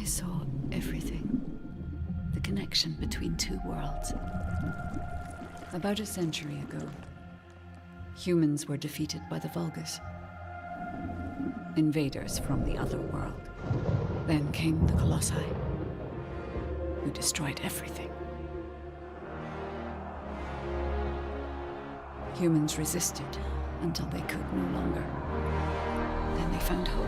saw everything. The connection between two worlds. About a century ago, humans were defeated by the Vulgus. Invaders from the other world. Then came the Colossi, who destroyed everything. Humans resisted until they could no longer. Then they found hope.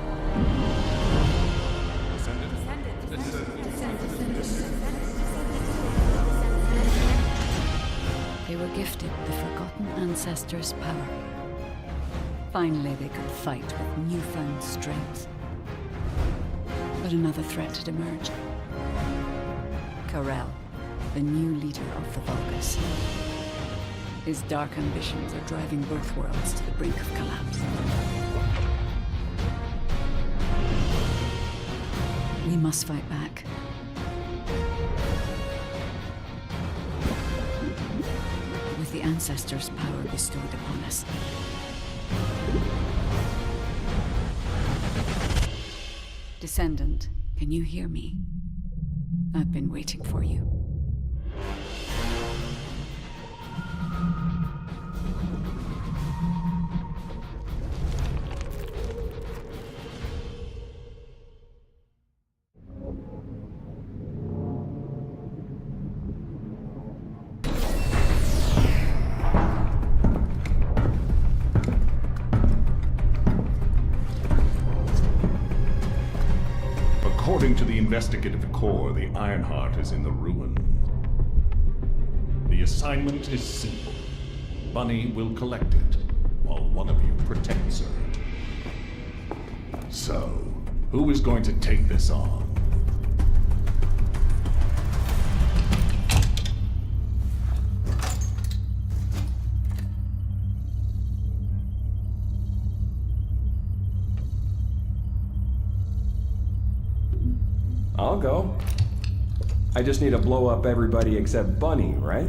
They were gifted the forgotten ancestors' power. Finally, they could fight with newfound strength. But another threat had emerged. Karel, the new leader of the Vulgus. His dark ambitions are driving both worlds to the brink of collapse. We must fight back. With the ancestors' power bestowed upon us. Descendant, can you hear me? I've been waiting for you. According to the investigative core, the Ironheart is in the ruins. The assignment is simple. Bunny will collect it, while one of you protects her. So, who is going to take this on? I'll go. I just need to blow up everybody except Bunny, right?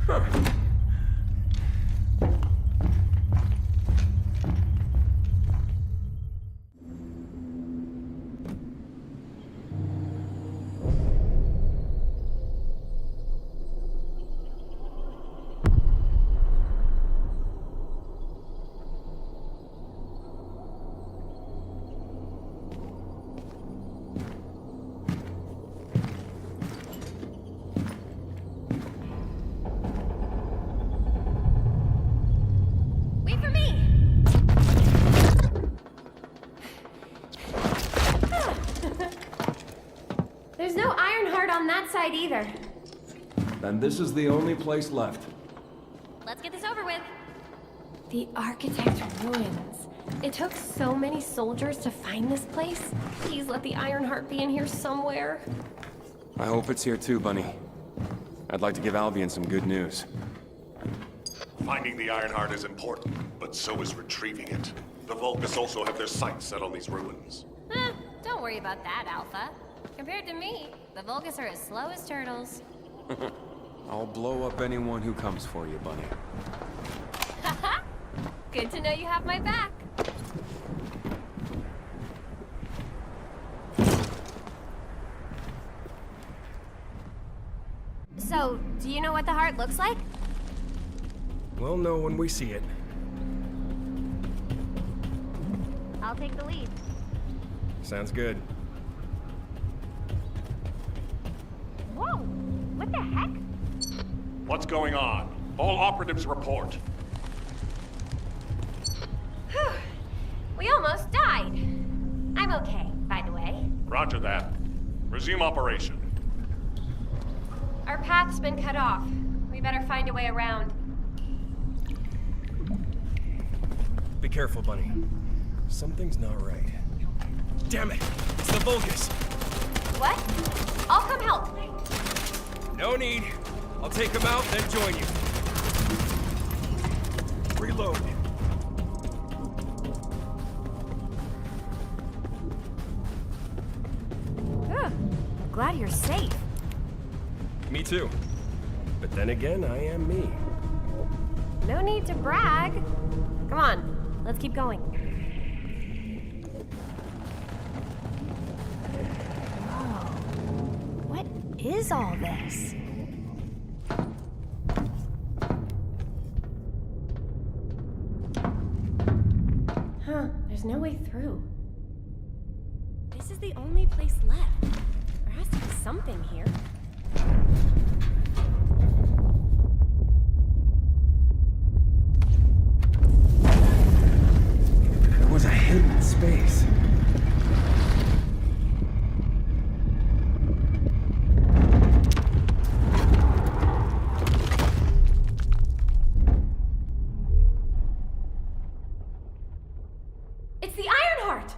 Huh. There's no Ironheart on that side either. Then this is the only place left. Let's get this over with. The Architect's ruins. It took so many soldiers to find this place. Please let the Ironheart be in here somewhere. I hope it's here too, Bunny. I'd like to give Albion some good news. Finding the Ironheart is important, but so is retrieving it. The Vulgus also have their sights set on these ruins. Don't worry about that, Alpha. Compared to me, the Vulgus are as slow as turtles. I'll blow up anyone who comes for you, Bunny. Haha! Good to know you have my back. So, do you know what the heart looks like? We'll know when we see it. I'll take the lead. Sounds good. Whoa! What the heck? What's going on? All operatives report. Whew. We almost died. I'm okay, by the way. Roger that. Resume operation. Our path's been cut off. We better find a way around. Be careful, Bunny. Something's not right. Damn it! It's the Vulgus! What? I'll come help. No need. I'll take him out, then join you. Reload. Glad you're safe. Me too. But then again, I am me. No need to brag. Come on, let's keep going. is all this? Huh, there's no way through. This is the only place left. There has to be something here. There was a hidden space. It's the Ironheart!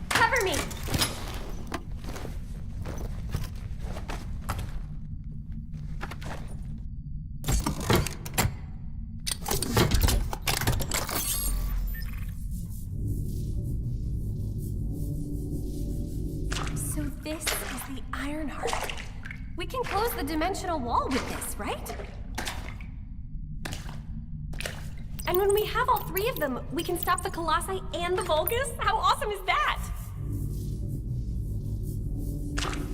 Cover me! So this is the Ironheart. We can close the dimensional wall with this, right? And when we have all three of them, we can stop the Colossi and the Vulgus? How awesome is that?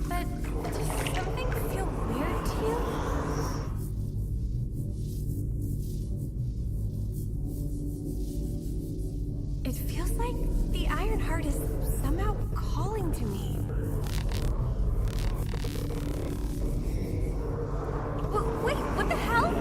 But does something feel weird to you? It feels like the Ironheart is somehow calling to me. Wait, what the hell?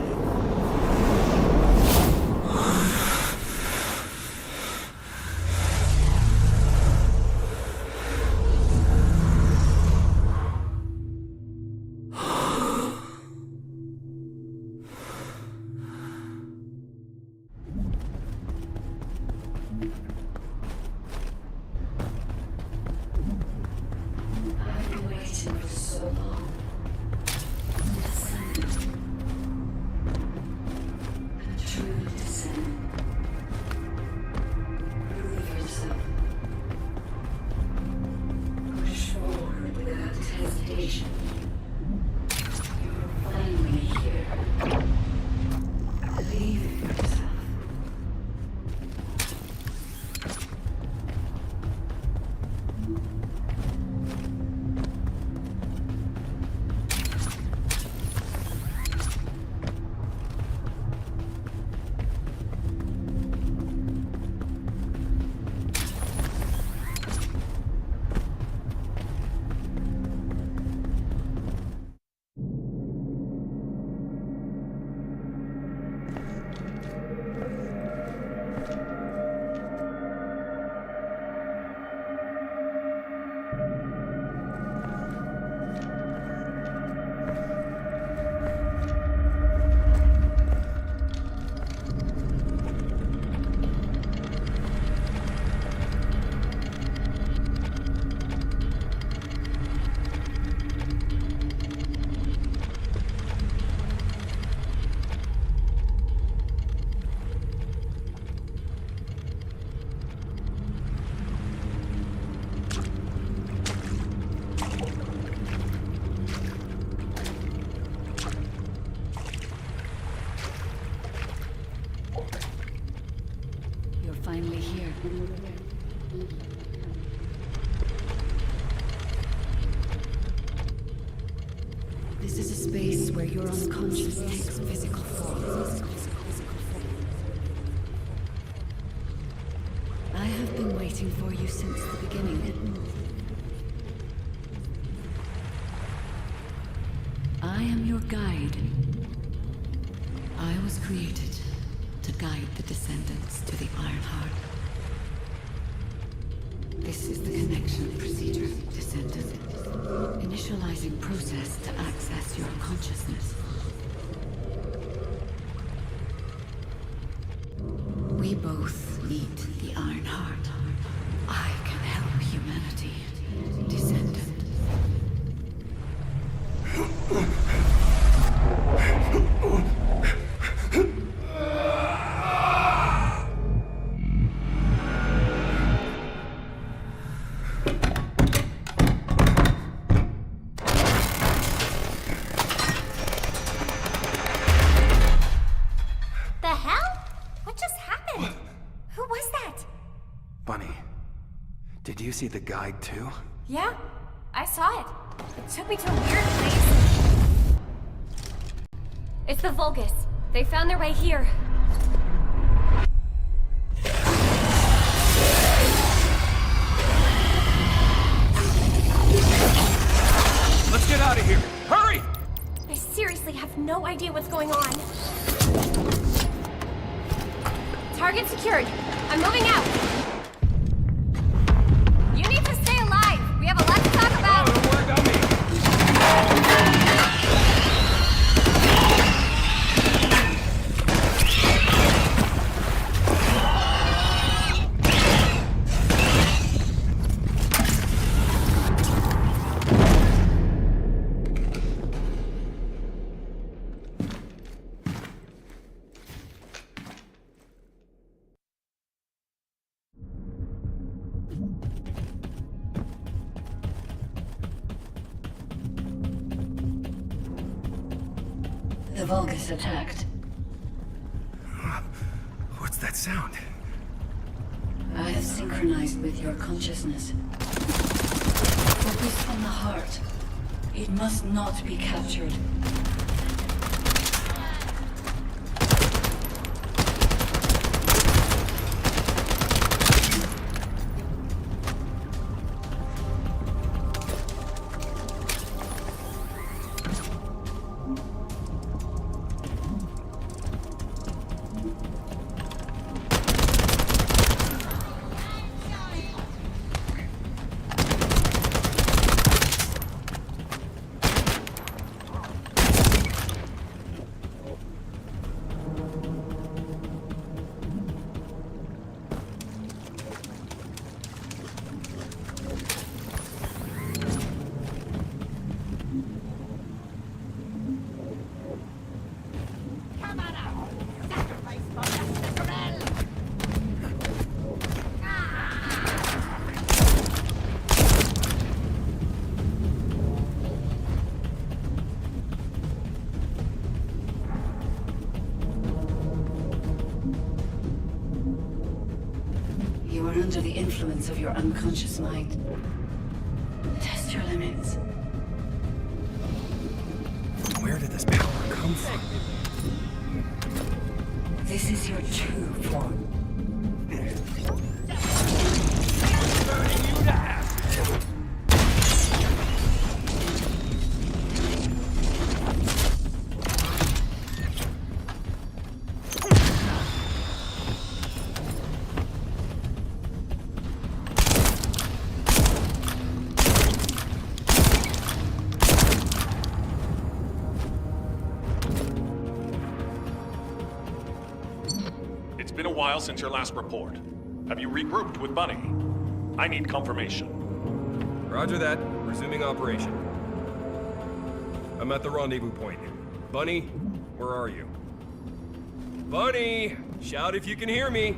I've been waiting for so long. Descendant. A true descendant. Prove yourself. Push forward without hesitation. You're finally here. Believe in yourself. You're finally here. This is a space where your unconscious takes physical form. I have been waiting for you since the beginning. I am your guide. I was created to guide the descendants to the Ironheart. This is the connection procedure, Descendant. Initializing process to access your consciousness. We both need the Ironheart. I can help humanity, Descendant. see the guide too? Yeah, I saw it. It took me to a weird place. It's the Vulgus. They found their way here. Let's get out of here! Hurry! I seriously have no idea what's going on. Target secured. I'm moving out. You need to stay alive. We have a lot to talk about. Oh, don't worry about me. The Vulgus attacked. What's that sound? I have synchronized with your consciousness. Focus on the heart. It must not be captured. You are under the influence of your unconscious mind. Test your limits. Where did this power come from? This is your true form. Burning you to ash! It's been a while since your last report. Have you regrouped with Bunny? I need confirmation. Roger that. Resuming operation. I'm at the rendezvous point. Bunny, where are you? Bunny! Shout if you can hear me!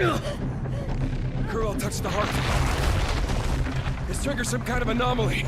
Kurl touched the heart. This triggered some kind of anomaly.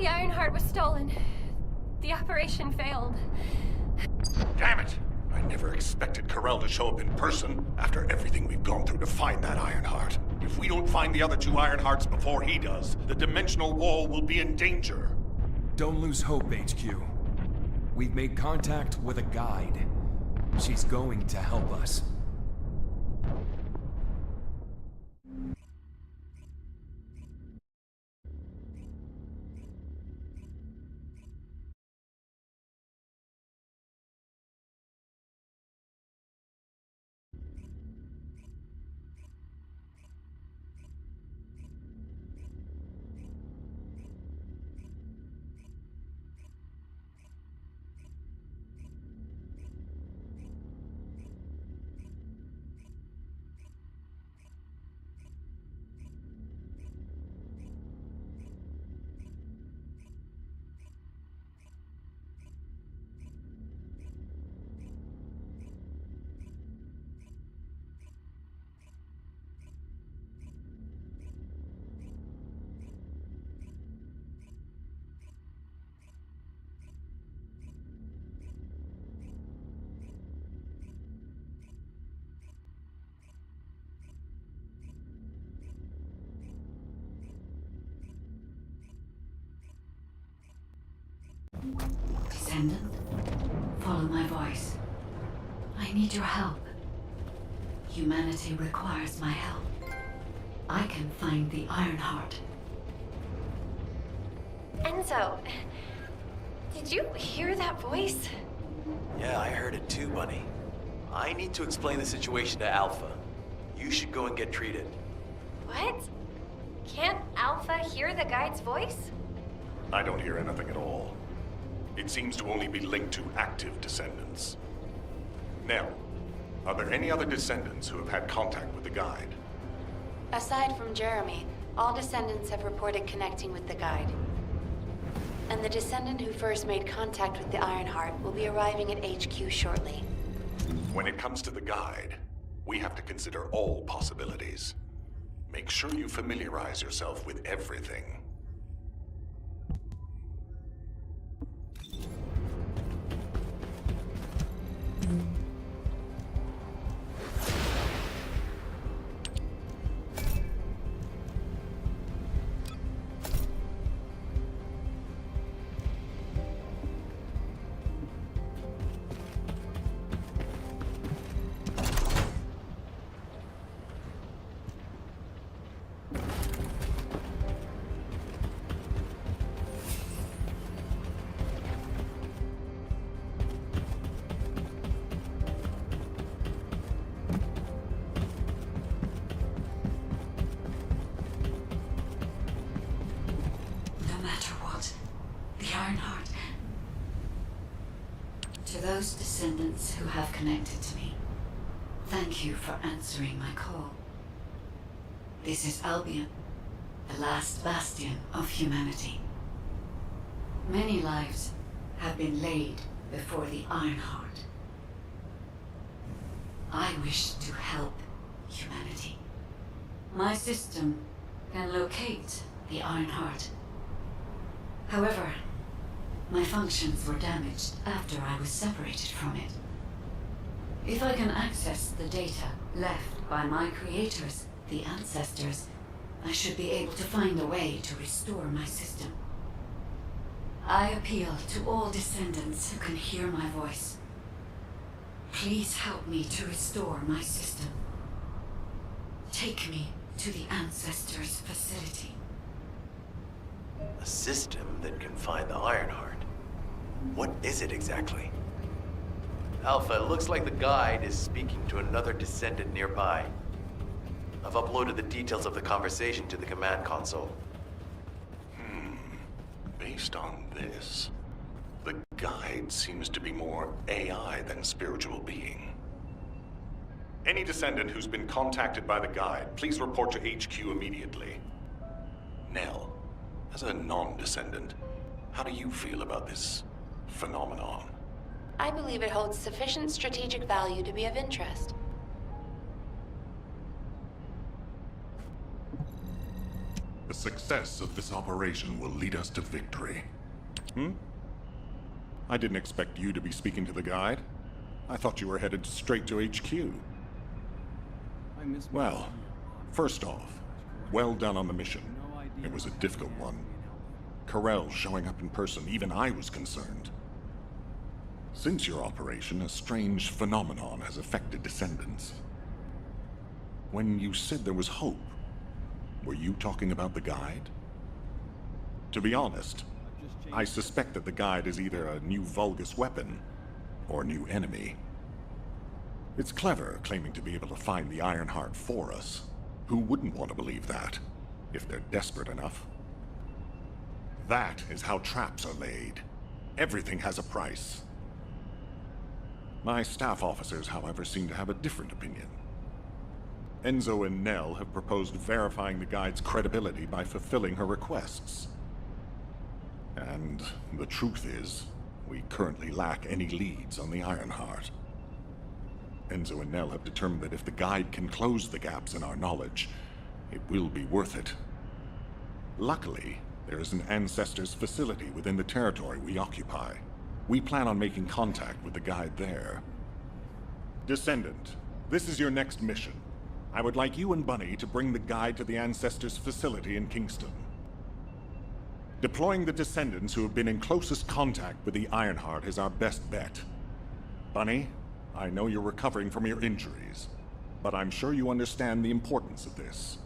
The Ironheart was stolen. The operation failed. Damn it! I never expected Karel to show up in person after everything we've gone through to find that Ironheart. If we don't find the other two Ironhearts before he does, the dimensional wall will be in danger. Don't lose hope, HQ. We've made contact with a guide. She's going to help us. Descendant, follow my voice. I need your help. Humanity requires my help. I can find the Ironheart. Enzo, did you hear that voice? Yeah, I heard it too, Bunny. I need to explain the situation to Alpha. You should go and get treated. What? Can't Alpha hear the guide's voice? I don't hear anything at all. It seems to only be linked to active descendants. Now, are there any other descendants who have had contact with the guide? Aside from Jeremy, all descendants have reported connecting with the guide. And the descendant who first made contact with the Ironheart will be arriving at HQ shortly. When it comes to the guide, we have to consider all possibilities. Make sure you familiarize yourself with everything. To those descendants who have connected to me, thank you for answering my call. This is Albion, the last bastion of humanity. Many lives have been laid before the Ironheart. I wish to help humanity. My system can locate the Ironheart. However, my functions were damaged after I was separated from it. If I can access the data left by my creators, the ancestors, I should be able to find a way to restore my system. I appeal to all descendants who can hear my voice. Please help me to restore my system. Take me to the ancestors' facility. A system that can find the Ironheart. What is it exactly? Alpha, it looks like the guide is speaking to another descendant nearby. I've uploaded the details of the conversation to the command console. Based on this, the guide seems to be more AI than spiritual being. Any descendant who's been contacted by the guide, please report to HQ immediately. Nell, as a non-descendant, how do you feel about this phenomenon? I believe it holds sufficient strategic value to be of interest. The success of this operation will lead us to victory. I didn't expect you to be speaking to the guide. I thought you were headed straight to HQ. Well, first off, well done on the mission. It was a difficult one. Karel showing up in person, even I was concerned. Since your operation, a strange phenomenon has affected descendants. When you said there was hope, were you talking about the guide? To be honest, I suspect that the guide is either a new Vulgus weapon or a new enemy. It's clever claiming to be able to find the Ironheart for us. Who wouldn't want to believe that, if they're desperate enough? That is how traps are laid. Everything has a price. My staff officers, however, seem to have a different opinion. Enzo and Nell have proposed verifying the guide's credibility by fulfilling her requests. And the truth is, we currently lack any leads on the Ironheart. Enzo and Nell have determined that if the guide can close the gaps in our knowledge, it will be worth it. Luckily, there is an Ancestors facility within the territory we occupy. We plan on making contact with the guide there. Descendant, this is your next mission. I would like you and Bunny to bring the guide to the Ancestors facility in Kingston. Deploying the descendants who have been in closest contact with the Ironheart is our best bet. Bunny, I know you're recovering from your injuries, but I'm sure you understand the importance of this.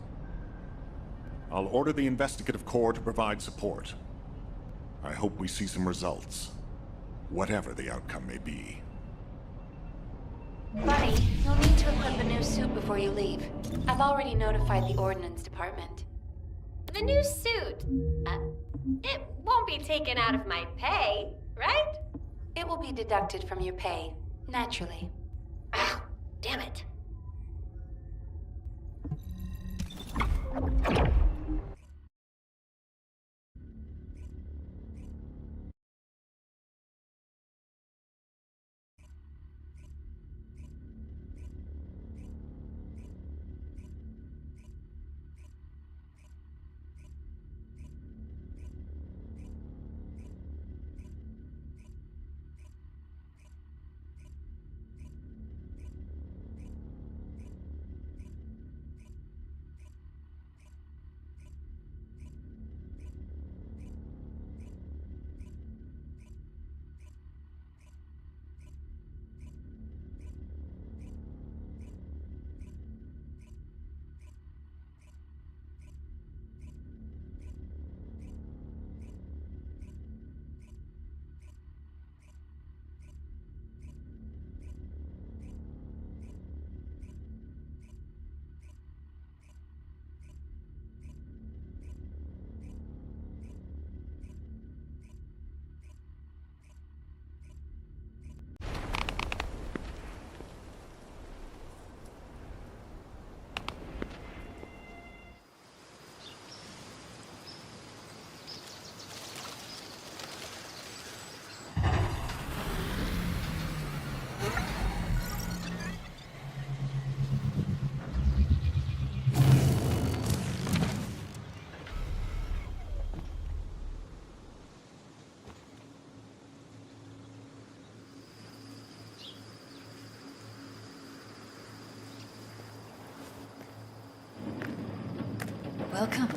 I'll order the Investigative Corps to provide support. I hope we see some results, whatever the outcome may be. Bunny, you'll need to equip a new suit before you leave. I've already notified the Ordnance Department. The new suit. It won't be taken out of my pay, right? It will be deducted from your pay, naturally. Ah, damn it. Welcome,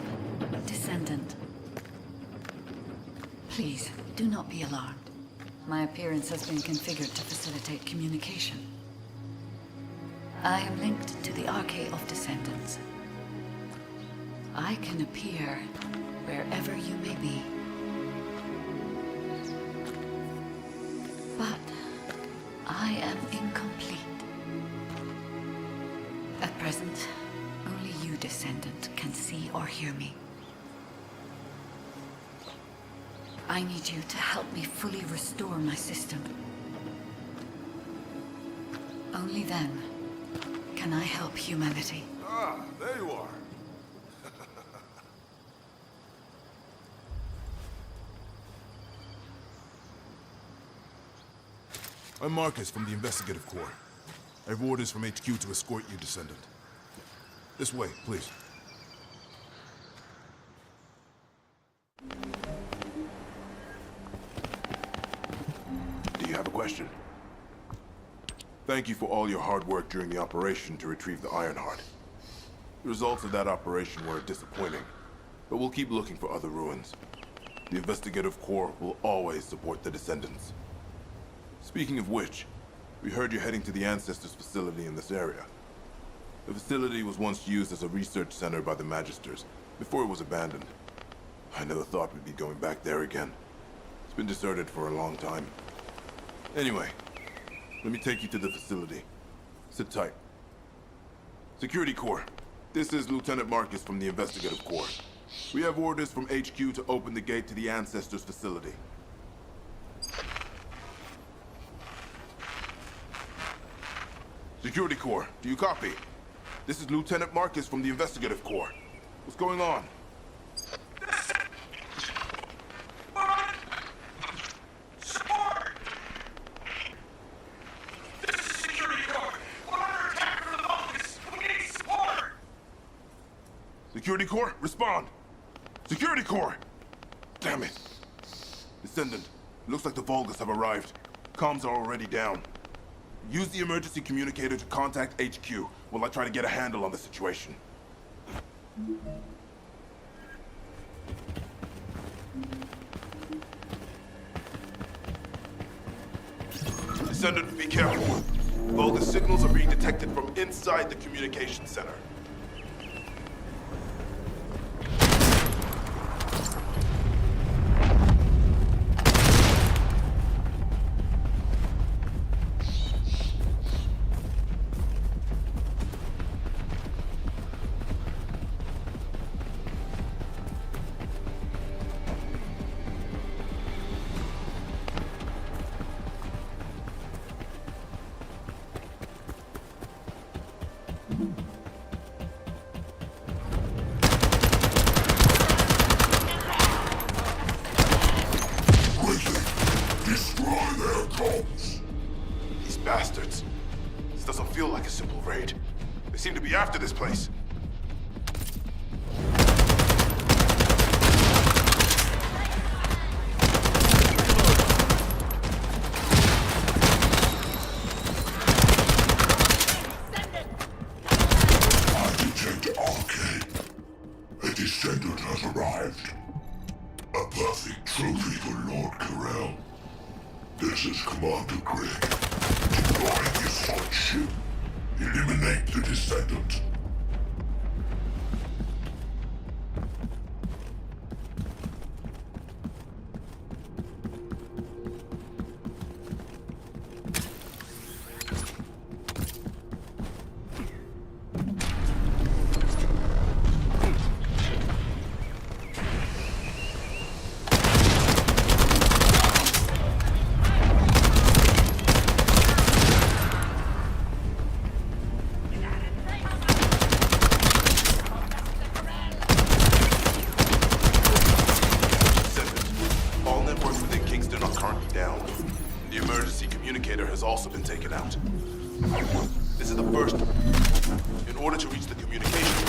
Descendant. Please, do not be alarmed. My appearance has been configured to facilitate communication. I am linked to the Arcade of Descendants. I can appear wherever you may be. But I am incomplete. At present, only you, Descendant, can see or hear me. I need you to help me fully restore my system. Only then can I help humanity. Ah, there you are. I'm Marcus from the Investigative Corps. I have orders from HQ to escort you, Descendant. This way, please. Do you have a question? Thank you for all your hard work during the operation to retrieve the Ironheart. The results of that operation were disappointing, but we'll keep looking for other ruins. The Investigative Corps will always support the Descendants. Speaking of which, we heard you're heading to the Ancestors facility in this area. The facility was once used as a research center by the Magisters, before it was abandoned. I never thought we'd be going back there again. It's been deserted for a long time. Anyway, let me take you to the facility. Sit tight. Security Corps, this is Lieutenant Marcus from the Investigative Corps. We have orders from HQ to open the gate to the Ancestors facility. Security Corps, do you copy? This is Lieutenant Marcus from the Investigative Corps. What's going on? Support! This is Security Corps. We're under attack from the Vulcans. We need support! Security Corps, respond! Security Corps! Damn it! Descendant, looks like the Vulgus have arrived. Comms are already down. Use the emergency communicator to contact HQ while I try to get a handle on the situation. Descendant, be careful. Vulgus signals are being detected from inside the communication center. These bastards. This doesn't feel like a simple raid. They seem to be after this place. I detect Arcade. A Descendant has arrived. A perfect trophy for Lord Carell. This is Commander Gregg. Deploy the assault ship. Eliminate the Descendant. Has also been taken out. This is the first. In order to reach the communication,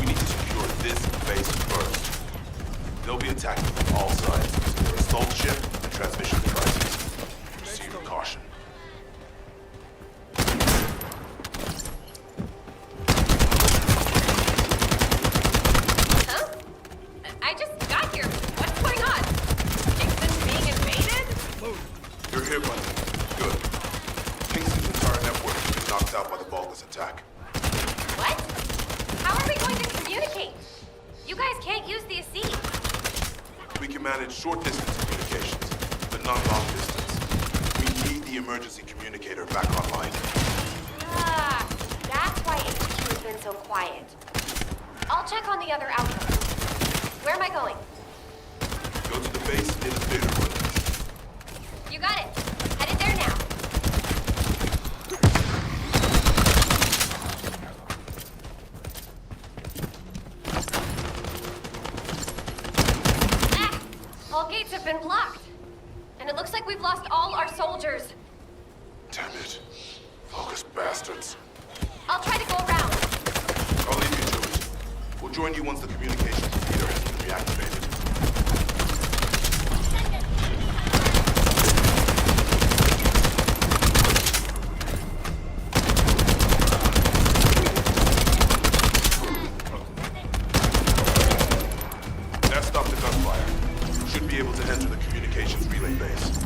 we need to secure this base first. They'll be attacking from all sides using their assault ship and transmission devices. Proceed with caution. this attack. What? How are we going to communicate? You guys can't use the AC. We can manage short-distance communications, but not long distance. We need the emergency communicator back online. Ah, that's why HQ has been so quiet. I'll check on the other outposts. Where am I going? Go to the base in the theater room. You got it. Headed there now. Ah! All gates have been blocked. And it looks like we've lost all our soldiers. Damn it. Focus bastards. I'll try to go around. I'll leave you to it. We'll join you once the communications repeater has been reactivated. That stopped the gunfire. Should be able to enter the communications relay base.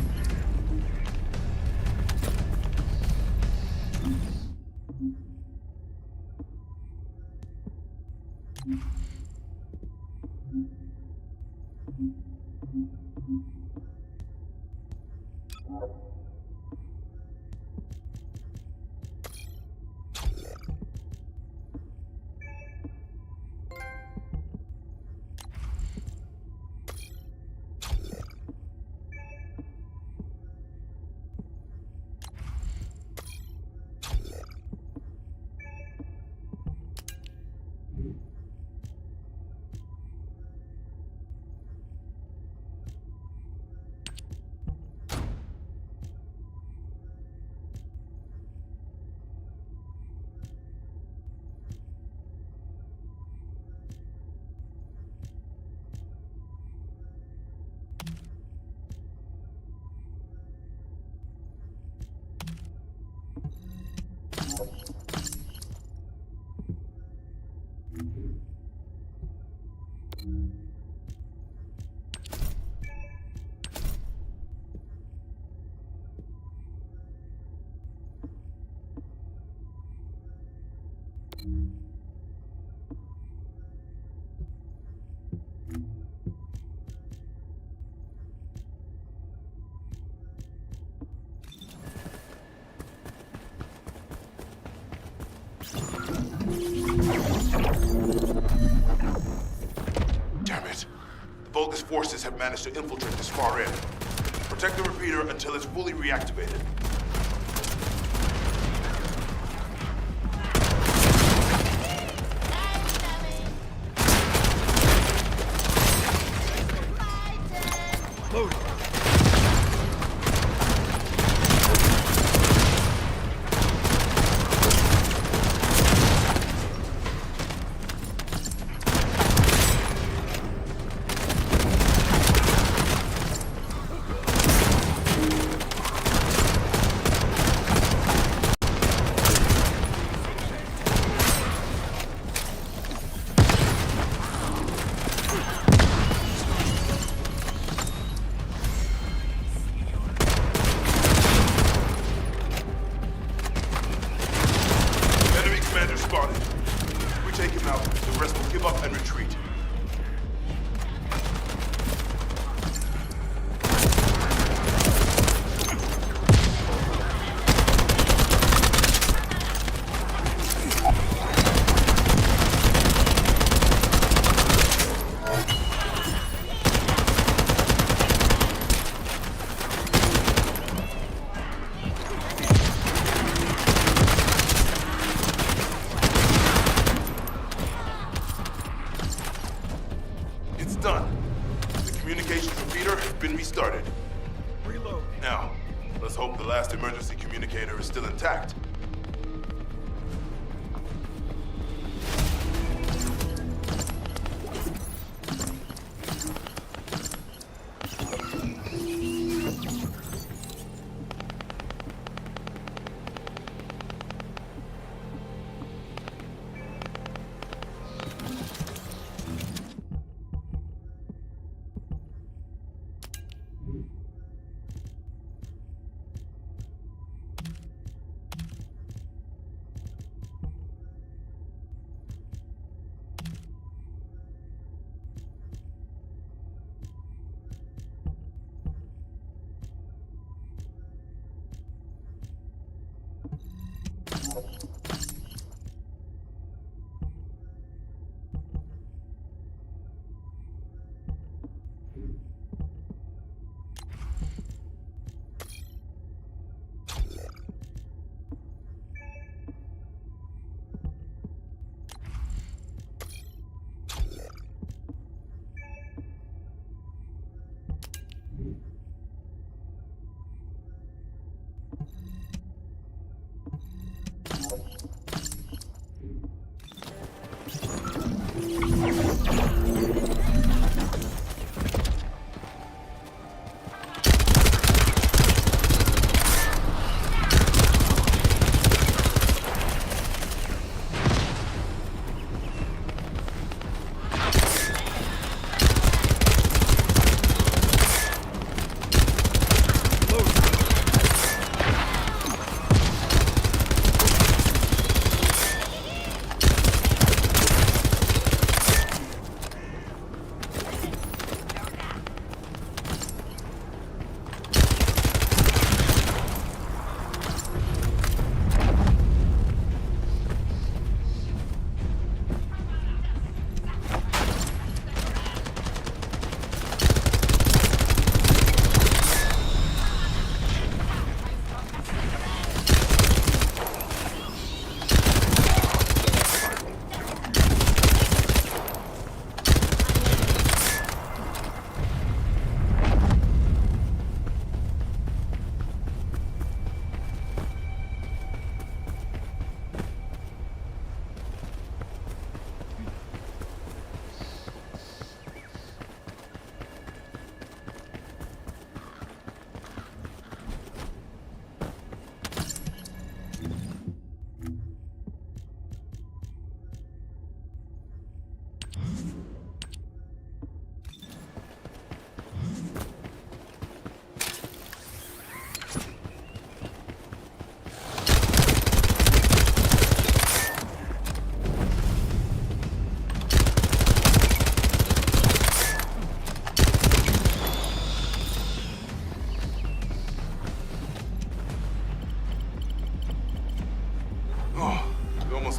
Damn it. The Vulgus forces have managed to infiltrate this far in. Protect the repeater until it's fully reactivated. Emergency communicator is still intact.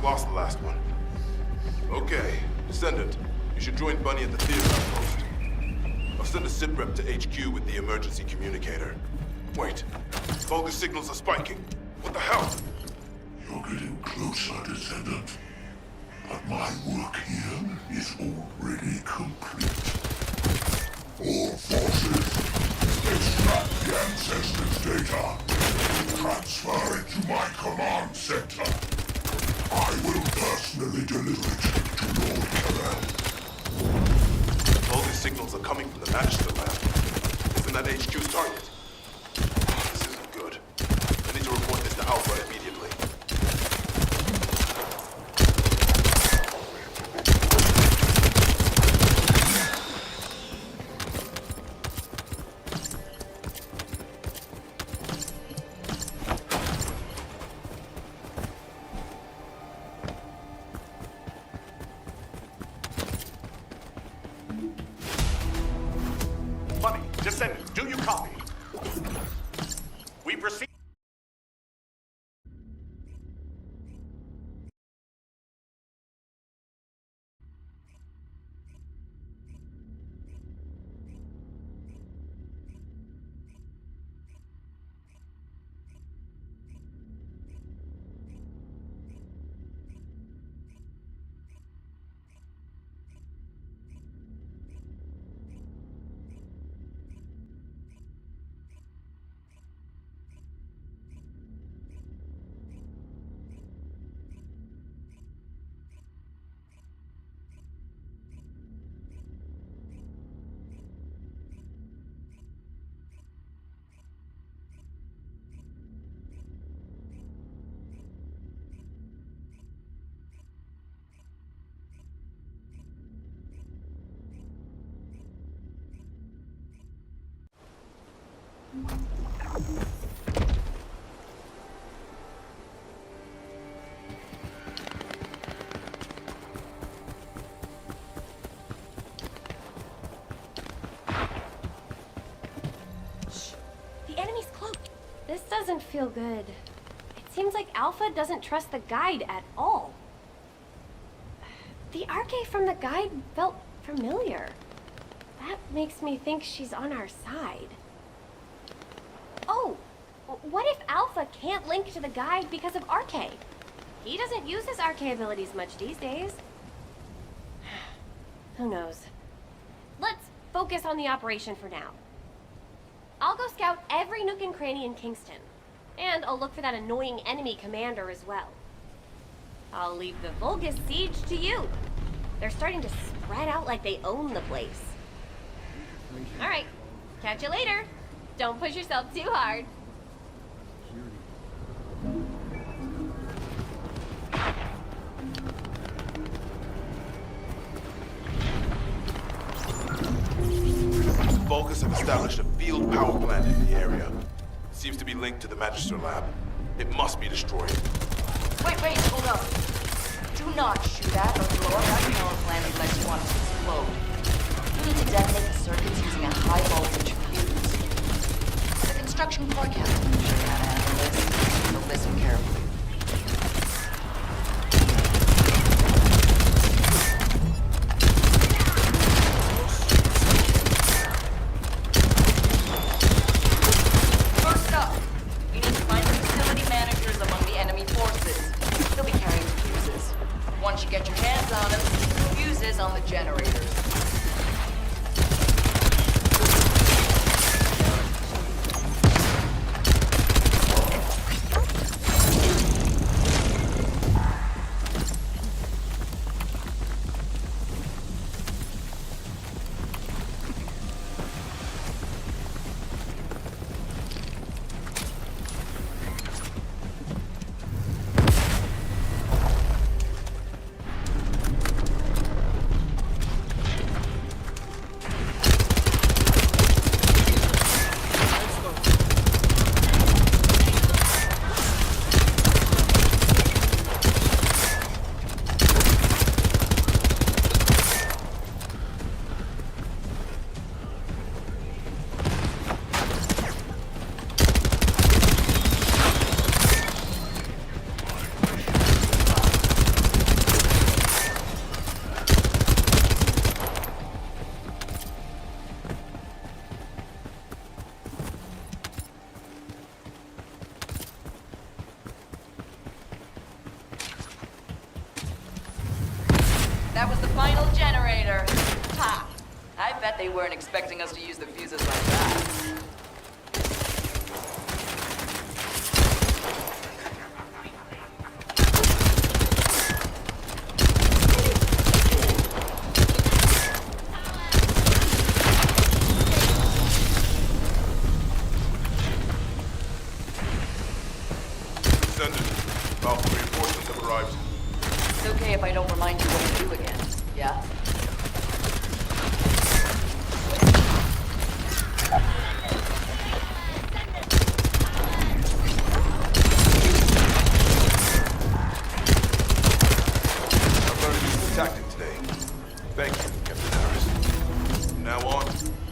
Lost the last one. Okay, Descendant, you should join Bunny at the theater outpost. I'll send a sit rep to HQ with the emergency communicator. Wait, bogus signals are spiking. What the hell? You're getting closer, Descendant. But my work here is already complete. All forces, extract the Ancestors' data. Transfer it to my command center. I will personally deliver it to Lord Carell. All these signals are coming from the Magister lab. Isn't that HQ's target? This isn't good. I need to report this to Alpha immediately. Bunny, Descendant, do you copy? We proceed. The enemy's close. This doesn't feel good. It seems like Alpha doesn't trust the guide at all. The Arche from the guide felt familiar. That makes me think she's on our side. Oh, what if Alpha can't link to the guide because of Arche? He doesn't use his Arche abilities much these days. Who knows? Let's focus on the operation for now. I'll go scout every nook and cranny in Kingston. And I'll look for that annoying enemy commander as well. I'll leave the Vulgus siege to you. They're starting to spread out like they own the place. Alright, catch you later. Don't push yourself too hard. Vulgus have established a field power plant in the area. Seems to be linked to the Magister lab. It must be destroyed. Wait, hold up. Do not shoot at or blow up that power plant unless you want it to explode. You need to detonate the circuits using a high voltage fuse. The construction forecast will show you how to handle this, so listen carefully. First up, you need to find the facility managers among the enemy forces. They'll be carrying fuses. Once you get your hands on them, fuses on the generators. That was the final generator. Ha! I bet they weren't expecting us to use the fuses like that. Descendant, Alpha reinforcements have arrived. It's okay if I don't remind you what to do again, yeah? I've learned a useful tactic today. Thank you, Captain Harris. From now on,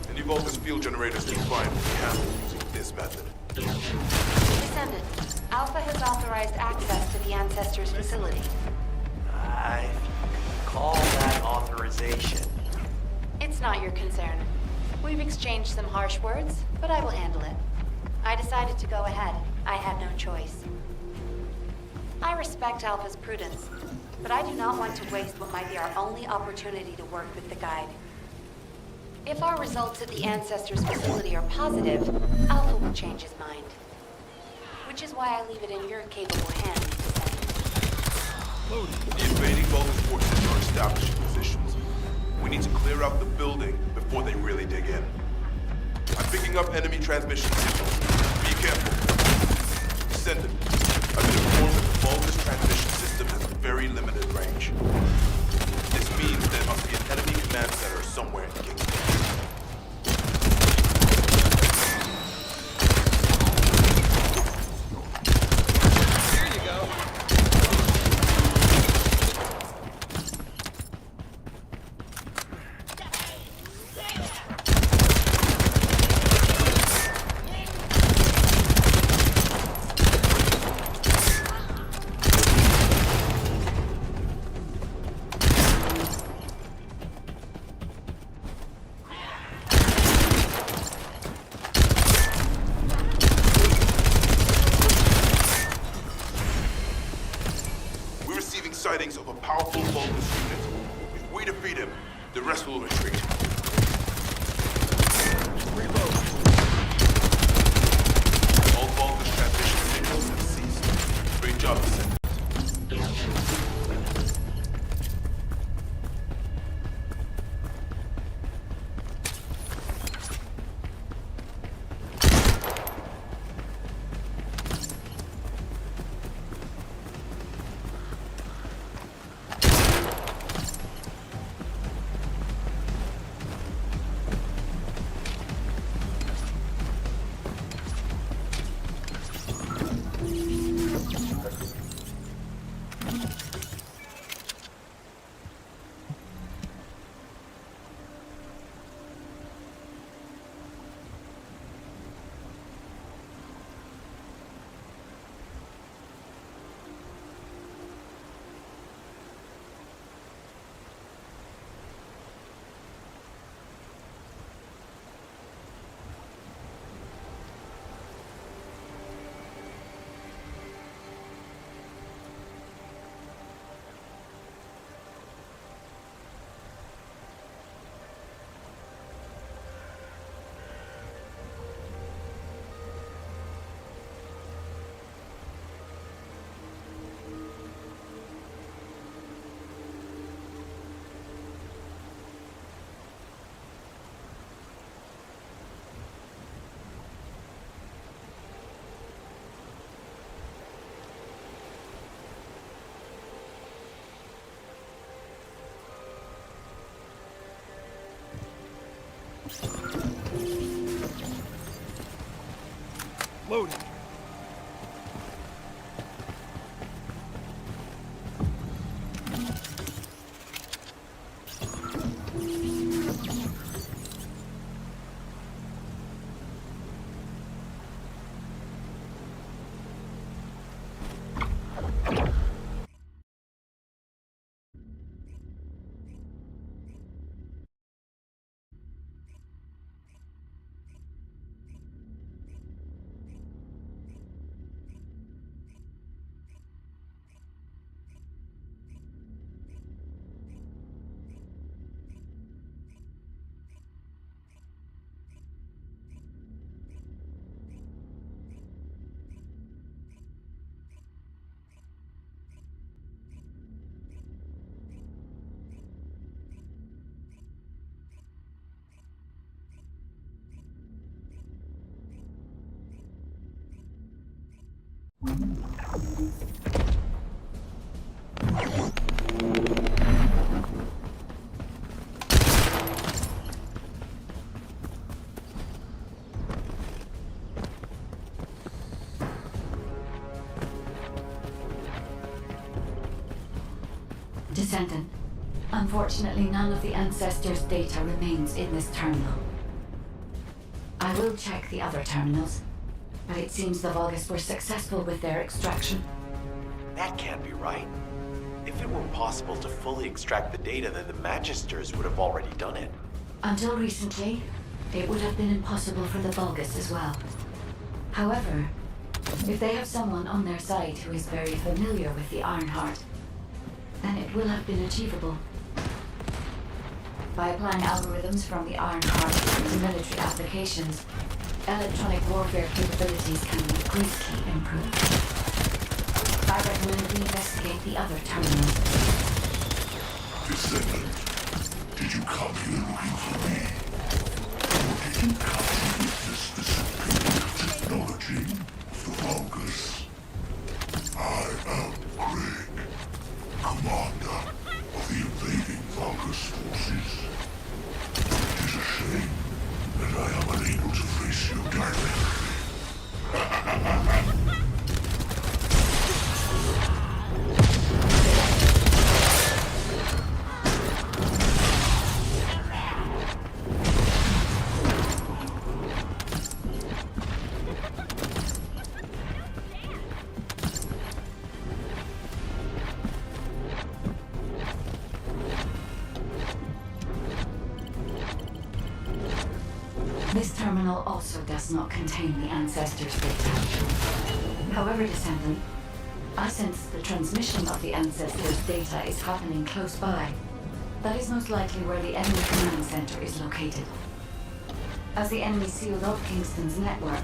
any Vulgus field generators keep flying will be handled using this method. Descendant, Alpha has authorized access to the Ancestors' facility. If you can call that authorization. It's not your concern. We've exchanged some harsh words, but I will handle it. I decided to go ahead. I had no choice. I respect Alpha's prudence, but I do not want to waste what might be our only opportunity to work with the guide. If our results at the Ancestors' facility are positive, Alpha will change his mind. Which is why I leave it in your capable hands, Descendant. The invading Vulgus forces are establishing positions. We need to clear out the building before they really dig in. I'm picking up enemy transmission signals. Be careful. Descendant, I've been informed that the Vulgus transmission system has a very limited range. This means there must be an enemy command center somewhere in Kingston. Here you go. sightings of a powerful Vulgus unit. If we defeat him, the rest will retreat. Reload. All Vulgus transmission signals have ceased. Great job, Descendant. Loading. Descendant, unfortunately none of the Ancestors' data remains in this terminal. I will check the other terminals, but it seems the Vulgus were successful with their extraction. That can't be right. If it were possible to fully extract the data, then the Magisters would have already done it. Until recently, it would have been impossible for the Vulgus as well. However, if they have someone on their side who is very familiar with the Ironheart, then it will have been achievable. By applying algorithms from the Ironheart to military applications, electronic warfare capabilities can be greatly improved. I recommend we investigate the other terminals. Descendant, did you come here looking for me? Or did you come to witness the superior technology of the Vulgus? I am Greg, commander of the invading Vulgus forces. It is a shame that I am unable to face you directly. This terminal also does not contain the Ancestors' data. However, Descendant, I sense the transmission of the Ancestors' data is happening close by. That is most likely where the enemy command center is located. As the enemy sealed off Kingston's network,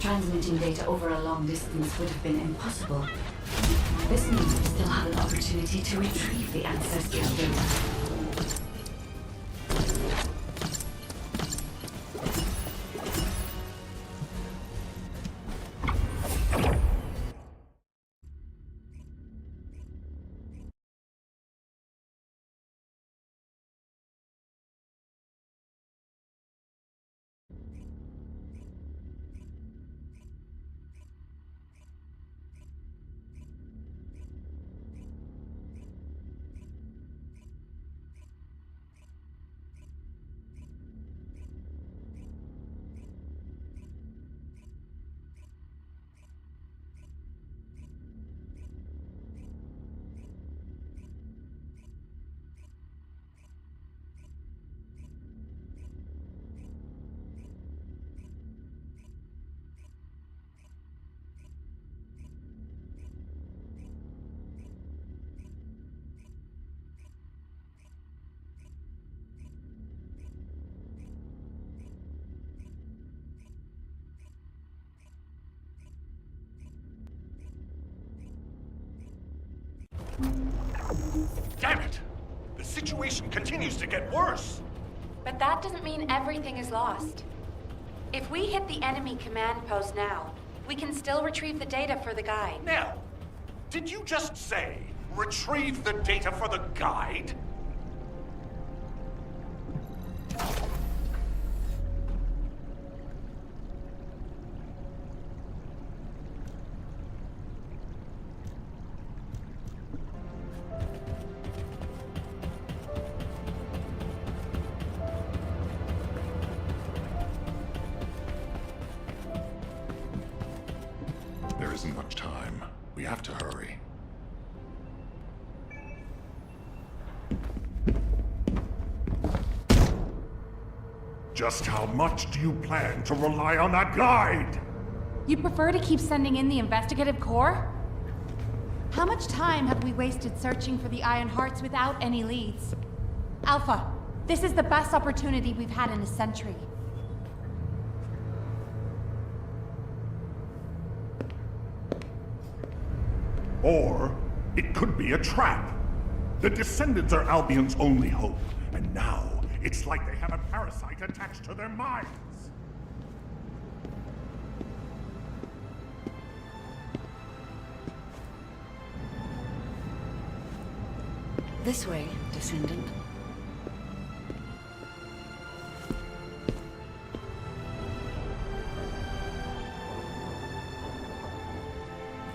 transmitting data over a long distance would have been impossible. This means we still have an opportunity to retrieve the Ancestors' data. Damn it! The situation continues to get worse! But that doesn't mean everything is lost. If we hit the enemy command post now, we can still retrieve the data for the guide. Nell, did you just say, retrieve the data for the guide? There isn't much time. We have to hurry. Just how much do you plan to rely on that guide? You prefer to keep sending in the investigative corps? How much time have we wasted searching for the Iron Hearts without any leads? Alpha, this is the best opportunity we've had in a century. Or it could be a trap. The Descendants are Albion's only hope, and now it's like they have a parasite attached to their minds. This way, Descendant.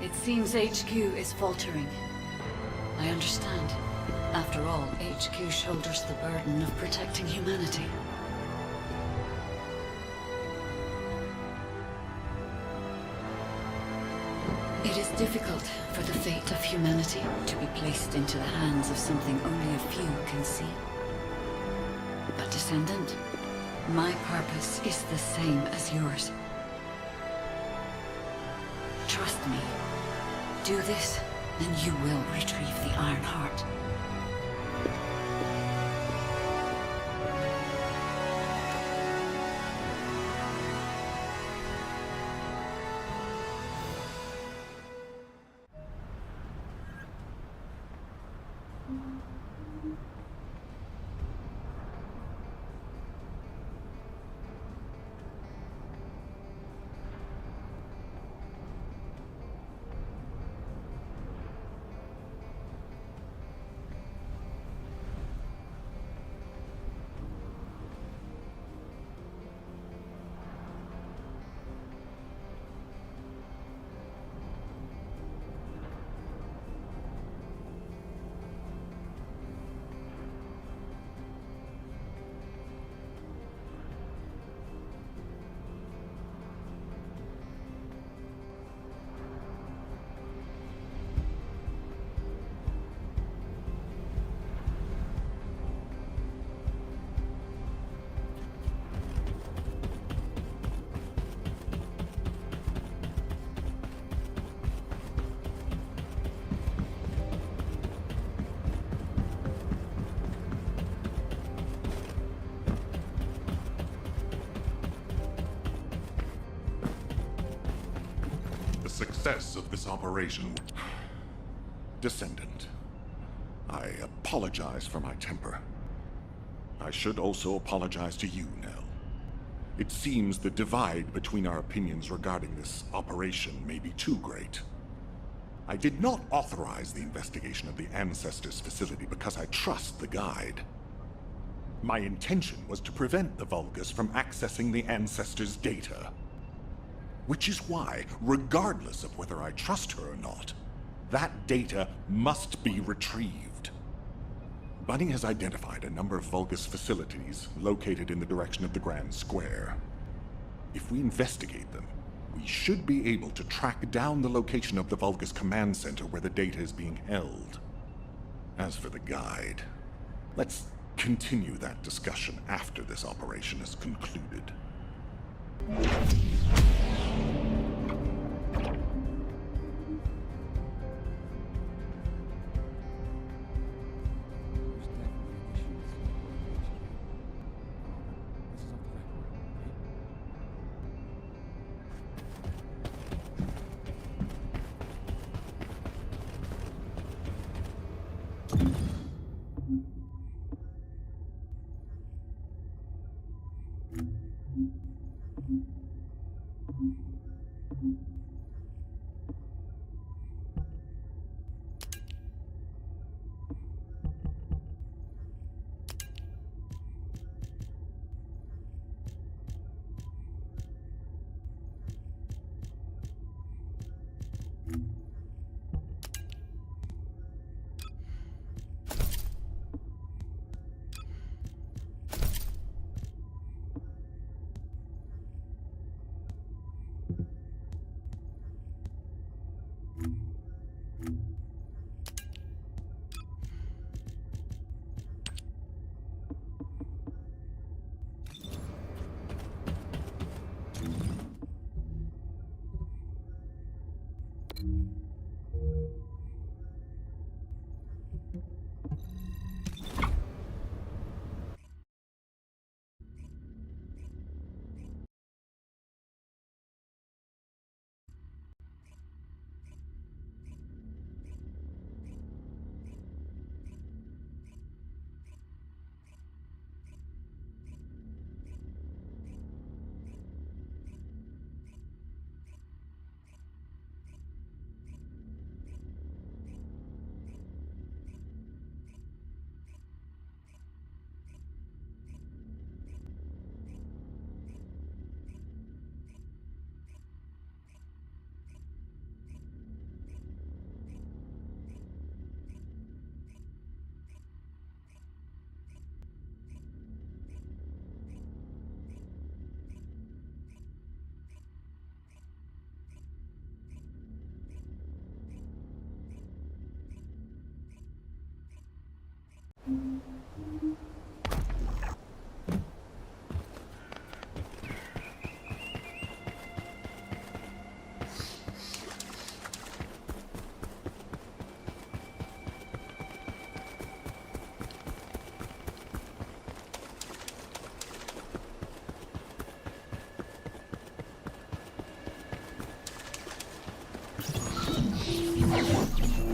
It seems HQ is faltering. I understand. After all, HQ shoulders the burden of protecting humanity. It is difficult for the fate of humanity to be placed into the hands of something only a few can see. But Descendant, my purpose is the same as yours. Trust me. Do this, and you will retrieve the Iron Heart. success of this operation. Descendant, I apologize for my temper. I should also apologize to you, Nell. It seems the divide between our opinions regarding this operation may be too great. I did not authorize the investigation of the Ancestors facility because I trust the guide. My intention was to prevent the Vulgus from accessing the Ancestors' data. Which is why, regardless of whether I trust her or not, that data must be retrieved. Bunny has identified a number of Vulgus facilities located in the direction of the Grand Square. If we investigate them, we should be able to track down the location of the Vulgus command center where the data is being held. As for the guide, let's continue that discussion after this operation is concluded.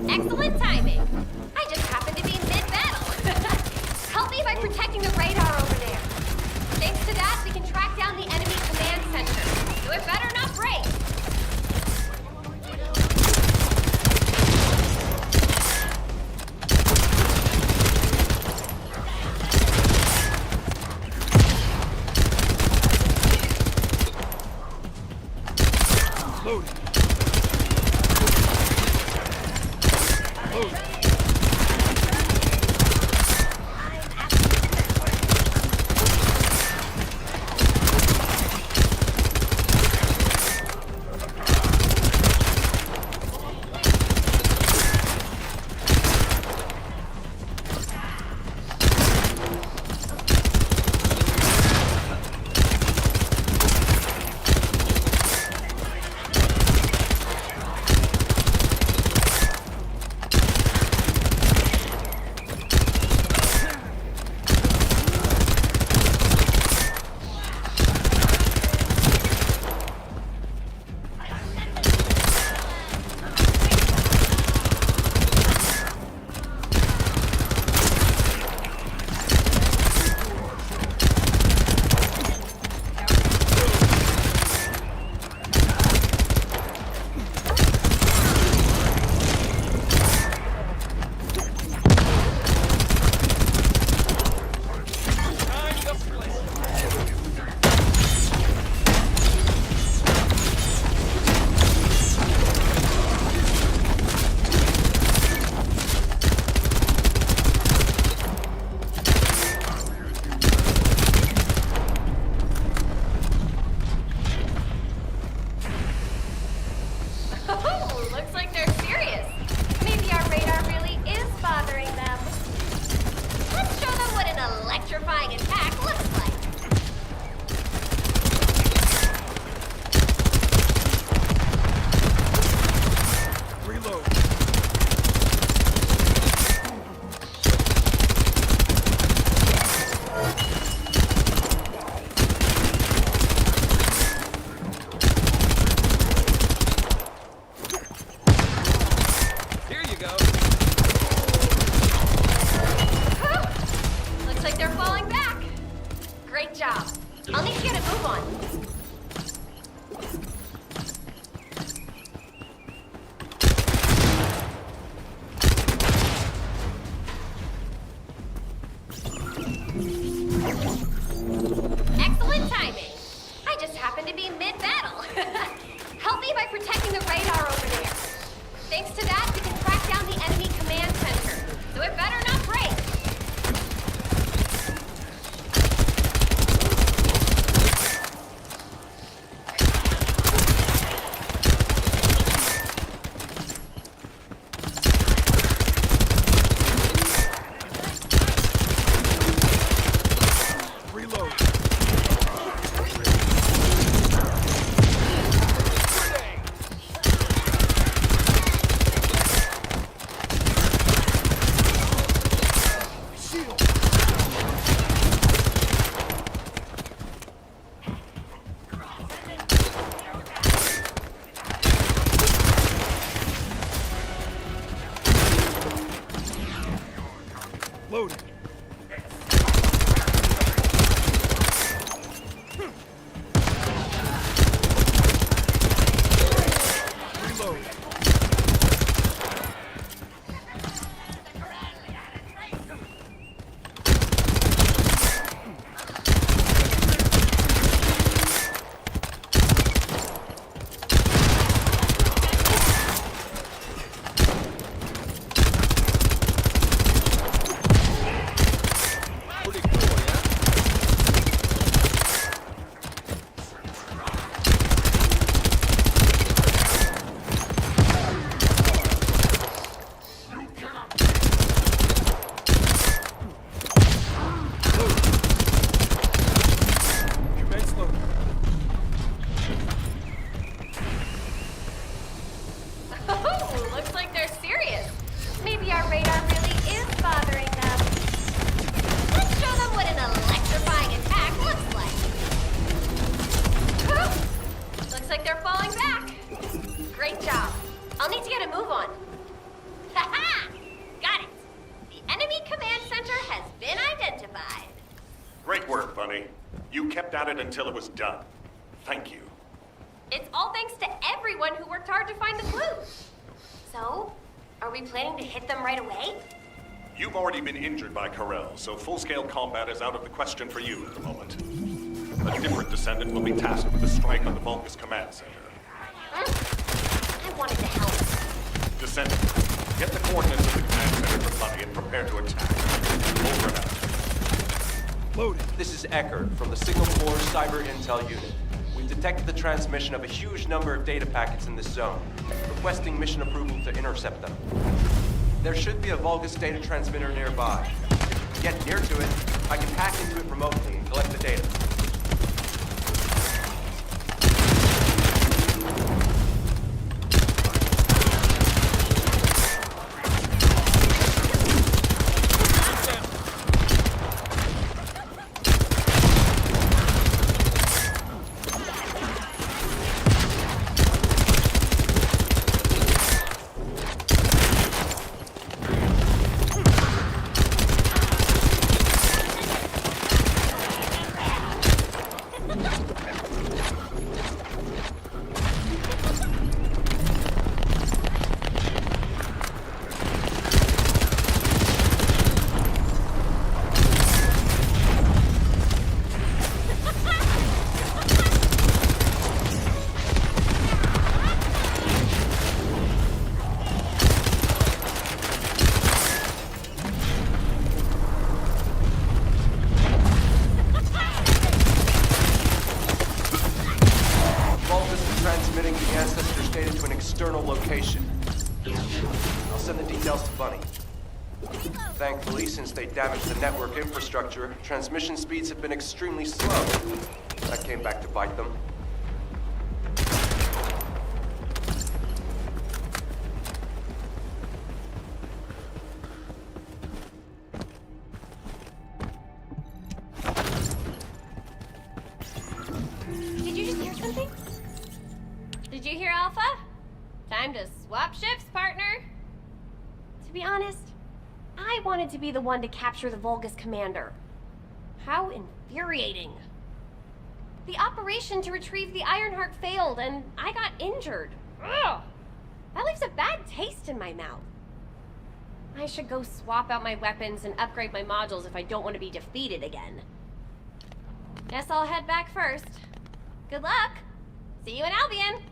Excellent timing. I just happened to be mid-battle. Help me by protecting the radar over there. Thanks to that, we can track down the enemy command center. So it better not break. Loading. Looks like they're serious. Maybe our radar really is bothering them. Let's show them what an electrifying attack looks like. Reload. Here you go. Looks like they're falling back. Great job. I'll need to get a move on. Excellent timing. I just happened to be mid-battle. Help me by protecting the radar over there. Thanks to that, we can track down the enemy command center. So it better not break. Reload. Shield. Loaded. Reload. Pretty cool, yeah? Commence loading. Oh, looks like they're serious. Maybe our radar really is bothering them. Let's show them what an electrifying attack looks like. Whew. Looks like they're falling back. Great job. I'll need to get a move on. Ha-ha! Got it. The enemy command center has been identified. Great work, Bunny. You kept at it until it was done. Thank you. It's all thanks to everyone who worked hard to find the clues. So, are we planning to hit them right away? You've already been injured by Karel, so full-scale combat is out of the question for you at the moment. A different descendant will be tasked with a strike on the Vulgus command center. I wanted to help. Descendant, get the coordinates of the command center for Bunny and prepare to attack. Over and out. Loaded. This is Eckert from the Signal Corps Cyber Intel Unit. We've detected the transmission of a huge number of data packets in this zone, requesting mission approval to intercept them. There should be a Vulgus data transmitter nearby. If you get near to it, I can hack into it remotely and collect the data. external location. I'll send the details to Bunny. Thankfully, since they damaged the network infrastructure, transmission speeds have been extremely slow. That came back to bite them. Did you just hear something? Did you hear Alpha? Time to swap shifts, partner. To be honest, I wanted to be the one to capture the Vulgus commander. How infuriating. The operation to retrieve the Ironheart failed, and I got injured. Ugh! That leaves a bad taste in my mouth. I should go swap out my weapons and upgrade my modules if I don't want to be defeated again. Guess I'll head back first. Good luck! See you in Albion!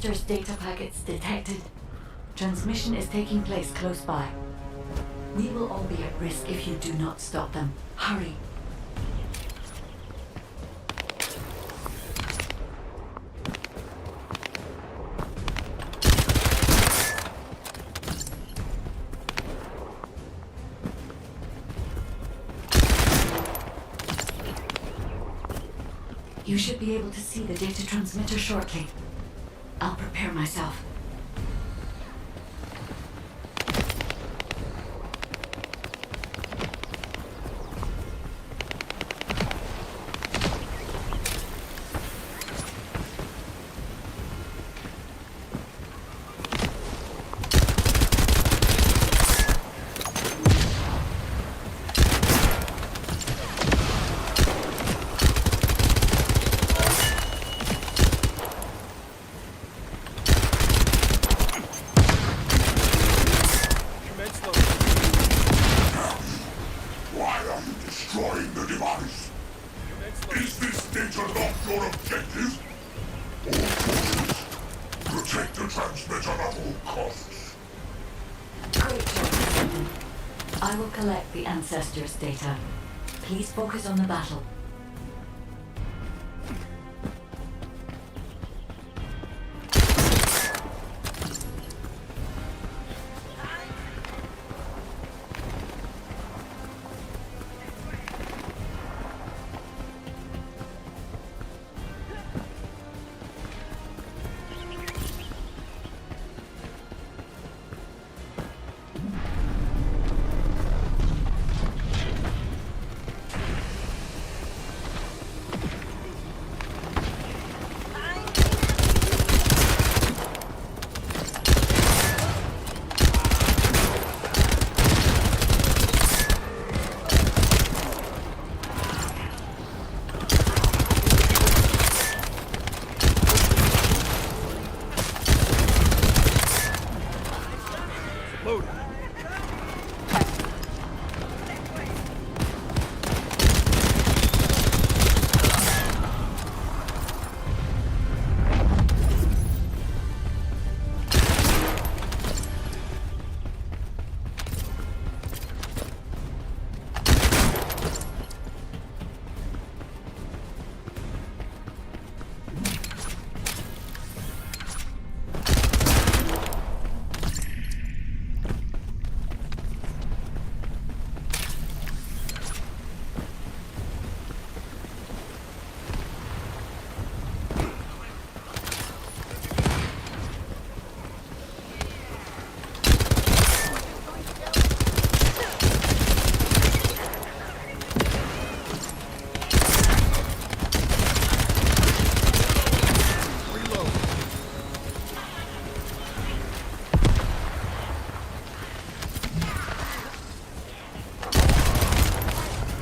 Ancestors data packets detected. Transmission is taking place close by. We will all be at risk if you do not stop them. Hurry. You should be able to see the data transmitter shortly. I'll prepare myself. Collect the Ancestors data. Please focus on the battle.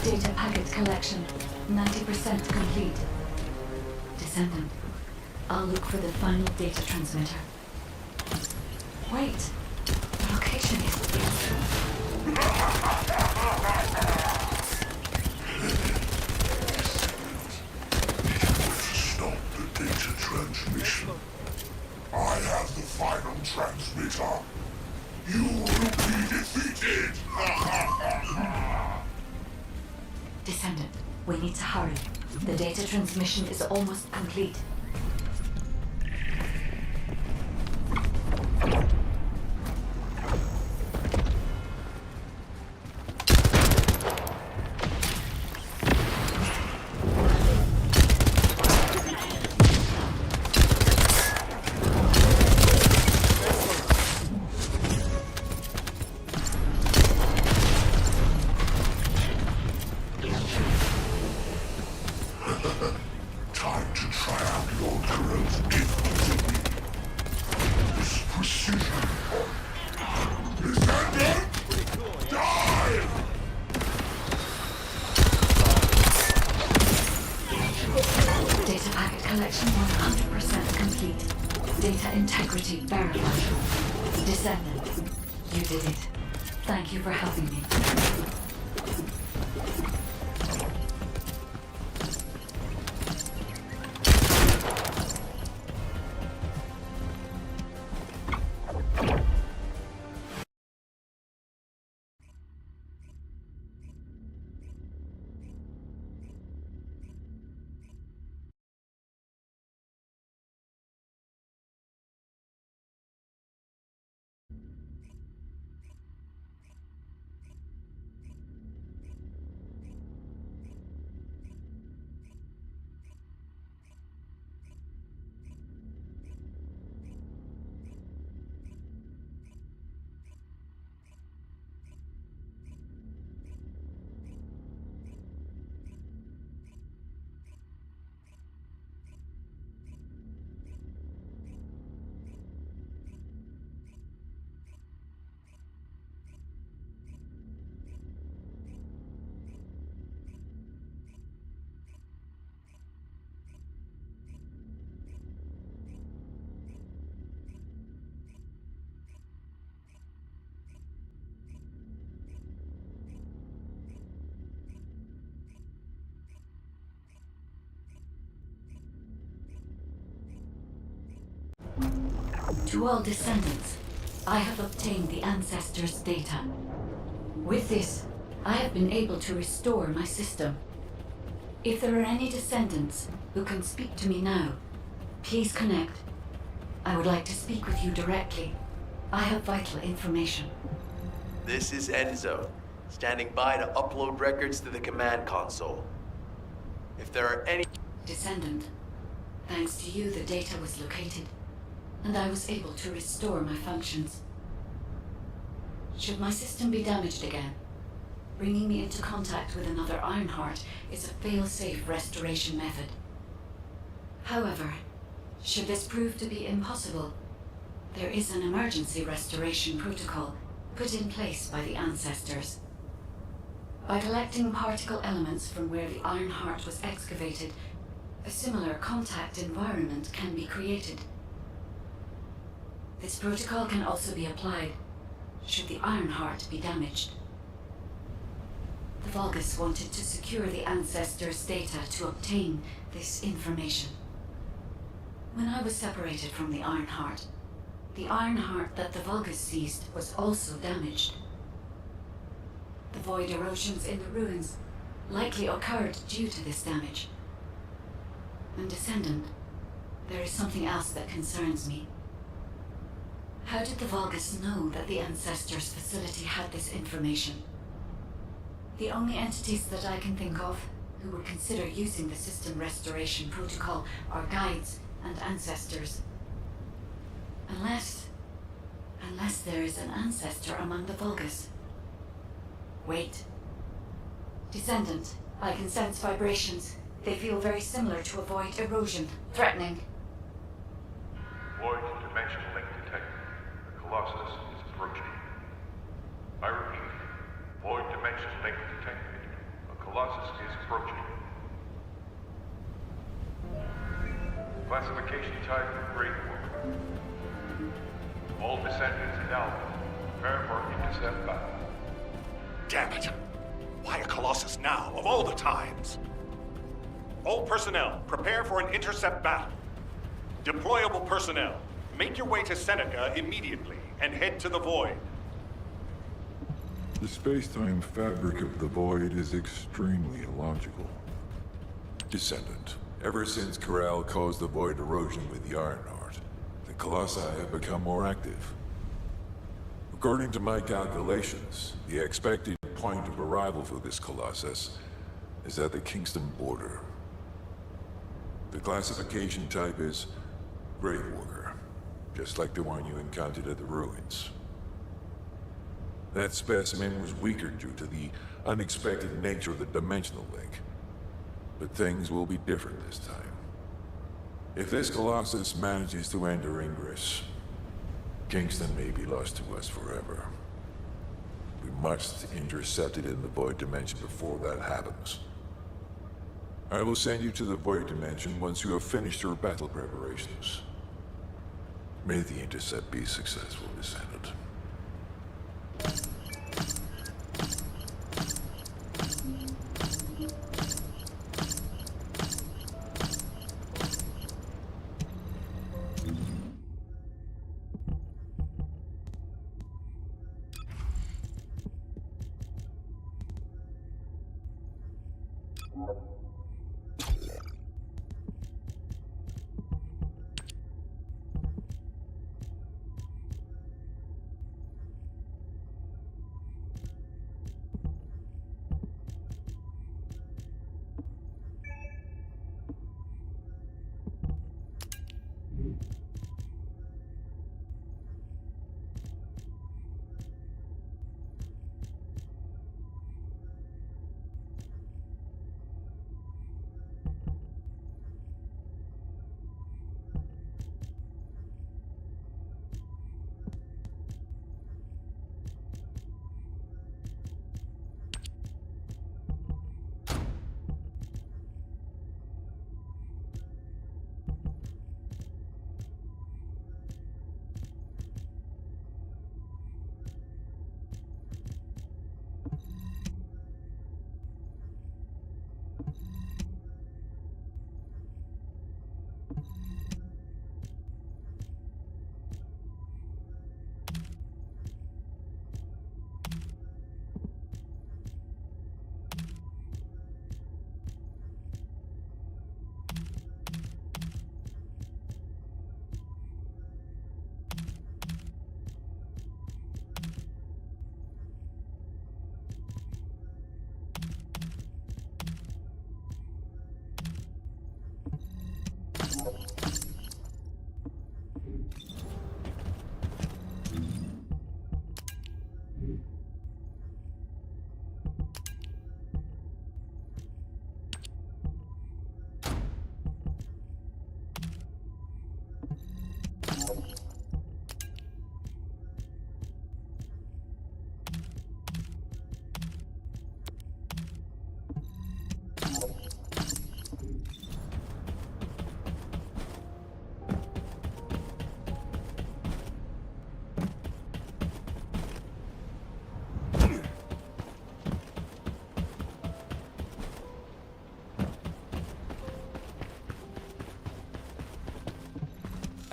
Data packet collection, 90% complete. Descendant, I'll look for the final data transmitter. Wait, the location is... Stop the data transmission. I have the final transmitter. You will be defeated! Descendant, we need to hurry. The data transmission is almost complete. Time to try out Lord Corell's gift to me. This precision. Descendant! Die! Data packet collection 100% complete. Data integrity verified. Descendant, you did it. Thank you for helping me. To all descendants, I have obtained the ancestors' data. With this, I have been able to restore my system. If there are any descendants who can speak to me now, please connect. I would like to speak with you directly. I have vital information. This is Enzo, standing by to upload records to the command console. If there are any... Descendant, thanks to you the data was located, and I was able to restore my functions. Should my system be damaged again, bringing me into contact with another Ironheart is a fail-safe restoration method. However, should this prove to be impossible, there is an emergency restoration protocol put in place by the ancestors. By collecting particle elements from where the Ironheart was excavated, a similar contact environment can be created. This protocol can also be applied should the Ironheart be damaged. The Vulgus wanted to secure the ancestors' data to obtain this information. When I was separated from the Ironheart that the Vulgus seized was also damaged. The void erosions in the ruins likely occurred due to this damage. And Descendant, there is something else that concerns me. How did the Vulgus know that the Ancestors facility had this information? The only entities that I can think of who would consider using the system restoration protocol are guides and ancestors. Unless there is an ancestor among the Vulgus. Wait. Descendant, I can sense vibrations. They feel very similar to a void erosion. Threatening. Void dimension link detected. The Colossus is approaching. I repeat, void dimension link detected. A Colossus is approaching. Classification type Great War. All descendants in Alpha. Prepare for intercept battle. Damn it! Why a Colossus now, of all the times? All personnel, prepare for an intercept battle. Deployable personnel, make your way to Seneca immediately and head to the Void. The space-time fabric of the Void is extremely illogical. Descendant, ever since Corral caused the Void erosion with the Ironheart, the Colossi have become more active. According to my calculations, the expected point of arrival for this Colossus is at the Kingston border. The classification type is Gravewalker, just like the one you encountered at the ruins. That specimen was weaker due to the unexpected nature of the dimensional link. But things will be different this time. If this Colossus manages to enter Ingress, Kingston may be lost to us forever. We must intercept it in the Void Dimension before that happens. I will send you to the Void Dimension once you have finished your battle preparations. May the intercept be successful, Descendant.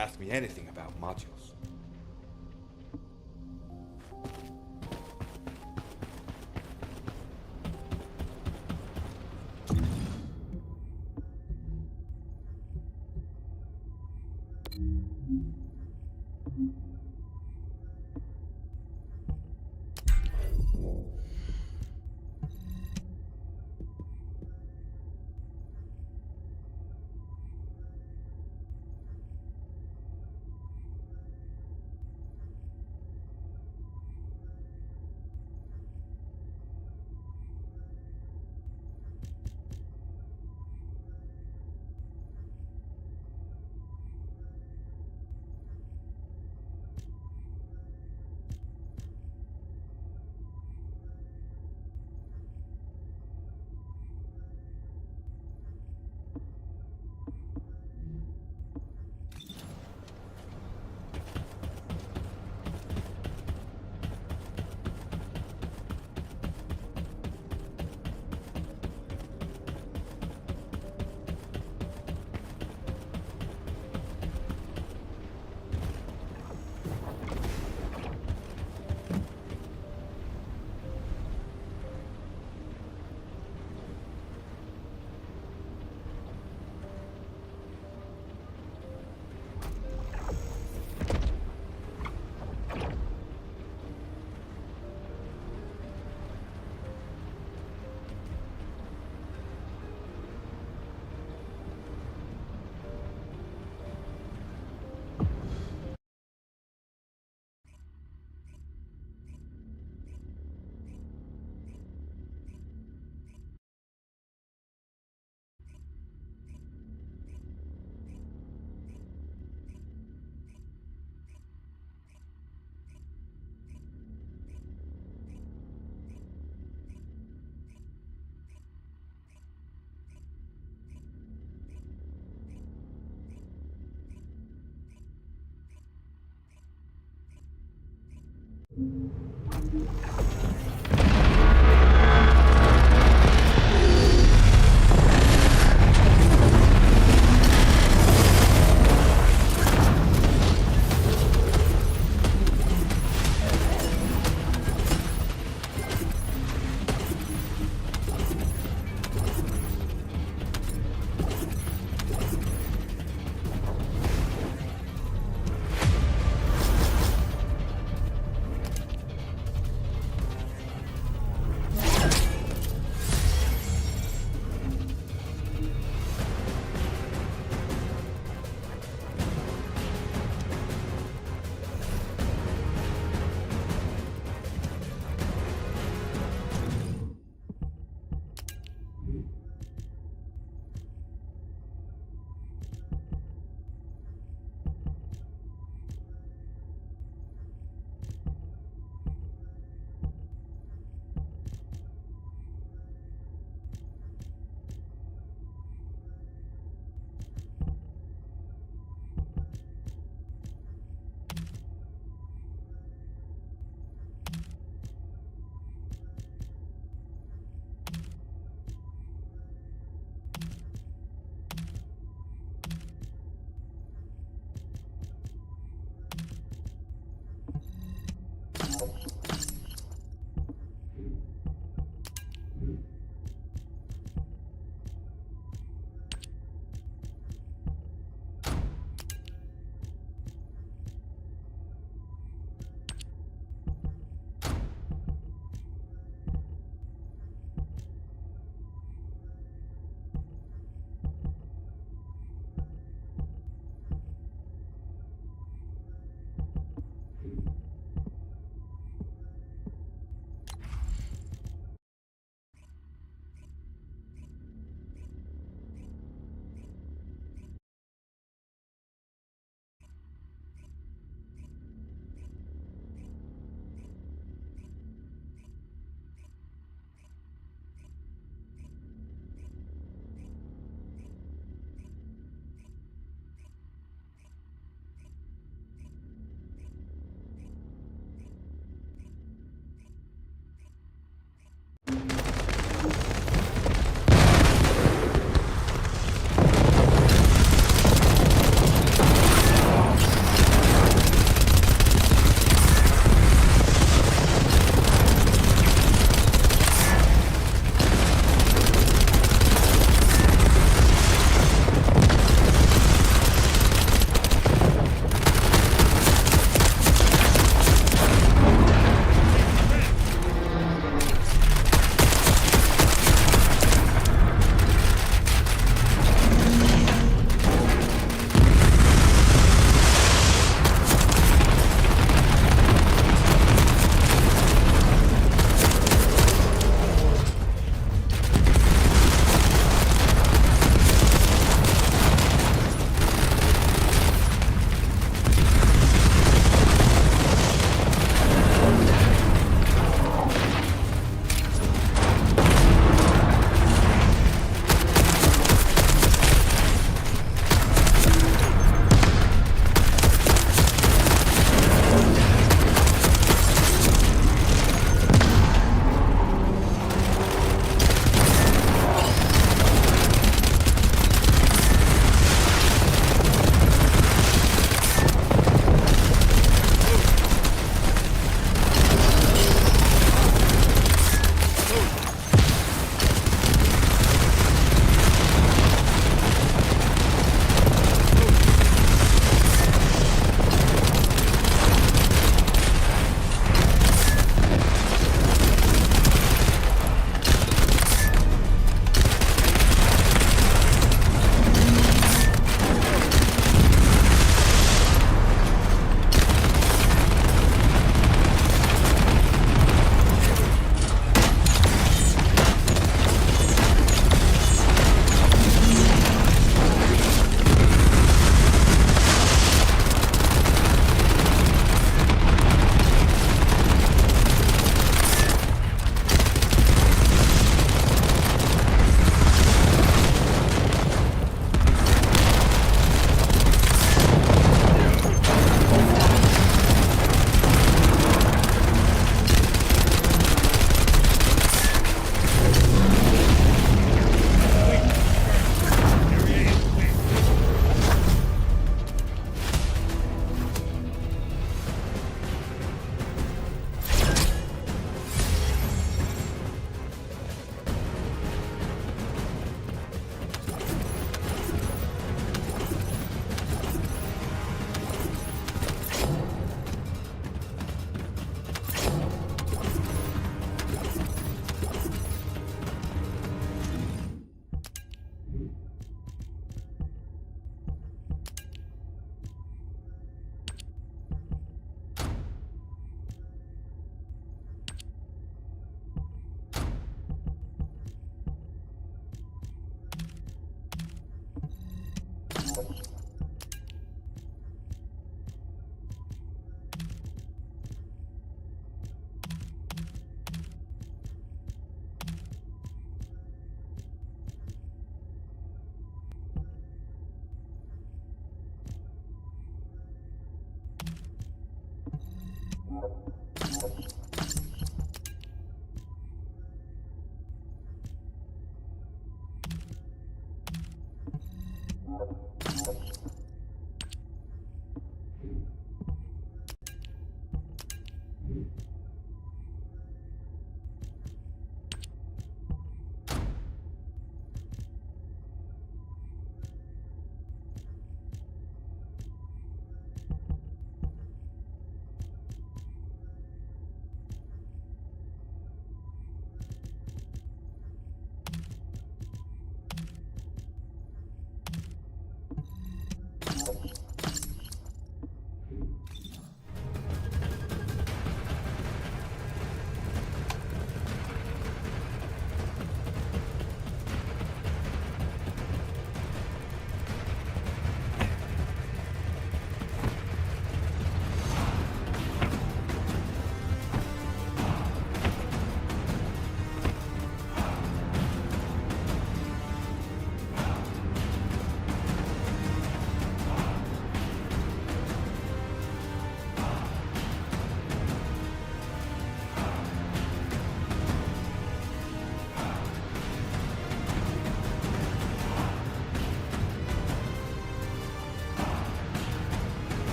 ask me anything about modules.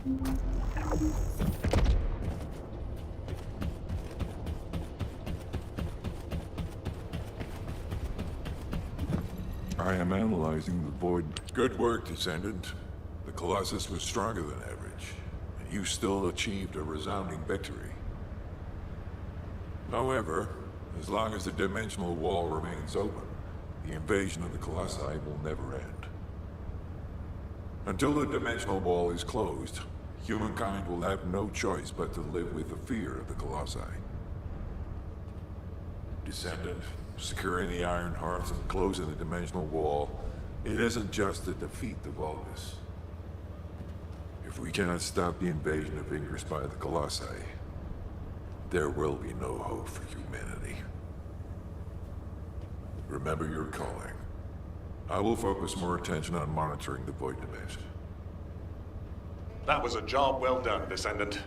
I am analyzing the void. Good work, Descendant. The Colossus was stronger than average, and you still achieved a resounding victory. However, as long as the dimensional wall remains open, the invasion of the Colossi will never end. Until the dimensional wall is closed, humankind will have no choice but to live with the fear of the Colossi. Descendant, securing the Iron Hearts and closing the dimensional wall, it isn't just to defeat the Vulgus. If we cannot stop the invasion of Ingress by the Colossi, there will be no hope for humanity. Remember your calling. I will focus more attention on monitoring the Void Dimension. That was a job well done, Descendant.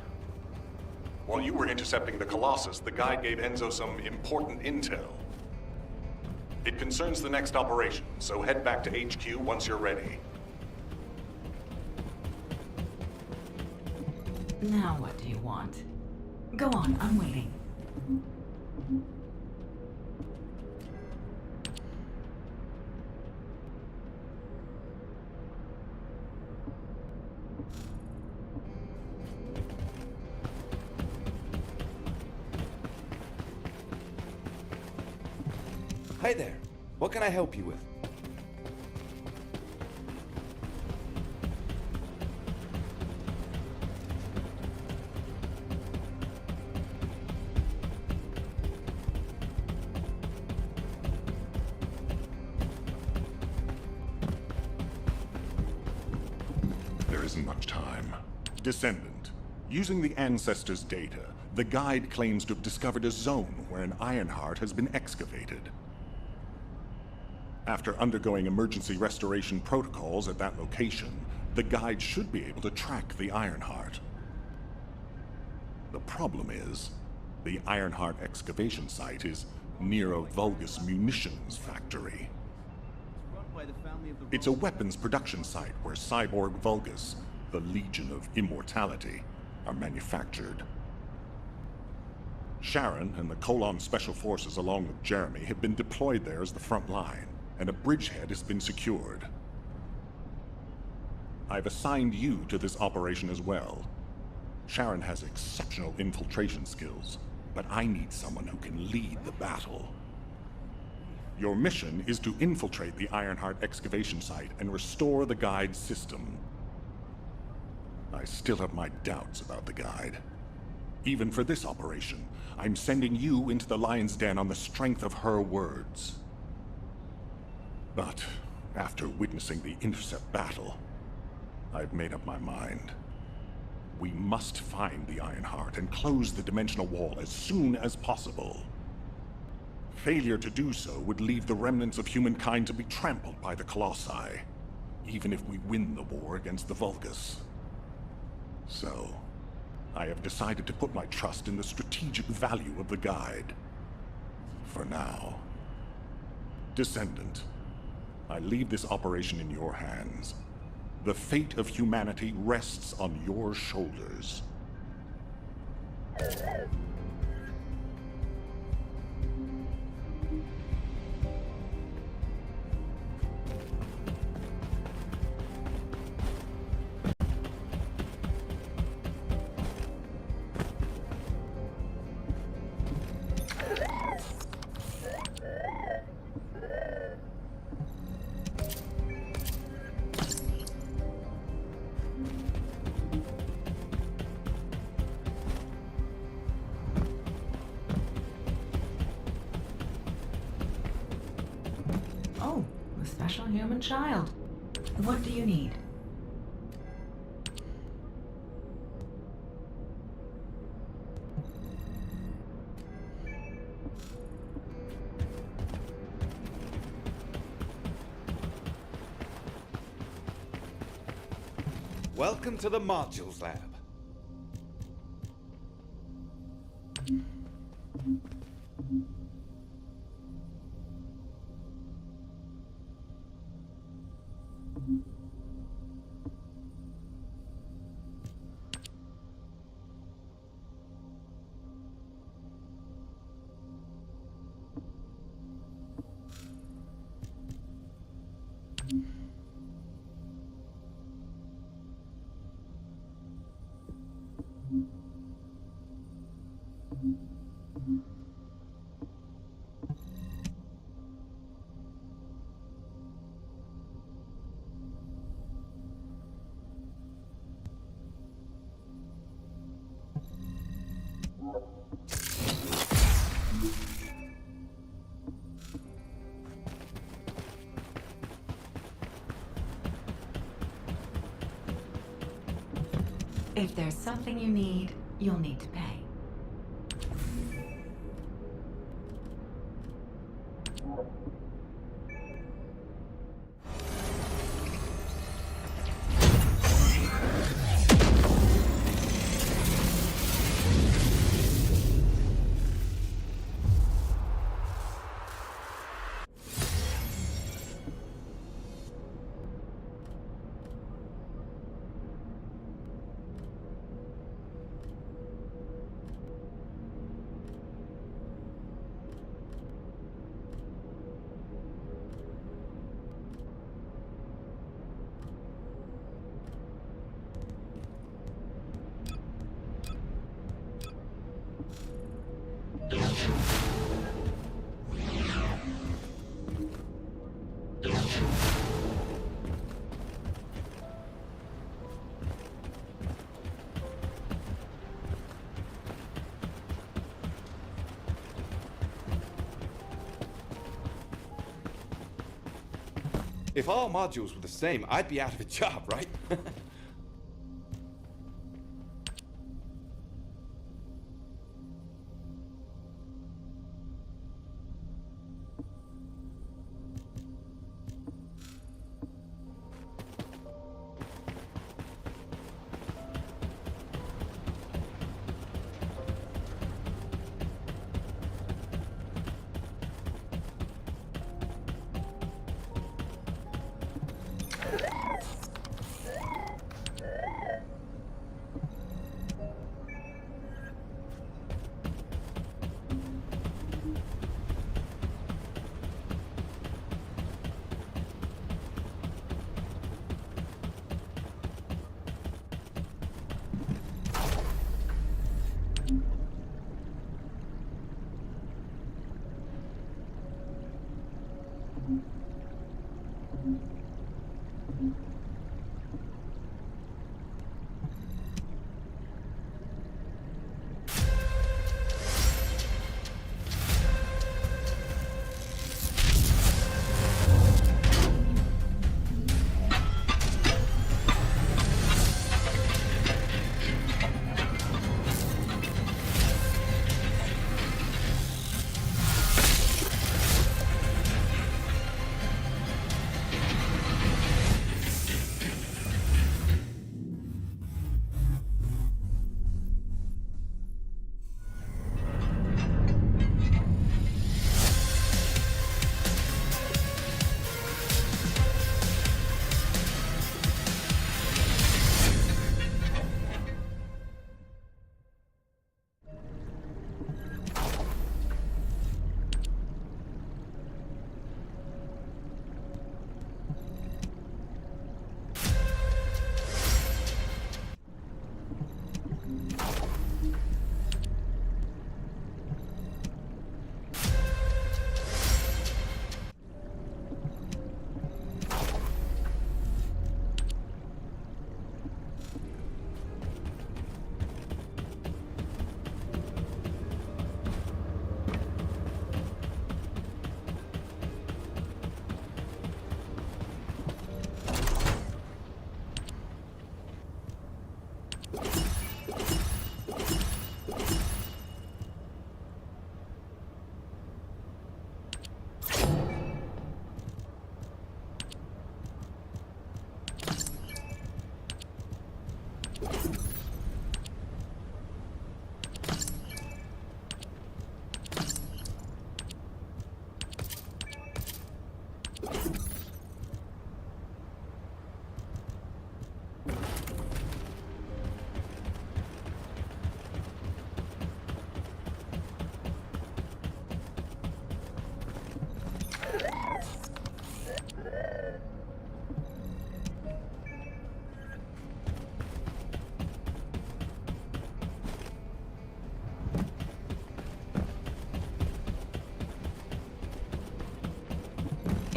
While you were intercepting the Colossus, the guide gave Enzo some important intel. It concerns the next operation, so head back to HQ once you're ready. Now what do you want? Go on, I'm waiting. Hi there. What can I help you with? There isn't much time. Descendant, using the Ancestors' data, the guide claims to have discovered a zone where an Ironheart has been excavated. After undergoing emergency restoration protocols at that location, the guide should be able to track the Ironheart. The problem is, the Ironheart excavation site is near a Vulgus munitions factory. It's a weapons production site where cyborg Vulgus, the Legion of Immortality, are manufactured. Sharon and the Colon Special Forces along with Jeremy have been deployed there as the front line, and a bridgehead has been secured. I've assigned you to this operation as well. Sharon has exceptional infiltration skills, but I need someone who can lead the battle. Your mission is to infiltrate the Ironheart excavation site and restore the guide's system. I still have my doubts about the guide. Even for this operation, I'm sending you into the Lion's Den on the strength of her words. But after witnessing the intercept battle, I've made up my mind. We must find the Ironheart and close the dimensional wall as soon as possible. Failure to do so would leave the remnants of humankind to be trampled by the Colossi, even if we win the war against the Vulgus. So, I have decided to put my trust in the strategic value of the guide. For now. Descendant, I leave this operation in your hands. The fate of humanity rests on your shoulders. Oh, a special human child. What do you need? Welcome to the Modules Lab. If there's something you need, you'll need to pay. If all modules were the same, I'd be out of a job, right?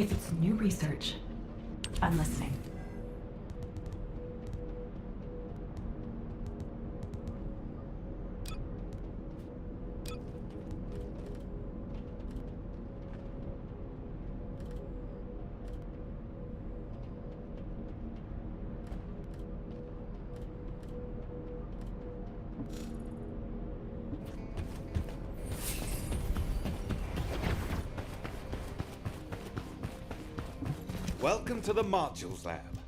If it's new research, I'm listening. Welcome to the Modules Lab.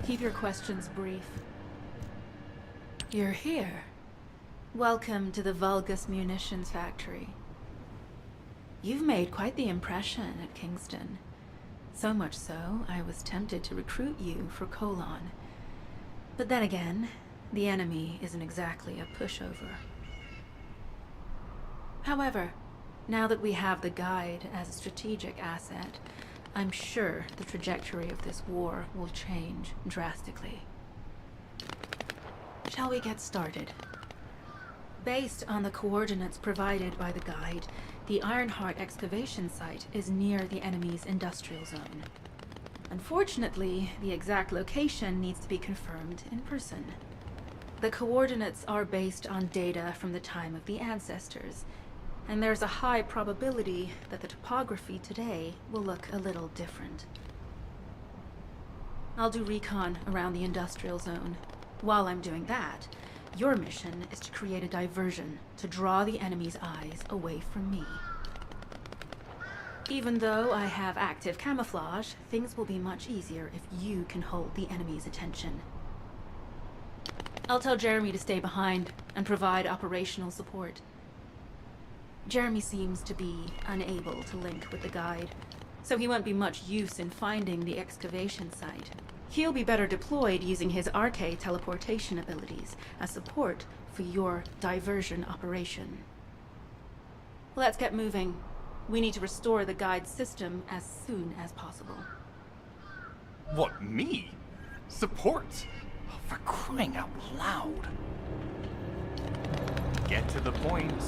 Keep your questions brief. You're here. Welcome to the Vulgus Munitions Factory. You've made quite the impression at Kingston. So much so, I was tempted to recruit you for Colon. But then again, the enemy isn't exactly a pushover. However, now that we have the guide as a strategic asset, I'm sure the trajectory of this war will change drastically. Shall we get started? Based on the coordinates provided by the guide, the Ironheart excavation site is near the enemy's industrial zone. Unfortunately, the exact location needs to be confirmed in person. The coordinates are based on data from the time of the ancestors, and there's a high probability that the topography today will look a little different. I'll do recon around the industrial zone. While I'm doing that, your mission is to create a diversion to draw the enemy's eyes away from me. Even though I have active camouflage, things will be much easier if you can hold the enemy's attention. I'll tell Jeremy to stay behind and provide operational support. Jeremy seems to be unable to link with the guide, so he won't be much use in finding the excavation site. He'll be better deployed using his RK teleportation abilities as support for your diversion operation. Let's get moving. We need to restore the guide system as soon as possible. What, me? Support? Oh, for crying out loud. Get to the point.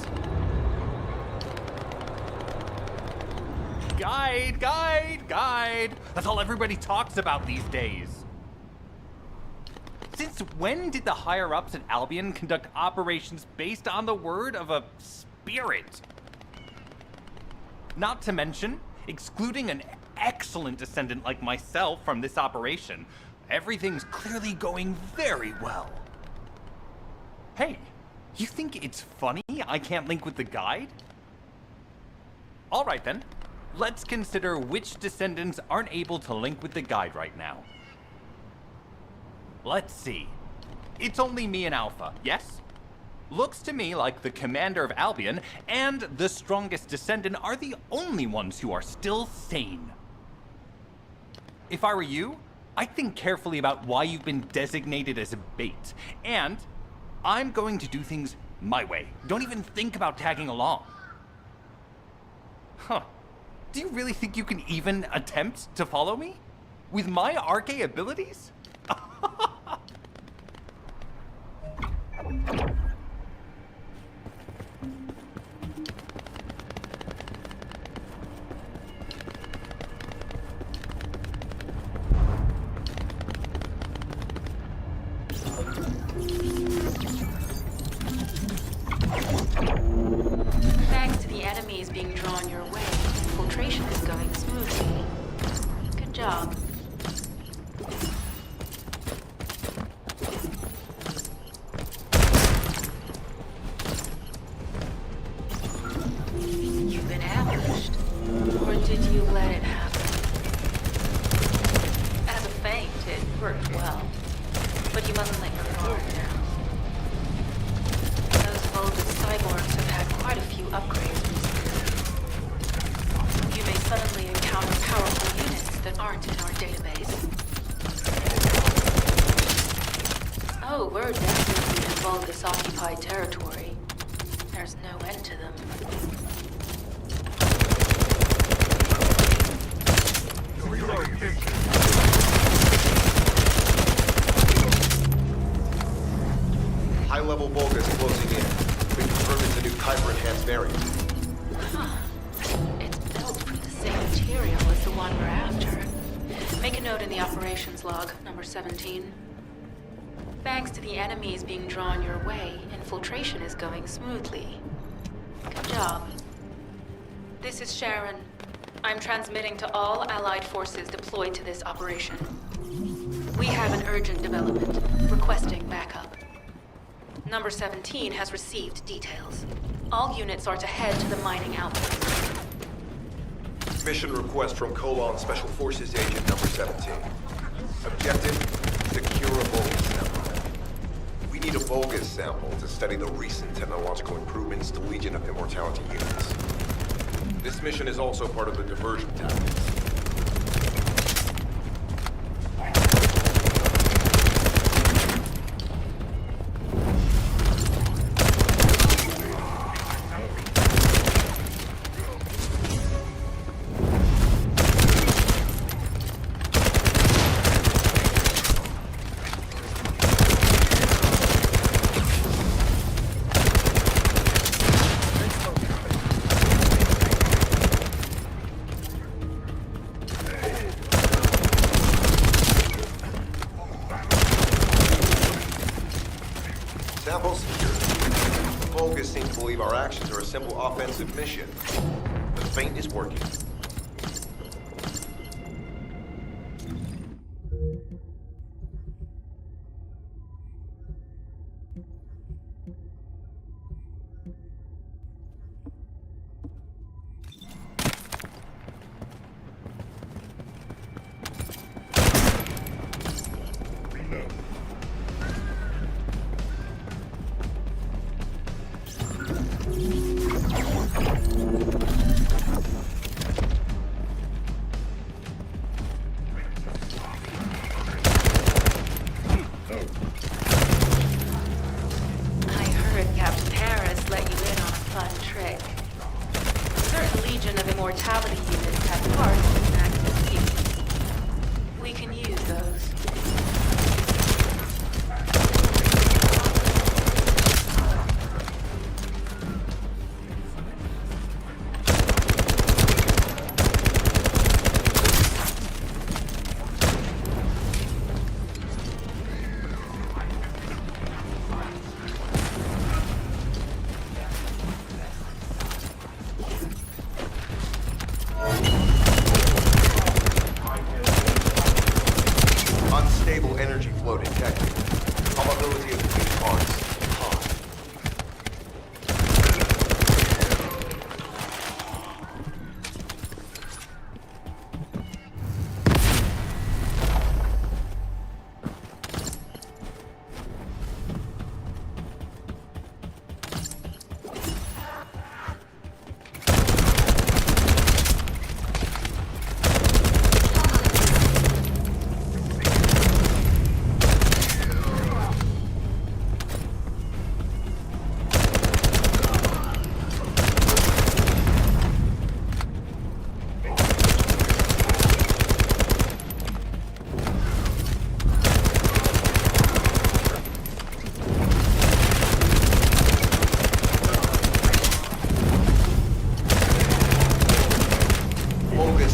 Guide, guide, guide. That's all everybody talks about these days. Since when did the higher-ups at Albion conduct operations based on the word of a spirit? Not to mention, excluding an excellent Descendant like myself from this operation. Everything's clearly going very well. Hey, you think it's funny I can't link with the guide? All right then, let's consider which Descendants aren't able to link with the guide right now. Let's see. It's only me and Alpha, yes? Looks to me like the commander of Albion and the strongest Descendant are the only ones who are still sane. If I were you, I'd think carefully about why you've been designated as a bait, and I'm going to do things my way. Don't even think about tagging along. Huh. Do you really think you can even attempt to follow me? With my Arche abilities? Thanks to the enemies being drawn your way, infiltration is going smoothly. Good job. You've been ambushed. Or did you let it happen? As a feint, it worked well. But you mustn't let your guard down. Those Vulgus cyborgs have had quite a few upgrades recently. You may suddenly encounter powerful units that aren't in our database. Oh, we're definitely in Vulgus-occupied territory. There's no end to them. High-level Vulgus closing in. Been confirmed it's a new Kuiper-enhanced variant. Huh. It's built from the same material as the one we're after. Make a note in the operations log, number 17. Thanks to the enemies being drawn your way, infiltration is going smoothly. Good job. This is Sharon. I'm transmitting to all Allied forces deployed to this operation. We have an urgent development, requesting backup. Number 17 has received details. All units are to head to the mining outpost. Mission request from Colon Special Forces Agent number 17. Objective, secure a Vulgus sample. We need a Vulgus sample to study the recent technological improvements to Legion of Immortality units. This mission is also part of the diversion tactics. Sample secured. Vulgus seem to believe our actions are a simple offensive mission. The feint is working. availability of key parts high.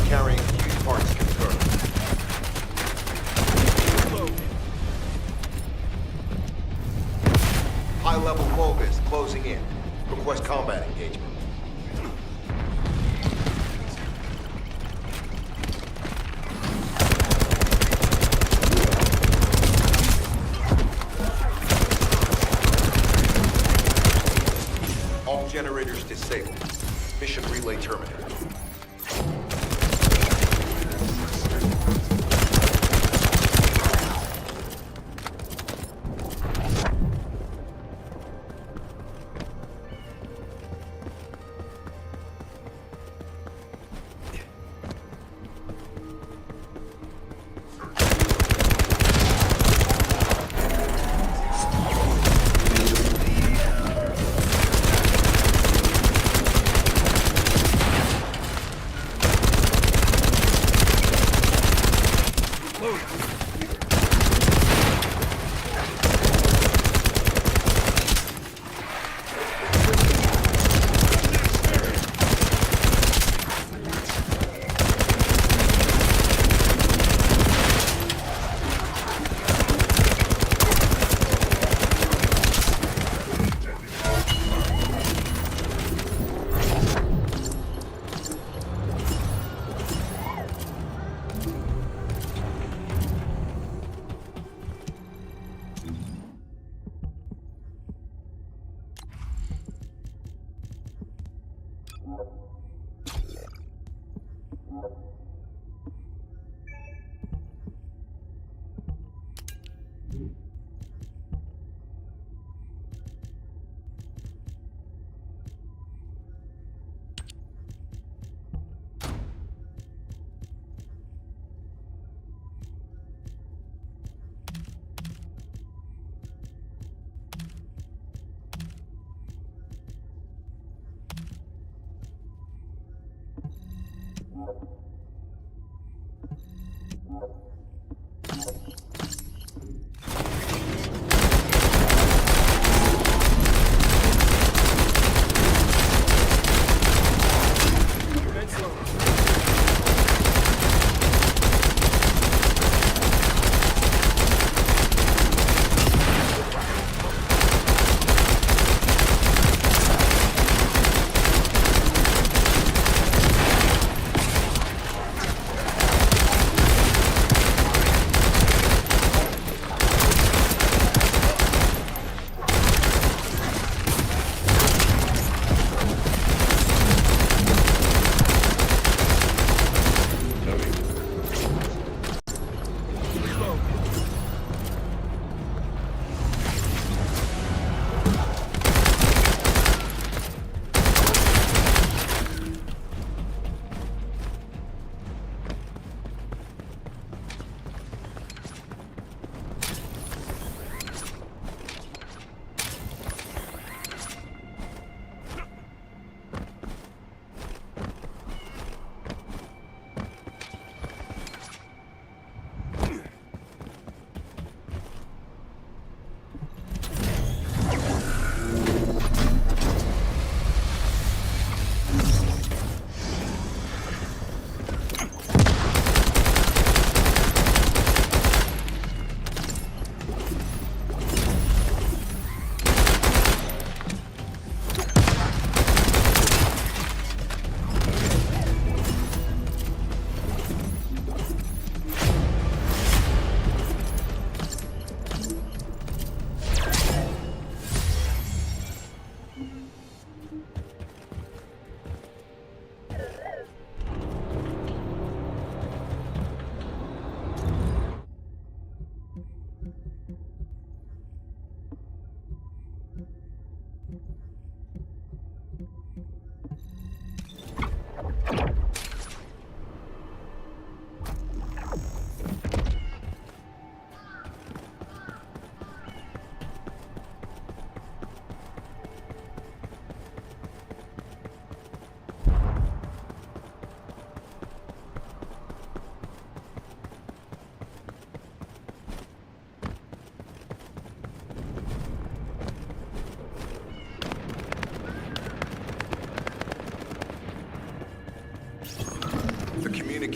Carrying key parts confirmed. High-level Mogus closing in. Request combat engagement. All generators disabled. Mission relay terminated.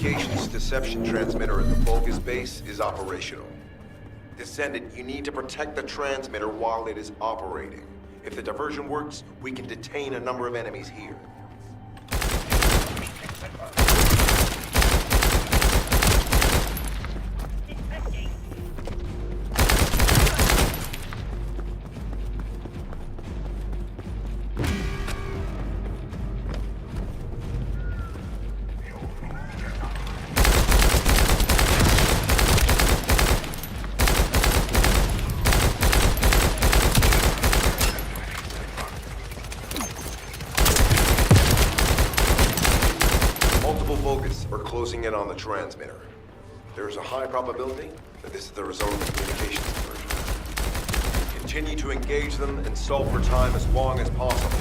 communications deception transmitter at the Vulgus base is operational. Descendant, you need to protect the transmitter while it is operating. If the diversion works, we can detain a number of enemies here. Closing in on the transmitter. There is a high probability that this is the result of the communications diversion. Continue to engage them and stall for time as long as possible.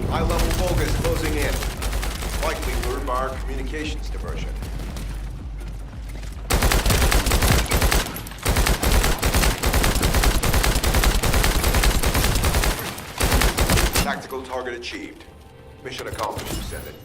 High-level Vulgus closing in. Likely lured by our communications diversion. Tactical target achieved. Mission accomplished, Descendant.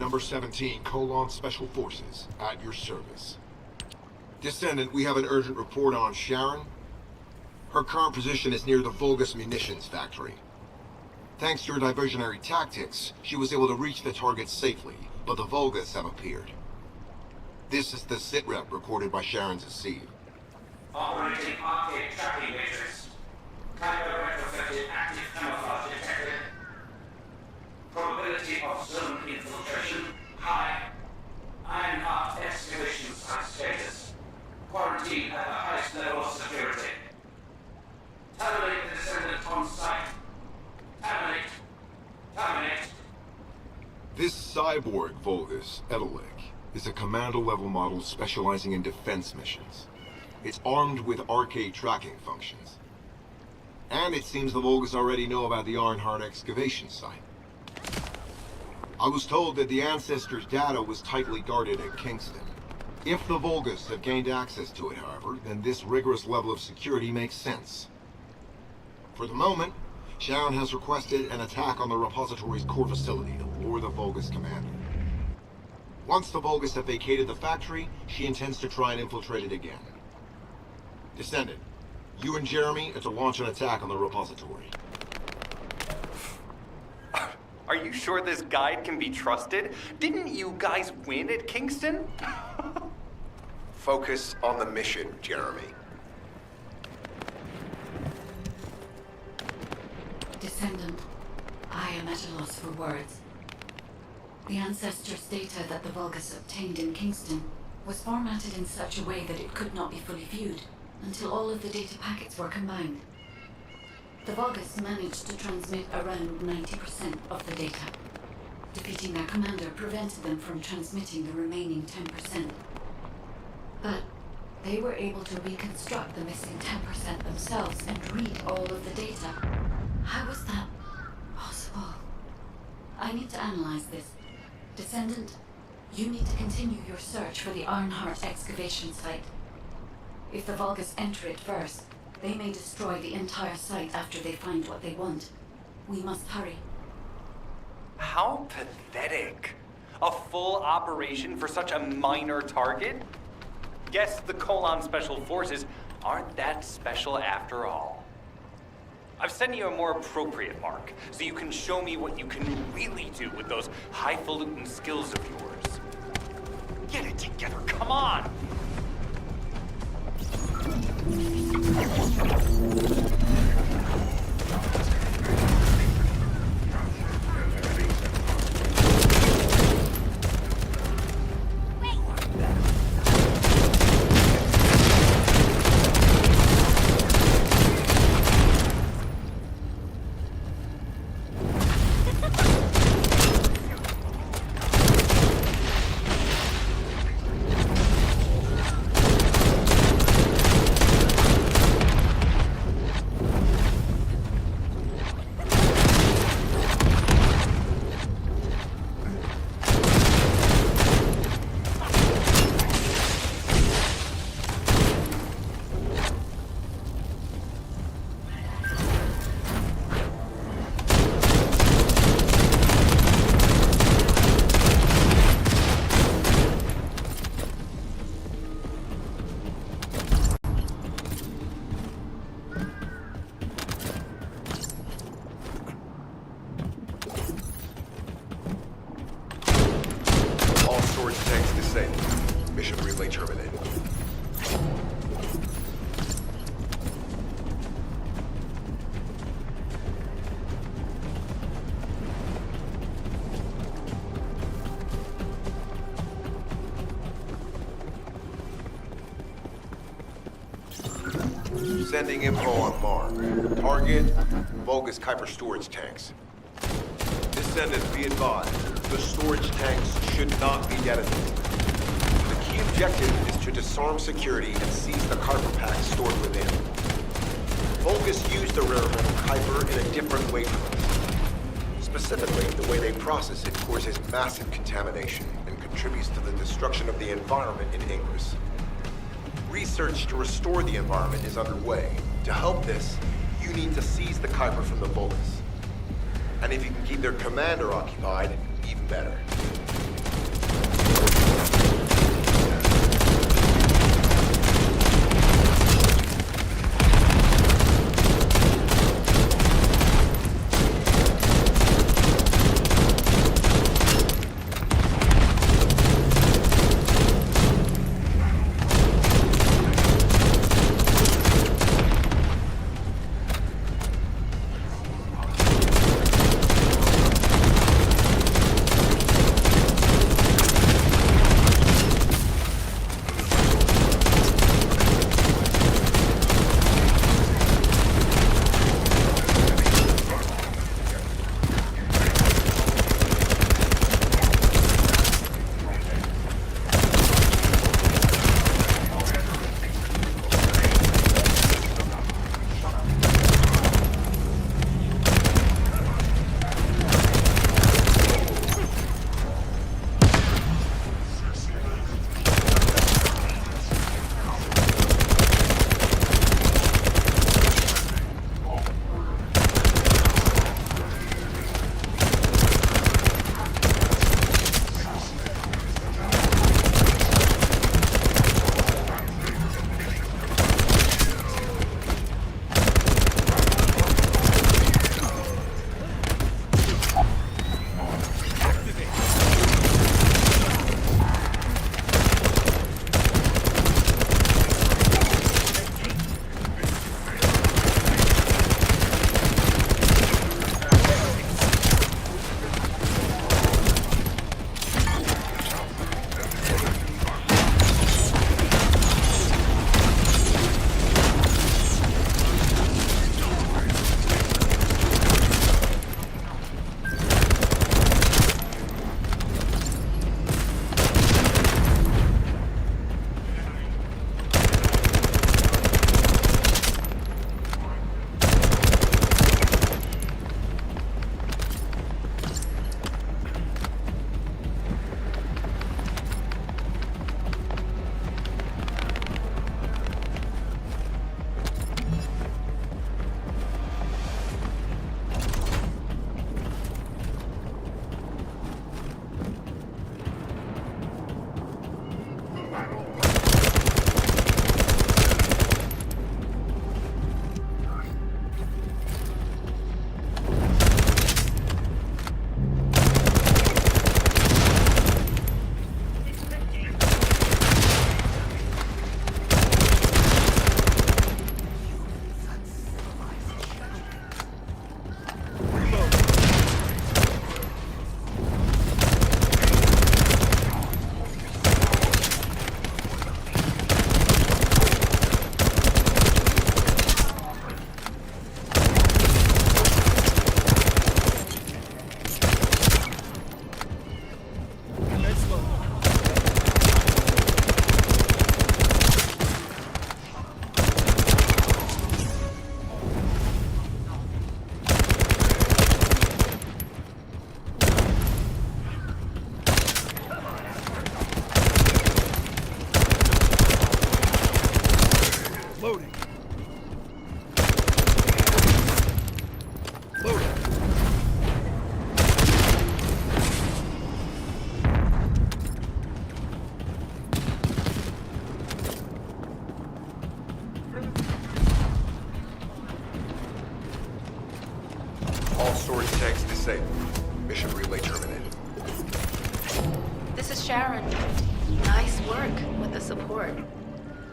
Number 17, Special Forces, at your service. Descendant, we have an urgent report on Sharon. Her current position is near the Vulgus munitions factory. Thanks to her diversionary tactics, she was able to reach the target safely, but the Vulgus have appeared. This is the sitrep recorded by Sharon's Deceive. Operating arcade tracking matrix. Type of retrofitted active camouflage detected. Probability of zone infiltration high. Ironheart excavation site status. Quarantine at the highest level of security. Terminate the descendant on site. Terminate. Terminate. This cyborg Vulgus, Edelik, is a commando-level model specializing in defense missions. It's armed with arcade tracking functions. And it seems the Vulgus already know about the Ironheart excavation site. I was told that the Ancestors' data was tightly guarded at Kingston. If the Vulgus have gained access to it, however, then this rigorous level of security makes sense. For the moment, Sharon has requested an attack on the repository's core facility to lure the Vulgus commander. Once the Vulgus have vacated the factory, she intends to try and infiltrate it again. Descendant, you and Jeremy are to launch an attack on the repository. Are you sure this guide can be trusted? Didn't you guys win at Kingston? Focus on the mission, Jeremy. Descendant, I am at a loss for words. The Ancestors' data that the Vulgus obtained in Kingston was formatted in such a way that it could not be fully viewed until all of the data packets were combined. The Vulgus managed to transmit around 90% of the data. Defeating their commander prevented them from transmitting the remaining 10%. But they were able to reconstruct the missing 10% themselves and read all of the data. How was that possible? I need to analyze this. Descendant, you need to continue your search for the Ironheart excavation site. If the Vulgus enter it first, they may destroy the entire site after they find what they want. We must hurry. How pathetic. A full operation for such a minor target? Guess the Special Forces aren't that special after all. I've sent you a more appropriate mark, so you can show me what you can really do with those highfalutin skills of yours. Get it together, come on! Sending info on Mark. Target, Vulgus Kuiper storage tanks. Descendant, be advised, the storage tanks should not be detonated. The key objective is to disarm security and seize the Kuiper packs stored within. Vulgus used the rare metal Kuiper in a different way from us. Specifically, the way they process it causes massive contamination and contributes to the destruction of the environment in Ingress. Research to restore the environment is underway. To help this, you need to seize the Kuiper from the Vulgus. And if you can keep their commander occupied, even better.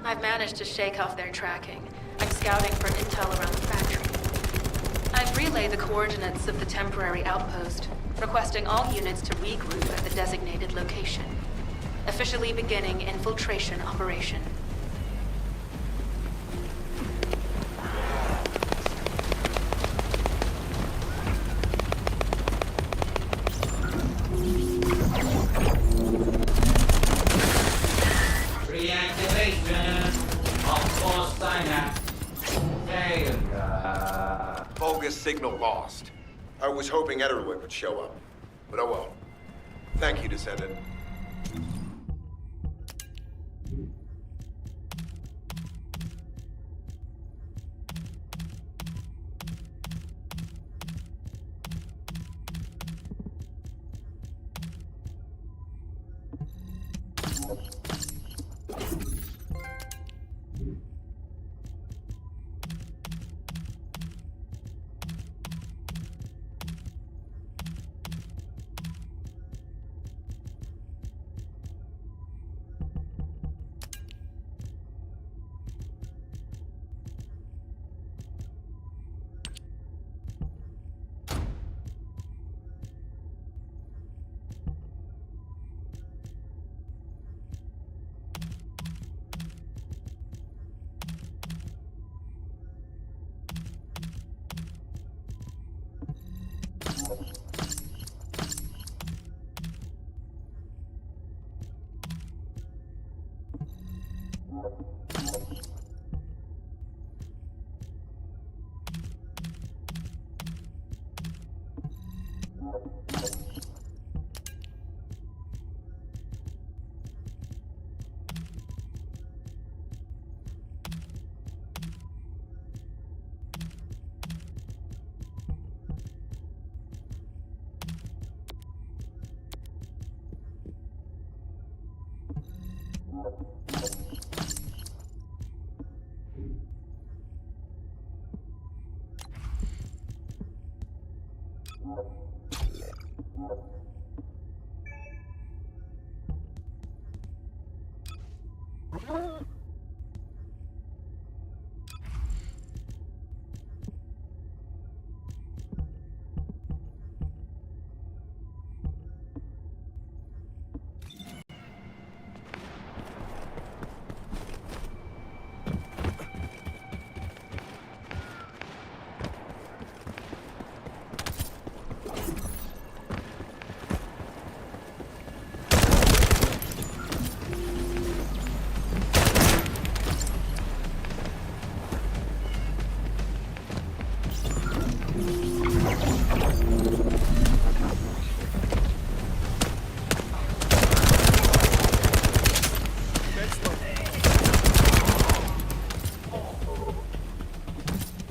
I've managed to shake off their tracking. I'm scouting for intel around the factory. I've relayed the coordinates of the temporary outpost, requesting all units to regroup at the designated location. Officially beginning infiltration operation. Bogus signal lost. I was hoping Ederwick would show up. But oh well. Thank you, Descendant.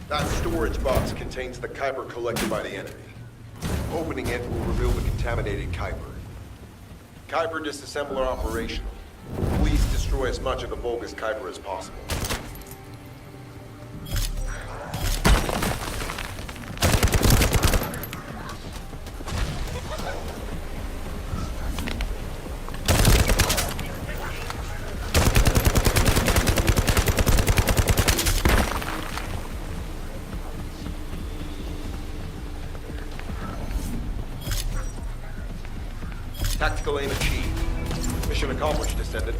That storage box contains the Kuiper collected by the enemy. Opening it will reveal the contaminated Kuiper. Kuiper disassembler operational. Please destroy as much of the bogus Kuiper as possible. Tactical aim achieved. Mission accomplished, Descendant.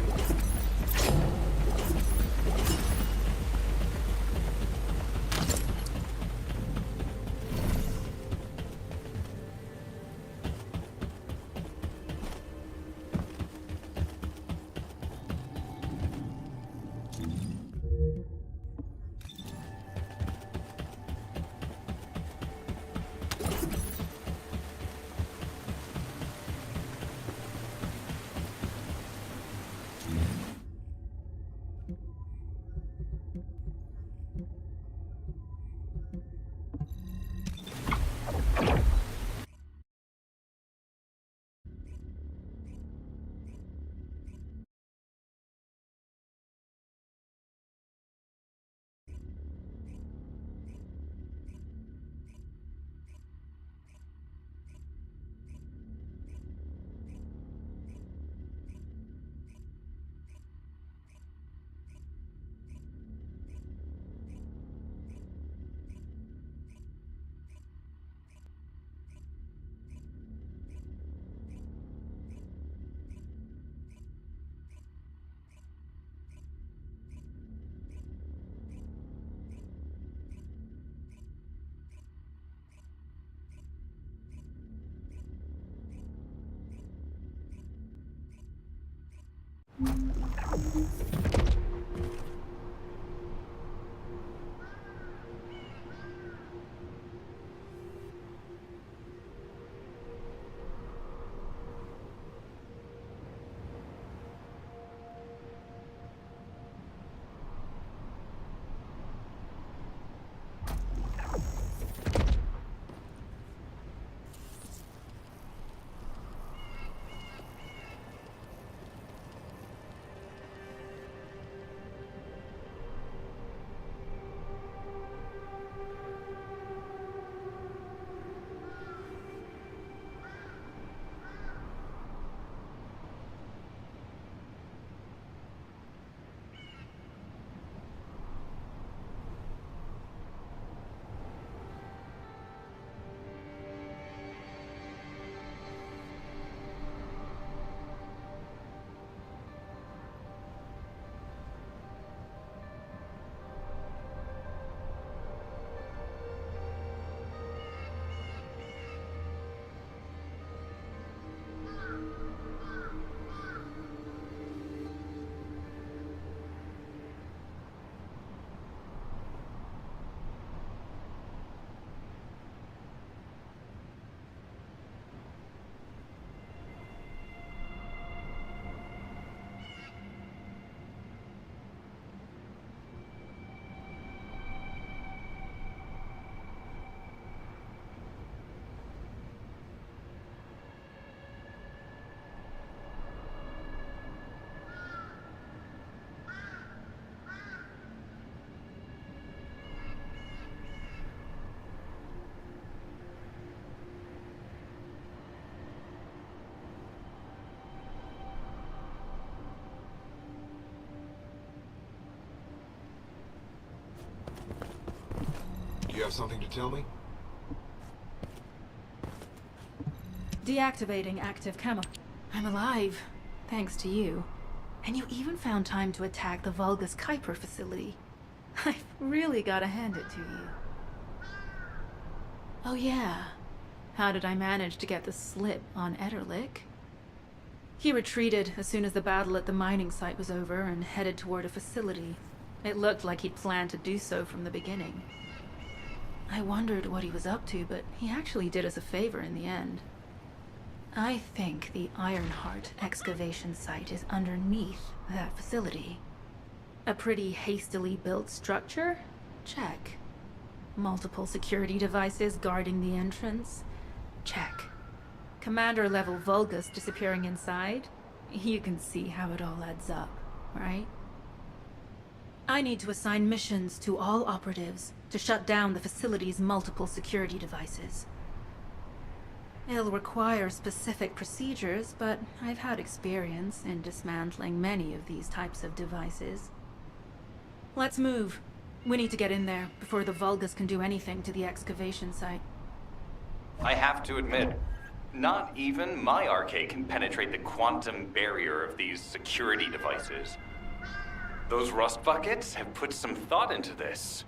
You have something to tell me? Deactivating active camo. I'm alive, thanks to you. And you even found time to attack the Vulgus Kuiper facility. I've really gotta hand it to you. Oh yeah. How did I manage to get the slip on Ederlich? He retreated as soon as the battle at the mining site was over and headed toward a facility. It looked like he'd planned to do so from the beginning. I wondered what he was up to, but he actually did us a favor in the end. I think the Ironheart excavation site is underneath that facility. A pretty hastily built structure? Check. Multiple security devices guarding the entrance? Check. Commander-level Vulgus disappearing inside? You can see how it all adds up, right? I need to assign missions to all operatives to shut down the facility's multiple security devices. It'll require specific procedures, but I've had experience in dismantling many of these types of devices. Let's move. We need to get in there before the Vulgus can do anything to the excavation site. I have to admit, not even my arcade can penetrate the quantum barrier of these security devices. Those rust buckets have put some thought into this.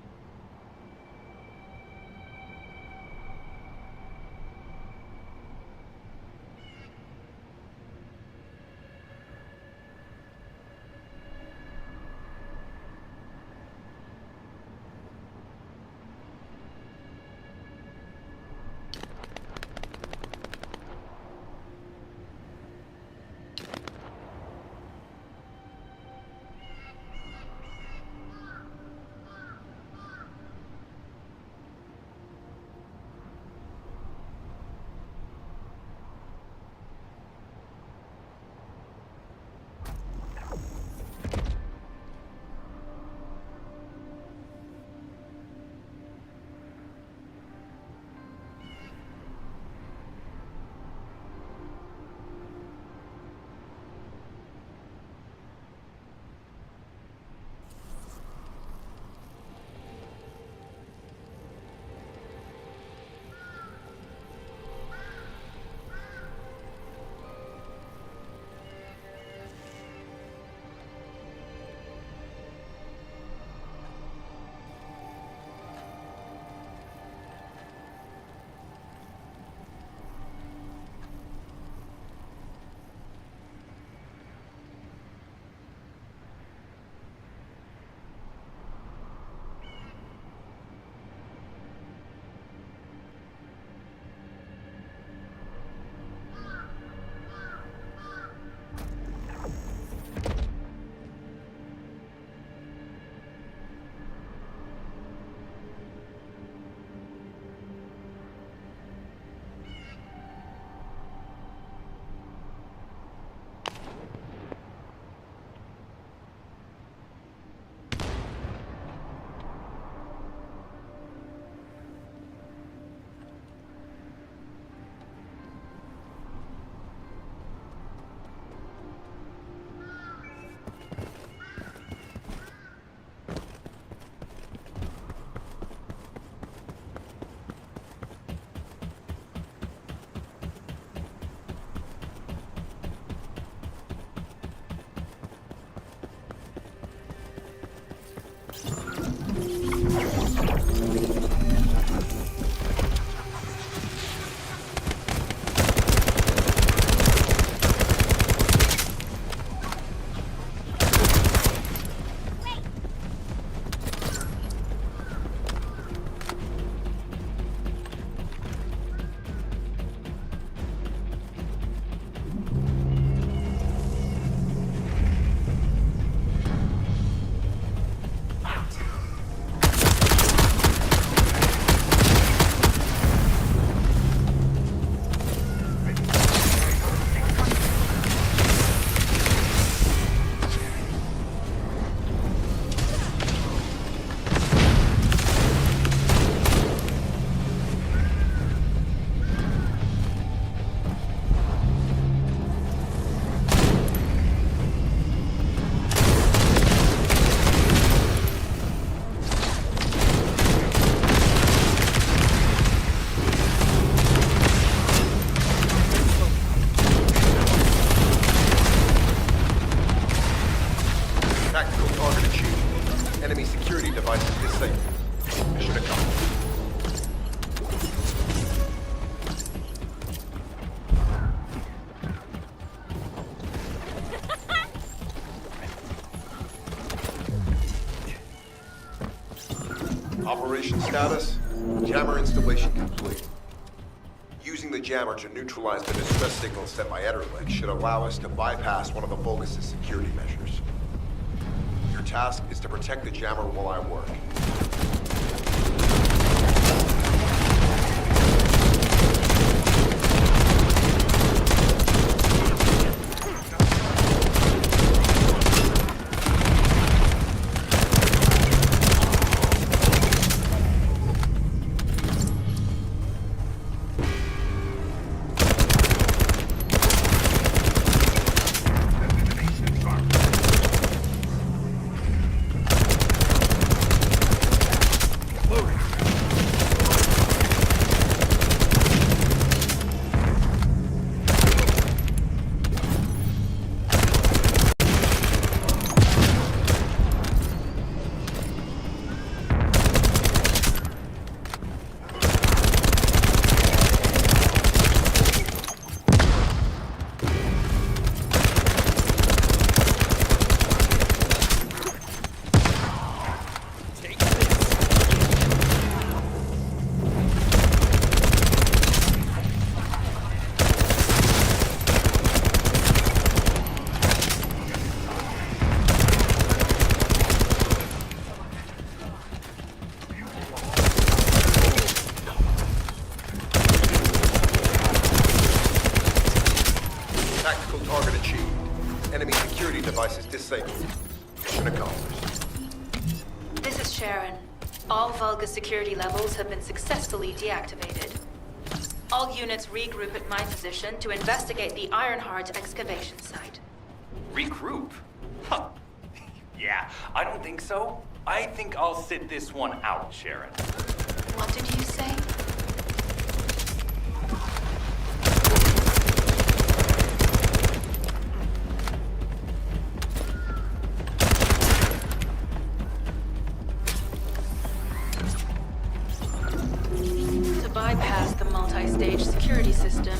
devices disabled. Mission accomplished. Operation status, jammer installation complete. Using the jammer to neutralize the distress signal sent by Ederlich should allow us to bypass one of the Vulgus' security measures. Your task is to protect the jammer while I work. Target achieved. Enemy security devices disabled. Mission accomplished. This is Sharon. All Vulgus security levels have been successfully deactivated. All units regroup at my position to investigate the Ironheart excavation site. Regroup? Huh. Yeah, I don't think so. I think I'll sit this one out, Sharon. What did you say? Bypass the multi-stage security system,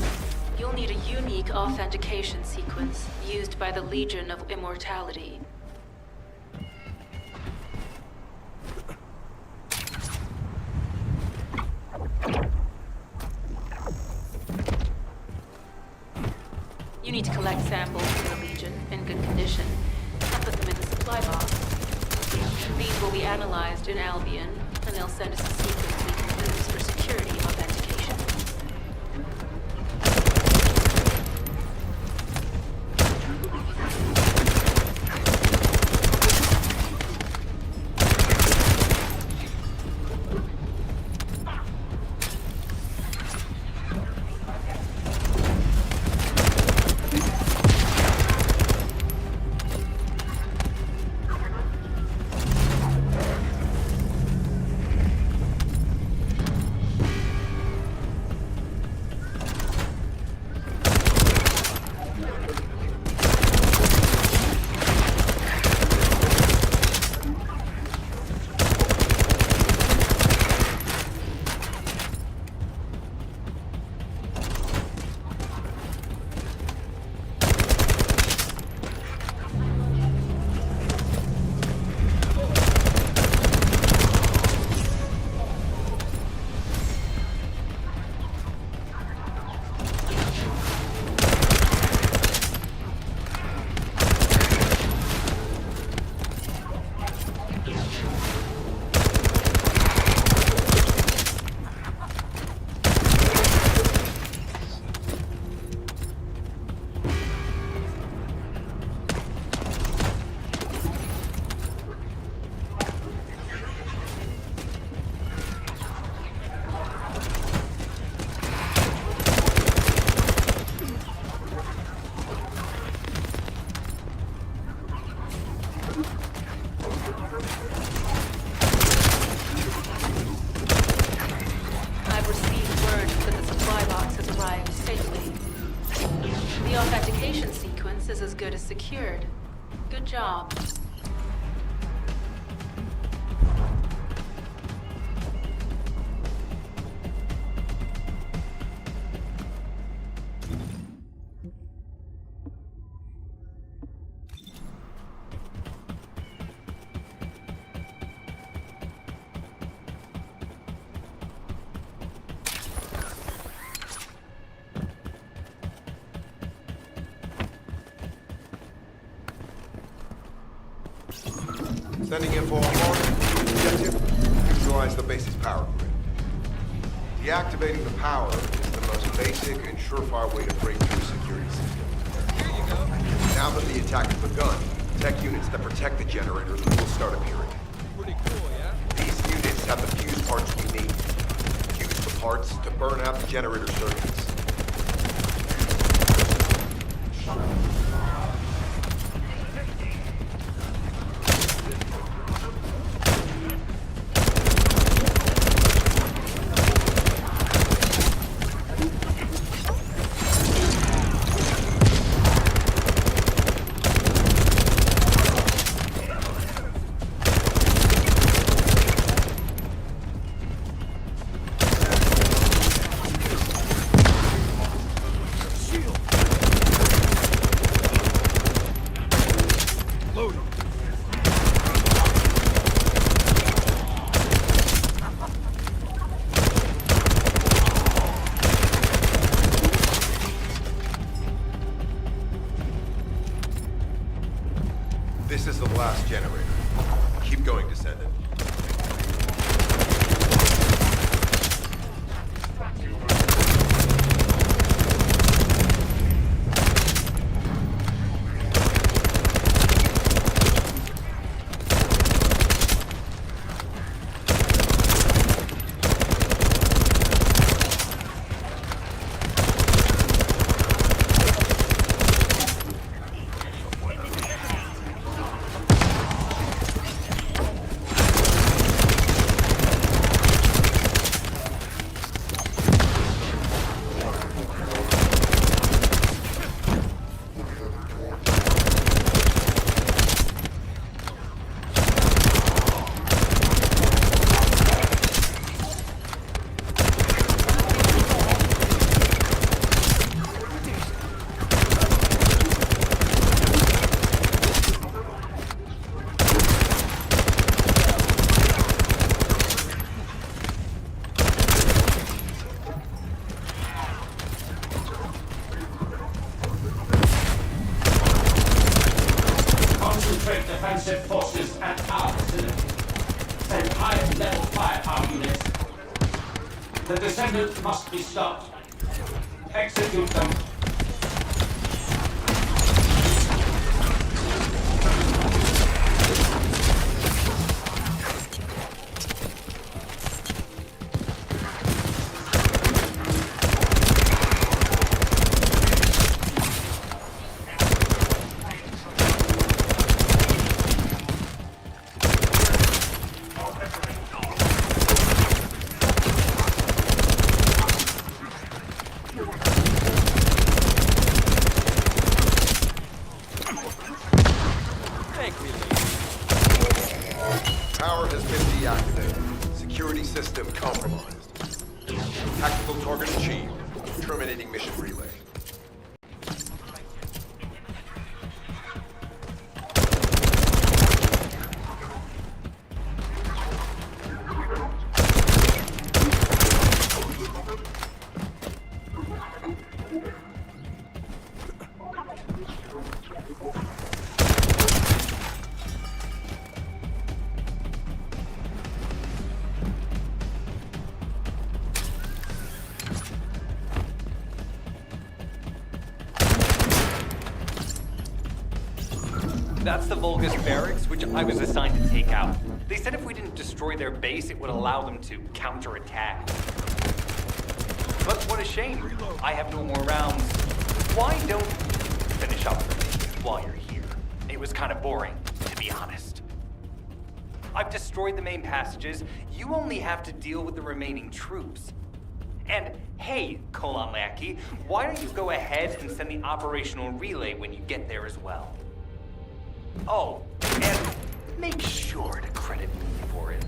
you'll need a unique authentication sequence used by the Legion of Immortality. You need to collect samples from the Legion in good condition and put them in the supply box. These will be analyzed in Albion, and they'll send us a sequence we can use for security authentication. The authentication sequence is as good as secured. Good job. Sending info on board. Objective, neutralize the base's power grid. Deactivating the power is the most basic and surefire way to break through the security system. Here you go. Now that the attack has begun, tech units that protect the generators will start appearing. Pretty cool, yeah? These units have the fuse parts we need. Use the parts to burn out the generator circuits. This is the last generator. Keep going, Descendant. Concentrate defensive forces at our facility. Send high-level firepower units. The Descendant must be stopped. Execute them. Power has been deactivated. Security system compromised. Tactical target achieved. Terminating mission relay. That's the Vulgus barracks, which I was assigned to take out. They said if we didn't destroy their base, it would allow them to counterattack. But what a shame. I have no more rounds. Why don't you finish up while you're here? It was kind of boring, to be honest. I've destroyed the main passages. You only have to deal with the remaining troops. And hey, Colon Lackey, why don't you go ahead and send the operational relay when you get there as well? Oh, and make sure to credit me for it.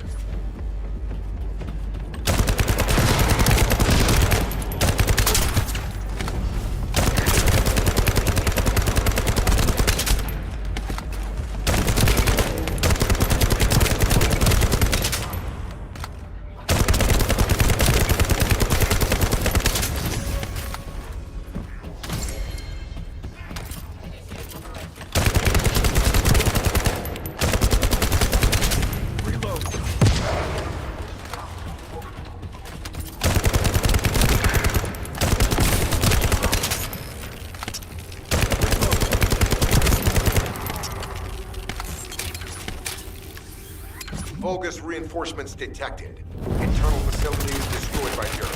Vulgus reinforcements detected. Internal facilities destroyed by Jeremy.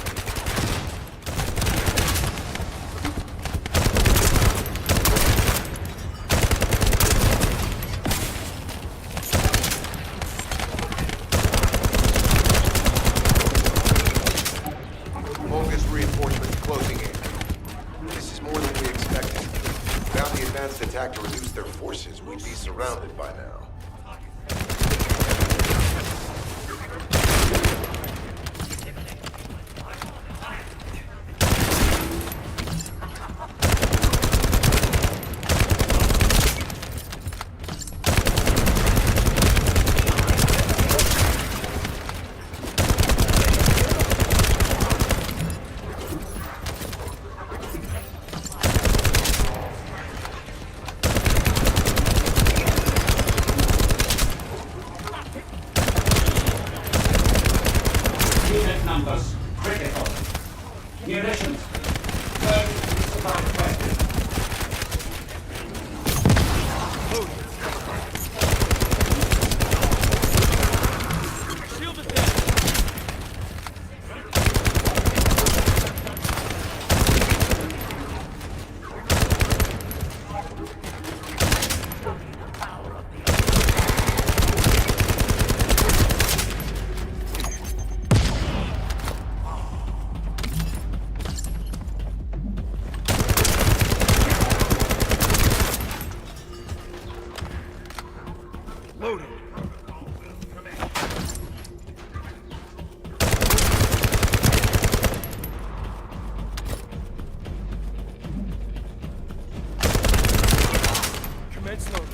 Vulgus reinforcements closing in. This is more than we expected. Without the advanced attack to reduce their forces, we'd be surrounded by now. Unit numbers critical. Munitions. Third supply requested. Shield is dead. Loaded. Commence loading.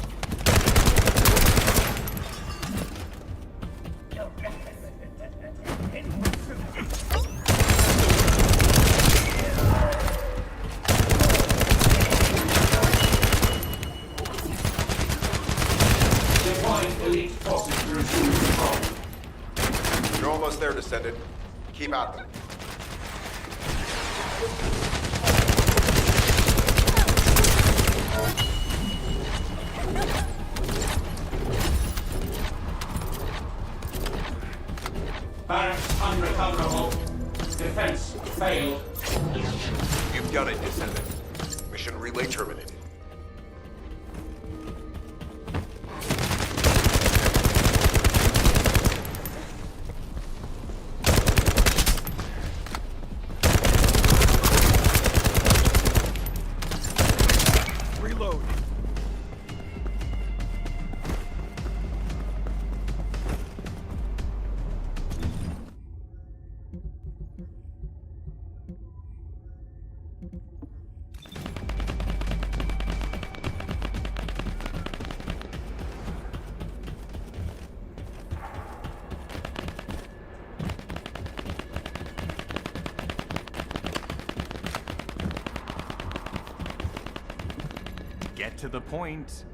Deploying elite forces to resume control. You're almost there, Descendant. Keep at them. Barracks unrecoverable. Defense failed. You've done it, Descendant. Mission relay terminated. Reload. Get to the point.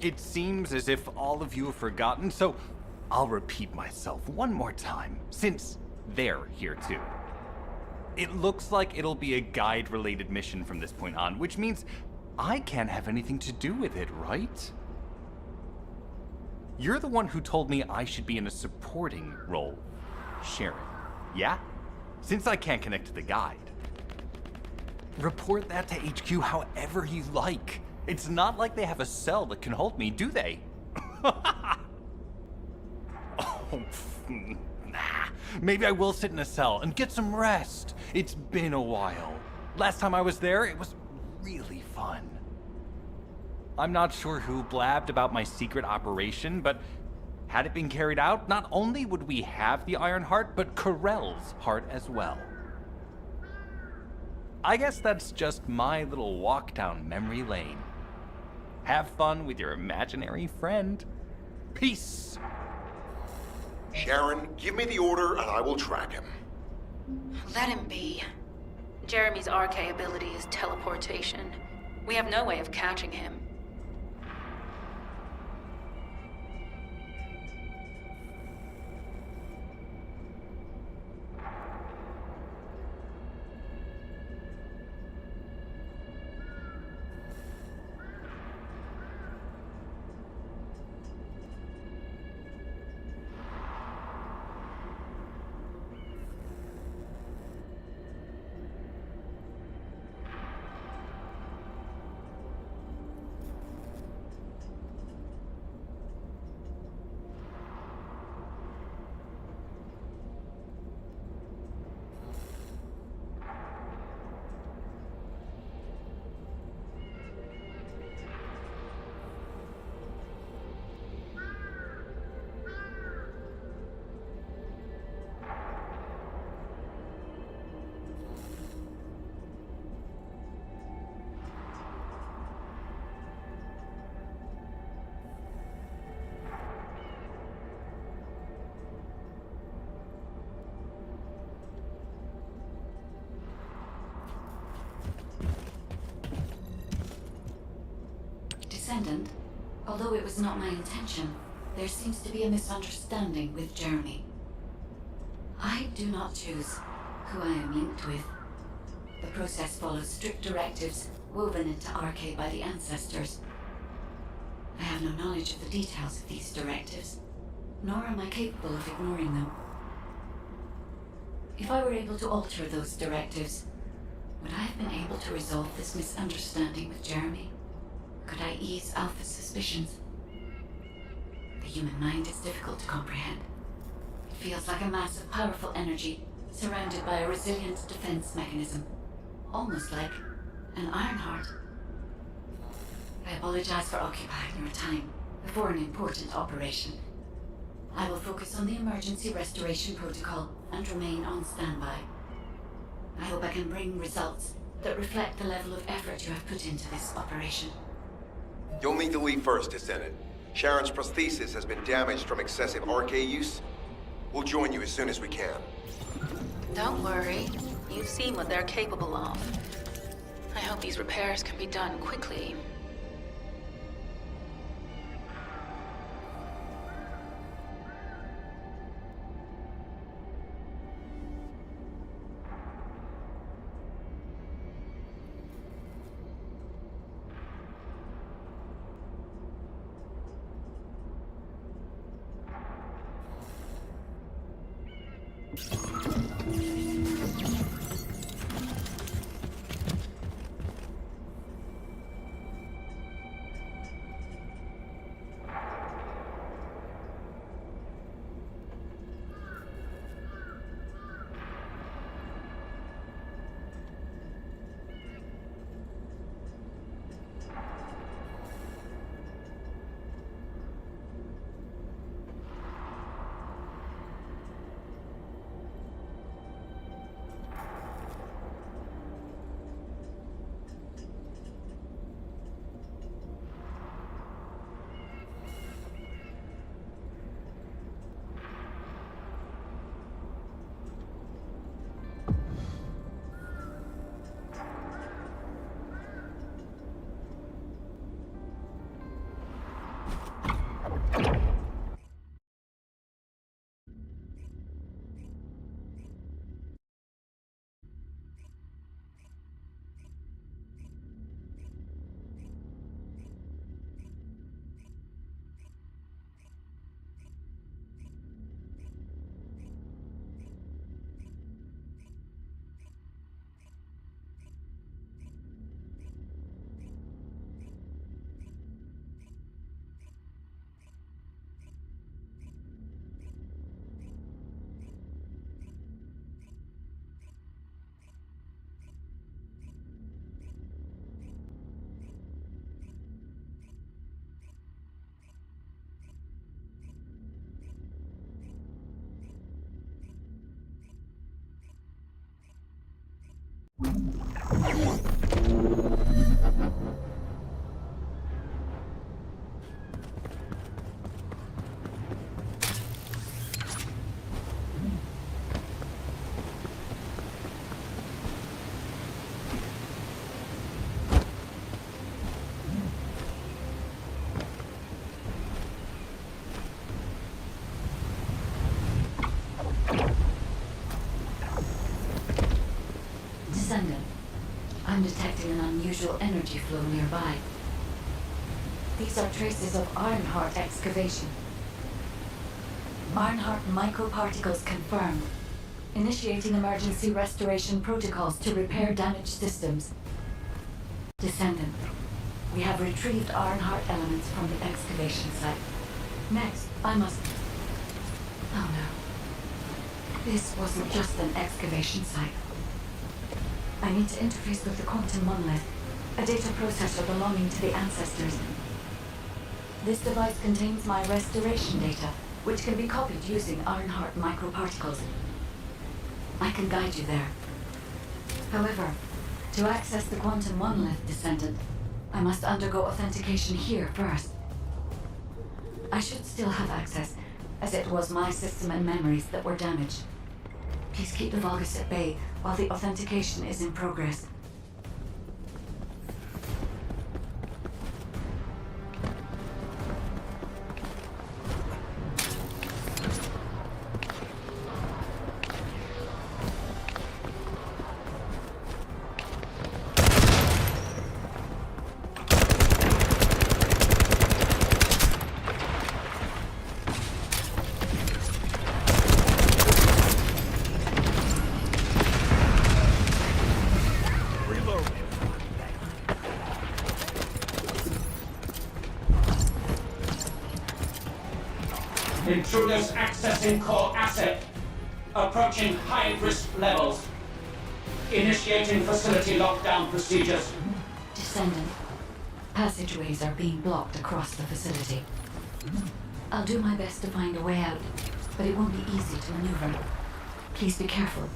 It seems as if all of you have forgotten, so I'll repeat myself one more time, since they're here too. It looks like it'll be a guide-related mission from this point on, which means I can't have anything to do with it, right? You're the one who told me I should be in a supporting role, Sharon. Yeah? Since I can't connect to the guide. Report that to HQ however you like. It's not like they have a cell that can hold me, do they? Oh, nah. Maybe I will sit in a cell and get some rest. It's been a while. Last time I was there, it was really fun. I'm not sure who blabbed about my secret operation, but had it been carried out, not only would we have the Iron Heart, but Corell's heart as well. I guess that's just my little walk down memory lane. Have fun with your imaginary friend. Peace. Sharon, give me the order and I will track him. Let him be. Jeremy's RK ability is teleportation. We have no way of catching him. Descendant, although it was not my intention, there seems to be a misunderstanding with Jeremy. I do not choose who I am linked with. The process follows strict directives woven into RK by the ancestors. I have no knowledge of the details of these directives, nor am I capable of ignoring them. If I were able to alter those directives, would I have been able to resolve this misunderstanding with Jeremy? Could I ease Alpha's suspicions? The human mind is difficult to comprehend. It feels like a mass of powerful energy surrounded by a resilient defense mechanism, almost like an Ironheart. I apologize for occupying your time before an important operation. I will focus on the emergency restoration protocol and remain on standby. I hope I can bring results that reflect the level of effort you have put into this operation. You'll need to leave first, Descendant. Sharon's prosthesis has been damaged from excessive RK use. We'll join you as soon as we can. Don't worry. You've seen what they're capable of. I hope these repairs can be done quickly. Descendant, I'm detecting an unusual energy flow nearby. These are traces of Ironheart excavation. Ironheart microparticles confirmed. Initiating emergency restoration protocols to repair damaged systems. Descendant, we have retrieved Ironheart elements from the excavation site. Next, I must... Oh no. This wasn't just an excavation site. I need to interface with the quantum monolith, a data processor belonging to the ancestors. This device contains my restoration data, which can be copied using Ironheart microparticles. I can guide you there. However, to access the quantum monolith, Descendant, I must undergo authentication here first. I should still have access, as it was my system and memories that were damaged. Please keep the Vulgus at bay while the authentication is in progress. Intruders accessing core asset. Approaching high-risk levels. Initiating facility lockdown procedures. Descendant. Passageways are being blocked across the facility. I'll do my best to find a way out, but it won't be easy to maneuver. Please be careful.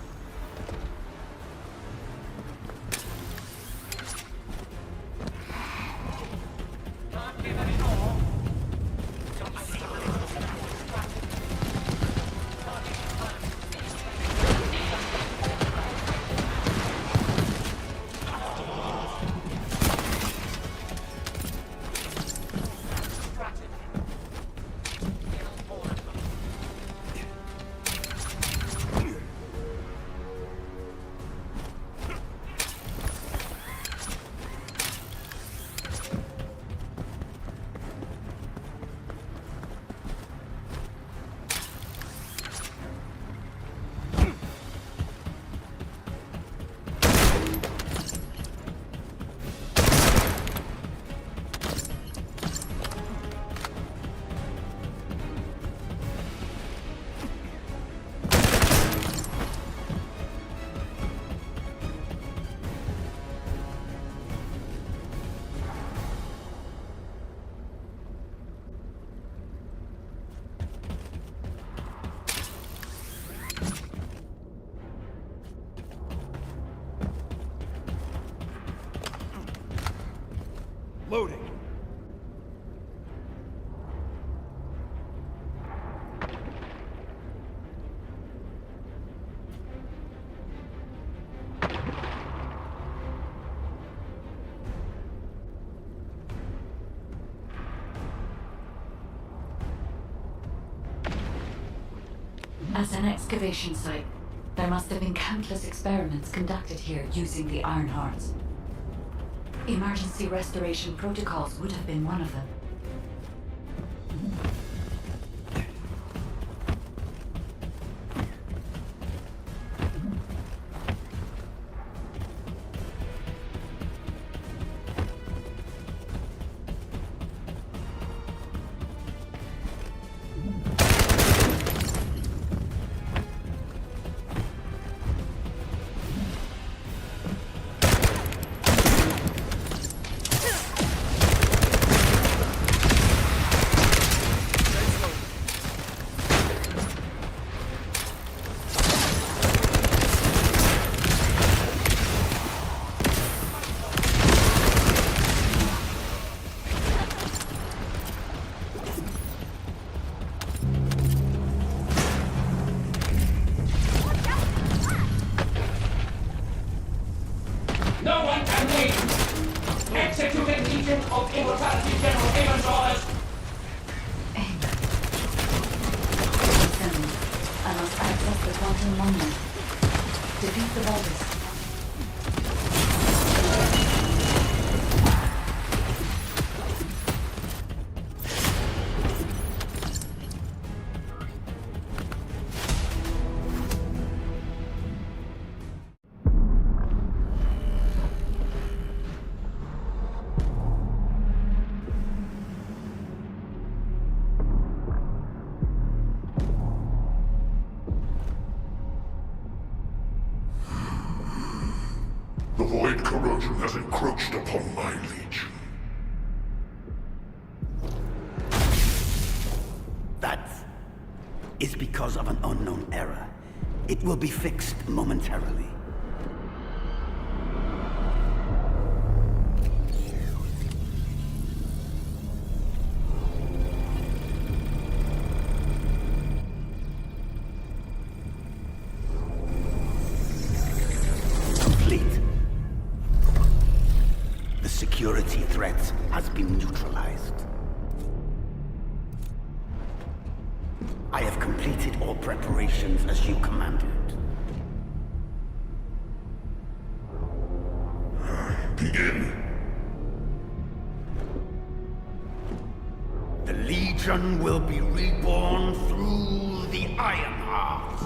Loading. As an excavation site, there must have been countless experiments conducted here using the Iron Hearts. Emergency restoration protocols would have been one of them. No one can leave! Executing Legion of Immortality General Amon's orders! Descendant, I must access the quantum monument. Defeat the Vulgus. The void corrosion has encroached upon my legion. That is because of an unknown error. It will be fixed momentarily. Complete. The security threat has been neutralized. I have completed all preparations as you commanded. Begin. The Legion will be reborn through the Iron Heart.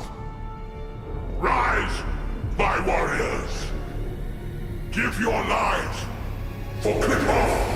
Rise, my warriors! Give your lives for Clipper!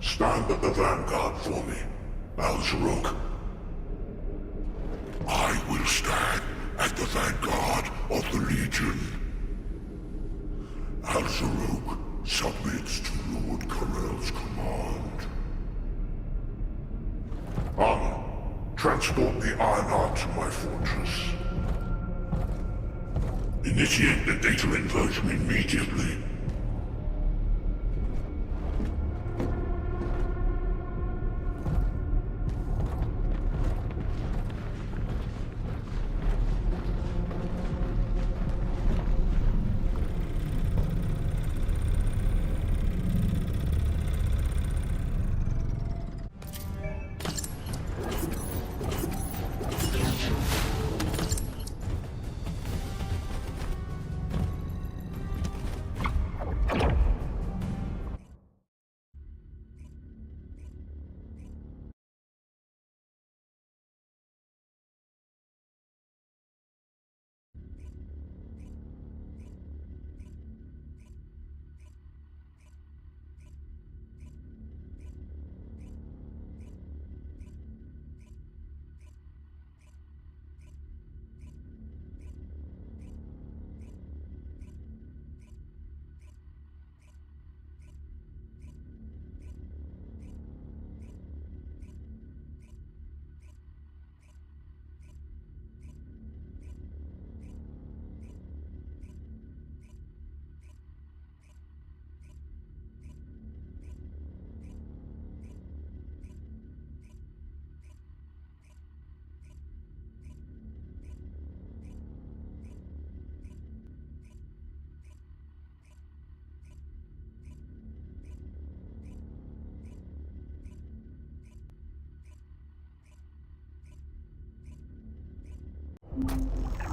Stand at the vanguard for me, Al-Zaruk. I will stand at the vanguard of the Legion. Al-Zaruk submits to Lord Karel's command. Armor, transport the Ironheart to my fortress. Initiate the data inversion immediately.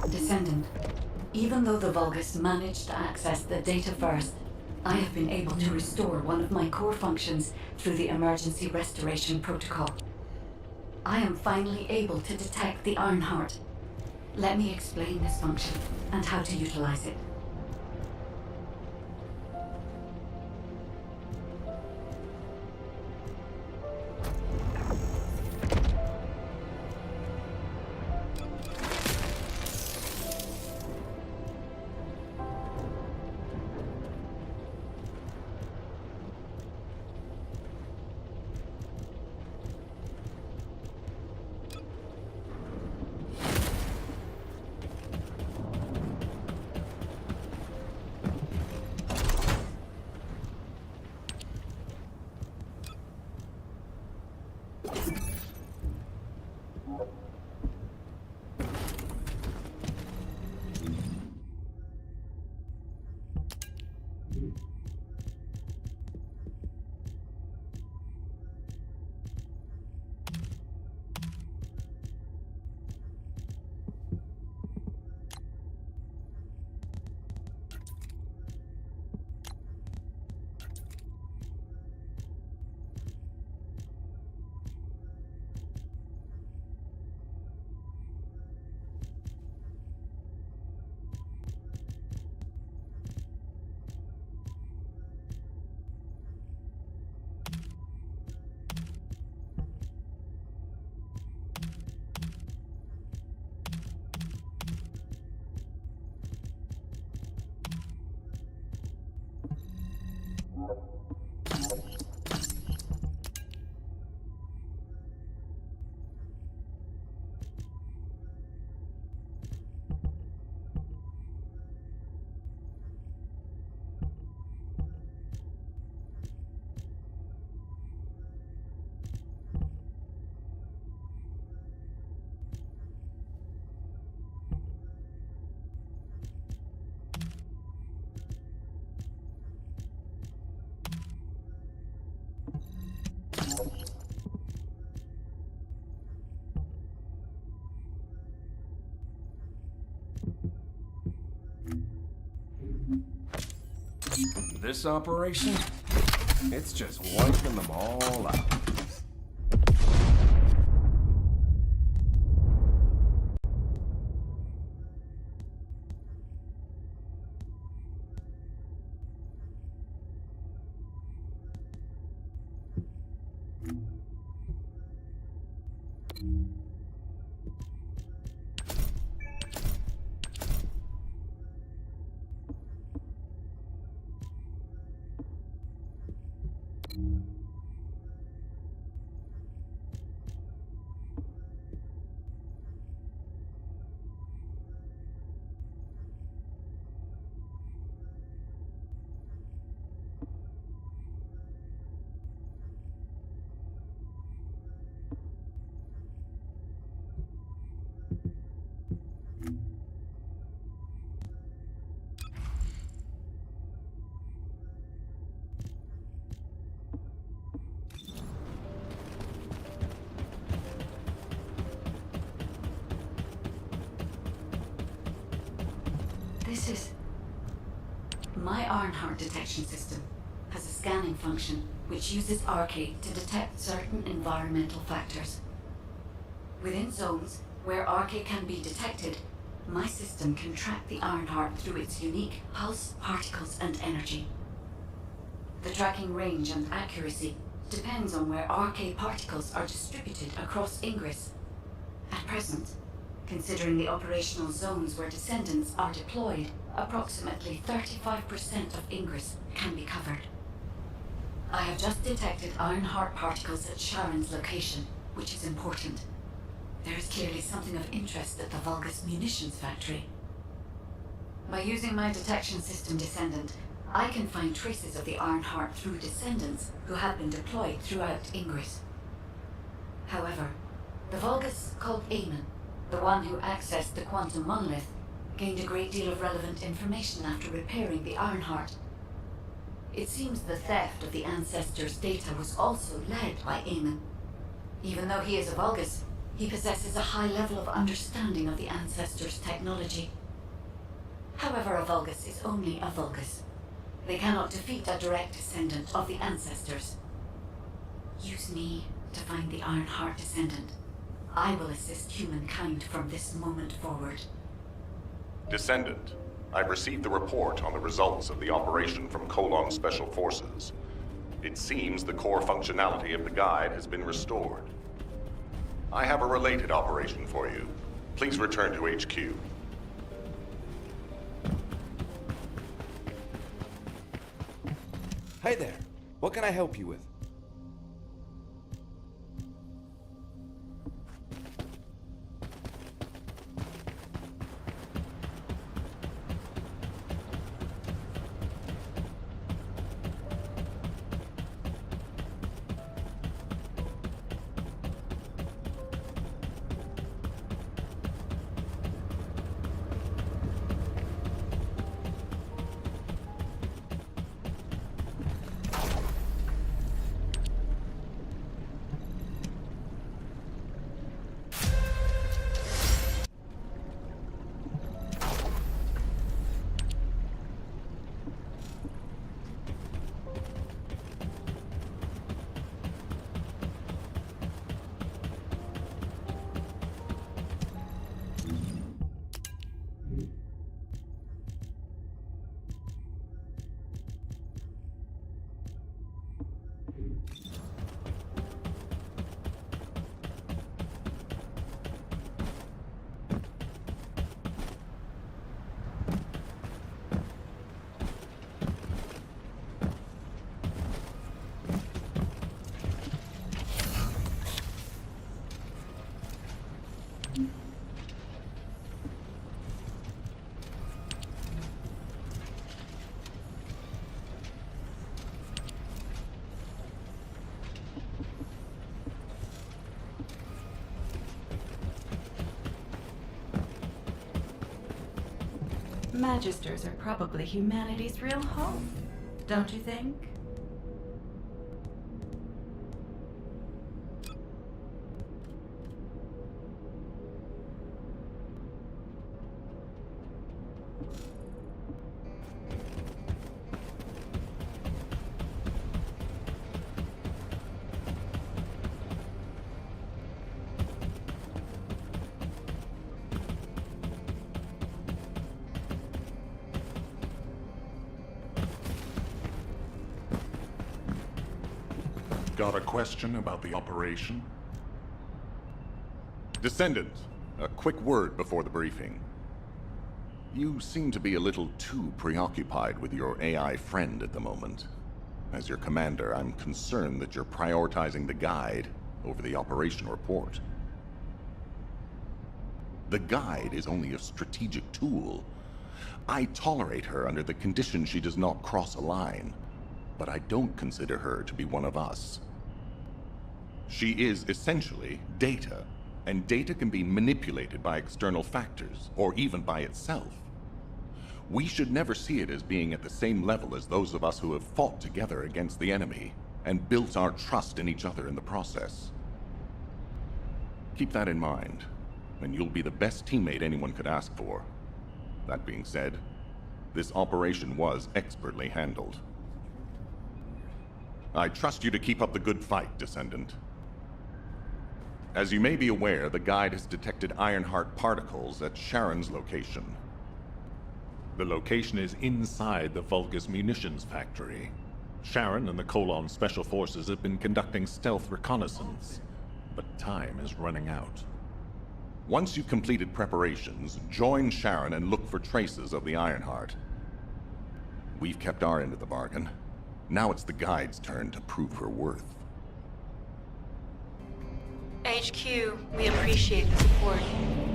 Descendant, even though the Vulgus managed to access the data first, I have been able to restore one of my core functions through the emergency restoration protocol. I am finally able to detect the Ironheart. Let me explain this function and how to utilize it. this operation, it's just wiping them all out. This is... My Ironheart detection system has a scanning function which uses Arcade to detect certain environmental factors. Within zones where Arcade can be detected, my system can track the Ironheart through its unique pulse, particles, and energy. The tracking range and accuracy depends on where Arcade particles are distributed across Ingress. At present, considering the operational zones where Descendants are deployed, approximately 35% of Ingress can be covered. I have just detected Ironheart particles at Sharon's location, which is important. There is clearly something of interest at the Vulgus munitions factory. By using my detection system Descendant, I can find traces of the Ironheart through Descendants who have been deployed throughout Ingress. However, the Vulgus called Eamon, the one who accessed the quantum monolith, gained a great deal of relevant information after repairing the Ironheart. It seems the theft of the Ancestors' data was also led by Eamon. Even though he is a Vulgus, he possesses a high level of understanding of the Ancestors' technology. However, a Vulgus is only a Vulgus. They cannot defeat a direct descendant of the Ancestors. Use me to find the Ironheart Descendant. I will assist humankind from this moment forward. Descendant, I've received the report on the results of the operation from Colon Special Forces. It seems the core functionality of the guide has been restored. I have a related operation for you. Please return to HQ. Hey there. What can I help you with? Magisters are probably humanity's real home, don't you think? Got a question about the operation? Descendant, a quick word before the briefing. You seem to be a little too preoccupied with your AI friend at the moment. As your commander, I'm concerned that you're prioritizing the guide over the operation report. The guide is only a strategic tool. I tolerate her under the condition she does not cross a line, but I don't consider her to be one of us. She is essentially data, and data can be manipulated by external factors, or even by itself. We should never see it as being at the same level as those of us who have fought together against the enemy, and built our trust in each other in the process. Keep that in mind, and you'll be the best teammate anyone could ask for. That being said, this operation was expertly handled. I trust you to keep up the good fight, Descendant. As you may be aware, the guide has detected Ironheart particles at Sharon's location. The location is inside the Vulgus munitions factory. Sharon and the Colon Special Forces have been conducting stealth reconnaissance, but time is running out. Once you've completed preparations, join Sharon and look for traces of the Ironheart. We've kept our end of the bargain. Now it's the guide's turn to prove her worth. HQ, we appreciate the support.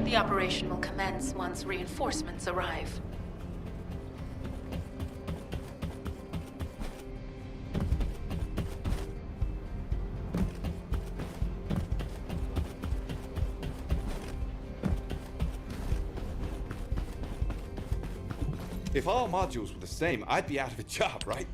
The operation will commence once reinforcements arrive. If all modules were the same, I'd be out of a job, right?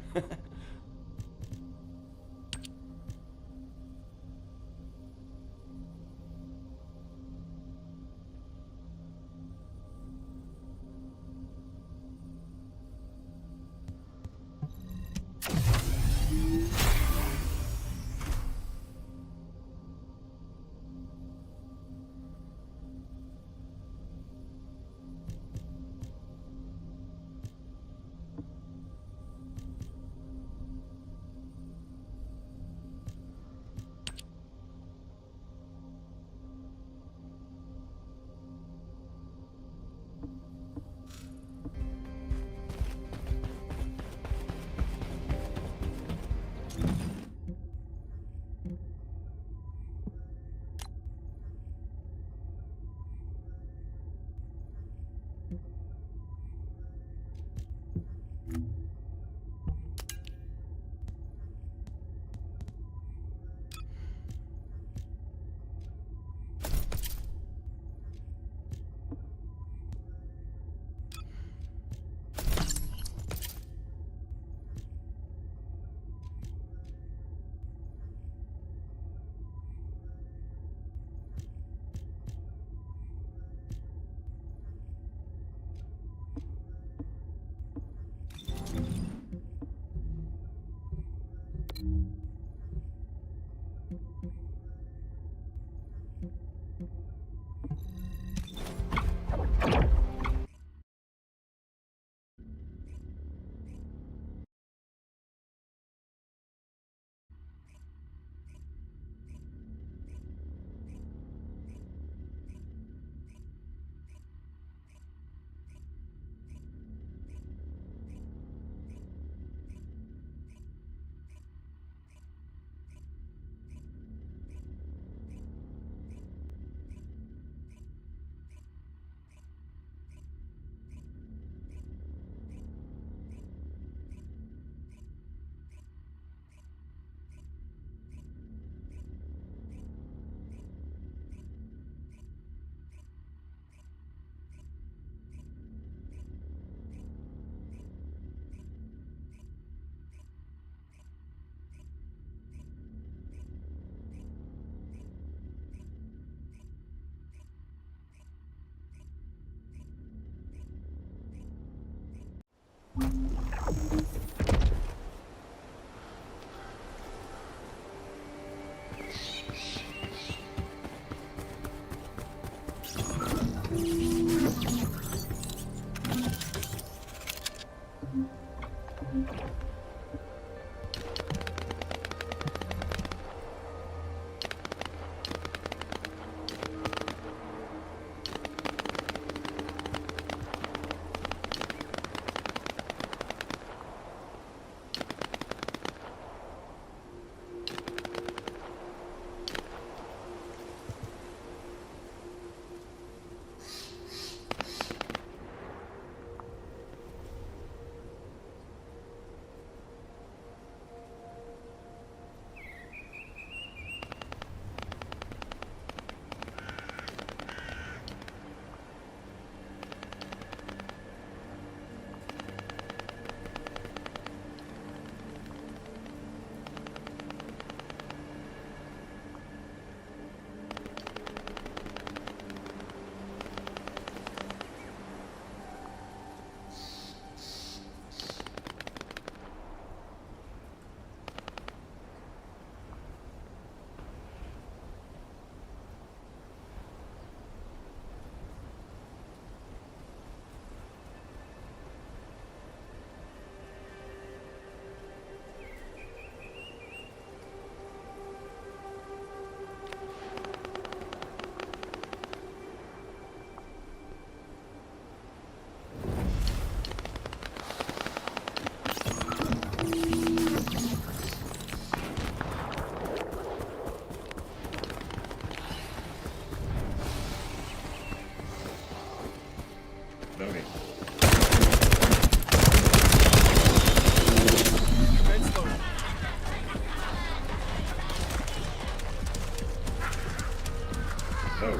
No.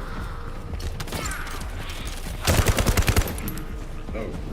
No.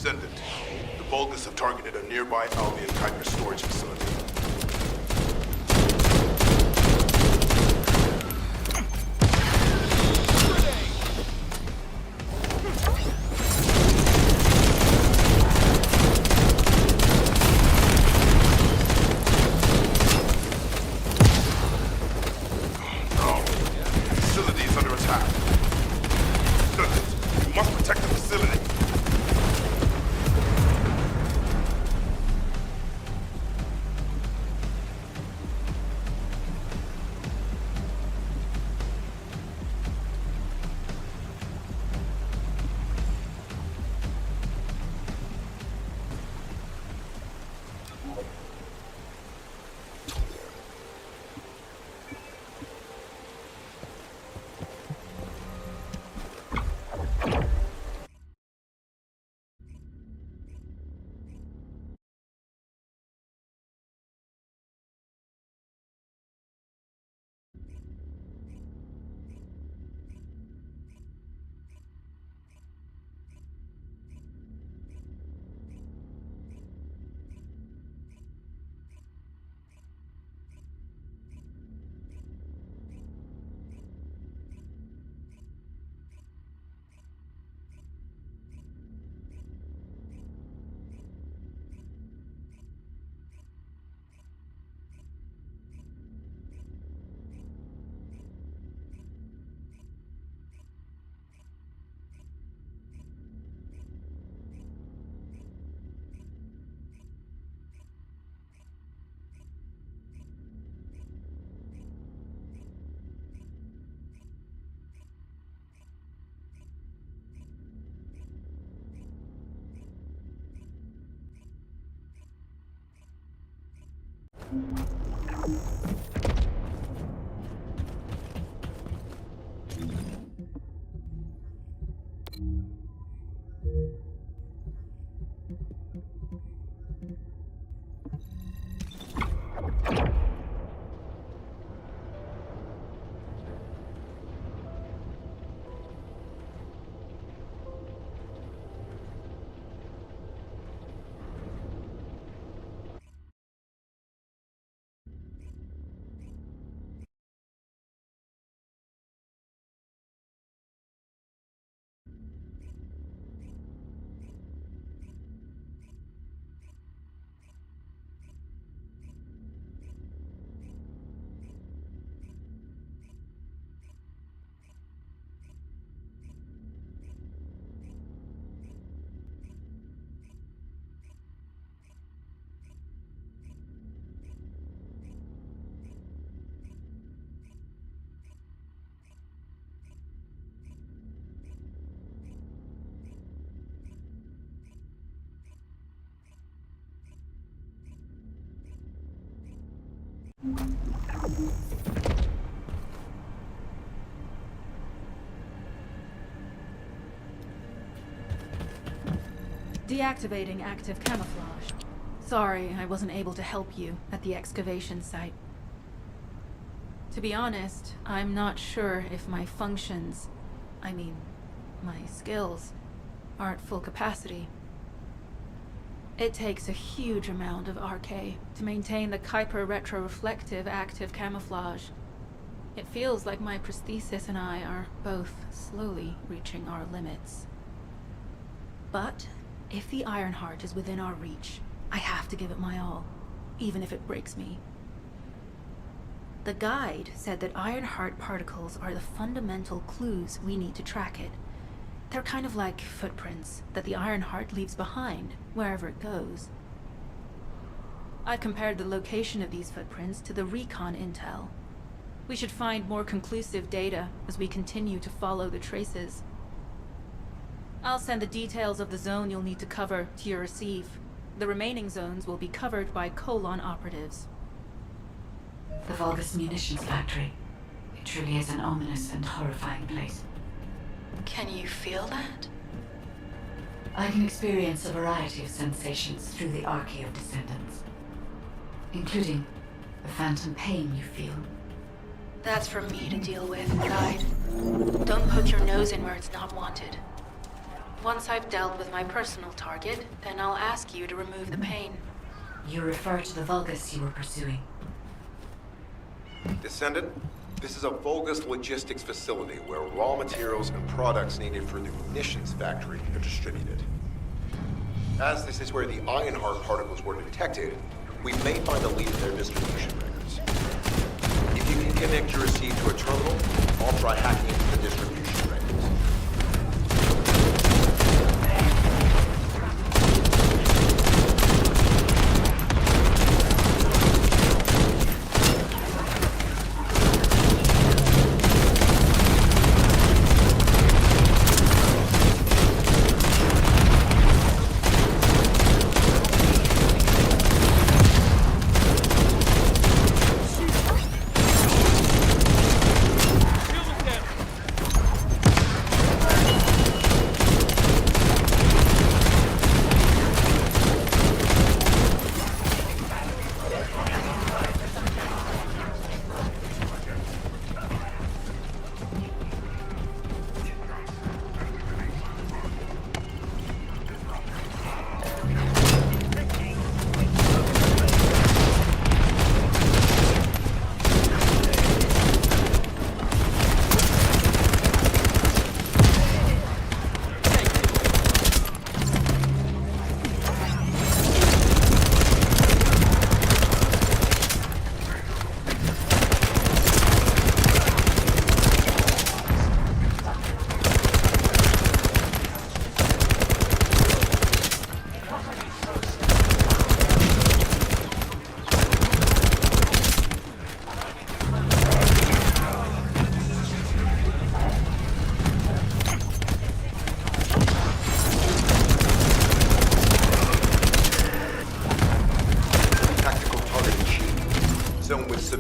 Descendant, the Vulgus have targeted a nearby Albion Kuiper storage facility. Deactivating active camouflage. Sorry, I wasn't able to help you at the excavation site. To be honest, I'm not sure if my functions, my skills, are at full capacity. It takes a huge amount of RK to maintain the Kuiper retroreflective active camouflage. It feels like my prosthesis and I are both slowly reaching our limits. But if the Ironheart is within our reach, I have to give it my all, even if it breaks me. The guide said that Ironheart particles are the fundamental clues we need to track it. They're kind of like footprints that the Ironheart leaves behind, wherever it goes. I've compared the location of these footprints to the recon intel. We should find more conclusive data as we continue to follow the traces. I'll send the details of the zone you'll need to cover to your receive. The remaining zones will be covered by Colon operatives. The Vulgus munitions factory. It truly is an ominous and horrifying place. Can you feel that? I can experience a variety of sensations through the Archae of Descendants, including the phantom pain you feel. That's for me to deal with, guide. Don't poke your nose in where it's not wanted. Once I've dealt with my personal target, then I'll ask you to remove the pain. You refer to the Vulgus you were pursuing. Descendant, this is a Vulgus logistics facility where raw materials and products needed for the munitions factory are distributed. As this is where the Ironheart particles were detected, we may find a lead in their distribution records. If you can connect your receive to a terminal, I'll try hacking into the distribution records.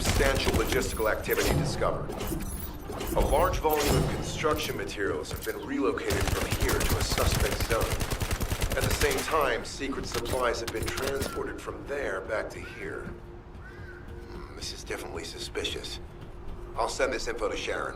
substantial logistical activity discovered. A large volume of construction materials have been relocated from here to a suspect zone. At the same time, secret supplies have been transported from there back to here. This is definitely suspicious. I'll send this info to Sharon.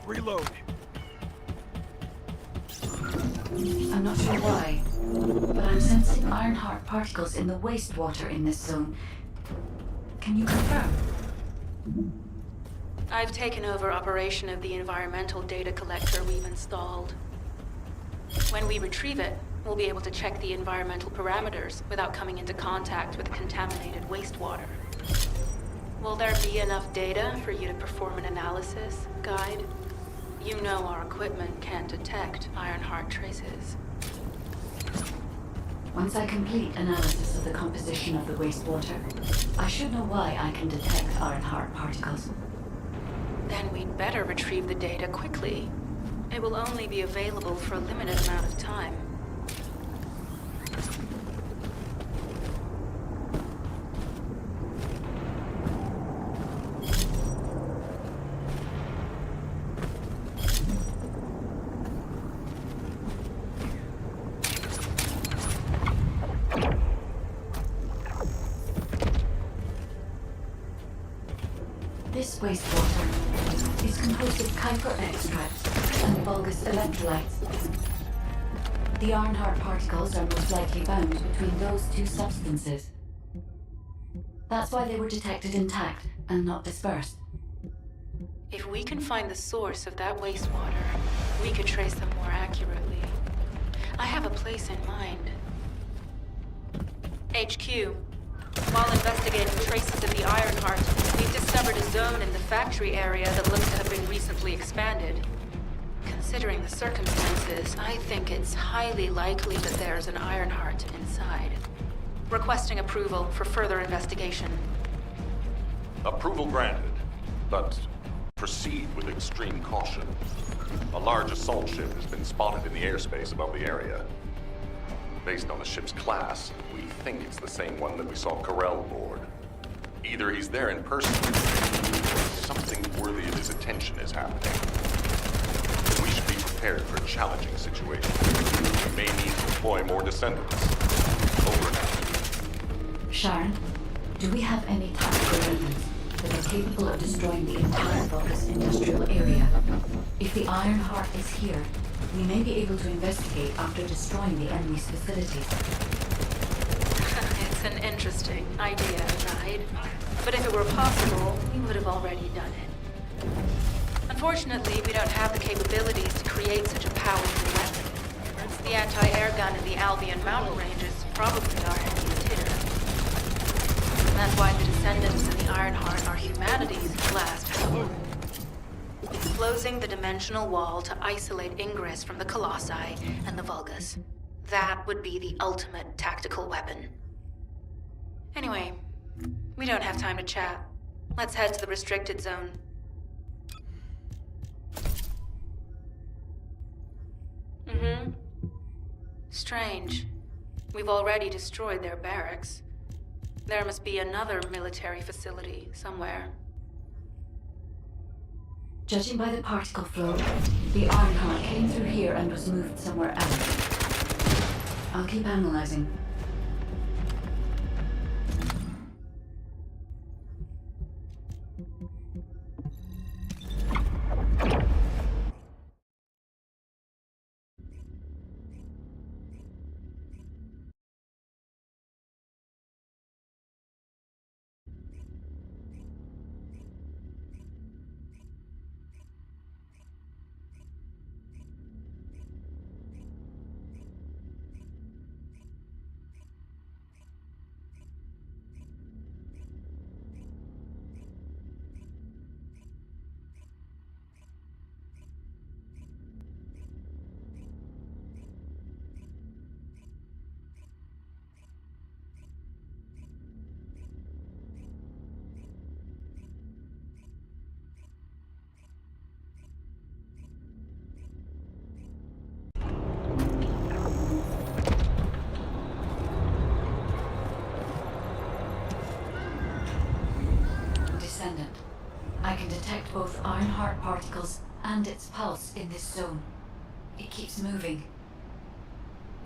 Reload. I'm not sure why, but I'm sensing Ironheart particles in the wastewater in this zone. Can you confirm? I've taken over operation of the environmental data collector we've installed. When we retrieve it, we'll be able to check the environmental parameters without coming into contact with contaminated wastewater. Will there be enough data for you to perform an analysis, Guide? You know our equipment can't detect Ironheart traces. Once I complete analysis of the composition of the wastewater, I should know why I can detect Ironheart particles. Then we'd better retrieve the data quickly. It will only be available for a limited amount of time. This wastewater is composed of Kuiper extracts and Vulgus electrolytes. The Ironheart particles are most likely bound between those two substances. That's why they were detected intact and not dispersed. If we can find the source of that wastewater, we could trace them more accurately. I have a place in mind. HQ. While investigating traces of the Ironheart, we've discovered a zone in the factory area that looks to have been recently expanded. Considering the circumstances, I think it's highly likely that there's an Ironheart inside. Requesting approval for further investigation. Approval granted, but proceed with extreme caution. A large assault ship has been spotted in the airspace above the area. Based on the ship's class, we think it's the same one that we saw Corell board. Either he's there in person, or something worthy of his attention is happening. We should be prepared for a challenging situation. We may need to deploy more descendants. Over now. Sharon, do we have any tactical weapons that are capable of destroying the entire Vulgus industrial area? If the Ironheart is here, we may be able to investigate after destroying the enemy's facilities. It's an interesting idea, right? But if it were possible, we would have already done it. Unfortunately, we don't have the capabilities to create such a powerful weapon. The anti-air gun in the Albion mountain ranges probably our heaviest hitter. That's why the Descendants and the Ironheart are humanity's last hope. Closing the dimensional wall to isolate ingress from the Colossi and the Vulgus. That would be the ultimate tactical weapon. Anyway, we don't have time to chat. Let's head to the restricted zone. Strange. We've already destroyed their barracks. There must be another military facility somewhere. Judging by the particle flow, the Ironheart came through here and was moved somewhere else. I'll keep analyzing. I can detect both Ironheart particles and its pulse in this zone. It keeps moving.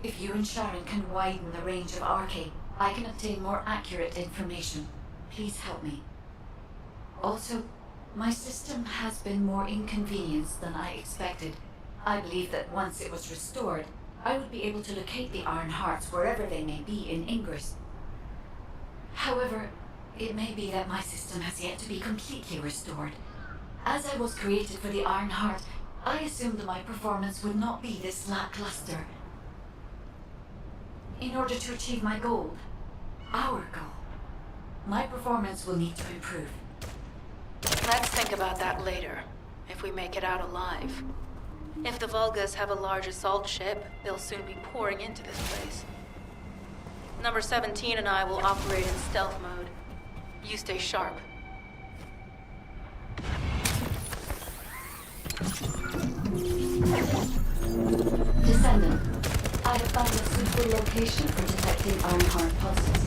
If you and Sharon can widen the range of Arcade, I can obtain more accurate information. Please help me. Also, my system has been more inconvenienced than I expected. I believe that once it was restored, I would be able to locate the Iron Hearts wherever they may be in Ingress. However, it may be that my system has yet to be completely restored. As I was created for the Iron Heart, I assumed my performance would not be this lackluster. In order to achieve my goal, our goal, my performance will need to improve. Let's think about that later, if we make it out alive. If the Vulgus have a large assault ship, they'll soon be pouring into this place. Number 17 and I will operate in stealth mode. You stay sharp. Descendant, I have found a suitable location for detecting Ironheart pulses.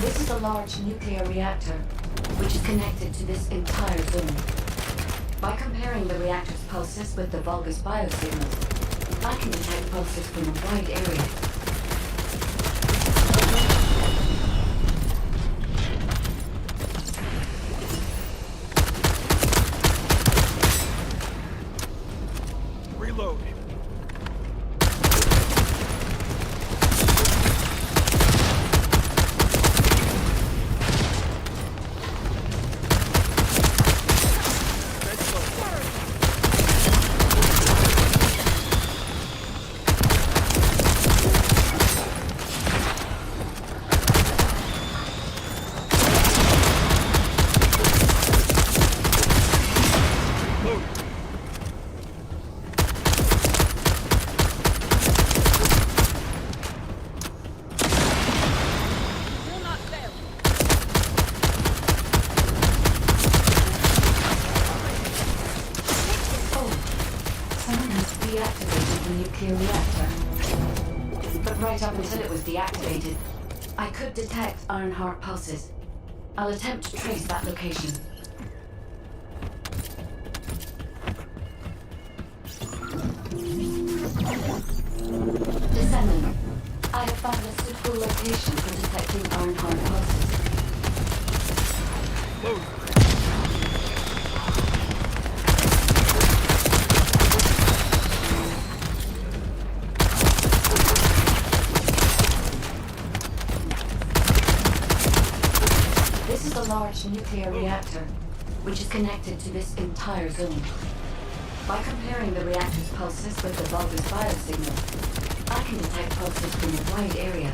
This is a large nuclear reactor, which is connected to this entire zone. By comparing the reactor's pulses with the Vulgus biosignals, I can detect pulses from a wide area. Reload. Deactivated the nuclear reactor. But right up until it was deactivated, I could detect Ironheart pulses. I'll attempt to trace that location. Descendant, I have found a suitable location for detecting Ironheart pulses. Load. This is a large nuclear reactor, which is connected to this entire zone. By comparing the reactor's pulses with the Vulgus biosignal, I can detect pulses from a wide area.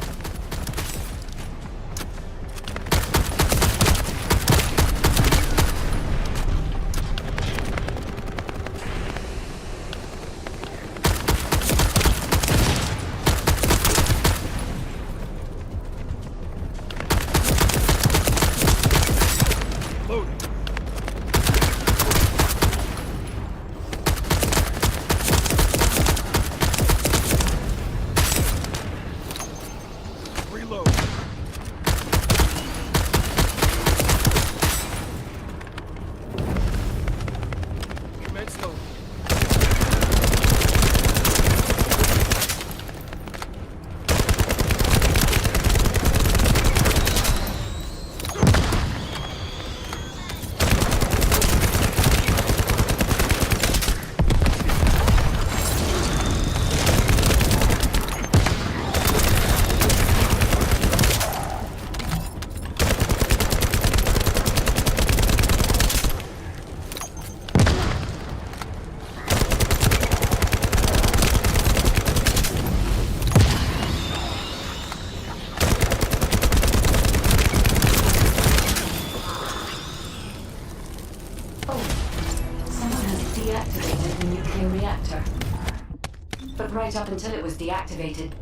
Right up until it was deactivated,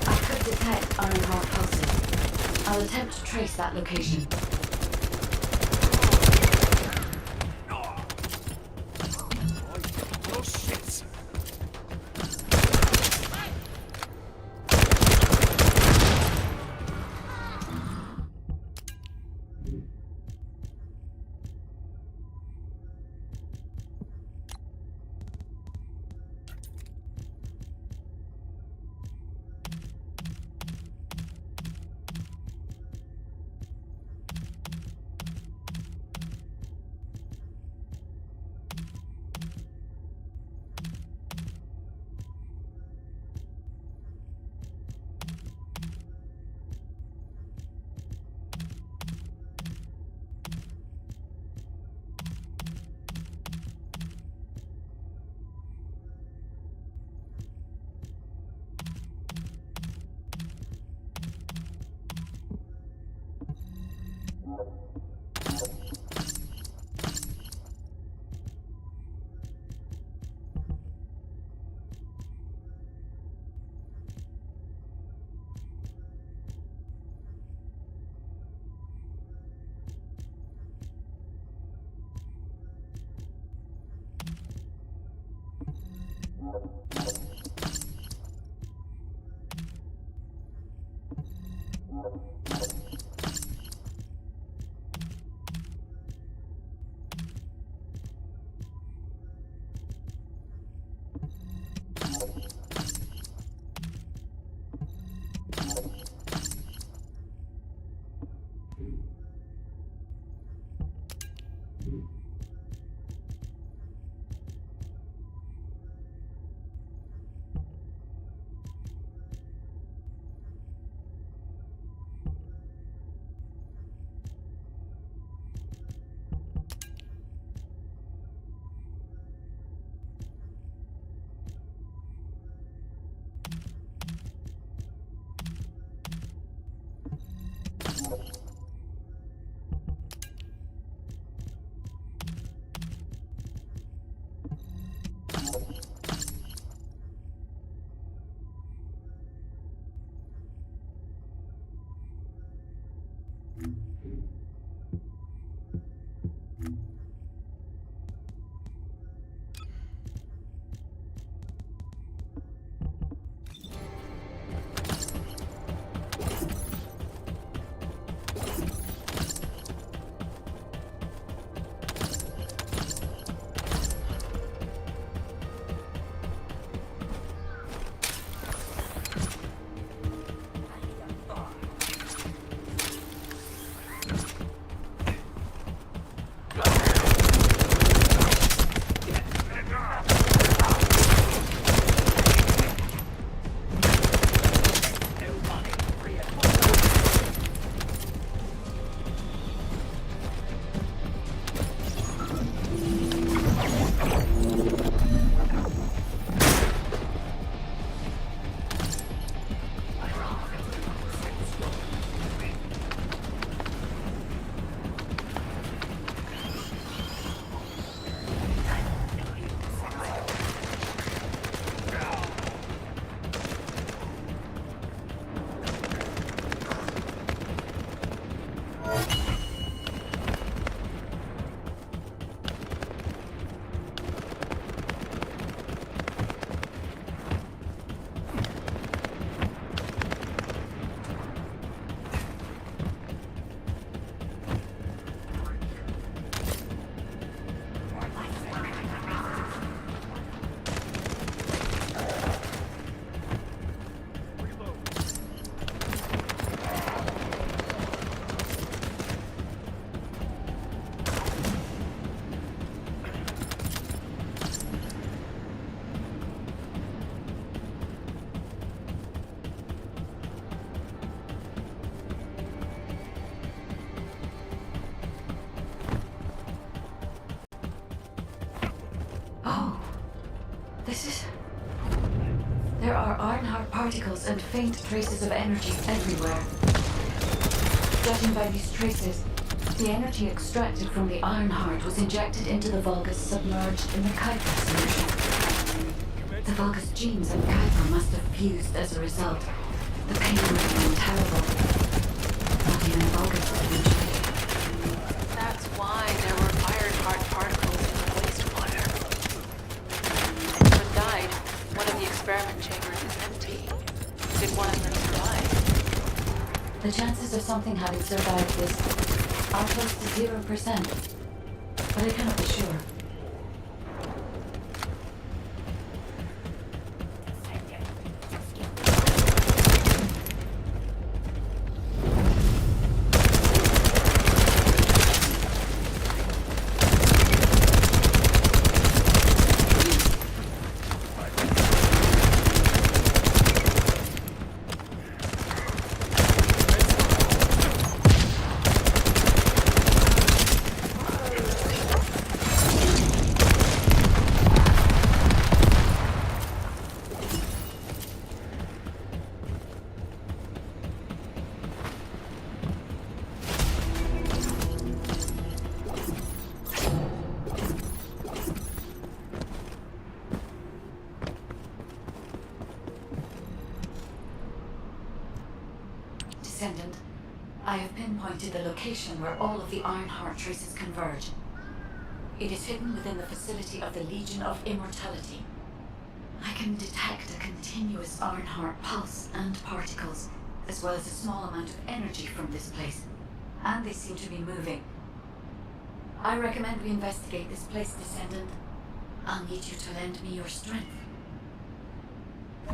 I could detect Ironheart pulses. I'll attempt to trace that location. There are Ironheart particles and faint traces of energy everywhere. Judging by these traces, the energy extracted from the Ironheart was injected into the Vulgus submerged in the Kuiper solution. The Vulgus genes and Kuiper must have fused as a result. The pain would have been terrible. Not even Vulgus could enjoy it. That's why there were Ironheart particles in the wastewater. When died, one of the experiment chambers is empty. Did one of them survive? The chances of something having survived this are close to 0%, but I cannot be sure. Descendant, I have pinpointed the location where all of the Ironheart traces converge. It is hidden within the facility of the Legion of Immortality. I can detect a continuous Ironheart pulse and particles, as well as a small amount of energy from this place, and they seem to be moving. I recommend we investigate this place, Descendant. I'll need you to lend me your strength.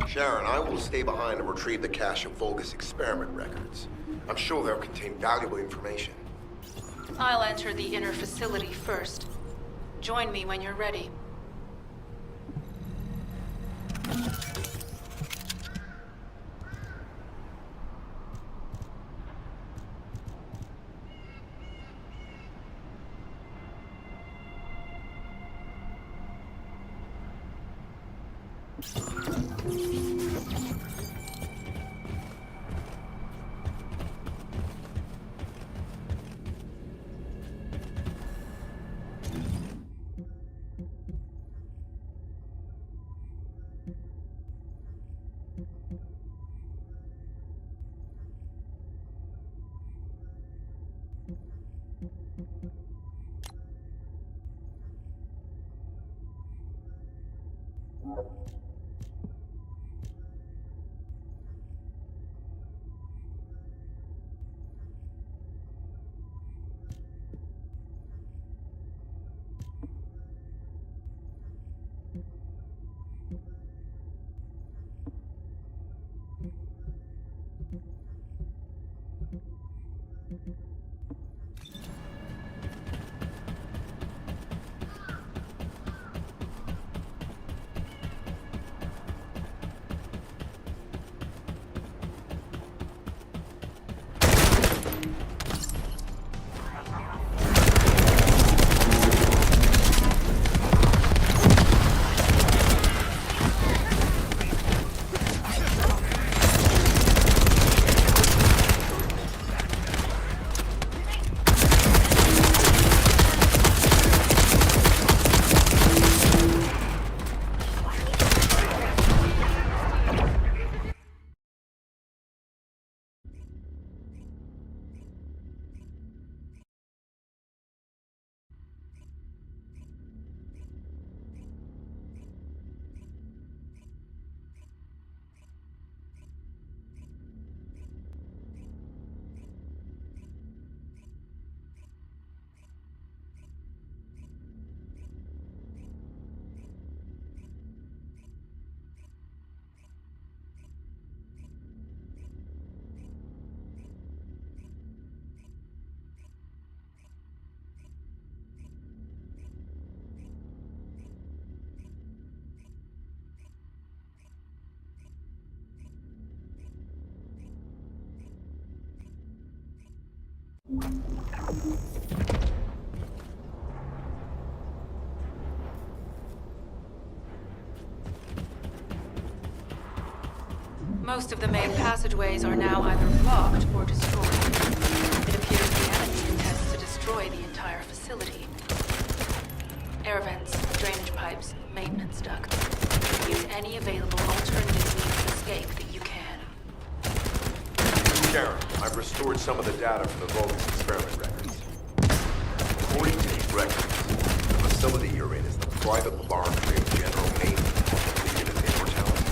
Sharon, I will stay behind and retrieve the cache of Vulgus experiment records. I'm sure they'll contain valuable information. I'll enter the inner facility first. Join me when you're ready. Most of the main passageways are now either blocked or destroyed. It appears the enemy intends to destroy the entire facility. Air vents, drainage pipes, maintenance ducts. Use any available alternative means of escape that you can. Sharon, I've restored some of the data from the Vulgus experiment records. According to these records, the facility you're in is the private laboratory of General Mayne, Legion of Immortality.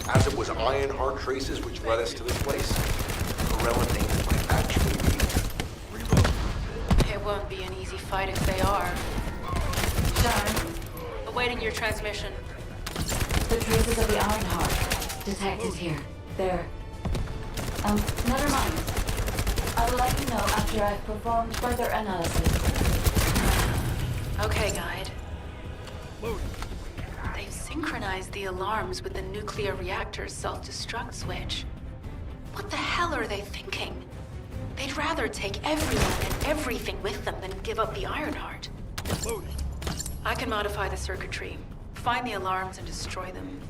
As it was Ironheart traces which led us to this place, Corella names might actually be. It won't be an easy fight if they are. Sharon, awaiting your transmission. the traces of the Ironheart detected here. They're... never mind. I will let you know after I've performed further analysis. Okay, Guide. They've synchronized the alarms with the nuclear reactor's self-destruct switch. What the hell are they thinking? They'd rather take everyone and everything with them than give up the Ironheart. I can modify the circuitry, find the alarms and destroy them.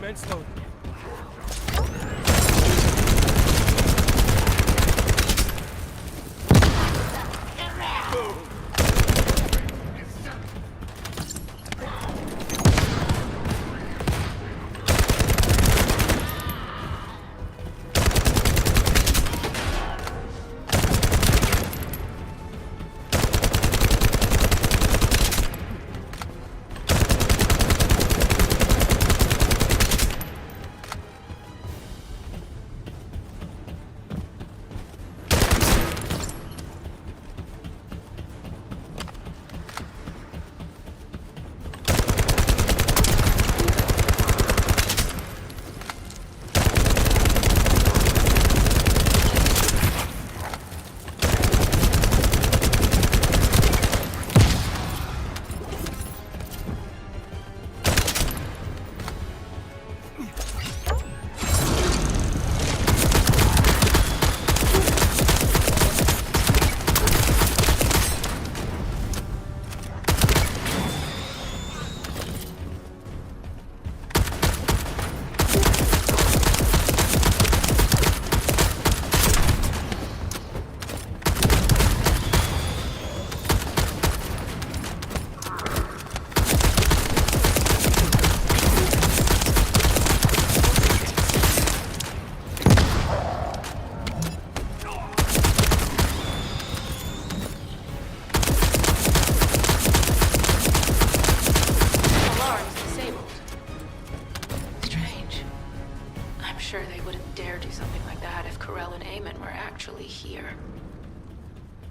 Commence loading.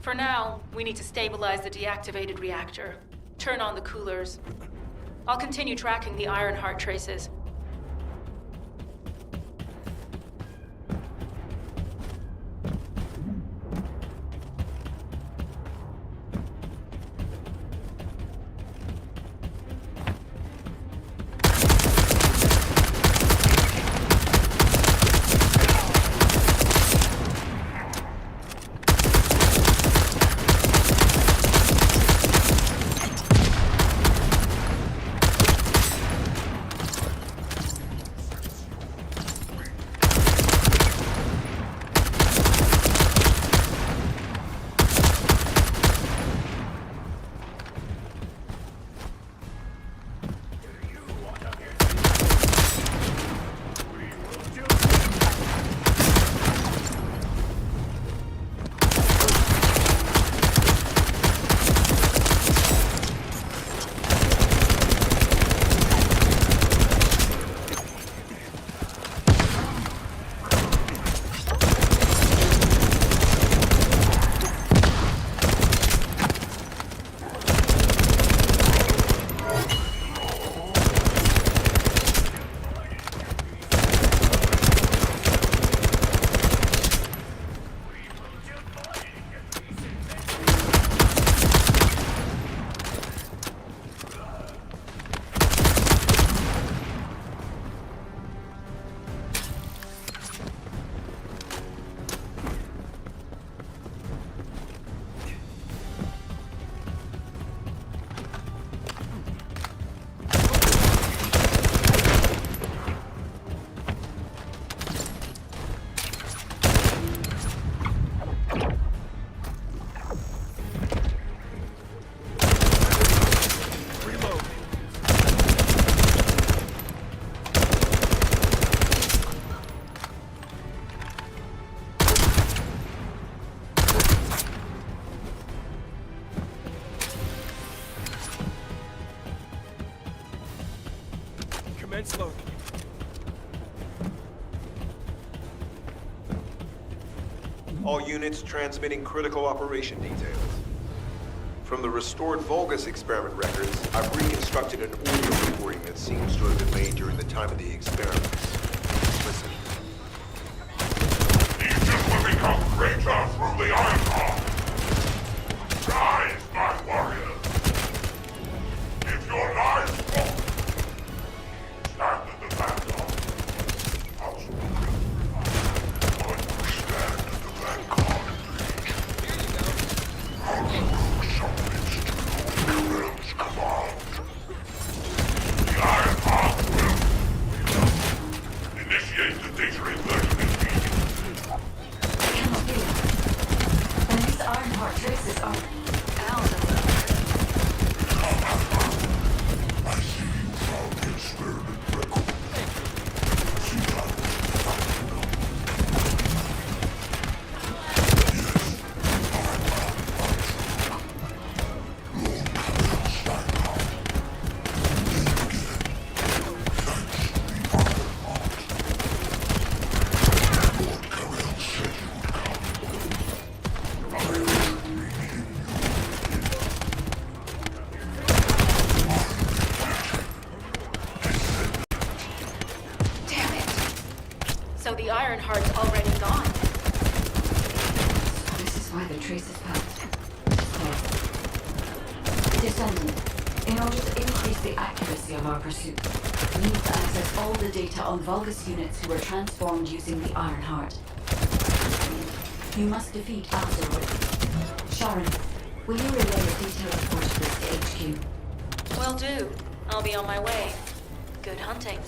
For now, we need to stabilize the deactivated reactor. Turn on the coolers. I'll continue tracking the Ironheart traces. Commence loading. All units transmitting critical operation details. From the restored Vulgus experiment records, I've reconstructed an audio recording that seems to have been made during the time of the experiments. Listen. Legion will become greater through the Ironheart. Rise, my warriors. If your lives fall, stand in the vanguard. Stand in the vanguard, please. I'll submit to Lord Kirill's command. The Ironheart will... though the Ironheart's already gone. So this is why the traces path is closed. Descendant, in order to increase the accuracy of our pursuit, we need to access all the data on Vulgus units who were transformed using the Ironheart. You must defeat Alzerwood. Sharon, will you relay a detailed report of this to HQ? Will do. I'll be on my way. Good hunting.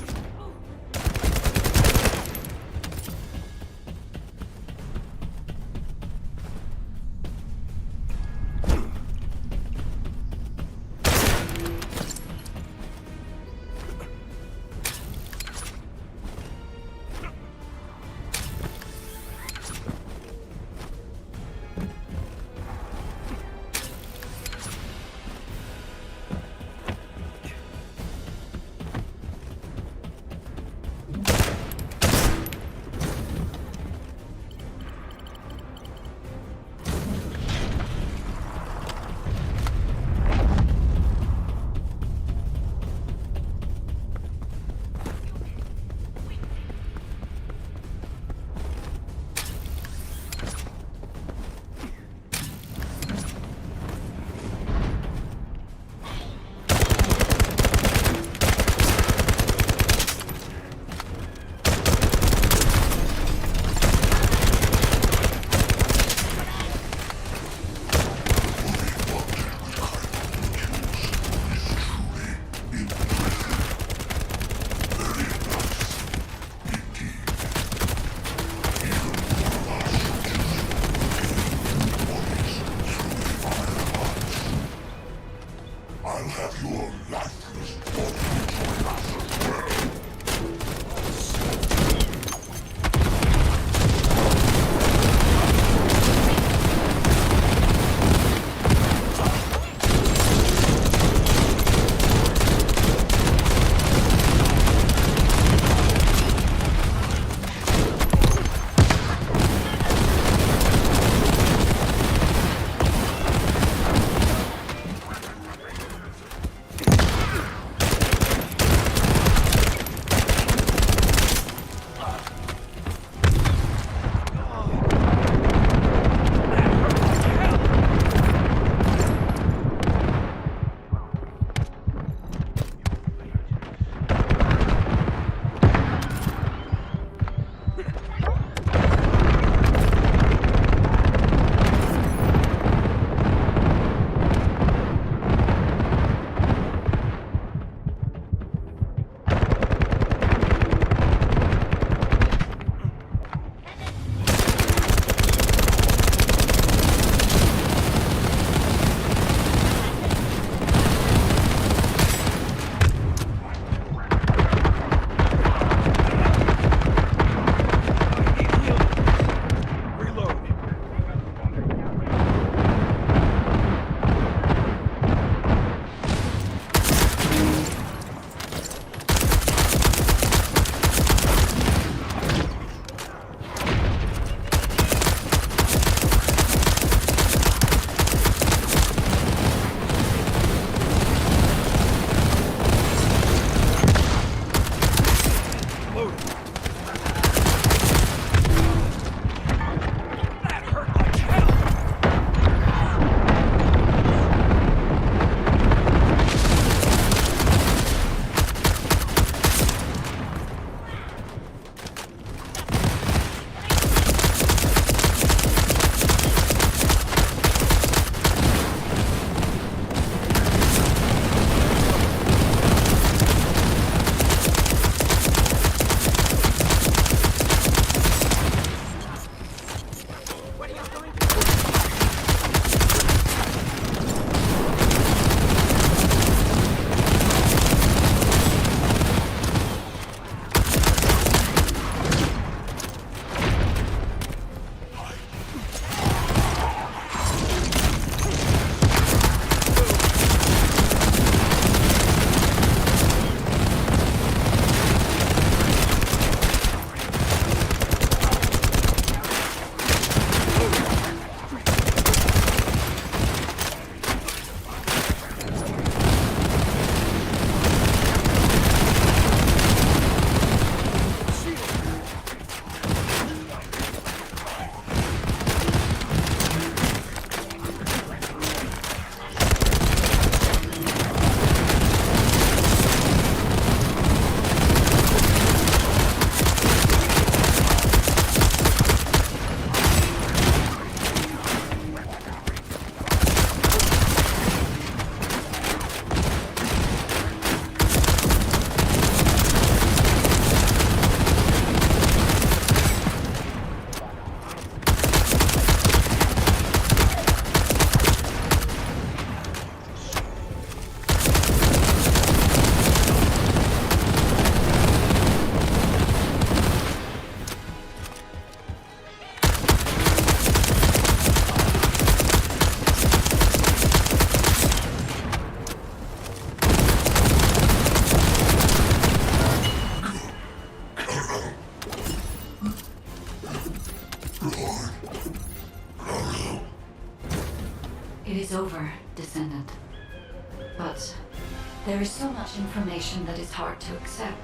much information that is hard to accept.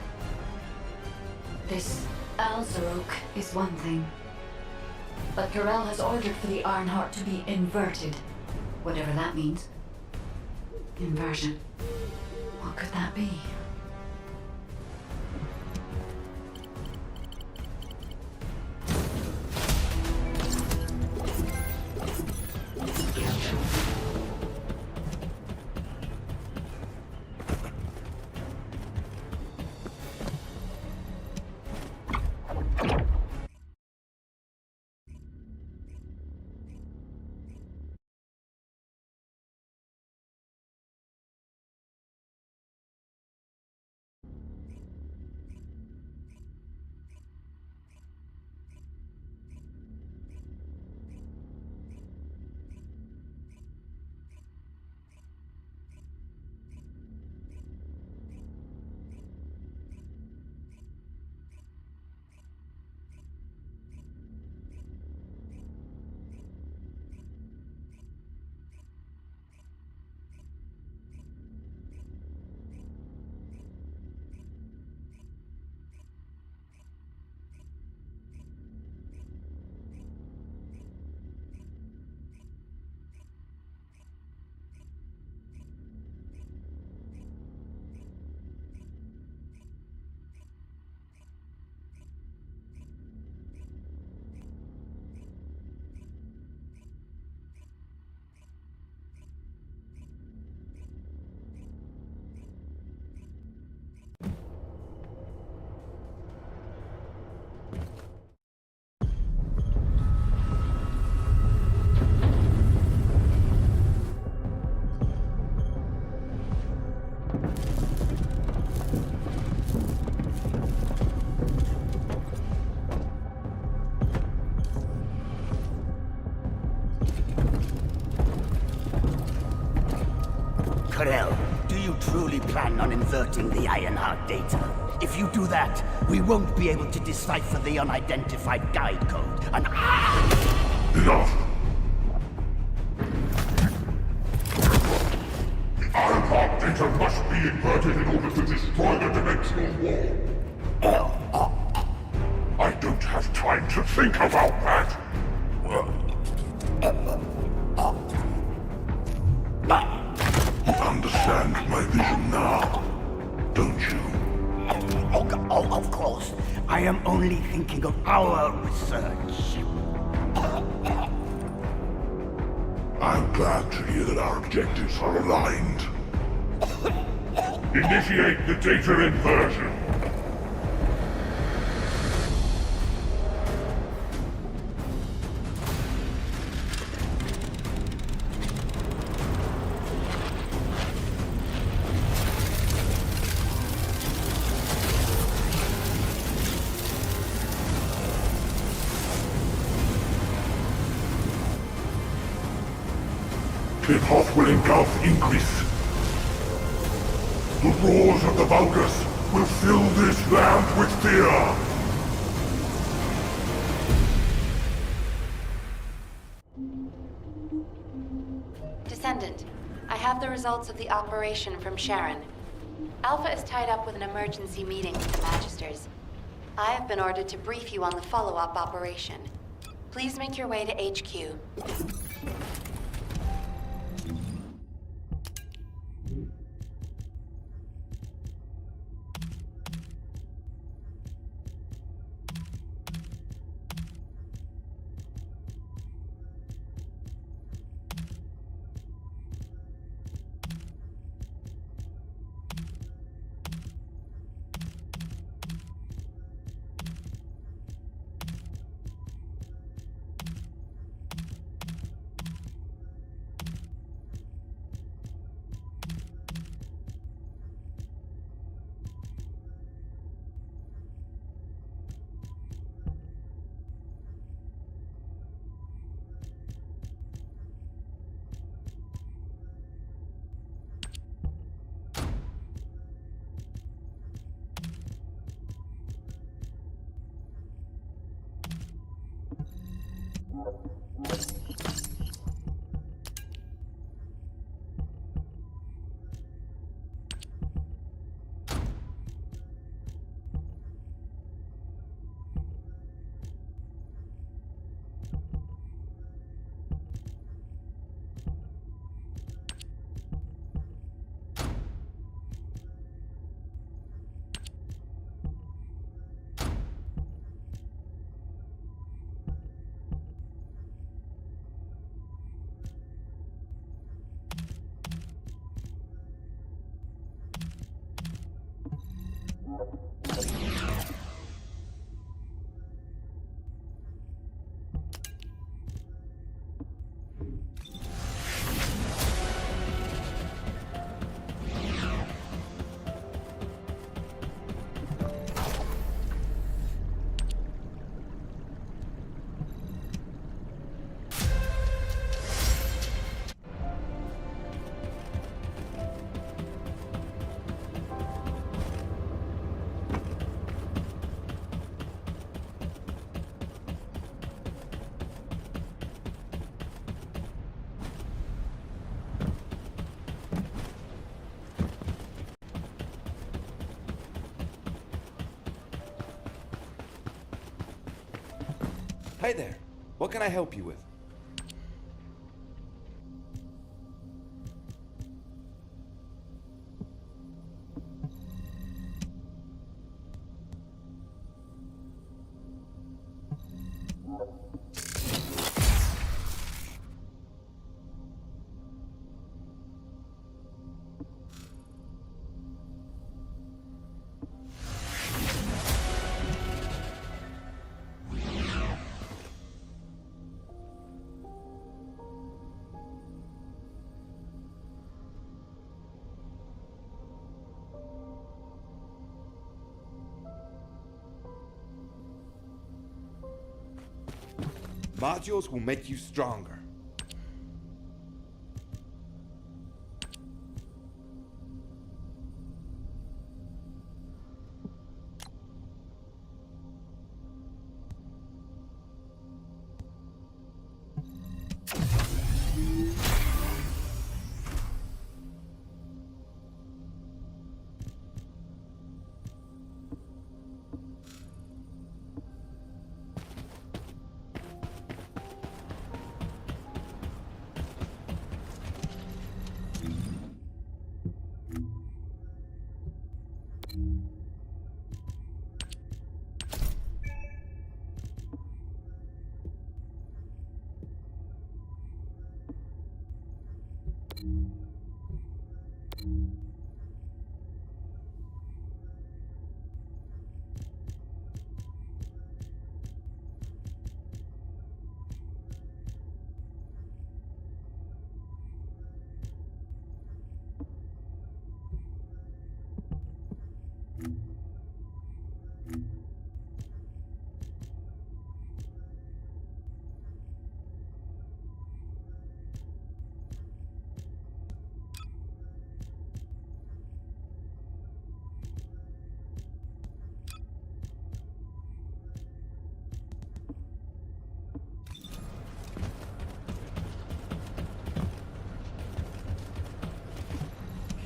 This Alzarok is one thing, but Corel has ordered for the Ironheart to be inverted, whatever that means. Inversion. What could that be? Corel, do you truly plan on inverting the Ironheart data? If you do that, we won't be able to decipher the unidentified guide code. And Enough! The Ironheart data must be inverted in order to destroy the dimensional wall. I don't have time to think about that! You understand my vision now, don't you? Oh, of course. I am only thinking of our research. I'm glad to hear that our objectives are aligned. Initiate the data inversion. The path will engulf Increase. The roars of the Vulgus will fill this land with fear. Descendant, I have the results of the operation from Sharon. Alpha is tied up with an emergency meeting with the Magisters. I have been ordered to brief you on the follow-up operation. Please make your way to HQ. Hi there. What can I help you with? Modules will make you stronger.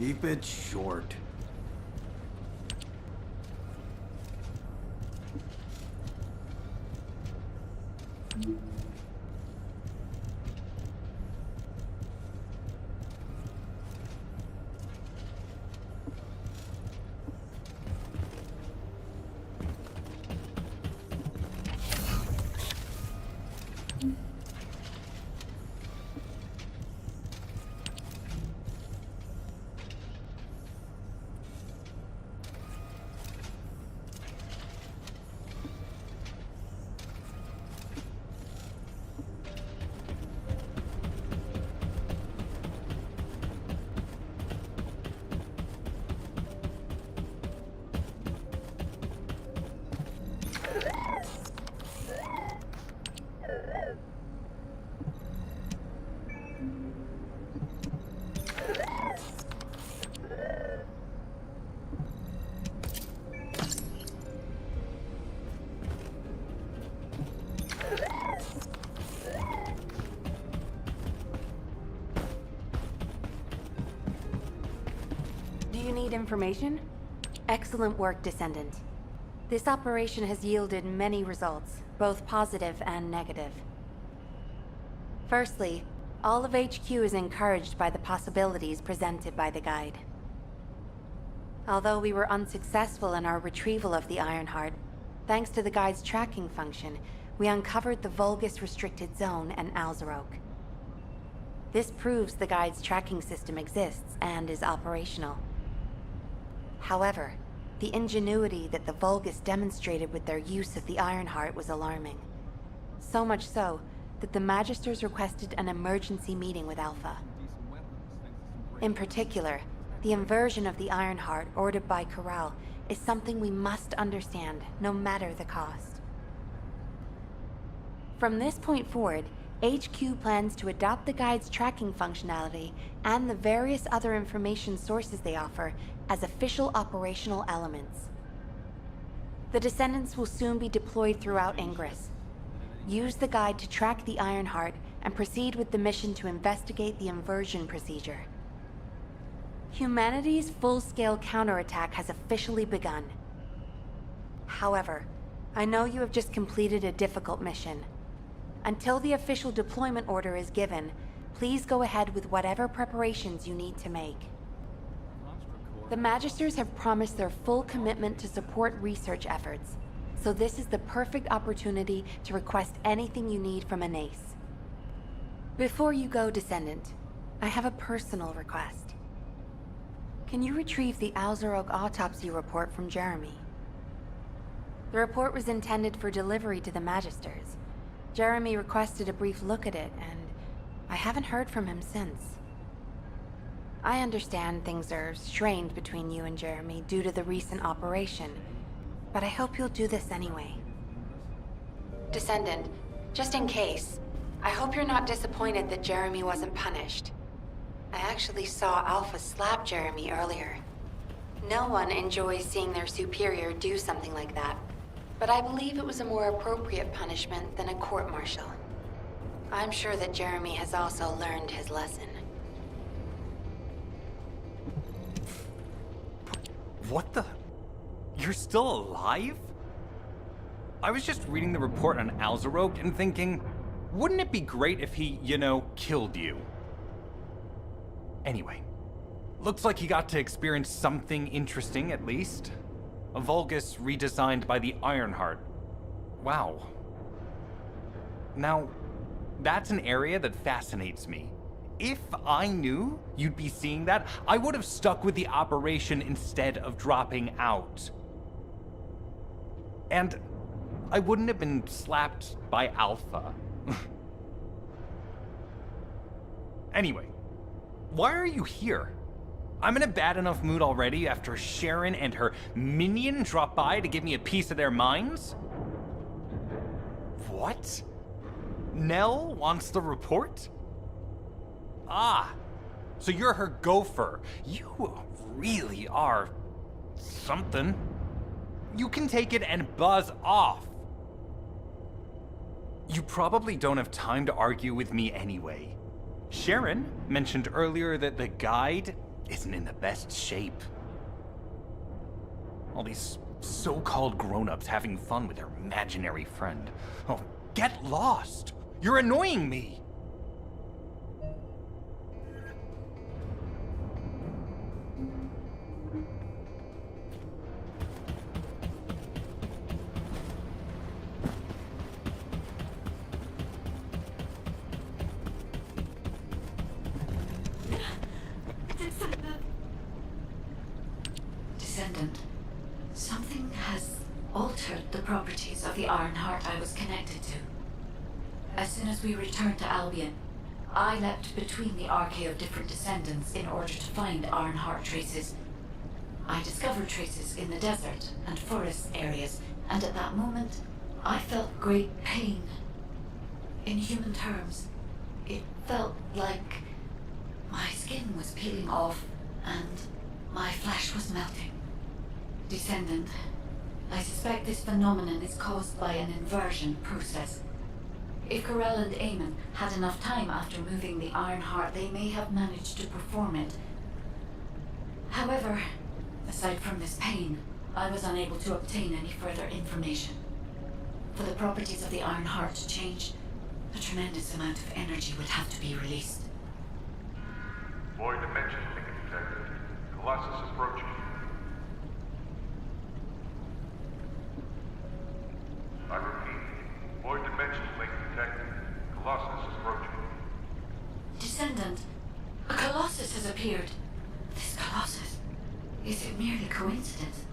Keep it short. Do you need information? Excellent work, Descendant. This operation has yielded many results, both positive and negative. Firstly, all of HQ is encouraged by the possibilities presented by the Guide. Although we were unsuccessful in our retrieval of the Ironheart, thanks to the Guide's tracking function, we uncovered the Vulgus Restricted Zone and Alzarok. This proves the Guide's tracking system exists and is operational. However, The ingenuity that the Vulgus demonstrated with their use of the Ironheart was alarming. So much so that the Magisters requested an emergency meeting with Alpha. In particular, the inversion of the Ironheart ordered by Corral is something we must understand, no matter the cost. From this point forward, HQ plans to adopt the Guide's tracking functionality and the various other information sources they offer as official operational elements. The Descendants will soon be deployed throughout Ingress. Use the Guide to track the Ironheart and proceed with the mission to investigate the inversion procedure. Humanity's full-scale counterattack has officially begun. However, I know you have just completed a difficult mission. Until the official deployment order is given, please go ahead with whatever preparations you need to make. The Magisters have promised their full commitment to support research efforts, so this is the perfect opportunity to request anything you need from an ace. Before you go, Descendant, I have a personal request. Can you retrieve the Alzarok autopsy report from Jeremy? The report was intended for delivery to the Magisters. Jeremy requested a brief look at it, and I haven't heard from him since. I understand things are strained between you and Jeremy due to the recent operation, but I hope you'll do this anyway. Descendant, just in case, I hope you're not disappointed that Jeremy wasn't punished. I actually saw Alpha slap Jeremy earlier. No one enjoys seeing their superior do something like that, but I believe it was a more appropriate punishment than a court-martial. I'm sure that Jeremy has also learned his lesson. What the? You're still alive? I was just reading the report on Alzarok and thinking, wouldn't it be great if he, killed you? Anyway, looks like he got to experience something interesting at least. A Vulgus redesigned by the Ironheart. Wow. Now, that's an area that fascinates me. If I knew you'd be seeing that, I would have stuck with the operation instead of dropping out. And I wouldn't have been slapped by Alpha. Anyway, why are you here? I'm in a bad enough mood already after Sharon and her minion drop by to give me a piece of their minds? What? Nell wants the report? Ah, so you're her gopher. You really are something. You can take it and buzz off. You probably don't have time to argue with me anyway. Sharon mentioned earlier that the Guide isn't in the best shape. All these so-called grown-ups having fun with their imaginary friend. Oh, get lost! You're annoying me! Descendant, something has altered the properties of the Ironheart I was connected to. As soon as we returned to Albion, I leapt between the arcade of different Descendants in order to find Ironheart traces. I discovered traces in the desert and forest areas, and at that moment, I felt great pain. In human terms, it felt like my skin was peeling off and my flesh was melting. Descendant, I suspect this phenomenon is caused by an inversion process. If Corell and Eamon had enough time after moving the Ironheart, they may have managed to perform it. However, aside from this pain, I was unable to obtain any further information. For the properties of the Ironheart to change, a tremendous amount of energy would have to be released. Void dimension link detected. Colossus approaching. I repeat, void dimension link detected. Colossus approaching. Descendant, a Colossus has appeared. This Colossus, is it merely coincidence?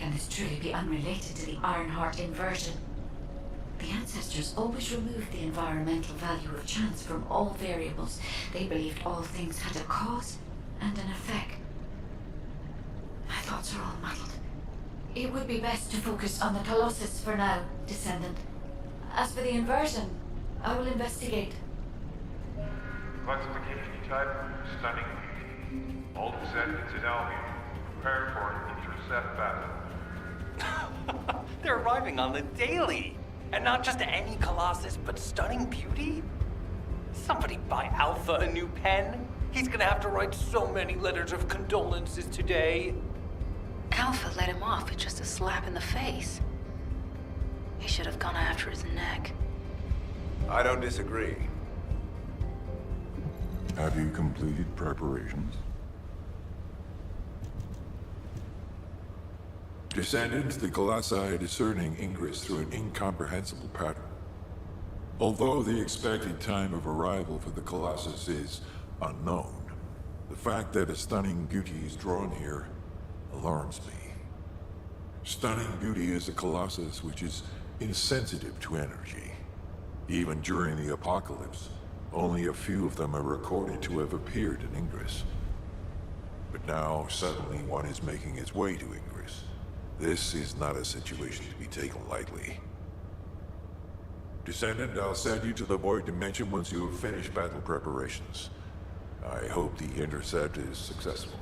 Can this truly be unrelated to the Ironheart inversion? The ancestors always removed the environmental value of chance from all variables. They believed all things had a cause and an effect. My thoughts are all muddled. It would be best to focus on the Colossus for now, Descendant. As for the inversion, I will investigate. Classification type, stunning beauty. All descendants in Albion, prepare for an intercept battle. They're arriving on the daily! And not just any Colossus, but stunning beauty? Somebody buy Alpha a new pen? He's gonna have to write so many letters of condolences today. Alpha let him off with just a slap in the face. He should have gone after his neck. I don't disagree. Have you completed preparations? Descendants, the Colossi are discerning ingress through an incomprehensible pattern. Although the expected time of arrival for the Colossus is unknown, the fact that a stunning beauty is drawn here alarms me. Stunning beauty is a Colossus which is insensitive to energy. Even during the apocalypse, only a few of them are recorded to have appeared in Ingress. But now, suddenly one is making its way to Ingress. This is not a situation to be taken lightly. Descendant, I'll send you to the Void Dimension once you have finished battle preparations. I hope the intercept is successful.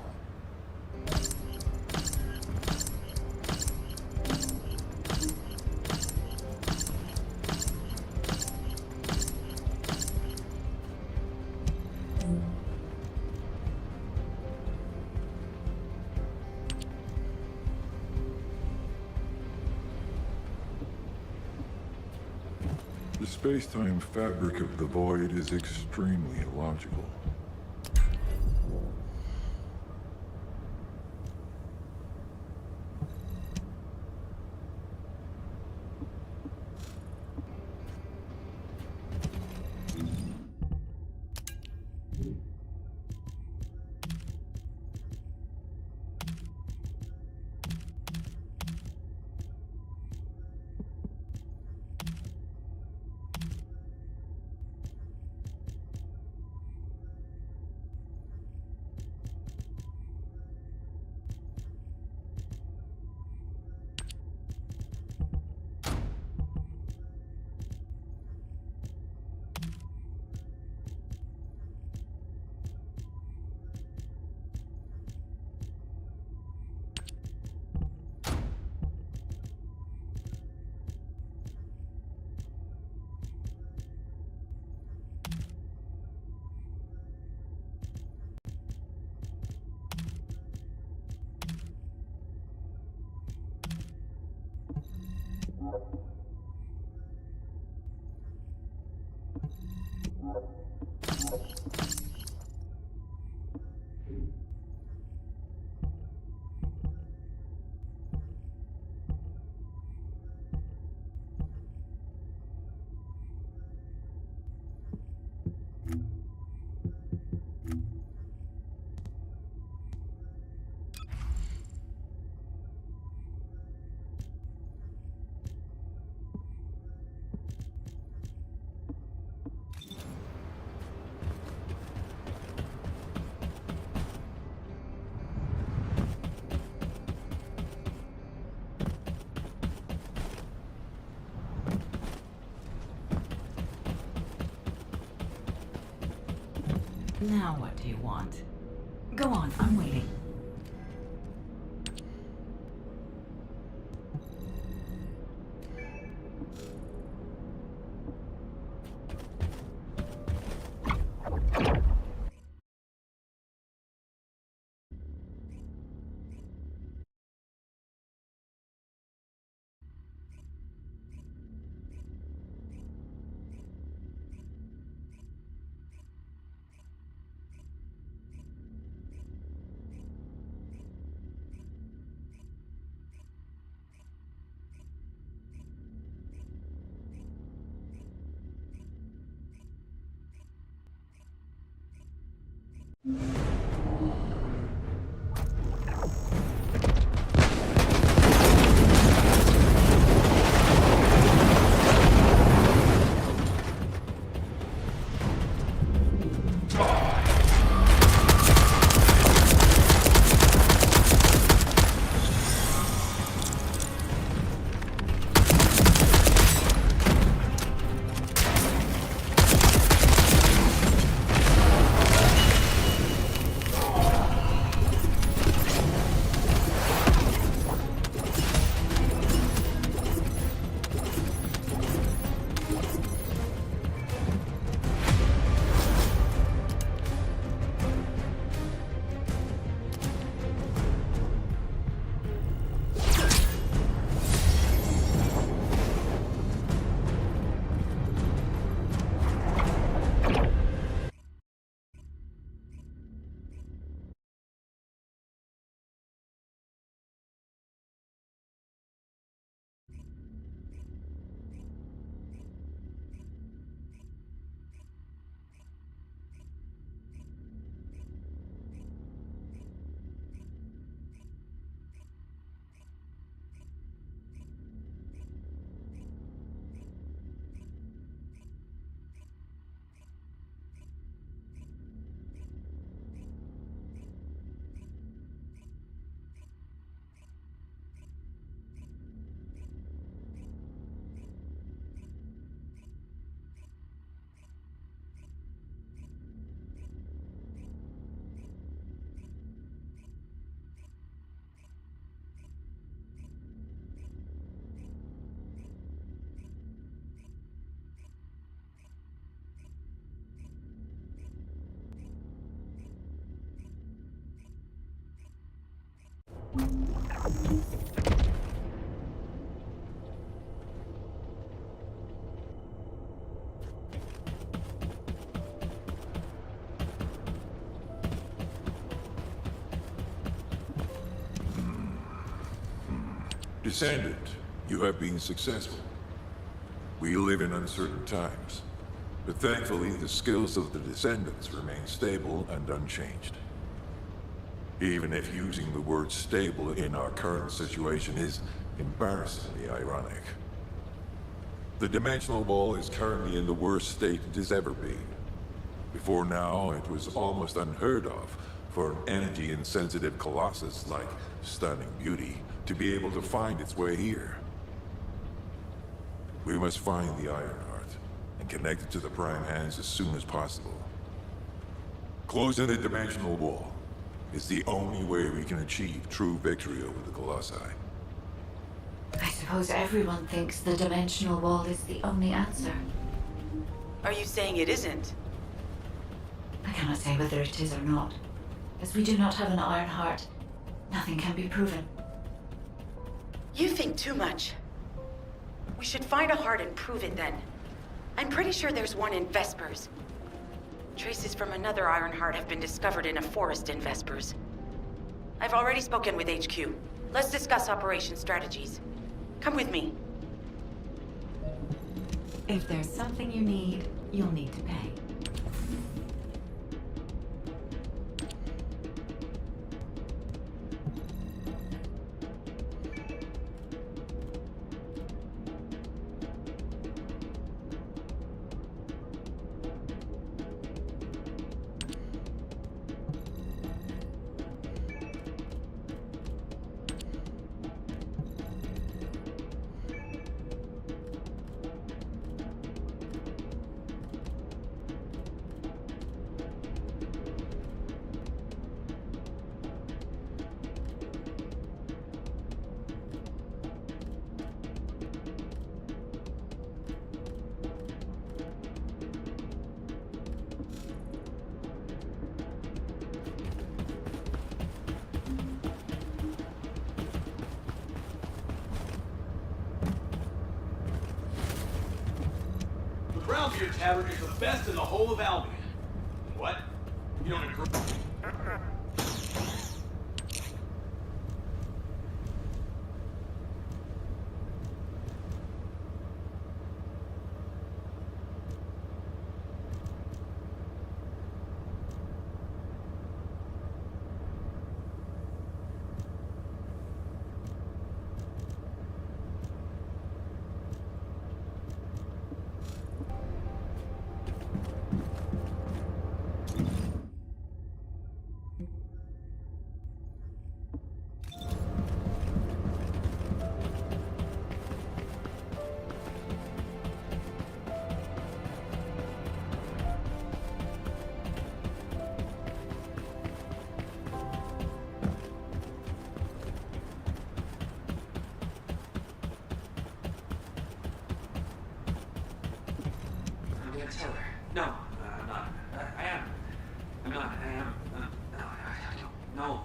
The space-time fabric of the Void is extremely illogical. Now what do you want? Go on, I'm waiting. Descendant, you have been successful. We live in uncertain times, but thankfully the skills of the Descendants remain stable and unchanged. Even if using the word stable in our current situation is embarrassingly ironic. The dimensional wall is currently in the worst state it has ever been. Before now, it was almost unheard of for an energy-insensitive colossus like Stunning Beauty to be able to find its way here. We must find the Ironheart and connect it to the Prime Hands as soon as possible. Closing the dimensional wall is the only way we can achieve true victory over the Colossi. I suppose everyone thinks the dimensional wall is the only answer. Are you saying it isn't? I cannot say whether it is or not. As we do not have an Ironheart, nothing can be proven. You think too much. We should find a heart and prove it then. I'm pretty sure there's one in Vespers. Traces from another Ironheart have been discovered in a forest in Vespers. I've already spoken with HQ. Let's discuss operation strategies. Come with me. If there's something you need, you'll need to pay. Brownbeard Tavern is the best in the whole of Albion. What? You don't agree? Tell her. No, I'm not. I am. I'm not. I am. No, I don't. No.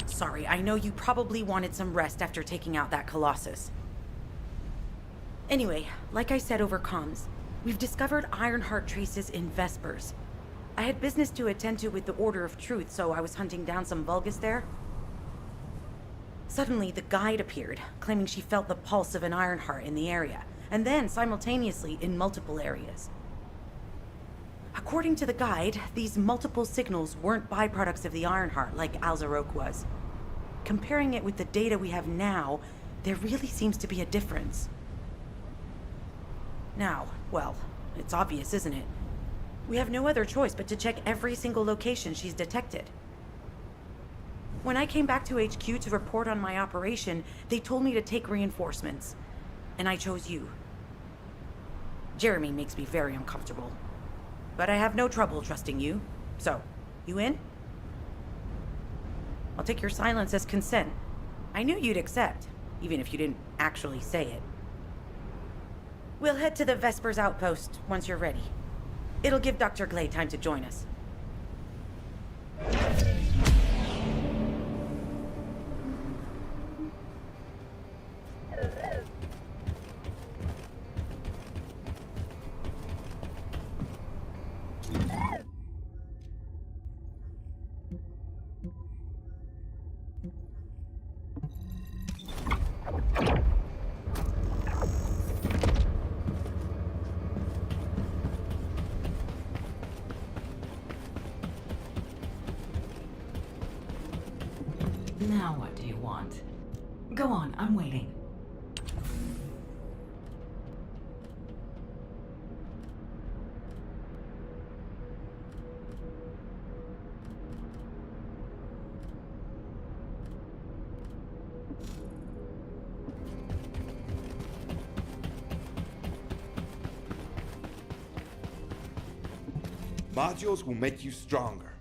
Sorry, I know you probably wanted some rest after taking out that Colossus. Anyway, like I said over comms, we've discovered Ironheart traces in Vespers. I had business to attend to with the Order of Truth, so I was hunting down some Vulgus there. Suddenly, the guide appeared, claiming she felt the pulse of an Ironheart in the area, and then simultaneously in multiple areas. According to the guide, these multiple signals weren't byproducts of the Ironheart like Alzarok was. Comparing it with the data we have now, there really seems to be a difference. Now, well, it's obvious, isn't it? We have no other choice but to check every single location she's detected. When I came back to HQ to report on my operation, they told me to take reinforcements, and I chose you. Jeremy makes me very uncomfortable, but I have no trouble trusting you. So, you in? I'll take your silence as consent. I knew you'd accept, even if you didn't actually say it. We'll head to the Vespers outpost once you're ready. It'll give Dr. Glay time to join us. Now what do you want? Go on, I'm waiting. Modules will make you stronger.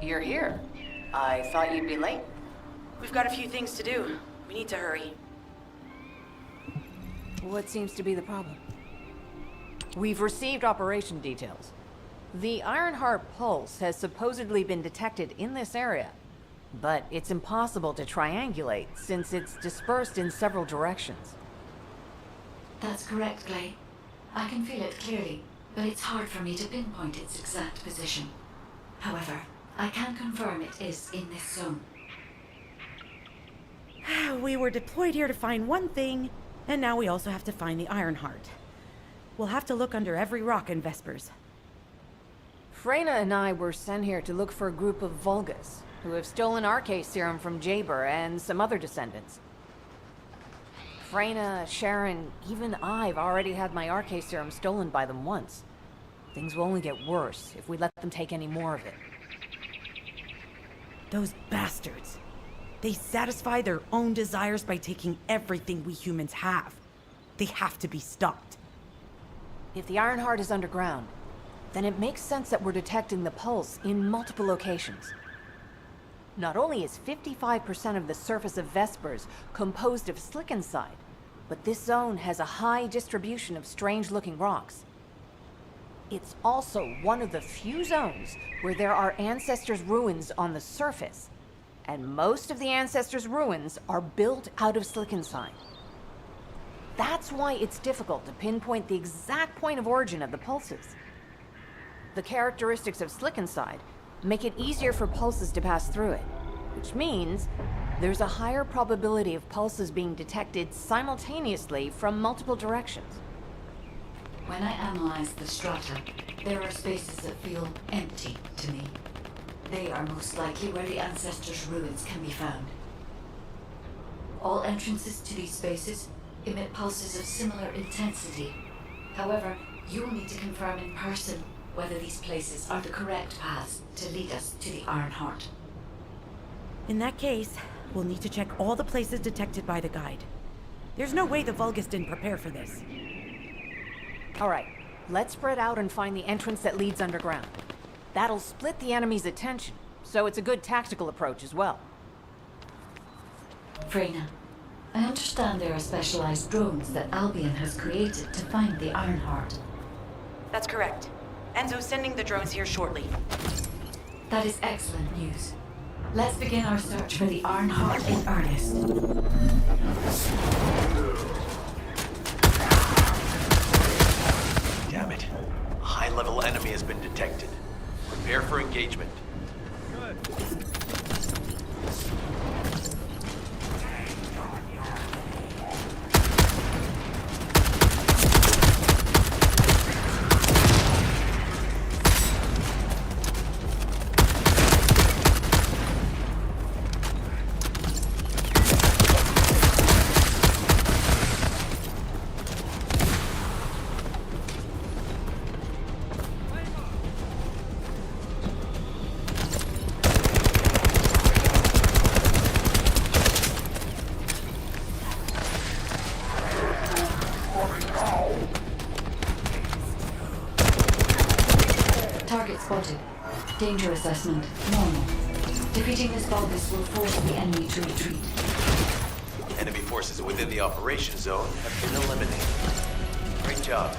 You're here. I thought you'd be late. We've got a few things to do. We need to hurry. What seems to be the problem? We've received operation details. The Ironheart pulse has supposedly been detected in this area, but it's impossible to triangulate since it's dispersed in several directions. That's correct, Clay. I can feel it clearly, but it's hard for me to pinpoint its exact position. However, I can confirm it is in this zone. We were deployed here to find one thing, and now we also have to find the Ironheart. We'll have to look under every rock in Vespers. Freyna and I were sent here to look for a group of Vulgus, who have stolen RK serum from Jaber and some other descendants. Freyna, Sharon, even I've already had my RK serum stolen by them once. Things will only get worse if we let them take any more of it. Those bastards. They satisfy their own desires by taking everything we humans have. They have to be stopped. If the Ironheart is underground, then it makes sense that we're detecting the pulse in multiple locations. Not only is 55% of the surface of Vespers composed of slickinside, but this zone has a high distribution of strange-looking rocks. It's also one of the few zones where there are Ancestors' ruins on the surface, and most of the Ancestors' ruins are built out of slickinside. That's why it's difficult to pinpoint the exact point of origin of the pulses. The characteristics of slickinside make it easier for pulses to pass through it, which means there's a higher probability of pulses being detected simultaneously from multiple directions. When I analyze the strata, there are spaces that feel empty to me. They are most likely where the Ancestors' ruins can be found. All entrances to these spaces emit pulses of similar intensity. However, you will need to confirm in person whether these places are the correct paths to lead us to the Ironheart. In that case, we'll need to check all the places detected by the guide. There's no way the Vulgus didn't prepare for this. All right, let's spread out and find the entrance that leads underground. That'll split the enemy's attention, so it's a good tactical approach as well. Freyna, I understand there are specialized drones that Albion has created to find the Ironheart. That's correct. Enzo's sending the drones here shortly. That is excellent news. Let's begin our search for the Ironheart in earnest. enemy has been detected. Prepare for engagement. Target spotted. Danger assessment, normal. Defeating this Vulgus will force the enemy to retreat. Enemy forces within the operation zone have been eliminated. Great job.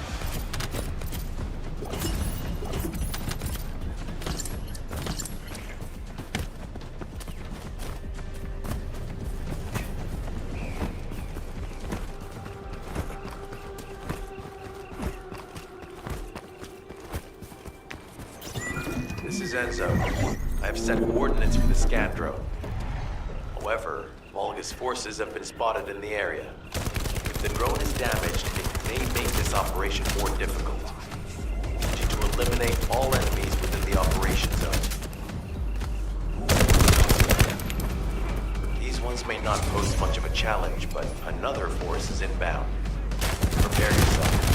This is Enzo. I have set coordinates for the scan drone. However, Vulgus forces have been spotted in the area. If the drone is damaged, it may make this operation more difficult. I need you to eliminate all enemies within the operation zone. These ones may not pose much of a challenge, but another force is inbound. Prepare yourself.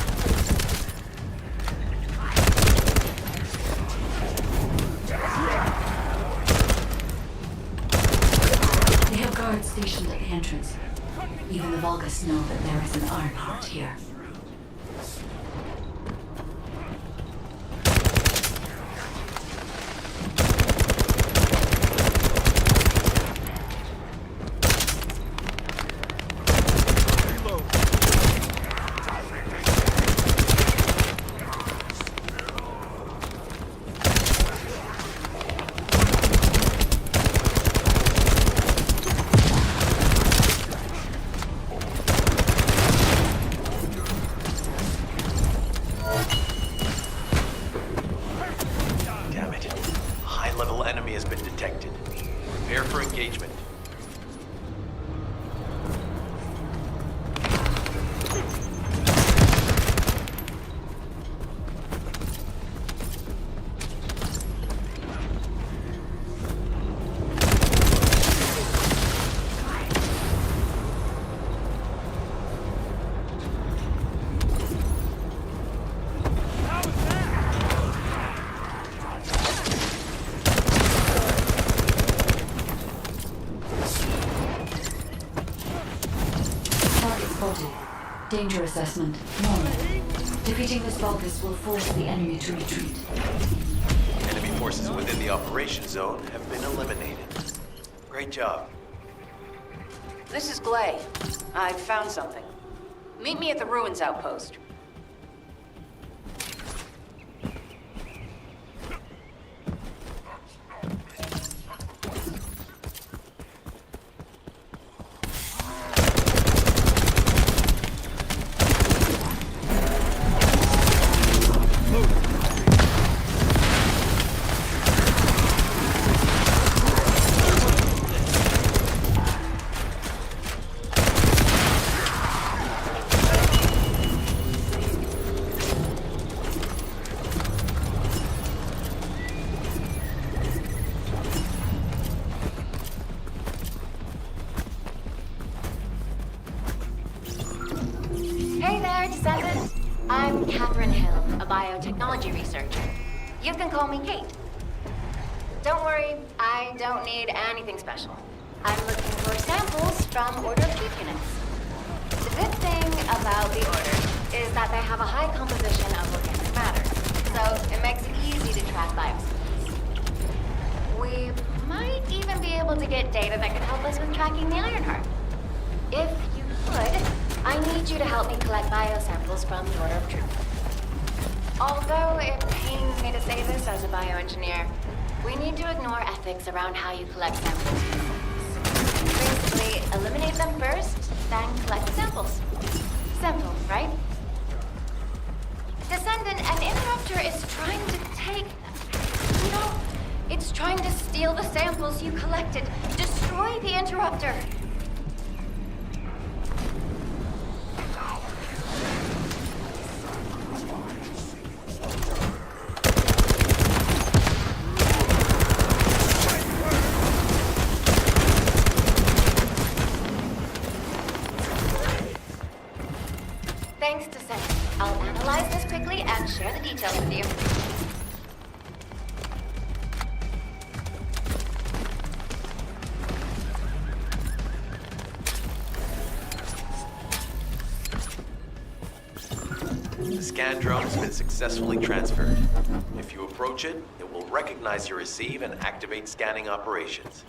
They have guards stationed at the entrance. Even the Vulgus know that there is an Ironheart here. Enemy has been detected. Prepare for engagement. Danger assessment, normal. Defeating this Vulgus will force the enemy to retreat. Enemy forces within the operation zone have been eliminated. Great job. This is Glay. I've found something. Meet me at the Ruins outpost. Descendant. I'm Catherine Hill, a biotechnology researcher. You can call me Kate. Don't worry, I don't need anything special. I'm looking for samples from Order of Chief units. The good thing about the Order is that they have a high composition of organic matter, so it makes it easy to track biosynthesis. We might even be able to get data that could help us with tracking the Ironheart. If you could, I need you to help me collect biosamples from the Order of Truth. Although it pains me to say this as a bioengineer, we need to ignore ethics around how you collect samples. Basically, eliminate them first, then collect the samples. Simple, right? Descendant, an interrupter is trying to Steal the samples you collected. Destroy the interruptor. Thanks, Descendant. I'll analyze this quickly and share the details with you. The scan drone has been successfully transferred. If you approach it, it will recognize your receive and activate scanning operations.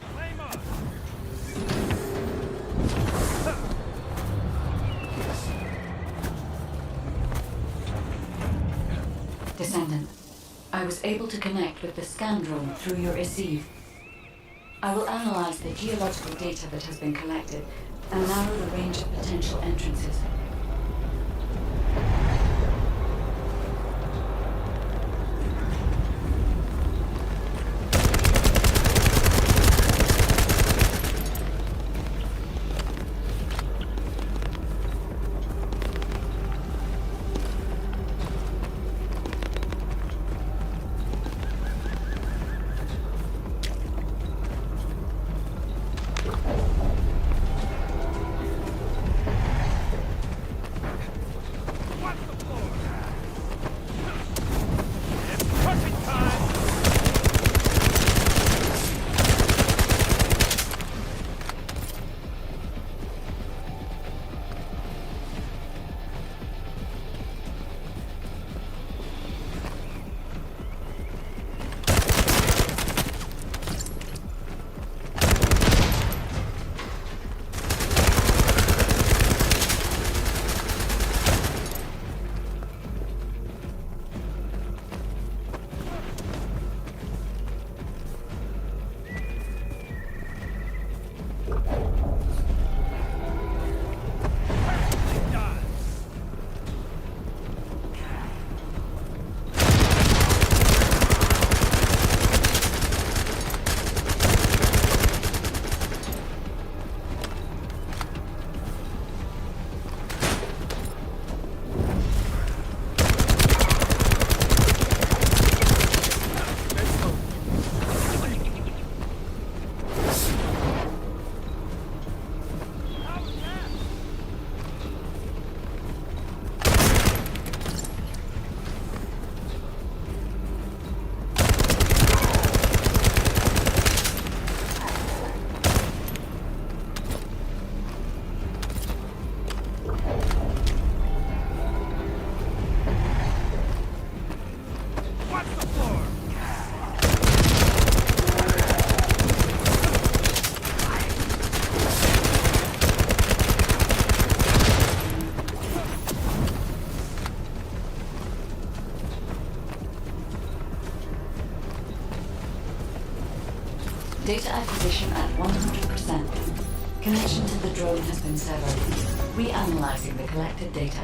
Descendant, I was able to connect with the scan drone through your receive. I will analyze the geological data that has been collected and narrow the range of potential entrances. Data acquisition at 100%. Connection to the drone has been severed. Reanalyzing the collected data.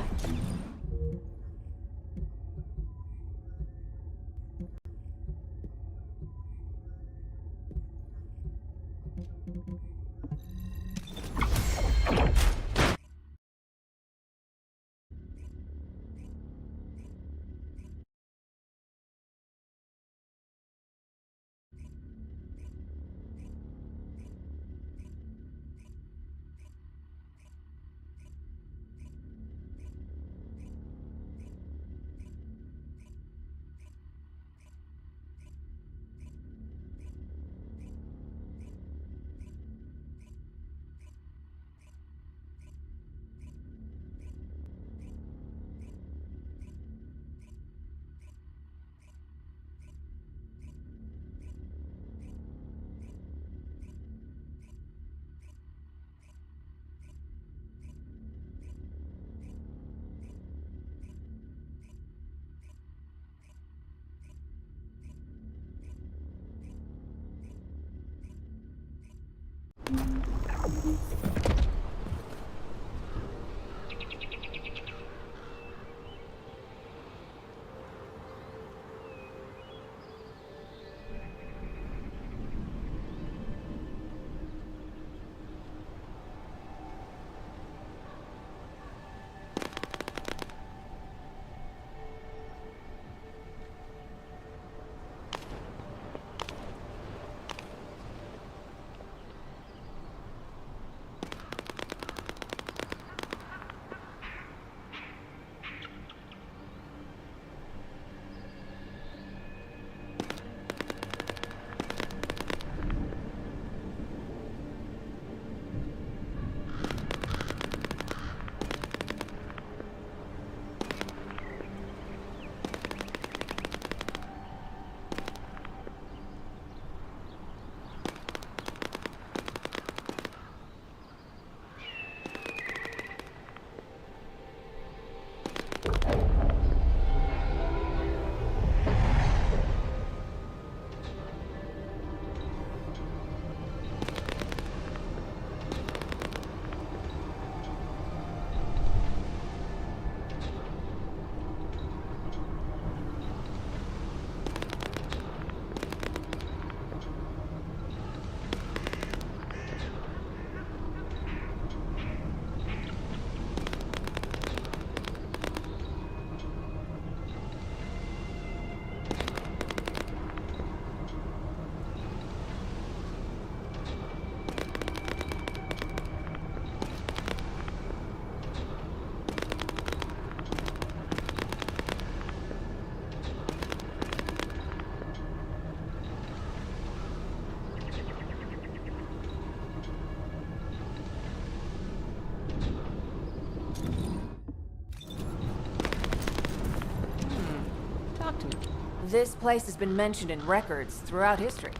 talk to me. This place has been mentioned in records throughout history.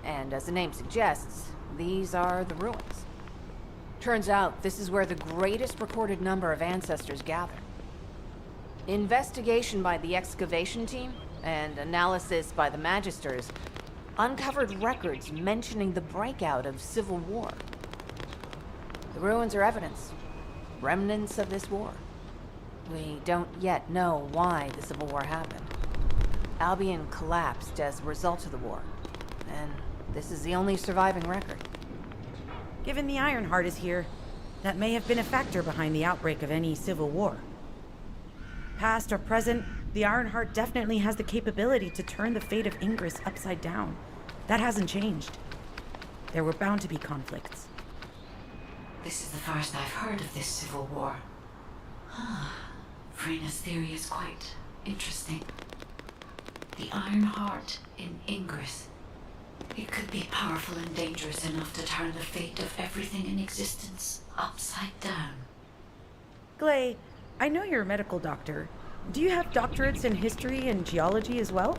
And as the name suggests, these are the ruins. Turns out, this is where the greatest recorded number of ancestors gather. Investigation by the excavation team and analysis by the Magisters uncovered records mentioning the breakout of civil war. The ruins are evidence, remnants of this war. We don't yet know why the civil war happened. Albion collapsed as a result of the war, and this is the only surviving record. Given the Ironheart is here, that may have been a factor behind the outbreak of any civil war. Past or present, the Ironheart definitely has the capability to turn the fate of Ingress upside down. That hasn't changed. There were bound to be conflicts. This is the first I've heard of this civil war. Frena's theory is quite interesting. The Ironheart in Ingress. It could be powerful and dangerous enough to turn the fate of everything in existence upside down. Glay, I know you're a medical doctor. Do you have doctorates in history and geology as well?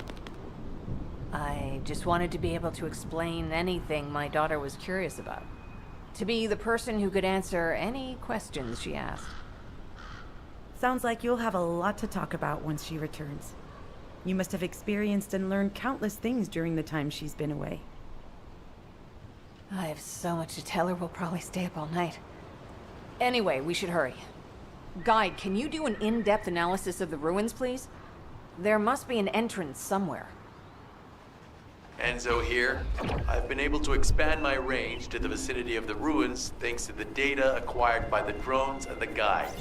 I just wanted to be able to explain anything my daughter was curious about. To be the person who could answer any questions she asked. Sounds like you'll have a lot to talk about once she returns. You must have experienced and learned countless things during the time she's been away. I have so much to tell her, we'll probably stay up all night. Anyway, we should hurry. Guide, can you do an in-depth analysis of the ruins, please? There must be an entrance somewhere. Enzo here. I've been able to expand my range to the vicinity of the ruins thanks to the data acquired by the drones and the guide.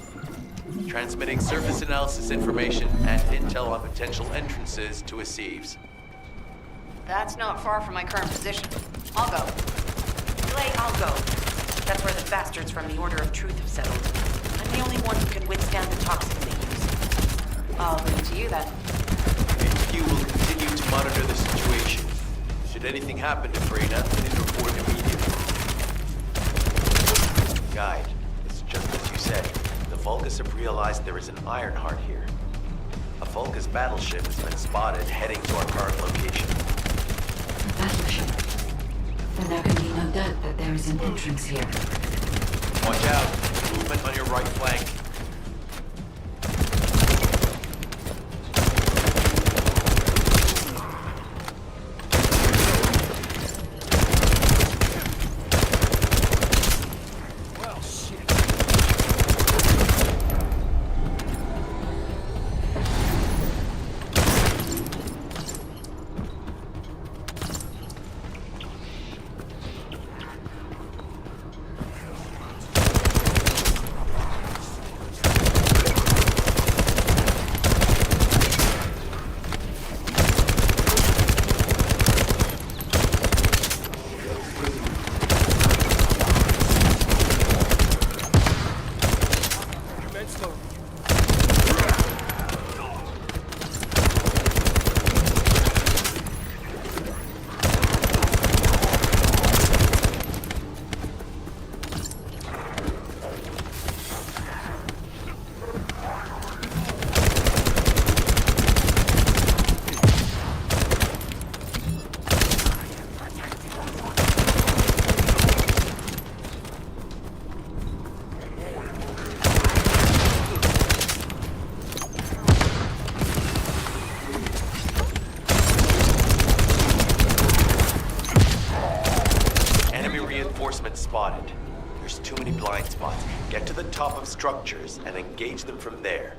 Transmitting surface analysis information and intel on potential entrances to Aceives. That's not far from my current position. I'll go. Glay, I'll go. That's where the bastards from the Order of Truth have settled. I'm the only one who can withstand the toxins they use. I'll leave it to you then. HQ will continue to monitor the situation. Should anything happen to Freyna, please report immediately. Guide, it's just as you said. The Vulgus have realized there is an Ironheart here. A Vulgus battleship has been spotted heading to our current location. A battleship? Then there can be no doubt that there is an entrance here. Watch out! Movement on your right flank. Spotted. There's too many blind spots. Get to the top of structures and engage them from there.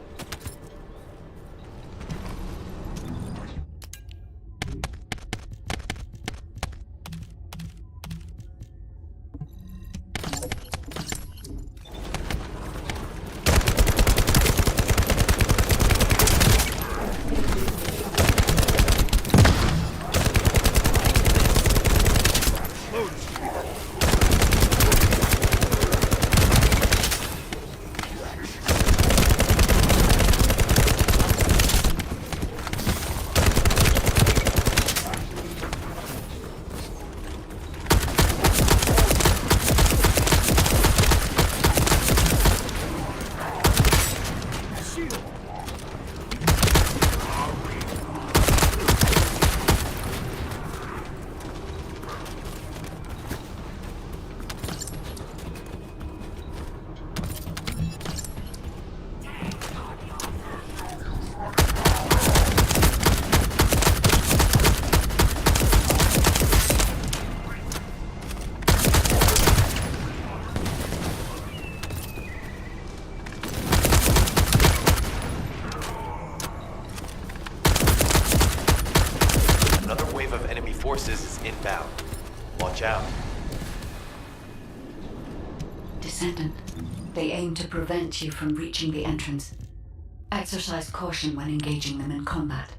out. Descendant, they aim to prevent you from reaching the entrance. Exercise caution when engaging them in combat.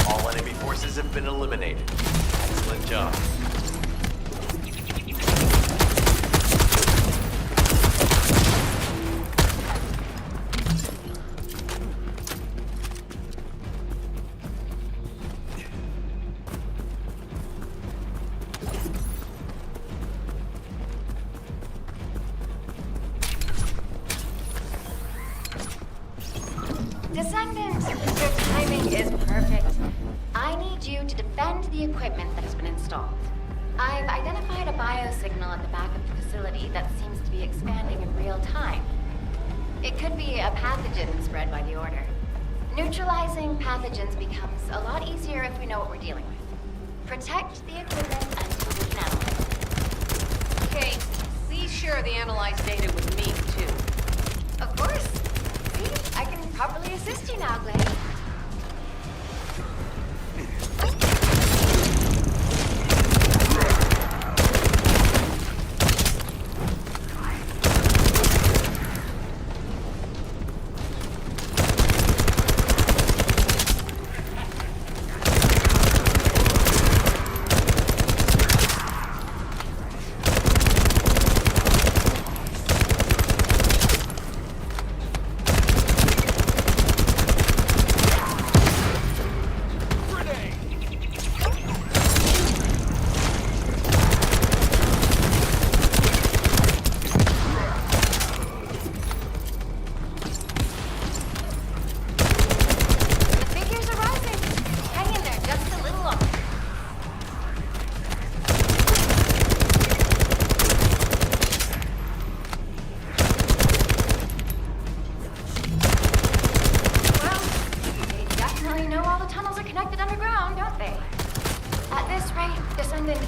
All enemy forces have been eliminated. Excellent job. Descendant, your timing is perfect. I need you to defend the equipment that has been installed. I've identified a biosignal at the back of the facility that seems to be expanding in real time. It could be a pathogen spread by the Order. Neutralizing pathogens becomes a lot easier if we know what we're dealing with. Protect the equipment until we can analyze it. Okay, please share the analyzed data with me, too. Of course. See, I can properly assist you now, Glade.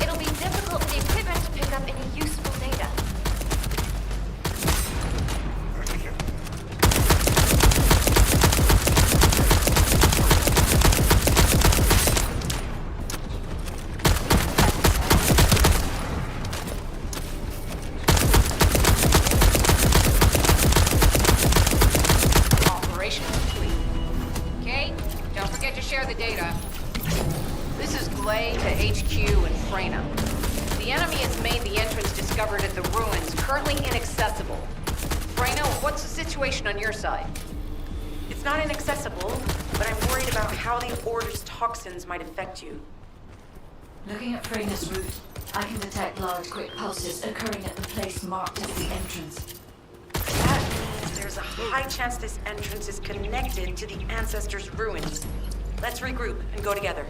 It'll be difficult for the equipment to pick up any useful data. Operation complete. Okay? Don't forget to share the data. This is Glade to HQ and Freyna. The enemy has made the entrance discovered at the ruins currently inaccessible. Freyna, what's the situation on your side? It's not inaccessible, but I'm worried about how the Order's toxins might affect you. Looking at Freyna's route, I can detect large, quick pulses occurring at the place marked as the entrance. That means there's a high chance this entrance is connected to the Ancestors' ruins. Let's regroup and go together.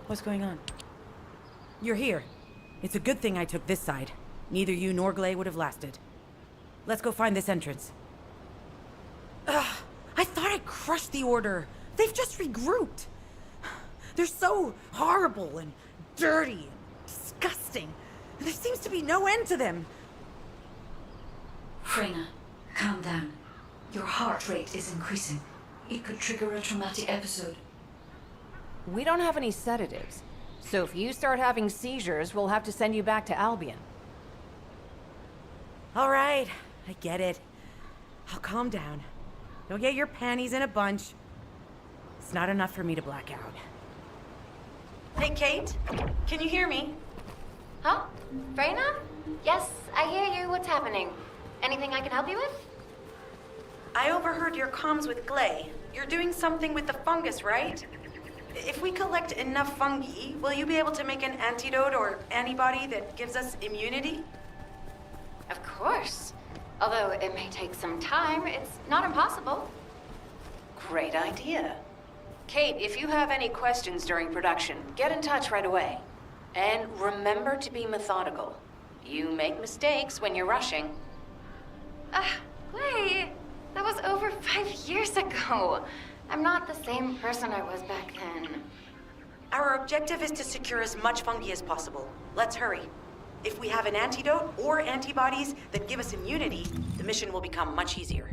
What's going on? You're here. It's a good thing I took this side. Neither you nor Glay would have lasted. Let's go find this entrance. Ugh, I thought I crushed the Order. They've just regrouped. They're so horrible and dirty and disgusting. There seems to be no end to them. Freyna, calm down. Your heart rate is increasing. It could trigger a traumatic episode. We don't have any sedatives, so if you start having seizures, we'll have to send you back to Albion. All right, I get it. I'll calm down. You'll get your panties in a bunch. It's not enough for me to black out. Hey, Kate? Can you hear me? Huh? Freyna? Yes, I hear you. What's happening? Anything I can help you with? I overheard your comms with Glay. You're doing something with the fungus, right? If we collect enough fungi, will you be able to make an antidote or antibody that gives us immunity? Of course. Although it may take some time, it's not impossible. Great idea. Kate, if you have any questions during production, get in touch right away. And remember to be methodical. You make mistakes when you're rushing. Glay, that was over 5 years ago. I'm not the same person I was back then. Our objective is to secure as much fungi as possible. Let's hurry. If we have an antidote or antibodies that give us immunity, the mission will become much easier.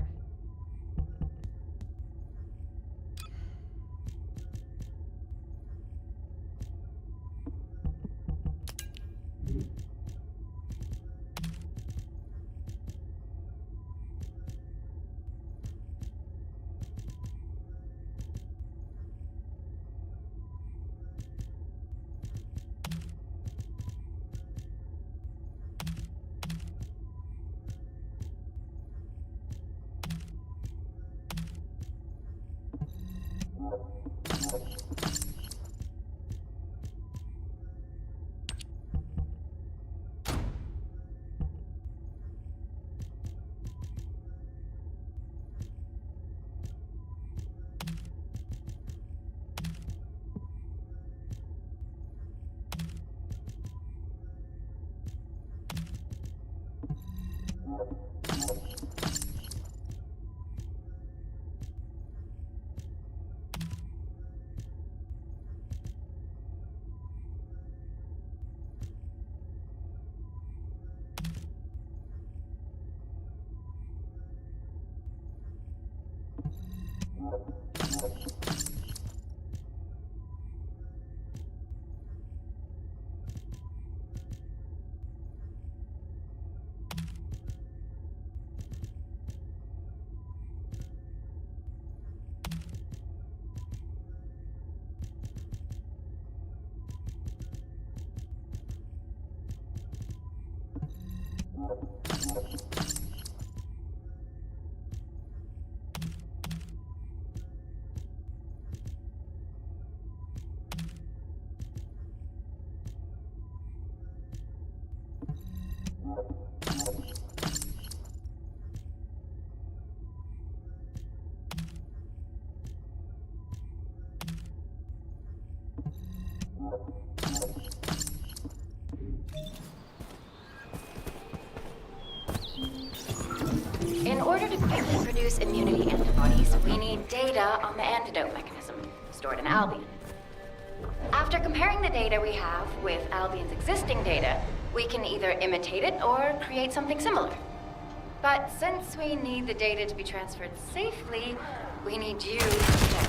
In order to quickly produce immunity antibodies, we need data on the antidote mechanism, stored in Albion. After comparing the data we have with Albion's existing data, we can either imitate it or create something similar. But since we need the data to be transferred safely, we need you to check.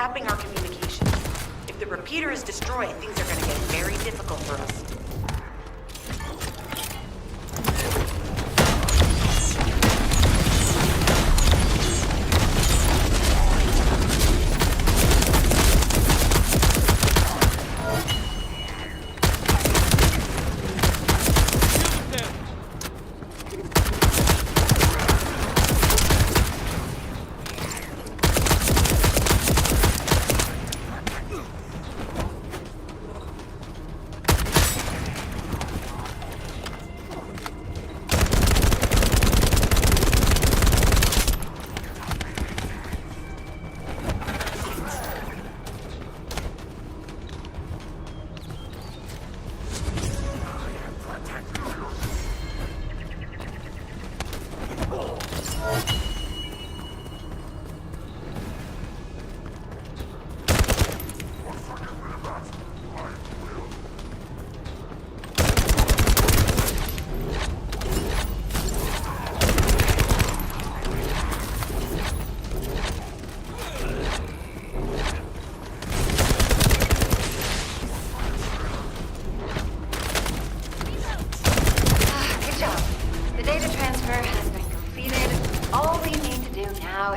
tapping our communications. If the repeater is destroyed, things are gonna get very difficult for us.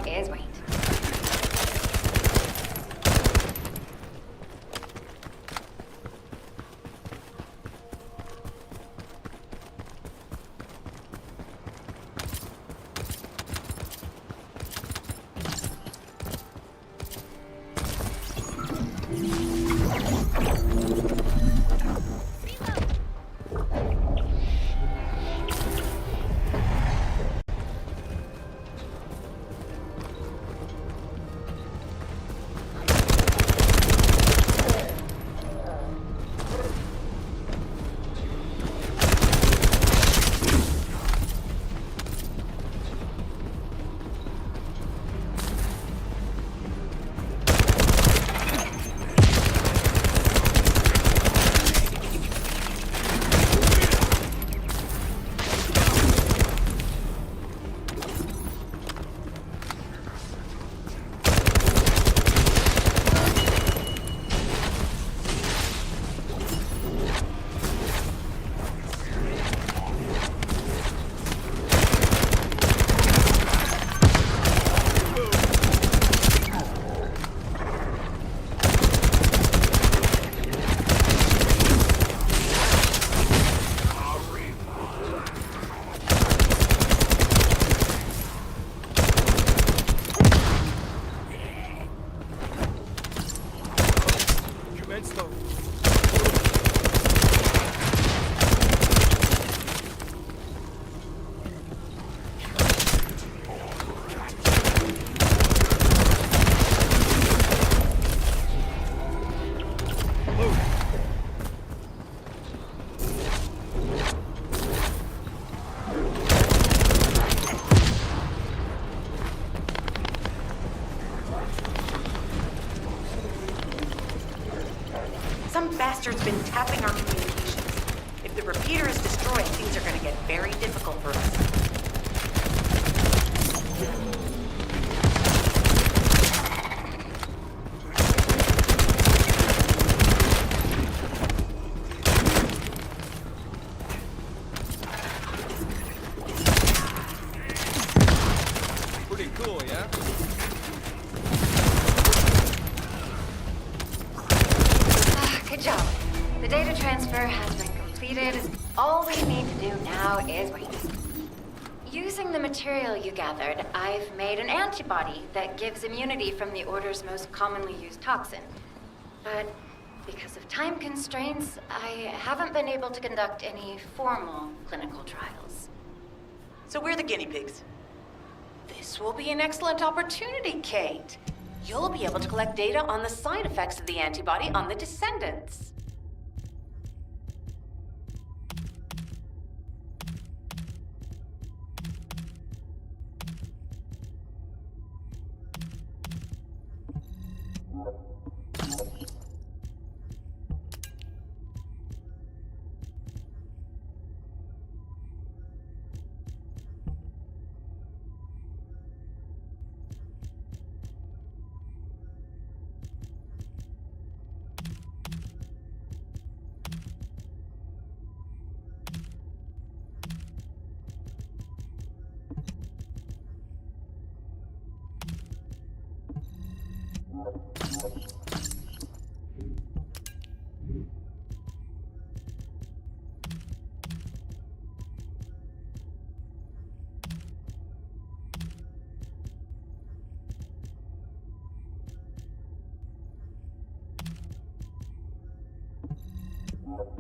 Is wait. Some bastard's been tapping our communications. If the repeater is destroyed, things are gonna get very difficult for us. Pretty cool, yeah? Good job. The data transfer has been completed. All we need to do now is wait. Using the material you gathered, I've made an antibody that gives immunity from the Order's most commonly used toxin. But because of time constraints, I haven't been able to conduct any formal clinical trials. So we're the guinea pigs. This will be an excellent opportunity, Kate. You'll be able to collect data on the side effects of the antibody on the Descendants. Hello,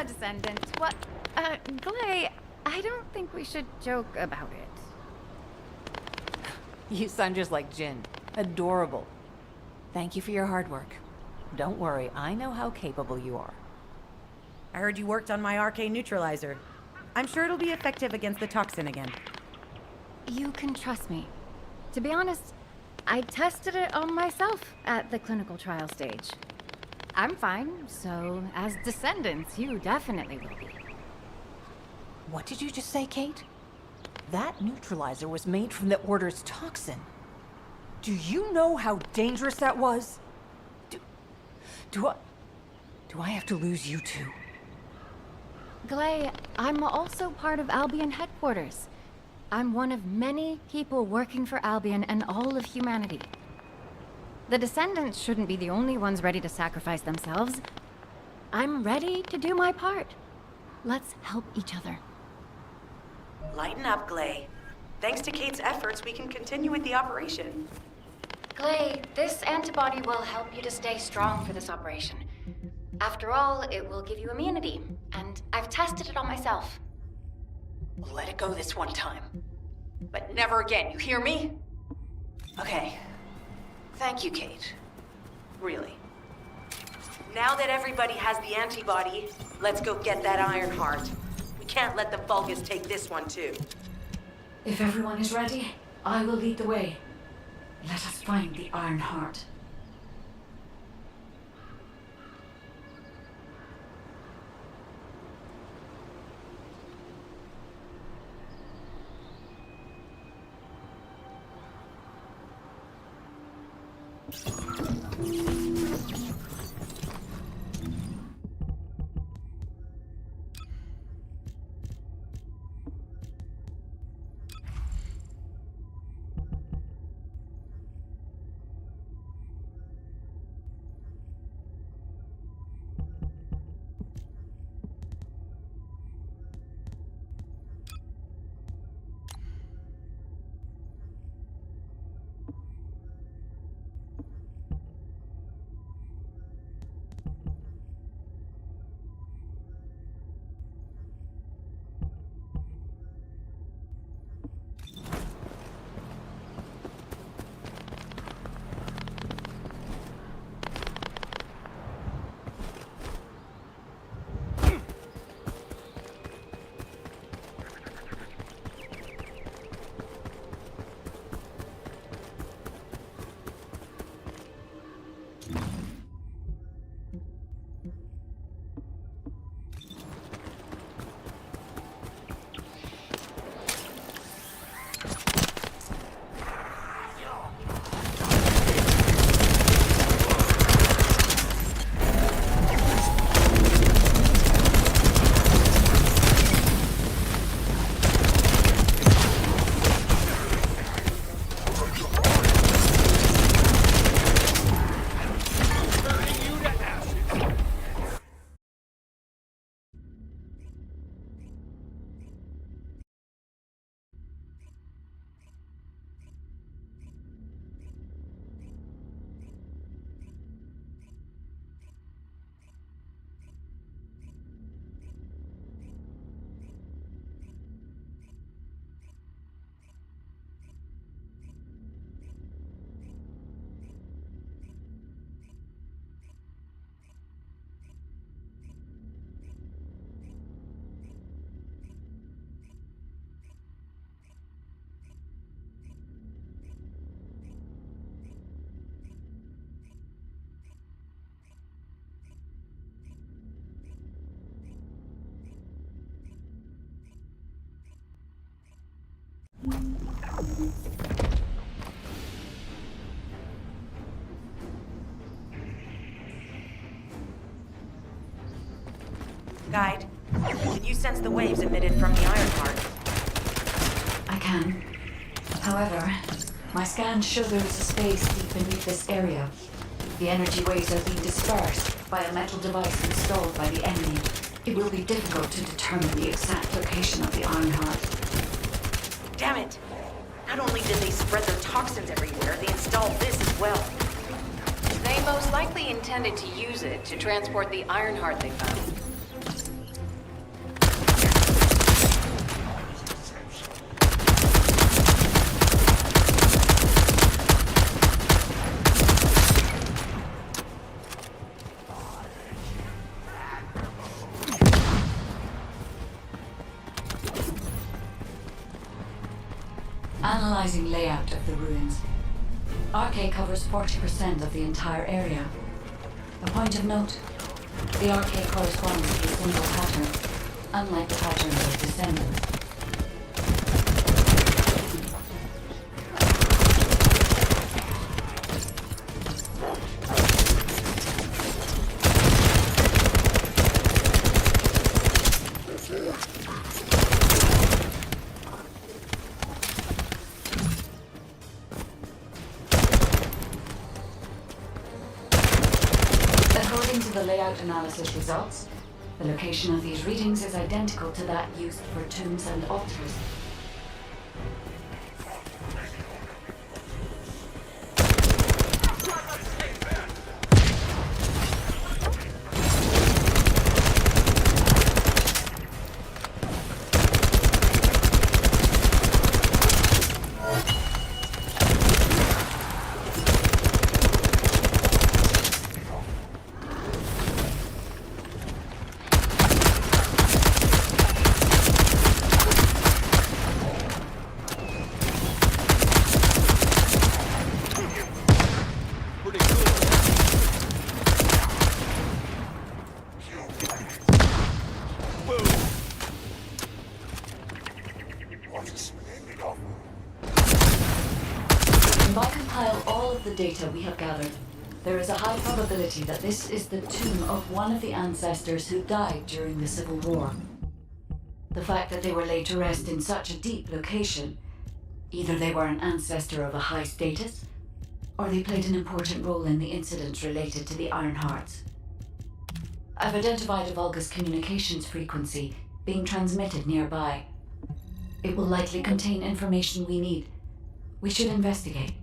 Descendant. What? Glay, I don't think we should joke about it. You sound just like Jin. Adorable. Thank you for your hard work. Don't worry, I know how capable you are. I heard you worked on my arcane neutralizer. I'm sure it'll be effective against the toxin again. You can trust me. To be honest, I tested it on myself at the clinical trial stage. I'm fine, so as Descendants, you definitely will be. What did you just say, Kate? That neutralizer was made from the Order's toxin. Do you know how dangerous that was? Do I have to lose you too? Glay, I'm also part of Albion headquarters. I'm one of many people working for Albion and all of humanity. The Descendants shouldn't be the only ones ready to sacrifice themselves. I'm ready to do my part. Let's help each other. Lighten up, Glay. Thanks to Kate's efforts, we can continue with the operation. Glay, this antibody will help you to stay strong for this operation. After all, it will give you immunity, and I've tested it on myself. We'll let it go this one time. But never again, you hear me? Okay. Thank you, Kate. Really. Now that everybody has the antibody, let's go get that Iron Heart. We can't let the Vulgus take this one, too. If everyone is ready, I will lead the way. Let us find the Iron Heart. Guide, can you sense the waves emitted from the Iron Heart? I can. However, my scans show there is a space deep beneath this area. The energy waves are being dispersed by a metal device installed by the enemy. It will be difficult to determine the exact location of the Iron Heart. Damn it! Not only did they spread their toxins everywhere, they installed this as well. They most likely intended to use it to transport the Ironheart they found. Analyzing layout of the ruins. RK covers 40% of the entire area. A point of note, the RK corresponds to a single pattern, unlike the patterns of Descendants. According to the layout analysis results, the location of these readings is identical to that used for tombs and altars. If I compile all of the data we have gathered, there is a high probability that this is the tomb of one of the ancestors who died during the Civil War. The fact that they were laid to rest in such a deep location, either they were an ancestor of a high status, or they played an important role in the incidents related to the Ironhearts. I've identified a Vulgus communications frequency being transmitted nearby. It will likely contain information we need. We should investigate.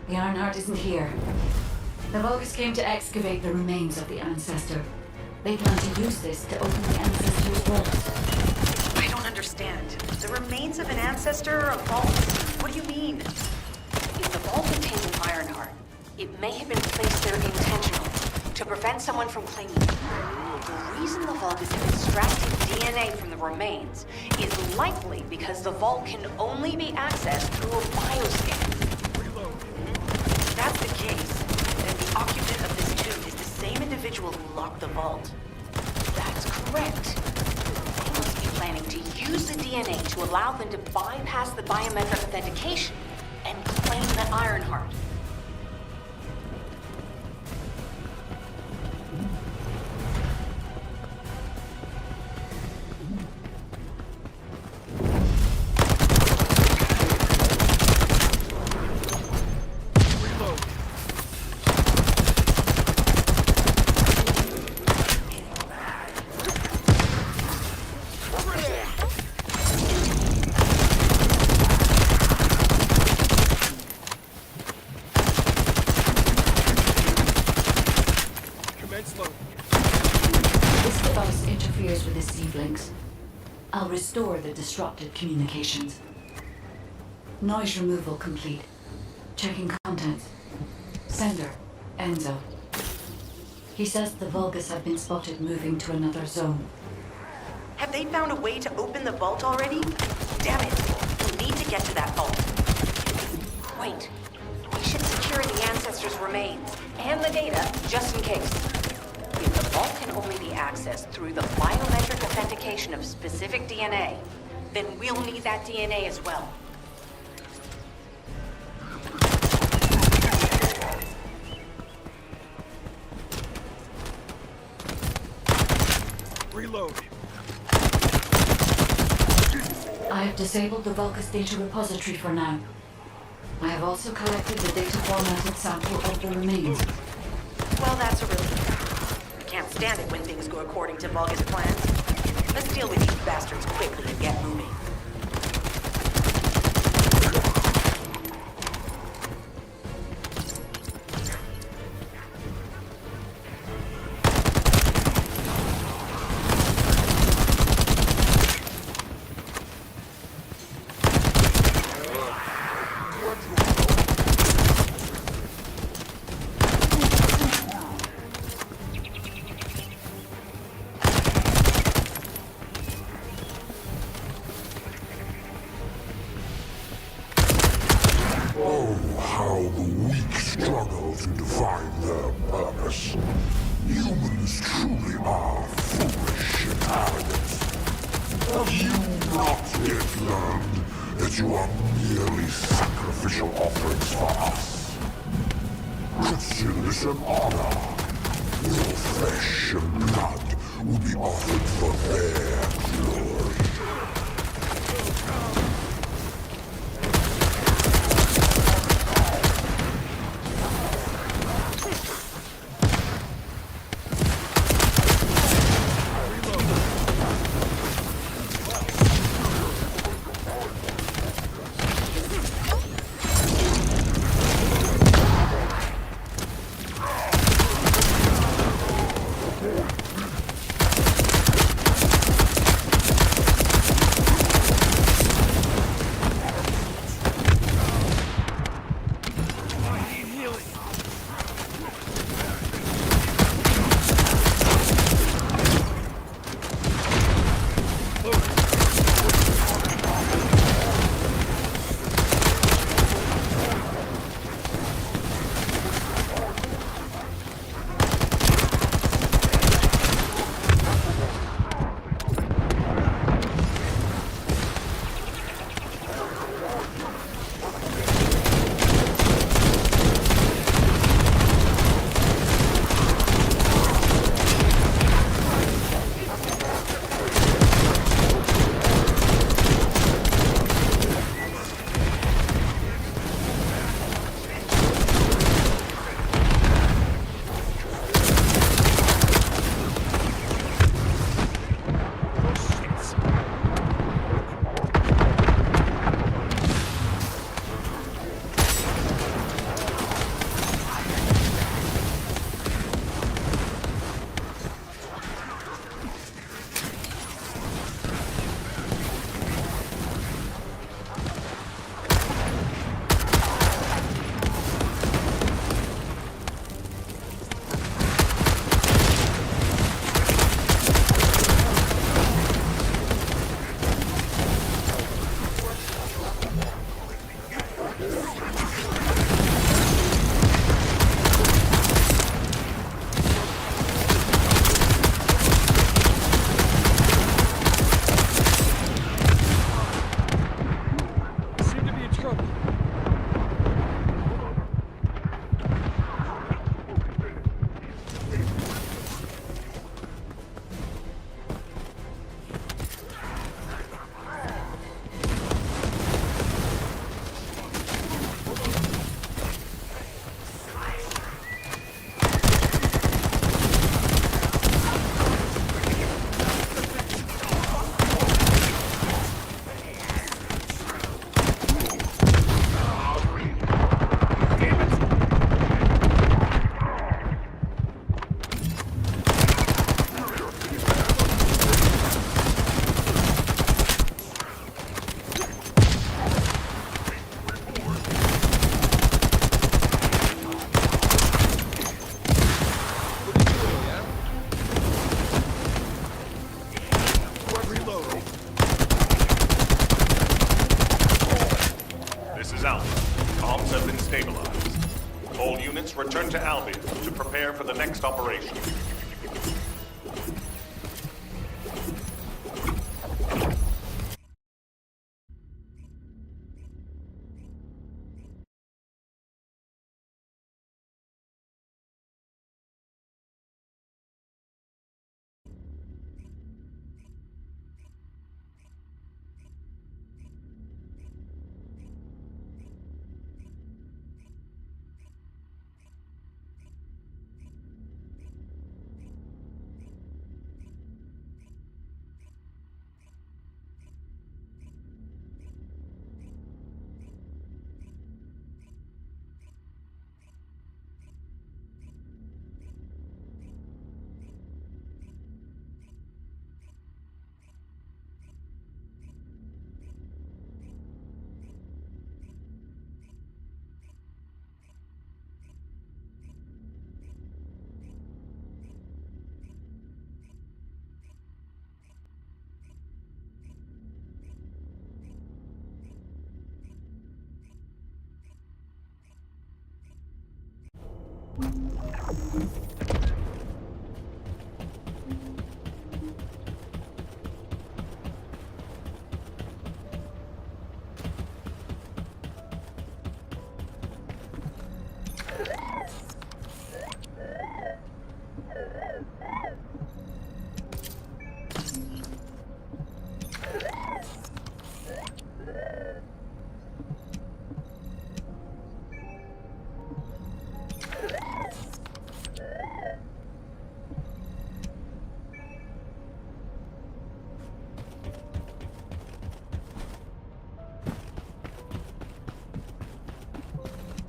The Ironheart isn't here. The Vulgus came to excavate the remains of the ancestor. They plan to use this to open the ancestor's vault. I don't understand. The remains of an ancestor or a vault? What do you mean? If the vault contains an Ironheart, it may have been placed there intentionally to prevent someone from claiming it. The reason the Vulgus have extracted DNA from the remains is likely because the vault can only be accessed through a bioscan. If that's the case, then the occupant of this tomb is the same individual who locked the vault. That's correct. They must be planning to use the DNA to allow them to bypass the biometric authentication and claim the Ironheart. This device interferes with the Seedlings. I'll restore the disrupted communications. Noise removal complete. Checking contents. Sender, Enzo. He says the Vulgus have been spotted moving to another zone. Have they found a way to open the vault already? Damn it! We need to get to that vault. Wait. We should secure the Ancestors' remains and the data, just in case. If the vault can only be accessed through the biometric authentication of specific DNA, then we'll need that DNA as well. Reload. I have disabled the Vulgus data repository for now. I have also collected the data formatted sample of the remains. Well, that's a relief. I can't stand it when things go according to Vulgus plans. Let's deal with these bastards quickly and get moving. Return to Albion to prepare for the next operation.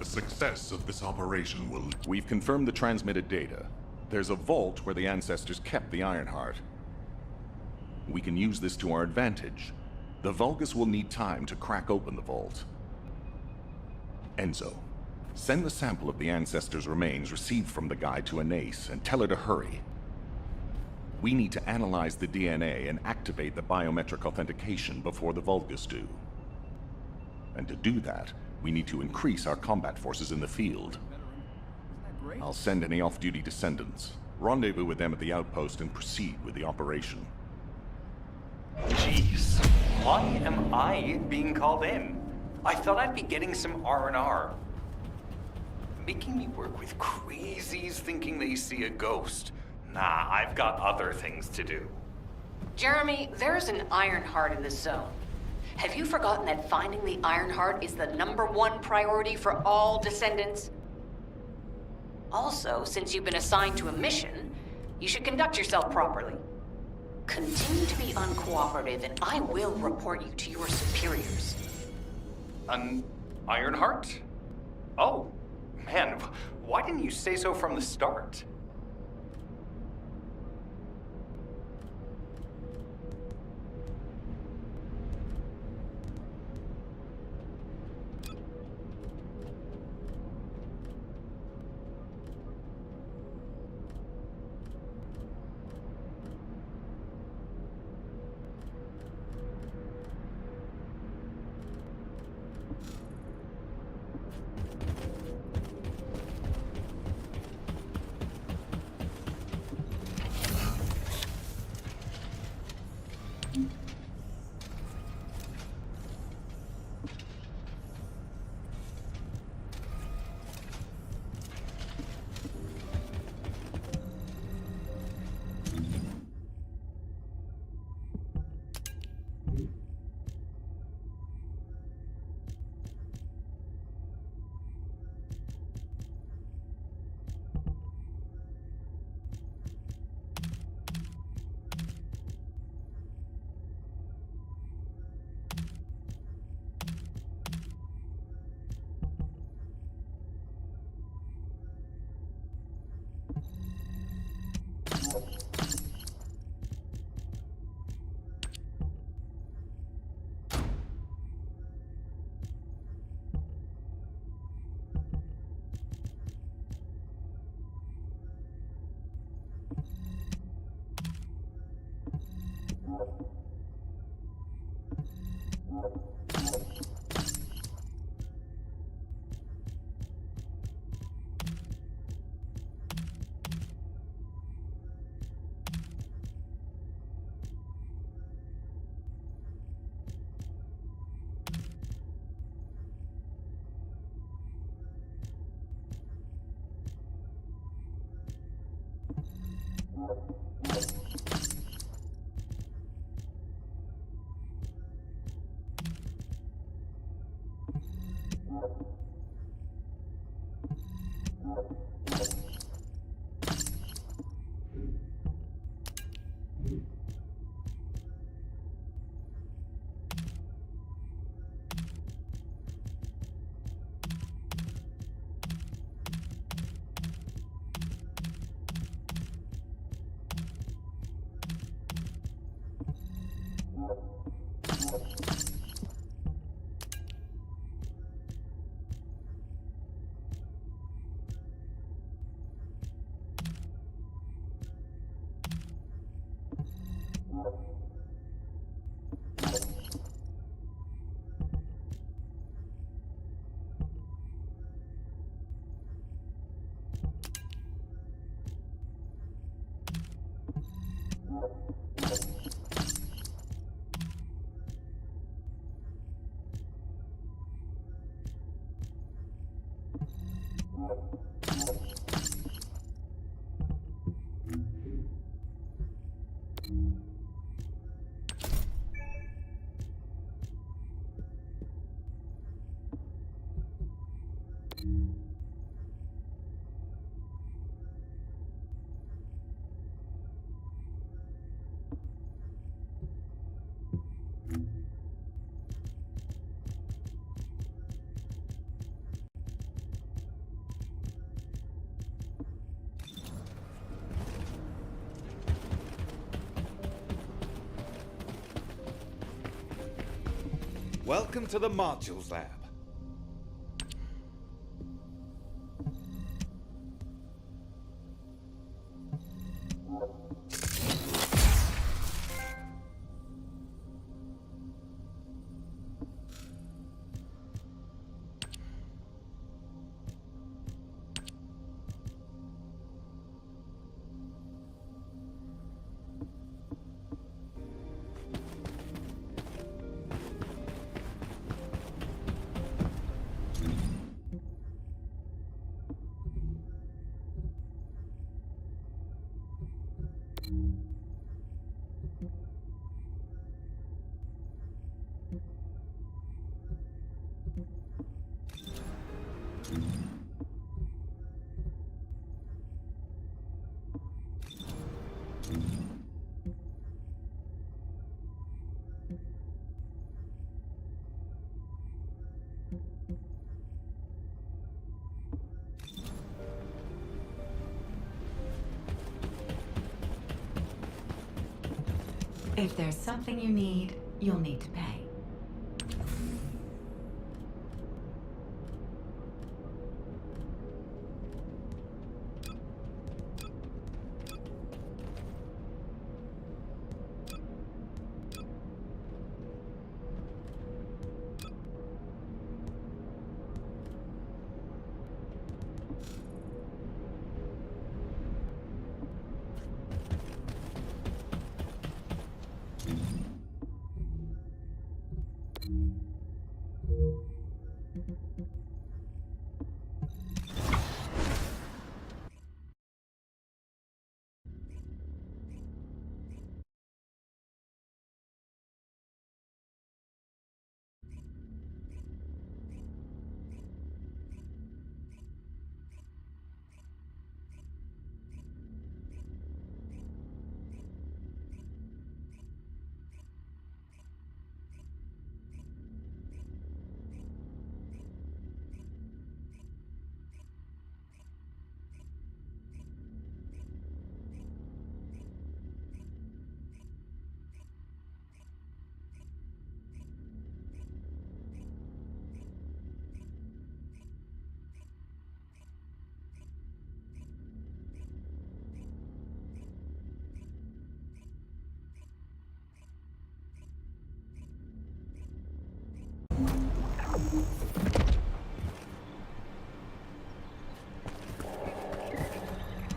Success of this operation will... We've confirmed the transmitted data. There's a vault where the ancestors kept the Ironheart. We can use this to our advantage. The Vulgus will need time to crack open the vault. Enzo, send the sample of the ancestors' remains received from the guide to Anais and tell her to hurry. We need to analyze the DNA and activate the biometric authentication before the Vulgus do. And to do that, we need to increase our combat forces in the field. I'll send any off-duty descendants. Rendezvous with them at the outpost and proceed with the operation. Jeez, why am I being called in? I thought I'd be getting some R&R. Making me work with crazies thinking they see a ghost. Nah, I've got other things to do. Jeremy, there's an Ironheart in this zone. Have you forgotten that finding the Ironheart is the #1 priority for all Descendants? Also, since you've been assigned to a mission, you should conduct yourself properly. Continue to be uncooperative, and I will report you to your superiors. An Ironheart? Oh, man, why didn't you say so from the start? Welcome to the Modules Lab. If there's something you need, you'll need to pay.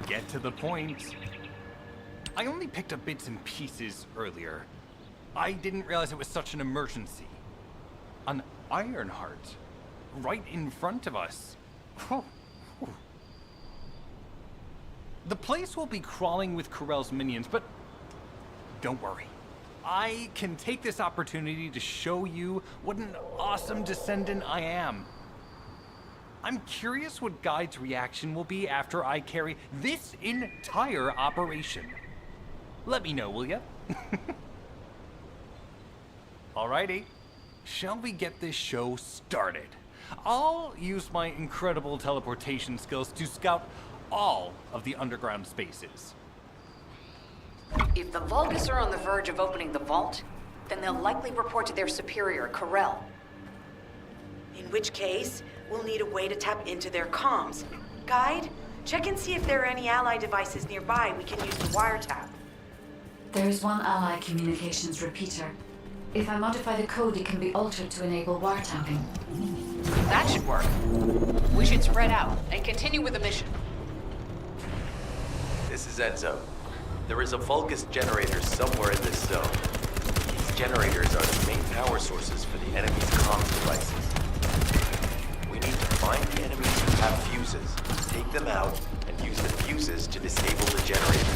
Get to the point. I only picked up bits and pieces earlier. I didn't realize it was such an emergency. An Ironheart. Right in front of us. The place will be crawling with Corell's minions, but don't worry. I can take this opportunity to show you what an awesome descendant I am. I'm curious what Guide's reaction will be after I carry this entire operation. Let me know, will ya? Alrighty, shall we get this show started? I'll use my incredible teleportation skills to scout all of the underground spaces. If the Vulgus are on the verge of opening the vault, then they'll likely report to their superior, Corell. In which case, we'll need a way to tap into their comms. Guide, check and see if there are any ally devices nearby we can use to wiretap. There is one ally communications repeater. If I modify the code, it can be altered to enable wiretapping. That should work. We should spread out and continue with the mission. This is Enzo. There is a Vulgus generator somewhere in this zone. These generators are the main power sources for the enemy's comms devices. We need to find the enemies who have fuses, take them out, and use the fuses to disable the generator.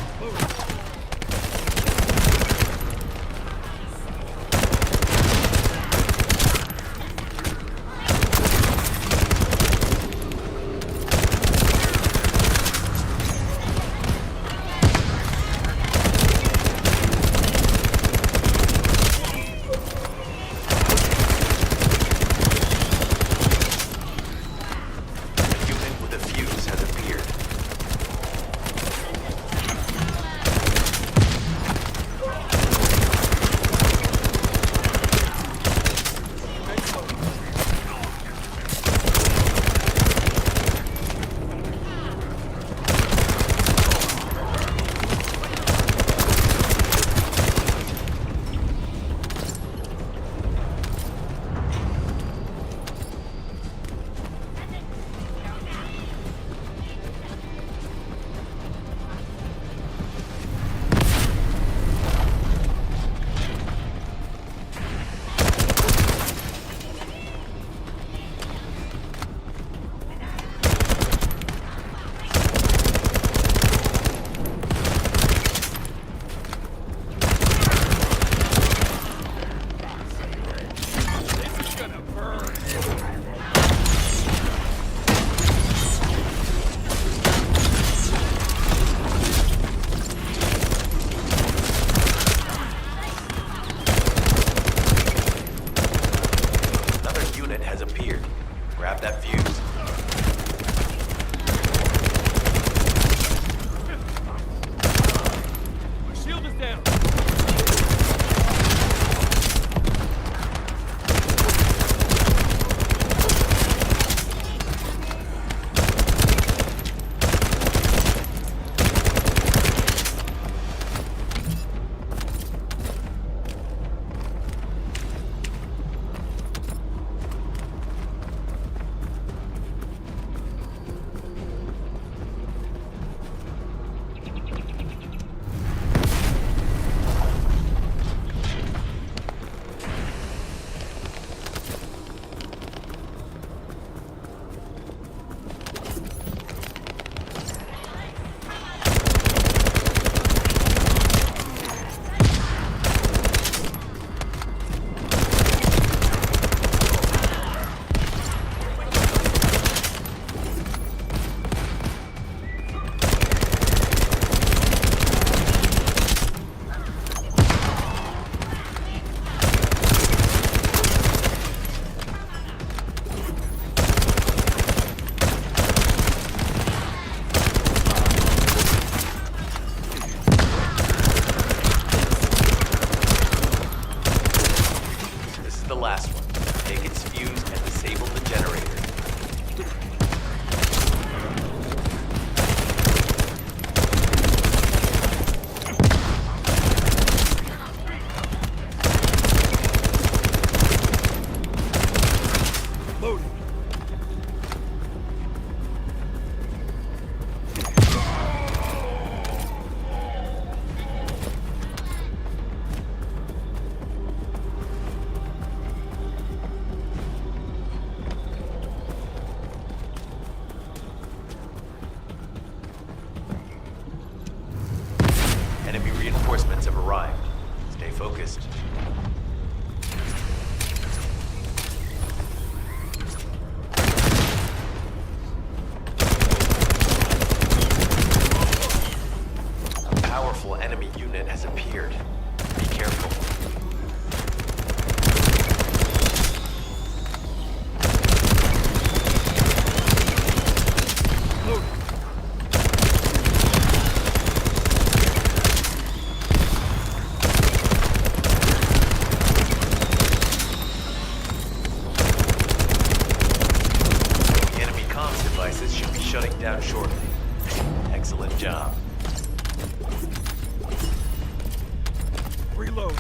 Reinforcements have arrived. Stay focused. A powerful enemy unit has appeared. Be careful. Should be shutting down shortly. Excellent job. Reload.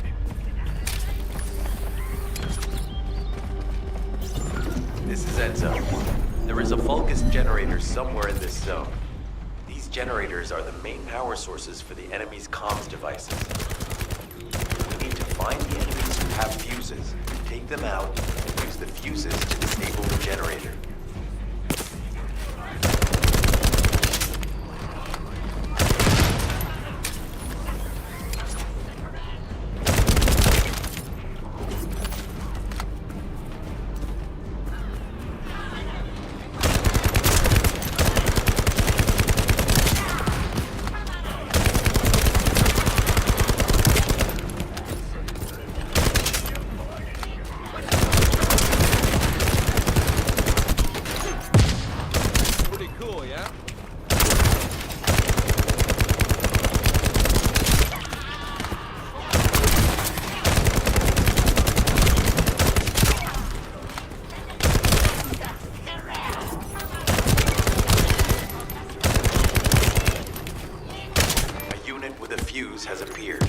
This is Enzo. There is a Vulgus generator somewhere in this zone. These generators are the main power sources for the enemy's comms devices. We need to find the enemies who have fuses, take them out, and use the fuses to disable the generator. Has appeared.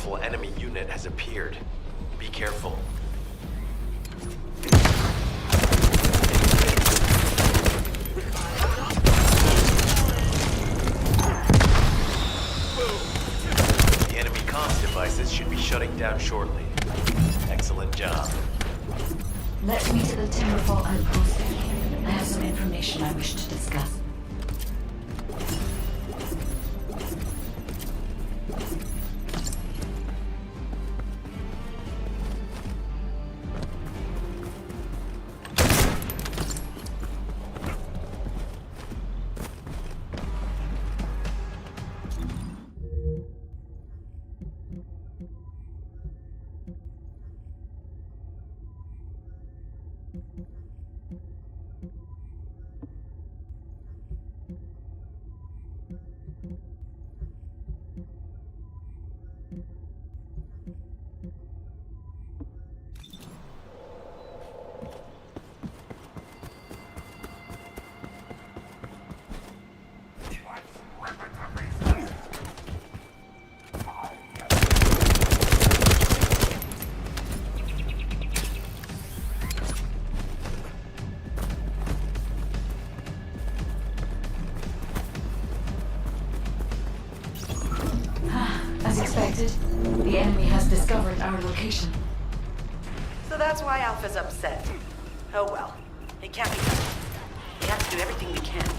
powerful enemy unit has appeared. Be careful. The enemy comms devices should be shutting down shortly. Excellent job. Let me to the Timberfall outpost. I have some information I wish to discuss. As expected, the enemy has discovered our location. So that's why Alpha's upset. Oh well. It can't be done. We have to do everything we can.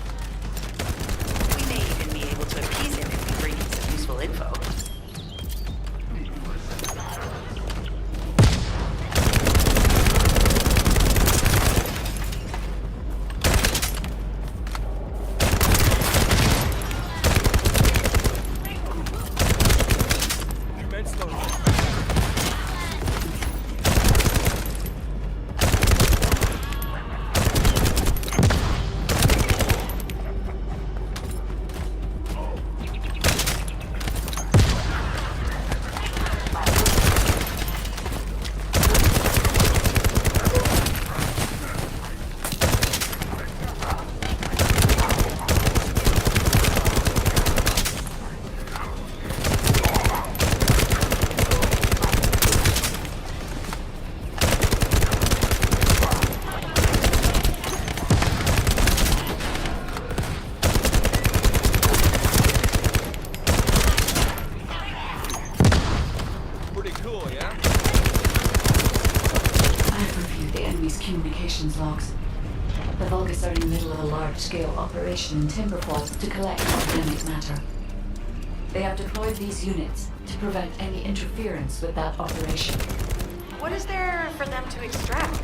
We may even be able to appease him if we bring him some useful info. Communications logs. The Vulgus are in the middle of a large-scale operation in Timberfall to collect organic matter. They have deployed these units to prevent any interference with that operation. What is there for them to extract?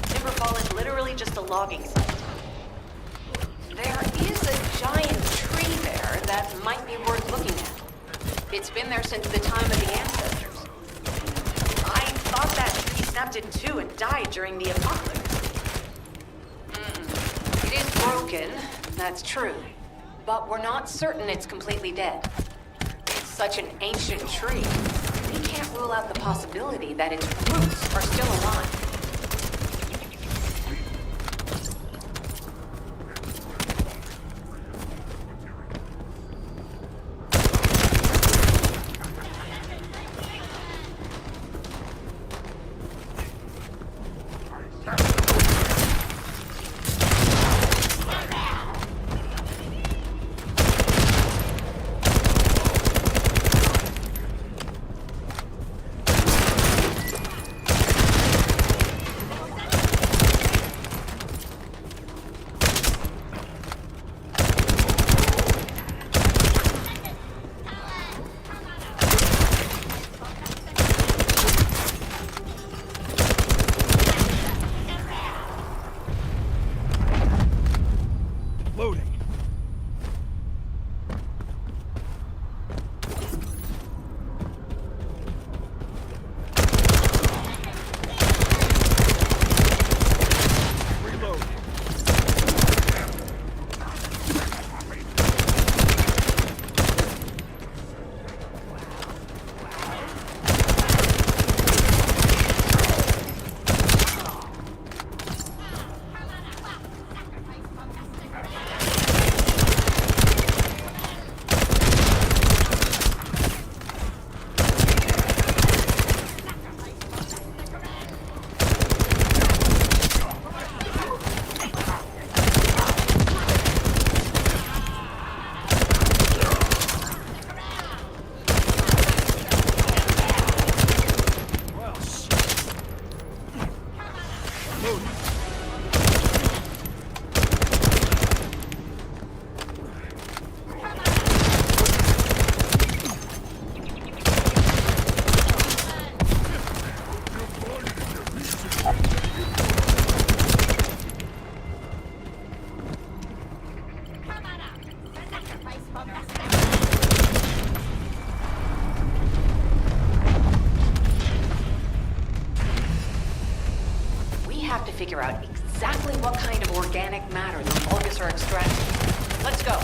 Timberfall is literally just a logging site. There is a giant tree there that might be worth looking at. It's been there since the time of the ancestors. I thought that tree snapped in two and died during the apocalypse. It is broken, that's true. But we're not certain it's completely dead. It's such an ancient tree. We can't rule out the possibility that its roots are still alive. We have to figure out exactly what kind of organic matter the Vulgus are extracting. Let's go.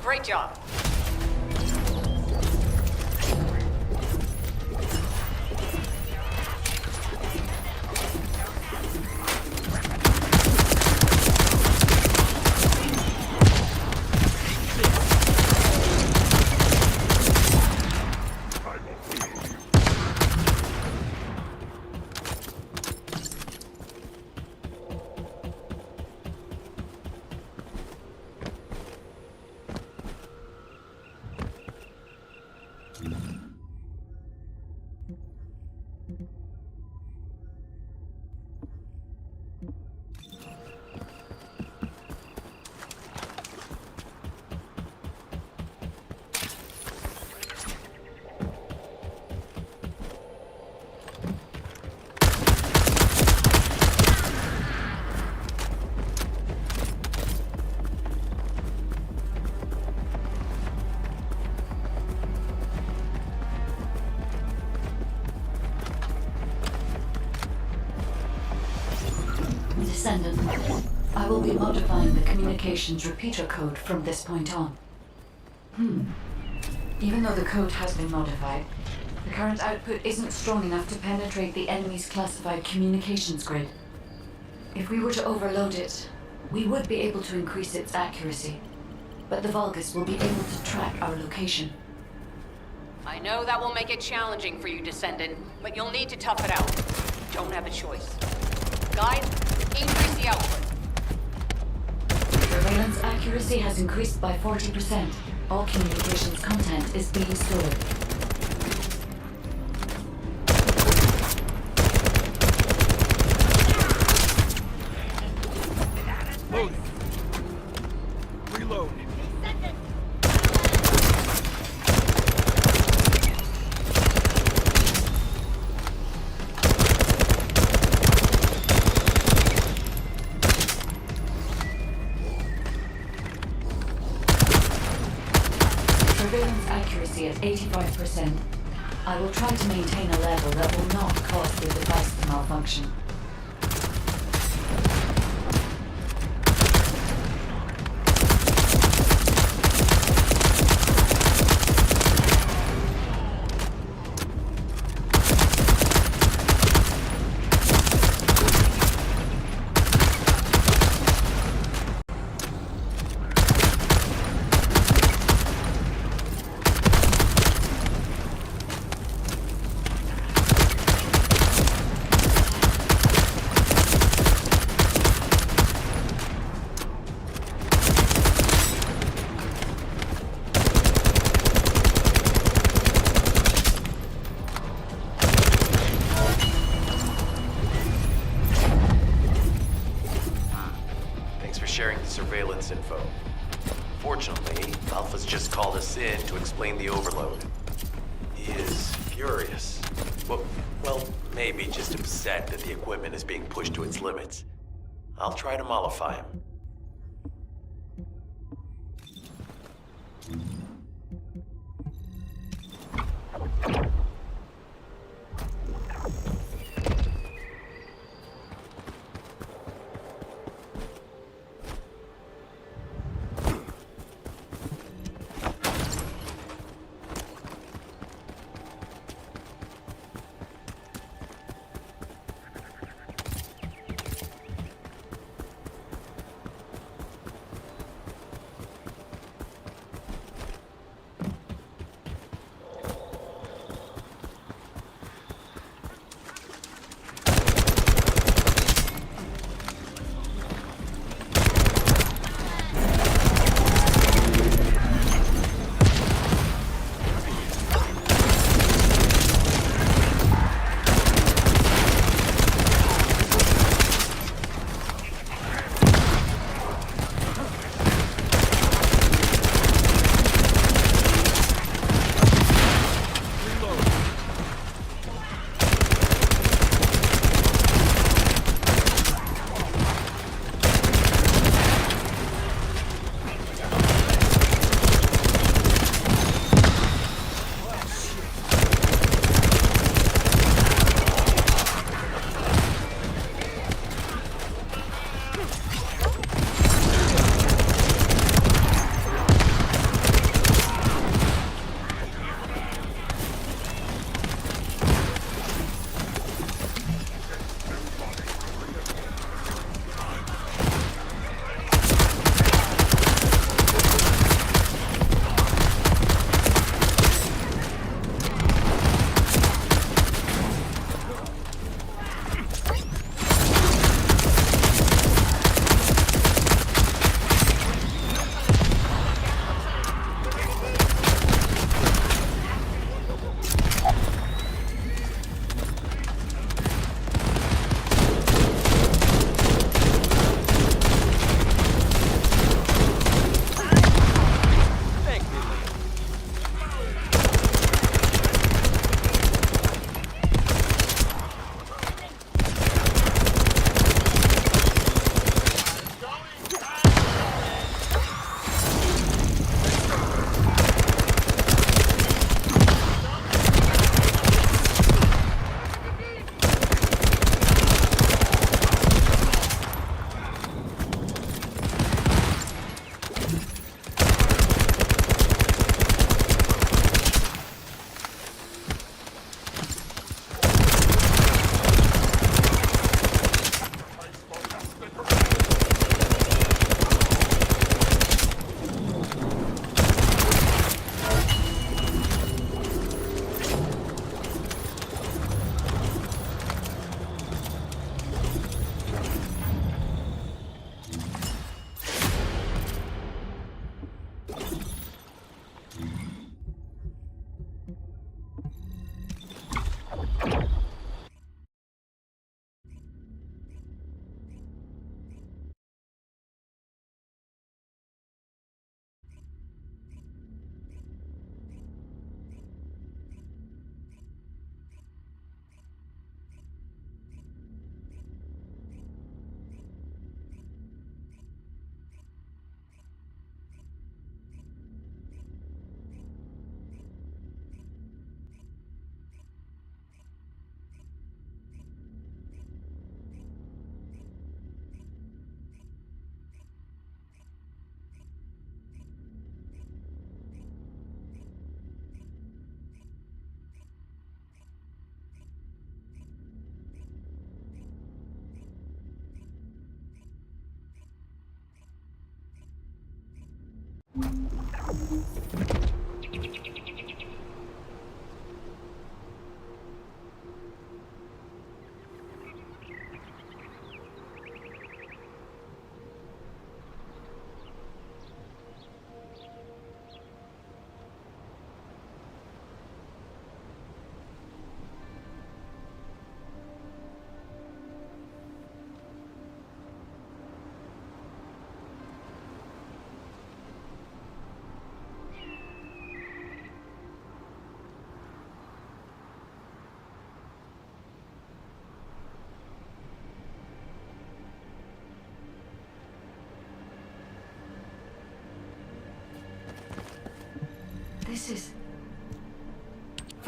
Great job. Descendant, I will be modifying the communications repeater code from this point on. Even though the code has been modified, the current output isn't strong enough to penetrate the enemy's classified communications grid. If we were to overload it, we would be able to increase its accuracy, but the Vulgus will be able to track our location. I know that will make it challenging for you, Descendant, but you'll need to tough it out. You don't have a choice. Guide, increase the output. Surveillance accuracy has increased by 40%. All communications content is being stored. Loading. Reload. Surveillance accuracy at 85%. I will try to maintain a level that will not cause the device to malfunction. Sharing the surveillance info. Fortunately, Alpha's just called us in to explain the overload. He is furious. Well, maybe just upset that the equipment is being pushed to its limits. I'll try to mollify him.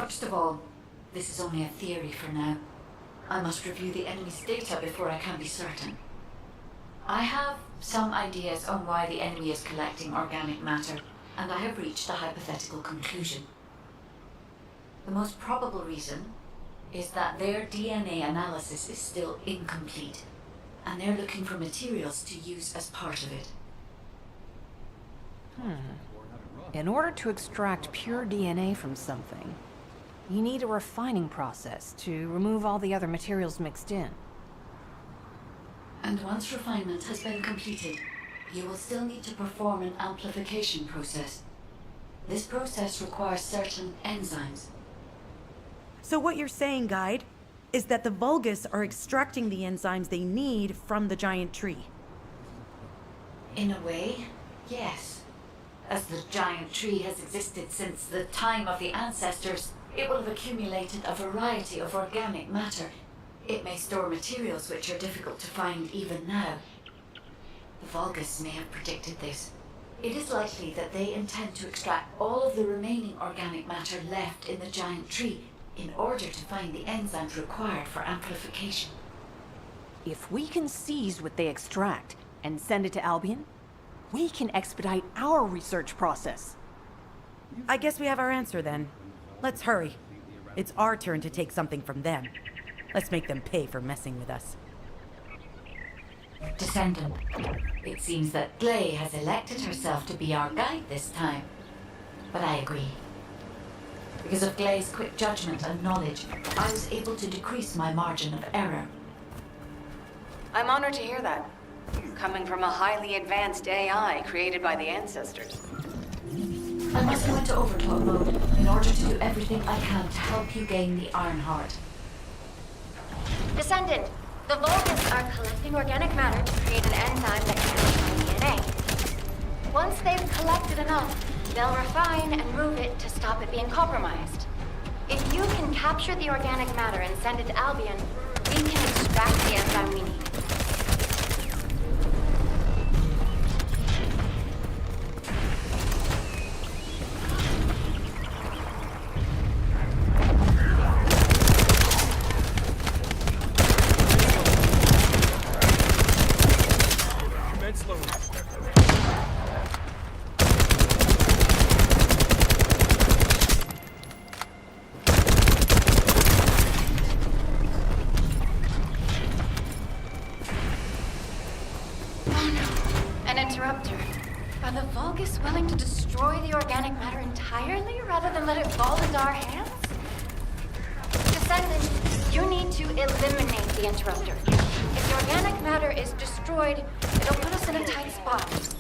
First of all, this is only a theory for now. I must review the enemy's data before I can be certain. I have some ideas on why the enemy is collecting organic matter, and I have reached a hypothetical conclusion. The most probable reason is that their DNA analysis is still incomplete, and they're looking for materials to use as part of it. In order to extract pure DNA from something, you need a refining process to remove all the other materials mixed in. And once refinement has been completed, you will still need to perform an amplification process. This process requires certain enzymes. So what you're saying, Guide, is that the Vulgus are extracting the enzymes they need from the giant tree. In a way, yes. As the giant tree has existed since the time of the ancestors, it will have accumulated a variety of organic matter. It may store materials which are difficult to find even now. The Vulgus may have predicted this. It is likely that they intend to extract all of the remaining organic matter left in the giant tree in order to find the enzymes required for amplification. If we can seize what they extract and send it to Albion, we can expedite our research process. I guess we have our answer then. Let's hurry. It's our turn to take something from them. Let's make them pay for messing with us. Descendant, it seems that Gley has elected herself to be our guide this time. But I agree. Because of Gley's quick judgment and knowledge, I was able to decrease my margin of error. I'm honored to hear that. Coming from a highly advanced AI created by the ancestors. I must go into overtalk mode in order to do everything I can to help you gain the Iron Heart. Descendant, the Vulgus are collecting organic matter to create an enzyme that can modify DNA. Once they've collected enough, they'll refine and move it to stop it being compromised. If you can capture the organic matter and send it to Albion, we can extract the enzyme we need. Are the Vulgus willing to destroy the organic matter entirely rather than let it fall into our hands? Descendant, you need to eliminate the interrupter. If the organic matter is destroyed, it'll put us in a tight spot.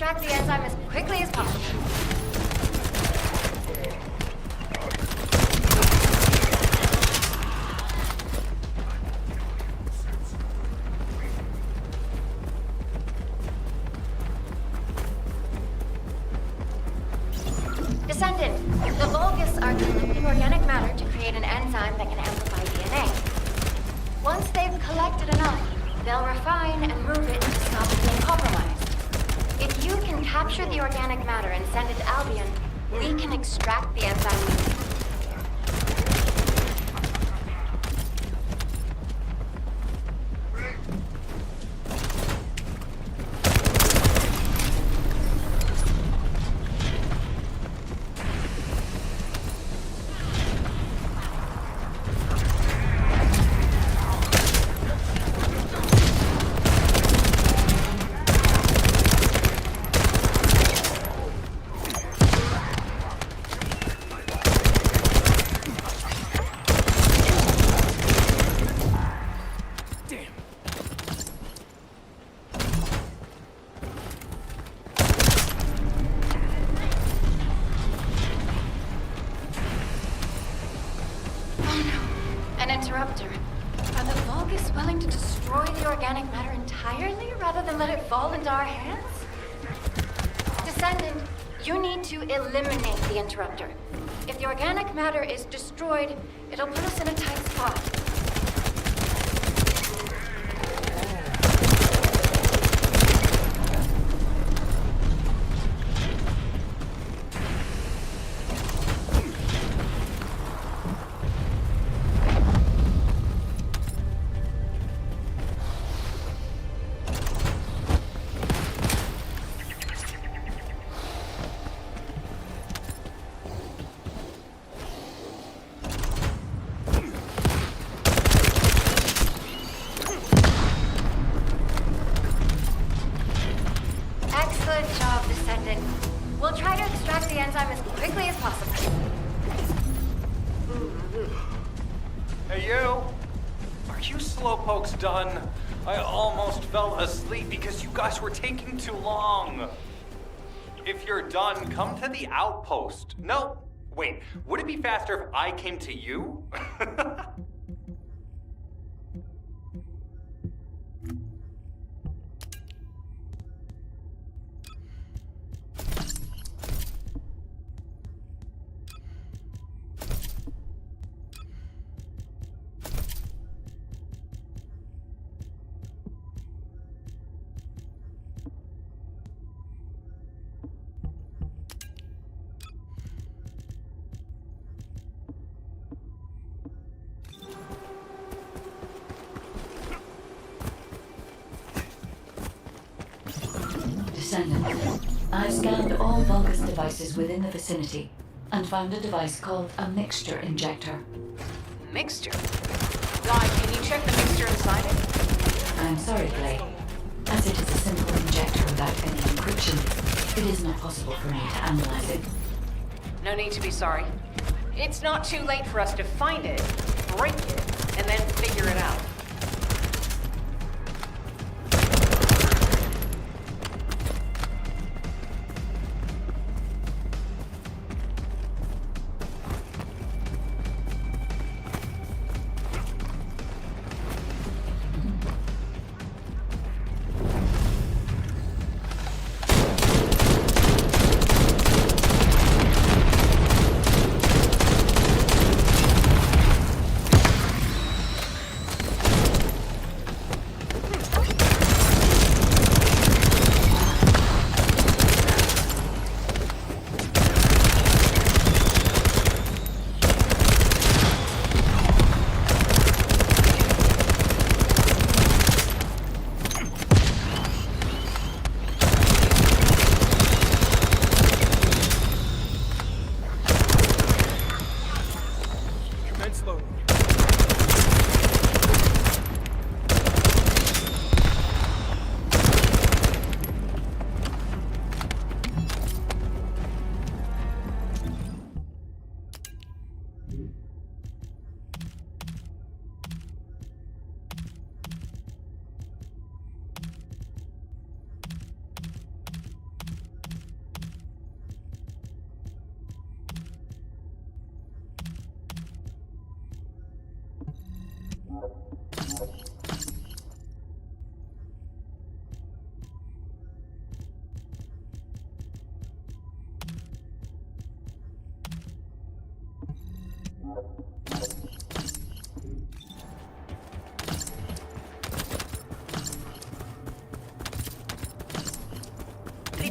extract the enzyme as quickly as possible. Descendant, the Vulgus are collecting organic matter to create an enzyme that can amplify DNA. Once they've collected enough, they'll refine and move it to stop it being compromised. If you can capture the organic matter and send it to Albion, we can extract the enzyme we need. An interrupter. Are the Vulgus willing to destroy the organic matter entirely rather than let it fall into our hands? Descendant, you need to eliminate the interrupter. If the organic matter is destroyed, it'll put us in a tight spot. Excellent job, Descendant. We'll try to extract the enzyme as quickly as possible. Hey, you! Are you slowpokes done? I almost fell asleep because you guys were taking too long. If you're done, come to the outpost. No, wait, would it be faster if I came to you? Descendant, I've scanned all Vulgus devices within the vicinity and found a device called a mixture injector. Mixture? Guy, can you check the mixture inside it? I'm sorry, Clay. As it is a simple injector without any encryption, it is not possible for me to analyze it. No need to be sorry. It's not too late for us to find it, break it, and then figure it out.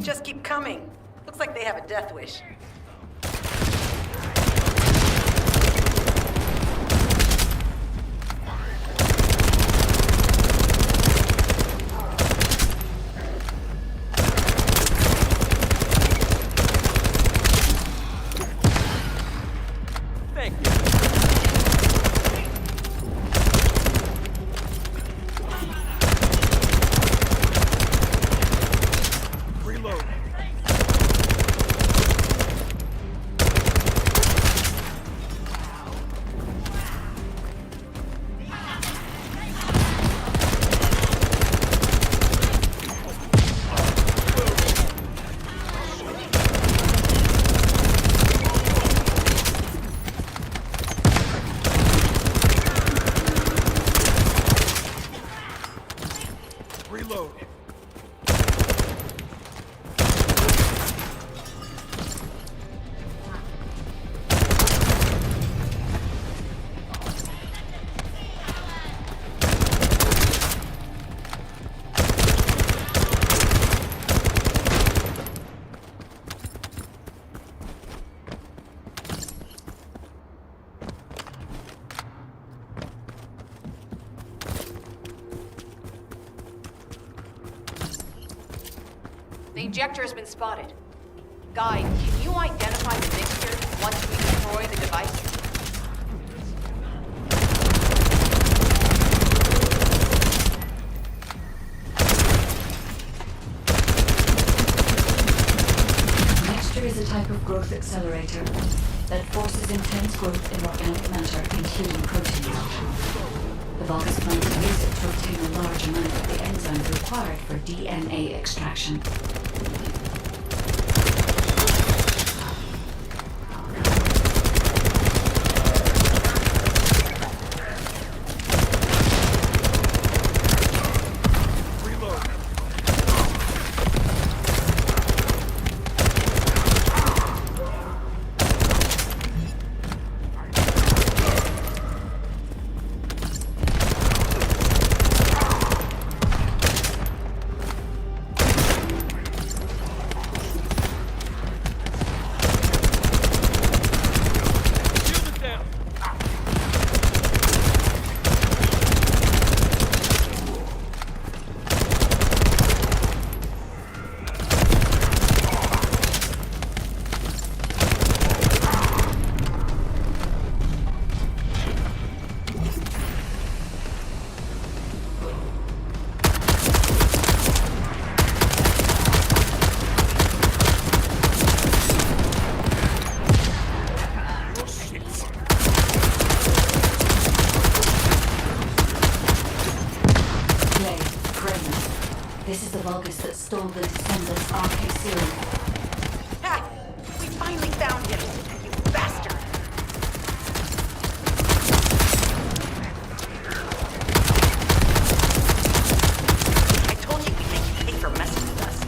just keep coming. Looks like they have a death wish. The injector has been spotted. Guy, can you identify the mixture once we destroy the device? Mixture is a type of growth accelerator that forces intense growth in organic matter, including proteins. The Vulgus plan to use it to obtain a large amount of the enzymes required for DNA extraction. This is the Vulgus that stole the Descendant's RK serum. Ha! We finally found him, you bastard! I told you we'd make you pay for messing with us.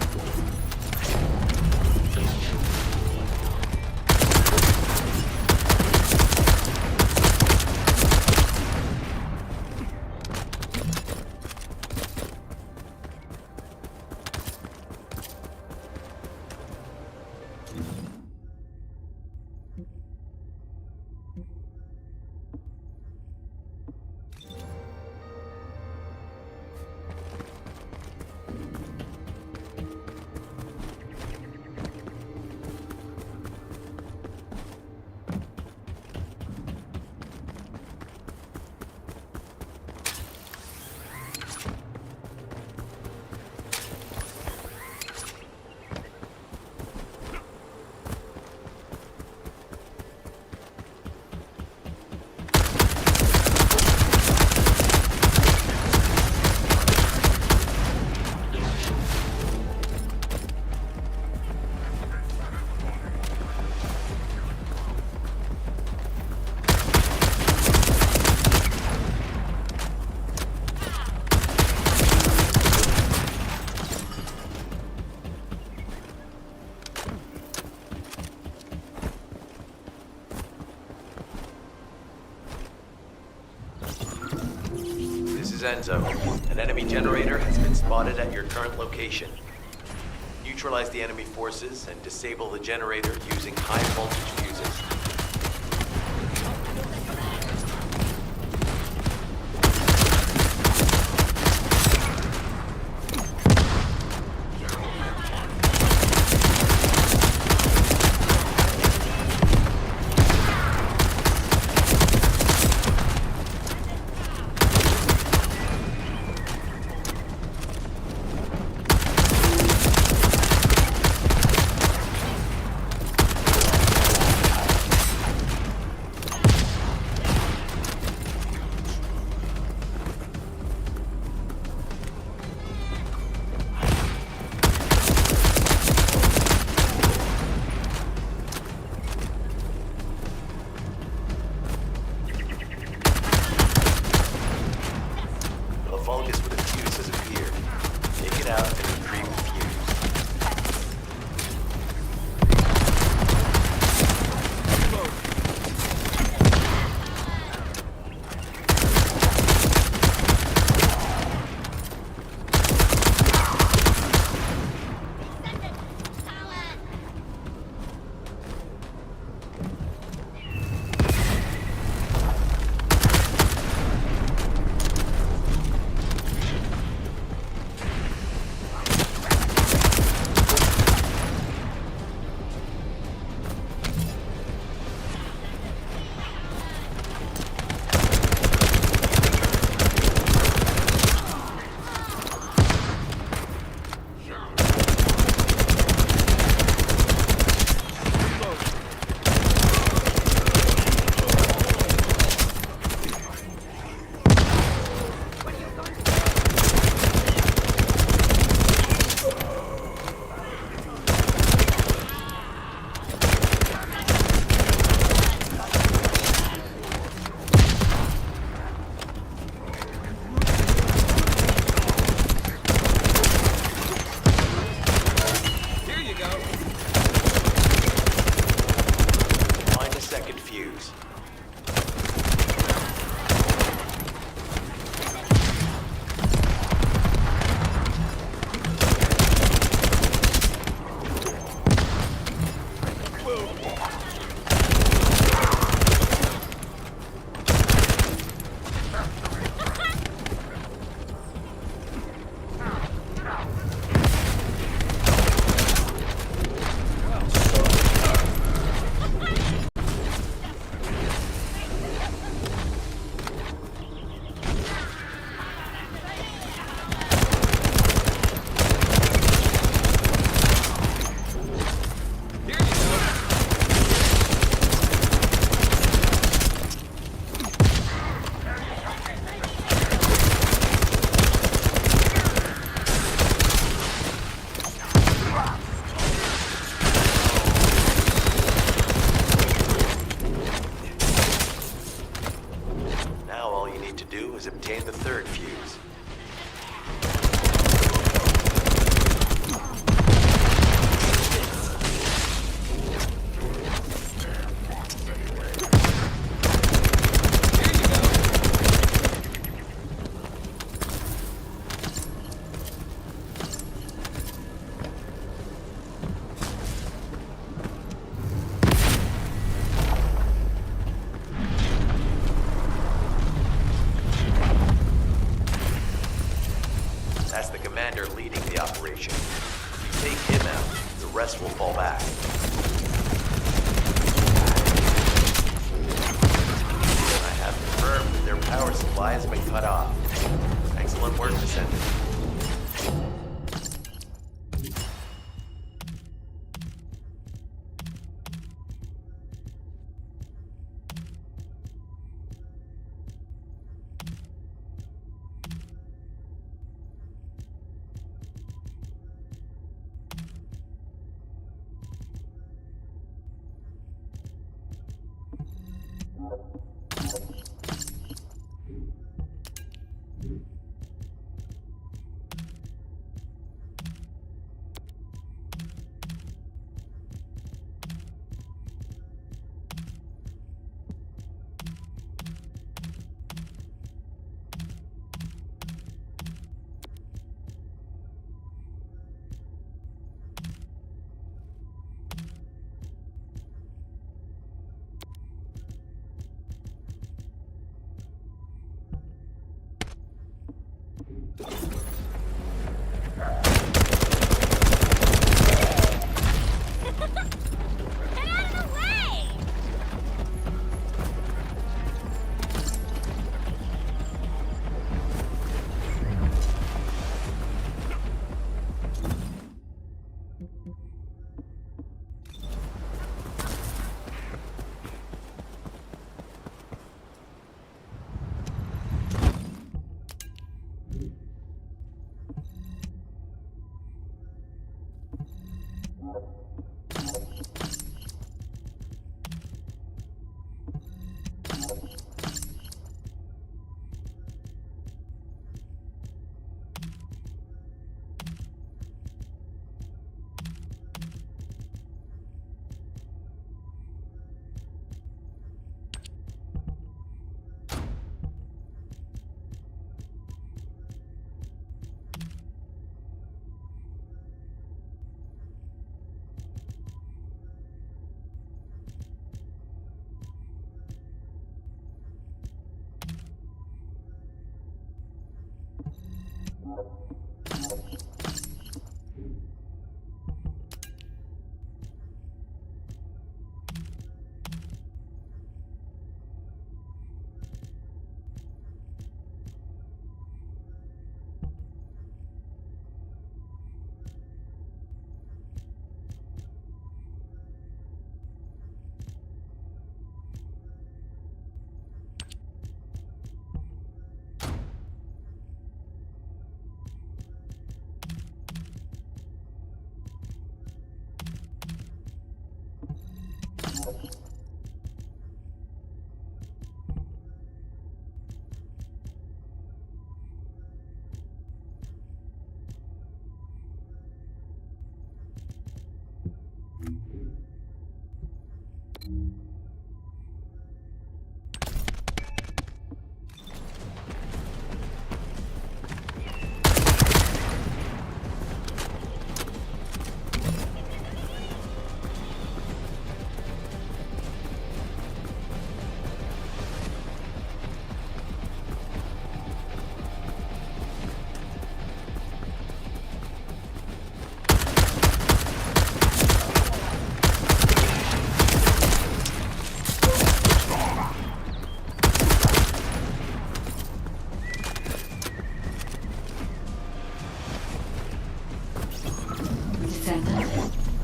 Enzo, an enemy generator has been spotted at your current location. Neutralize the enemy forces and disable the generator using high voltage fuses. Obtain the third fuse. That's the commander leading the operation. If you take him out, the rest will fall back. I have confirmed that their power supply has been cut off. Excellent work, Descendant.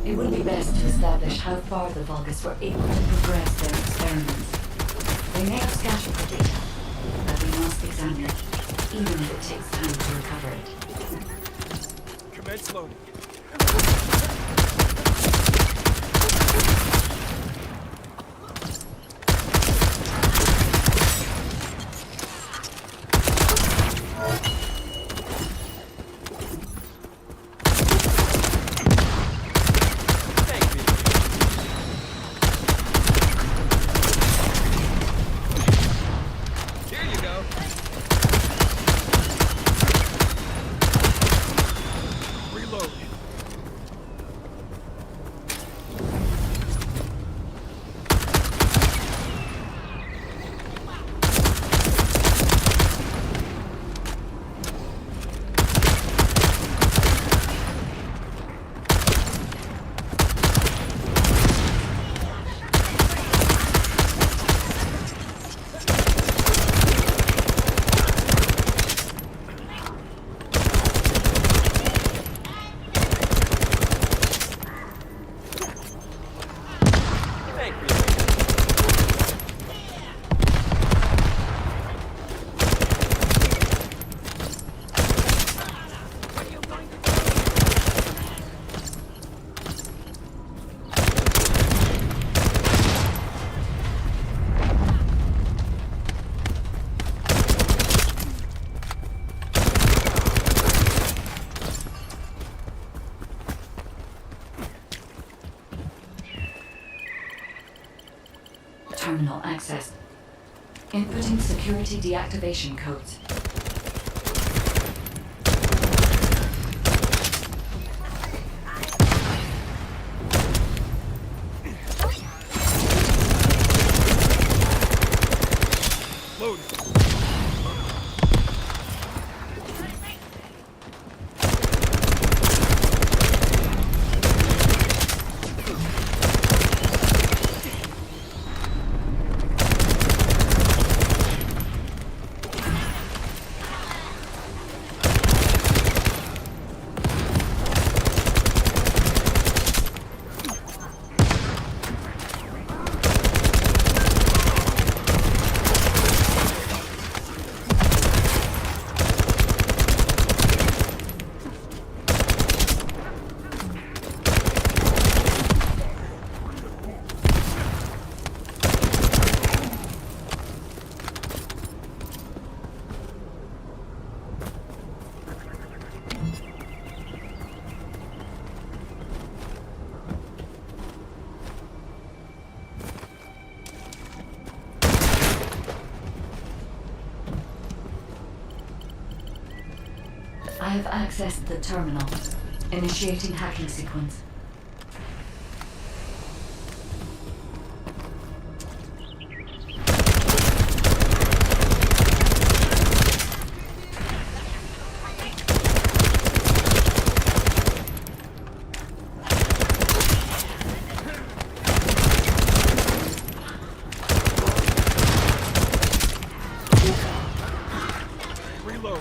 It would be best to establish how far the Vulgus were able to progress their experiments. They may have scattered the data, but we must examine it, even if it takes time to recover it. Commence loading. Terminal access. Inputting security deactivation codes. I have accessed the terminal. Initiating hacking sequence. Reload.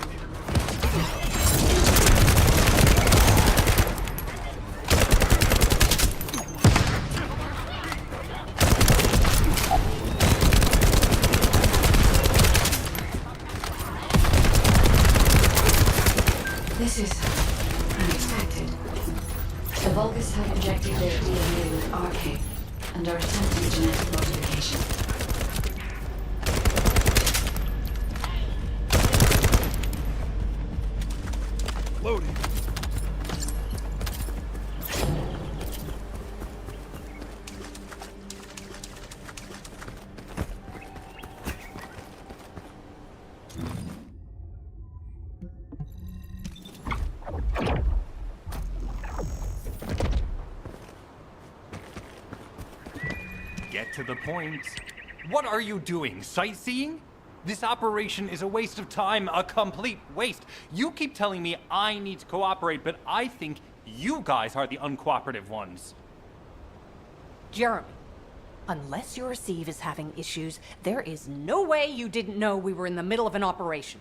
This is unexpected. The Vulgus have injected their DNA with RK and are attempting genetic modification. Loading. Get to the point. What are you doing? Sightseeing? This operation is a waste of time, a complete waste. You keep telling me I need to cooperate, but I think you guys are the uncooperative ones. Jeremy, unless your receive is having issues, there is no way you didn't know we were in the middle of an operation.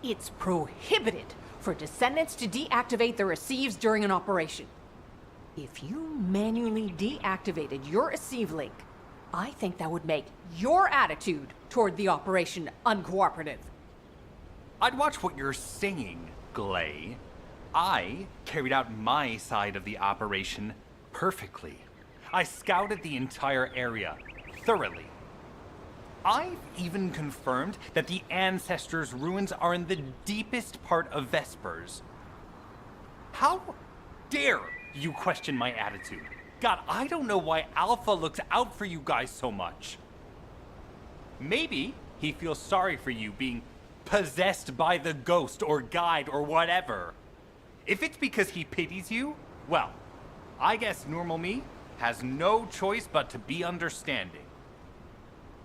It's prohibited for Descendants to deactivate their receives during an operation. If you manually deactivated your receive link, I think that would make your attitude toward the operation uncooperative. I'd watch what you're saying, Glay. I carried out my side of the operation perfectly. I scouted the entire area thoroughly. I've even confirmed that the Ancestors' ruins are in the deepest part of Vespers. How dare you question my attitude? God, I don't know why Alpha looks out for you guys so much. Maybe he feels sorry for you being possessed by the ghost or guide or whatever. If it's because he pities you, well, I guess normal me has no choice but to be understanding.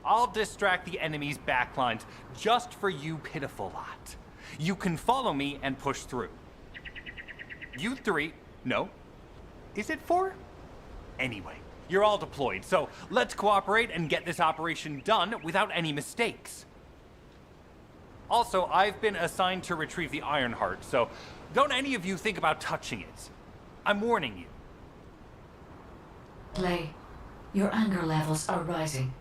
I'll distract the enemy's backlines just for you pitiful lot. You can follow me and push through. You three, no. Is it four? Anyway, you're all deployed, so let's cooperate and get this operation done without any mistakes. Also, I've been assigned to retrieve the Ironheart, so don't any of you think about touching it. I'm warning you. Glay, your anger levels are rising.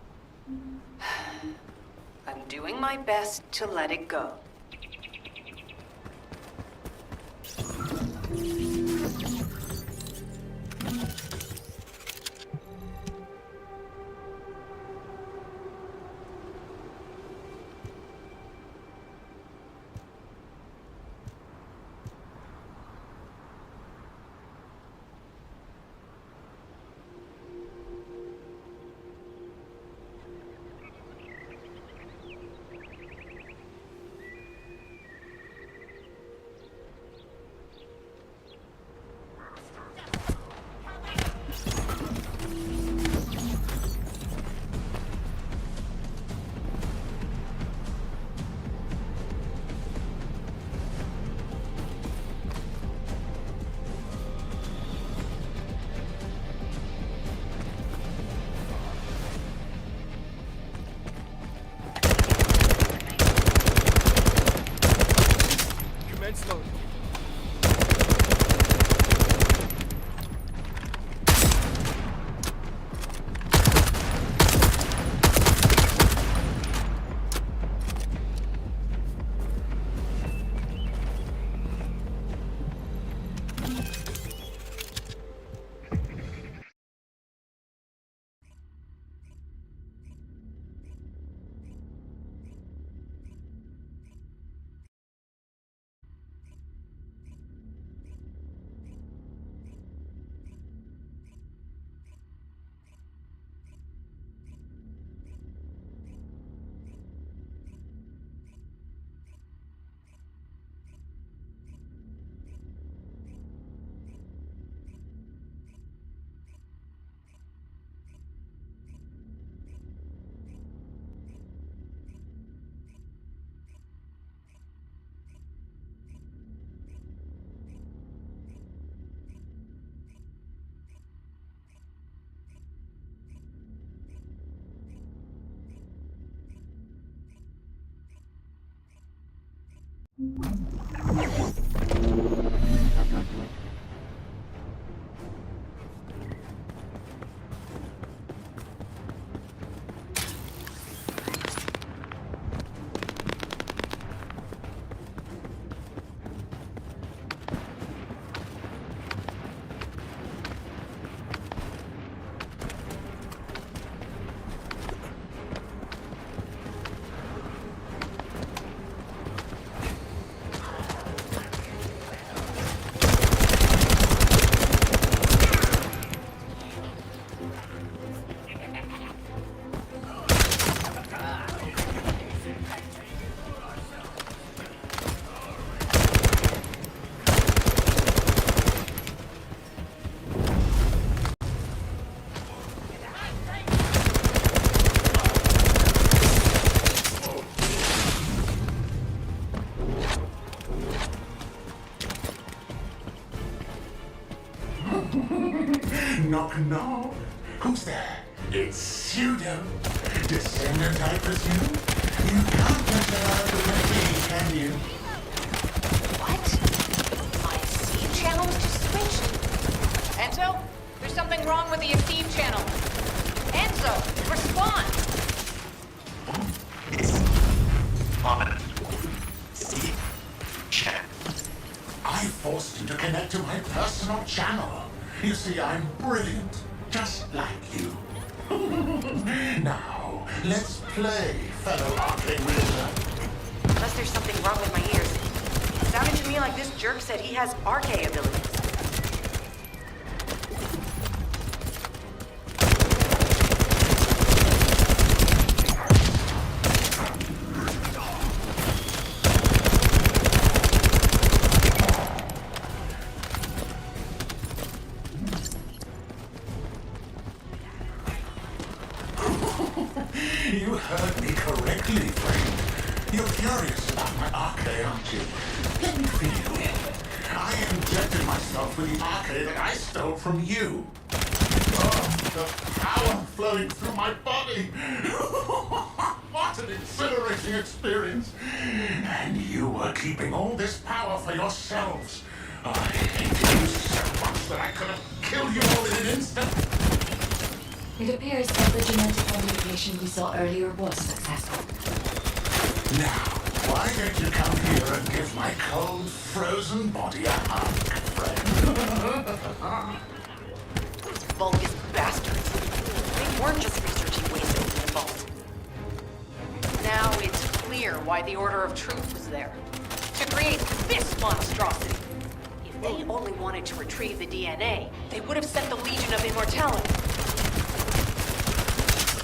I'm doing my best to let it go. Commence loading. Knock, knock. Who's there? It's pseudo. Descendant, I presume? You can't get her out of the way, can you? What? My Eve channel was just switched. Enzo, there's something wrong with the Eve channel. Enzo, respond! Steve, check. I forced you to connect to my personal channel. You see, I'm brilliant, just like you. Now, let's play, fellow arcade wielder. Unless there's something wrong with my ears. It sounded to me like this jerk said he has arcade abilities. You heard me correctly, friend. You're curious about my arcade, aren't you? Let me feel it. I injected myself with the arcade that I stole from you. Oh, the power flowing through my body. What an exhilarating experience. And you were keeping all this power for yourselves. I hated you so much that I could have killed you all in an instant. It appears that the genetic modification we saw earlier was successful. Now, why don't you come here and give my cold, frozen body a hug, friend? Those Vulgus bastards. They weren't just researching ways to open the vault. Now it's clear why the Order of Truth was there. To create this monstrosity. If they only wanted to retrieve the DNA, they would have sent the Legion of Immortality.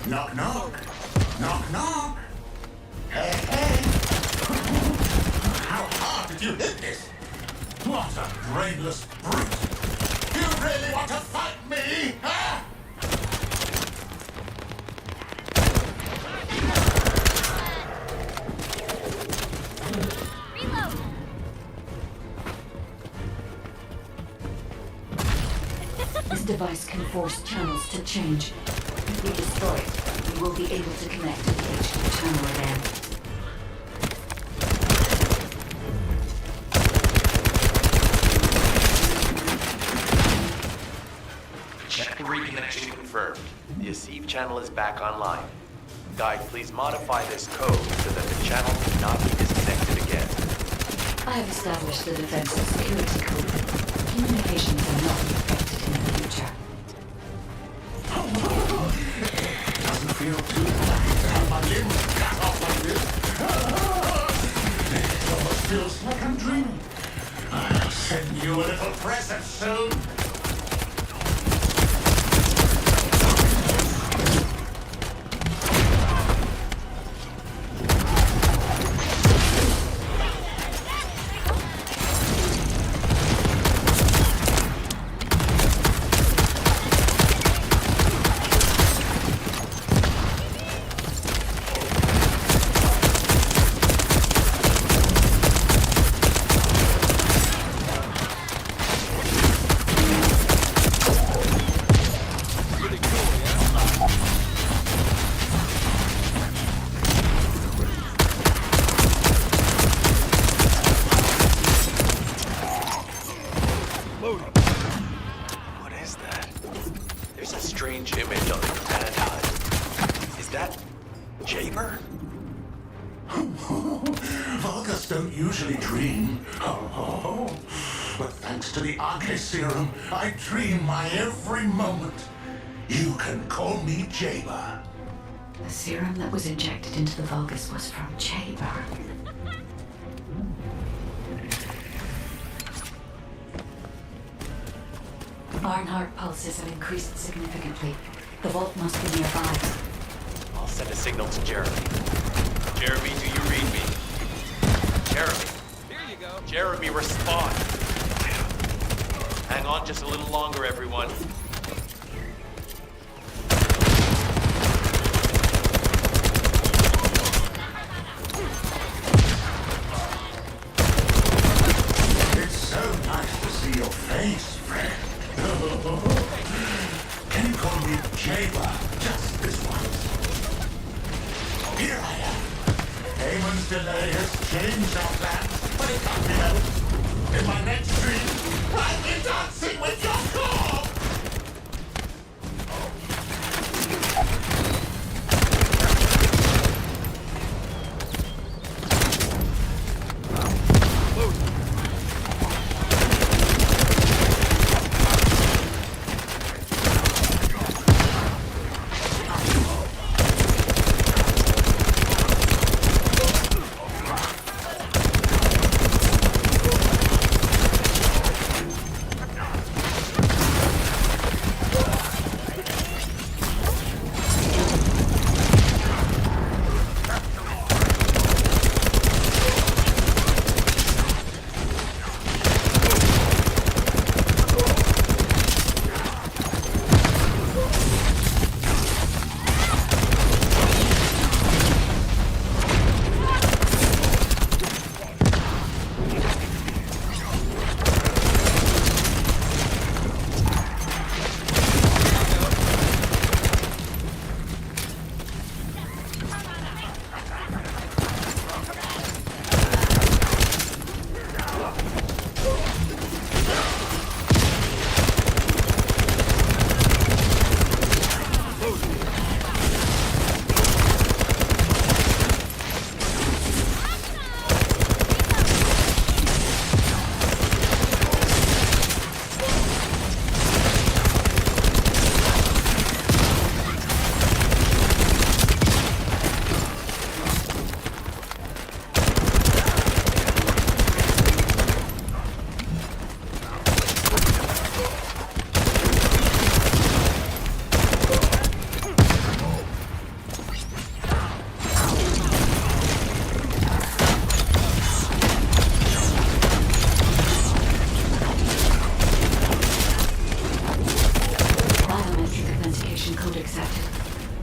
Knock, knock. Knock, knock. Hey, hey. How hard did you hit this? What a brainless brute. You really want to fight me, huh? Reload! This device can force channels to change. If we destroy it, we will be able to connect to the HD channel again. Check reconnection confirmed. The Eve channel is back online. Guide, please modify this code so that the channel cannot be disconnected again. I have established the defensive security code. Communications will not be affected in the future. Doesn't feel too bad to have my limbs cut off like this. It almost feels like I'm dreaming. I'll send you a little present soon. Ironhearts don't usually dream. Oh, but thanks to the Arche Serum, I dream my every moment. You can call me Jaber. The serum that was injected into the Vulgus was from Jaber. Ironheart pulses have increased significantly. The vault must be nearby. I'll send a signal to Jeremy. Jeremy, do you read me? Jeremy. Here you go. Jeremy, respond. Hang on just a little longer, everyone. It's so nice to see your face, friend. Can you call me Jaber just this once? Here I am. Eamon's delay has changed our plans, but it can't be helped. In my next dream, I'll be dancing with your corpse!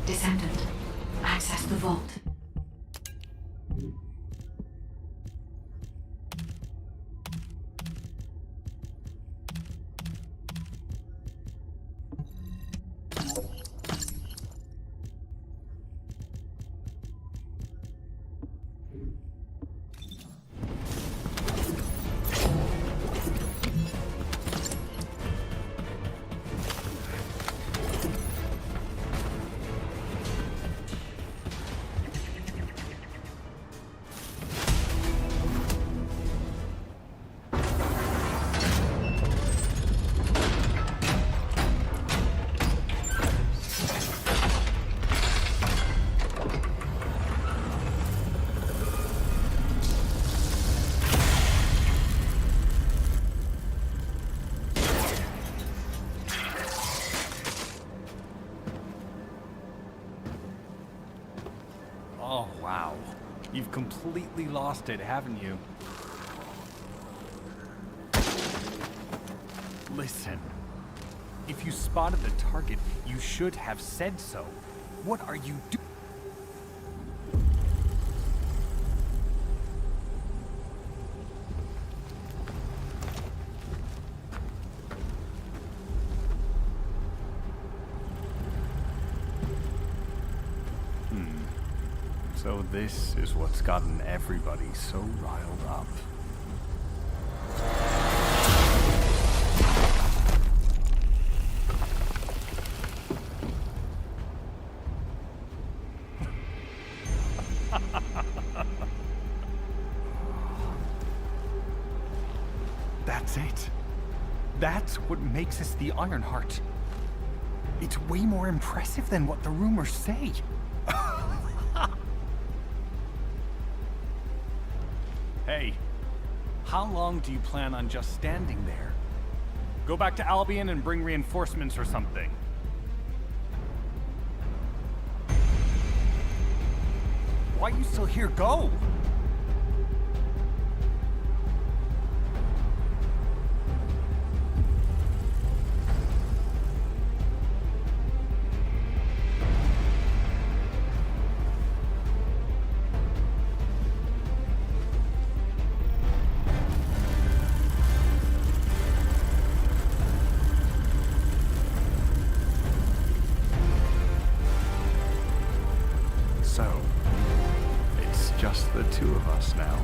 Descendant, access the vault. Oh, wow. You've completely lost it, haven't you? Listen. If you spotted the target, you should have said so. What are you doing? So this is what's gotten everybody so riled up. That's it. That's what makes us the Ironheart. It's way more impressive than what the rumors say. Hey, how long do you plan on just standing there? Go back to Albion and bring reinforcements or something. Why are you still here? Go! So, it's just the two of us now.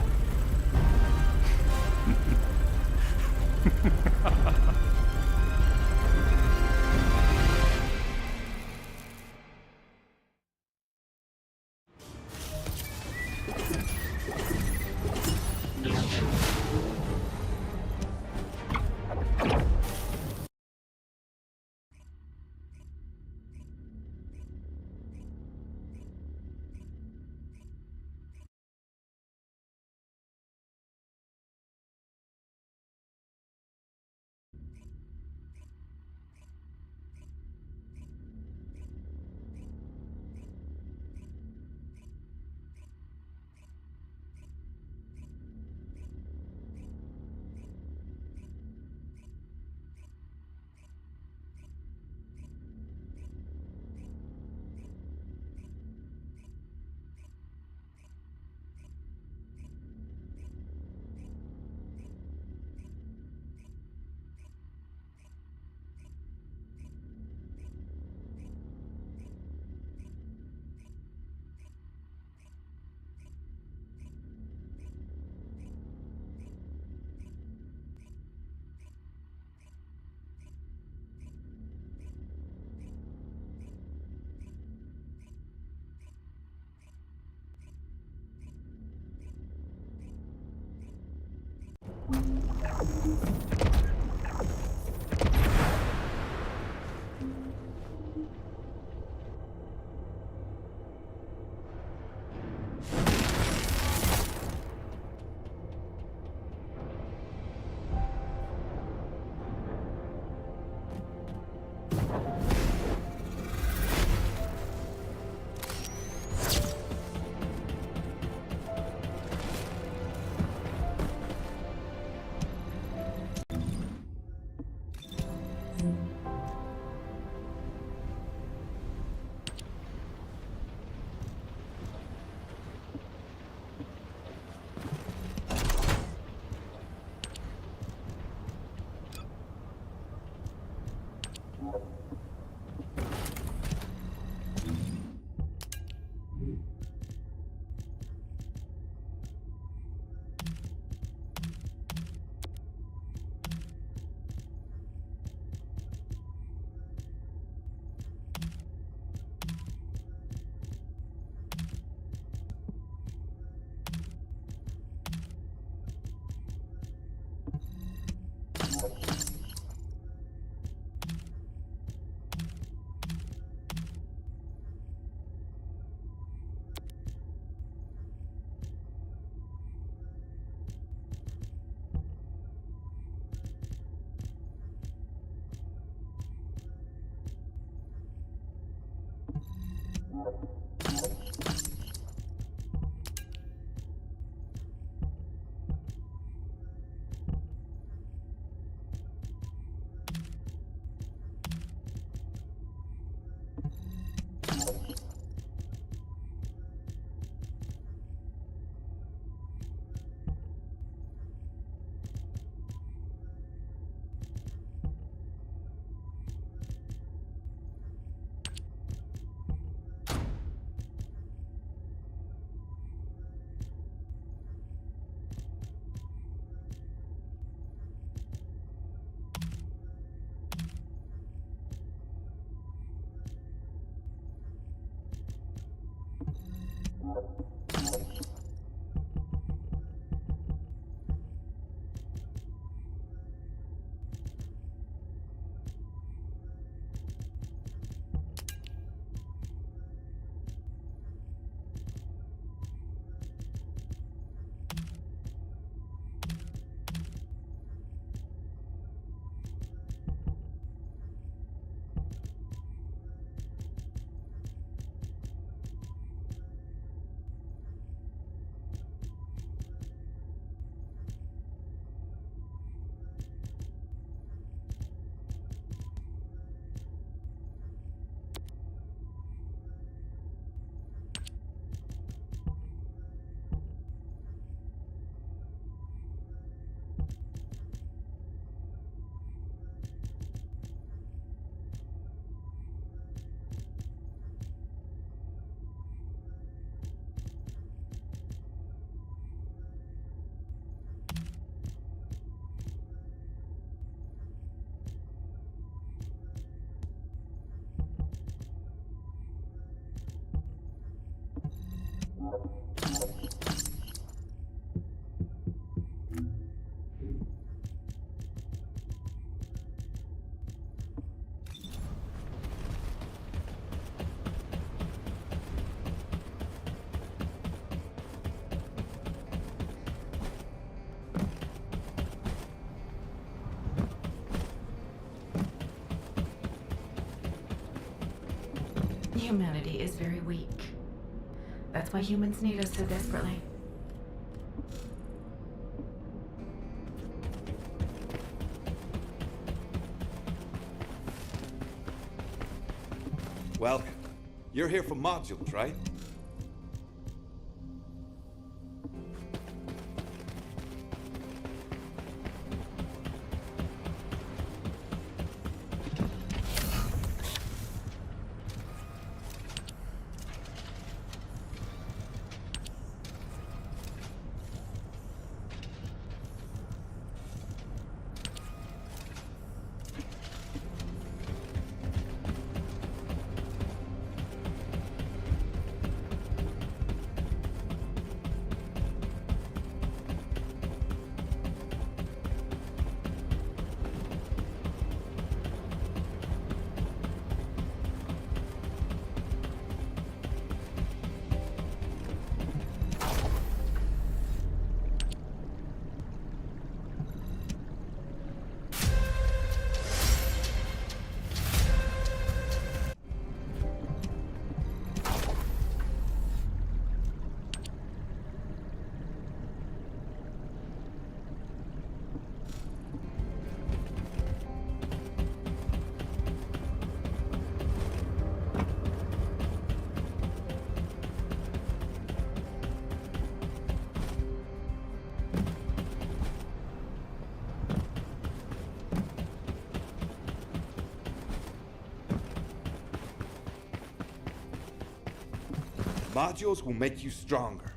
humanity is very weak. That's why humans need us so desperately. Well, you're here for modules, right? Modules will make you stronger.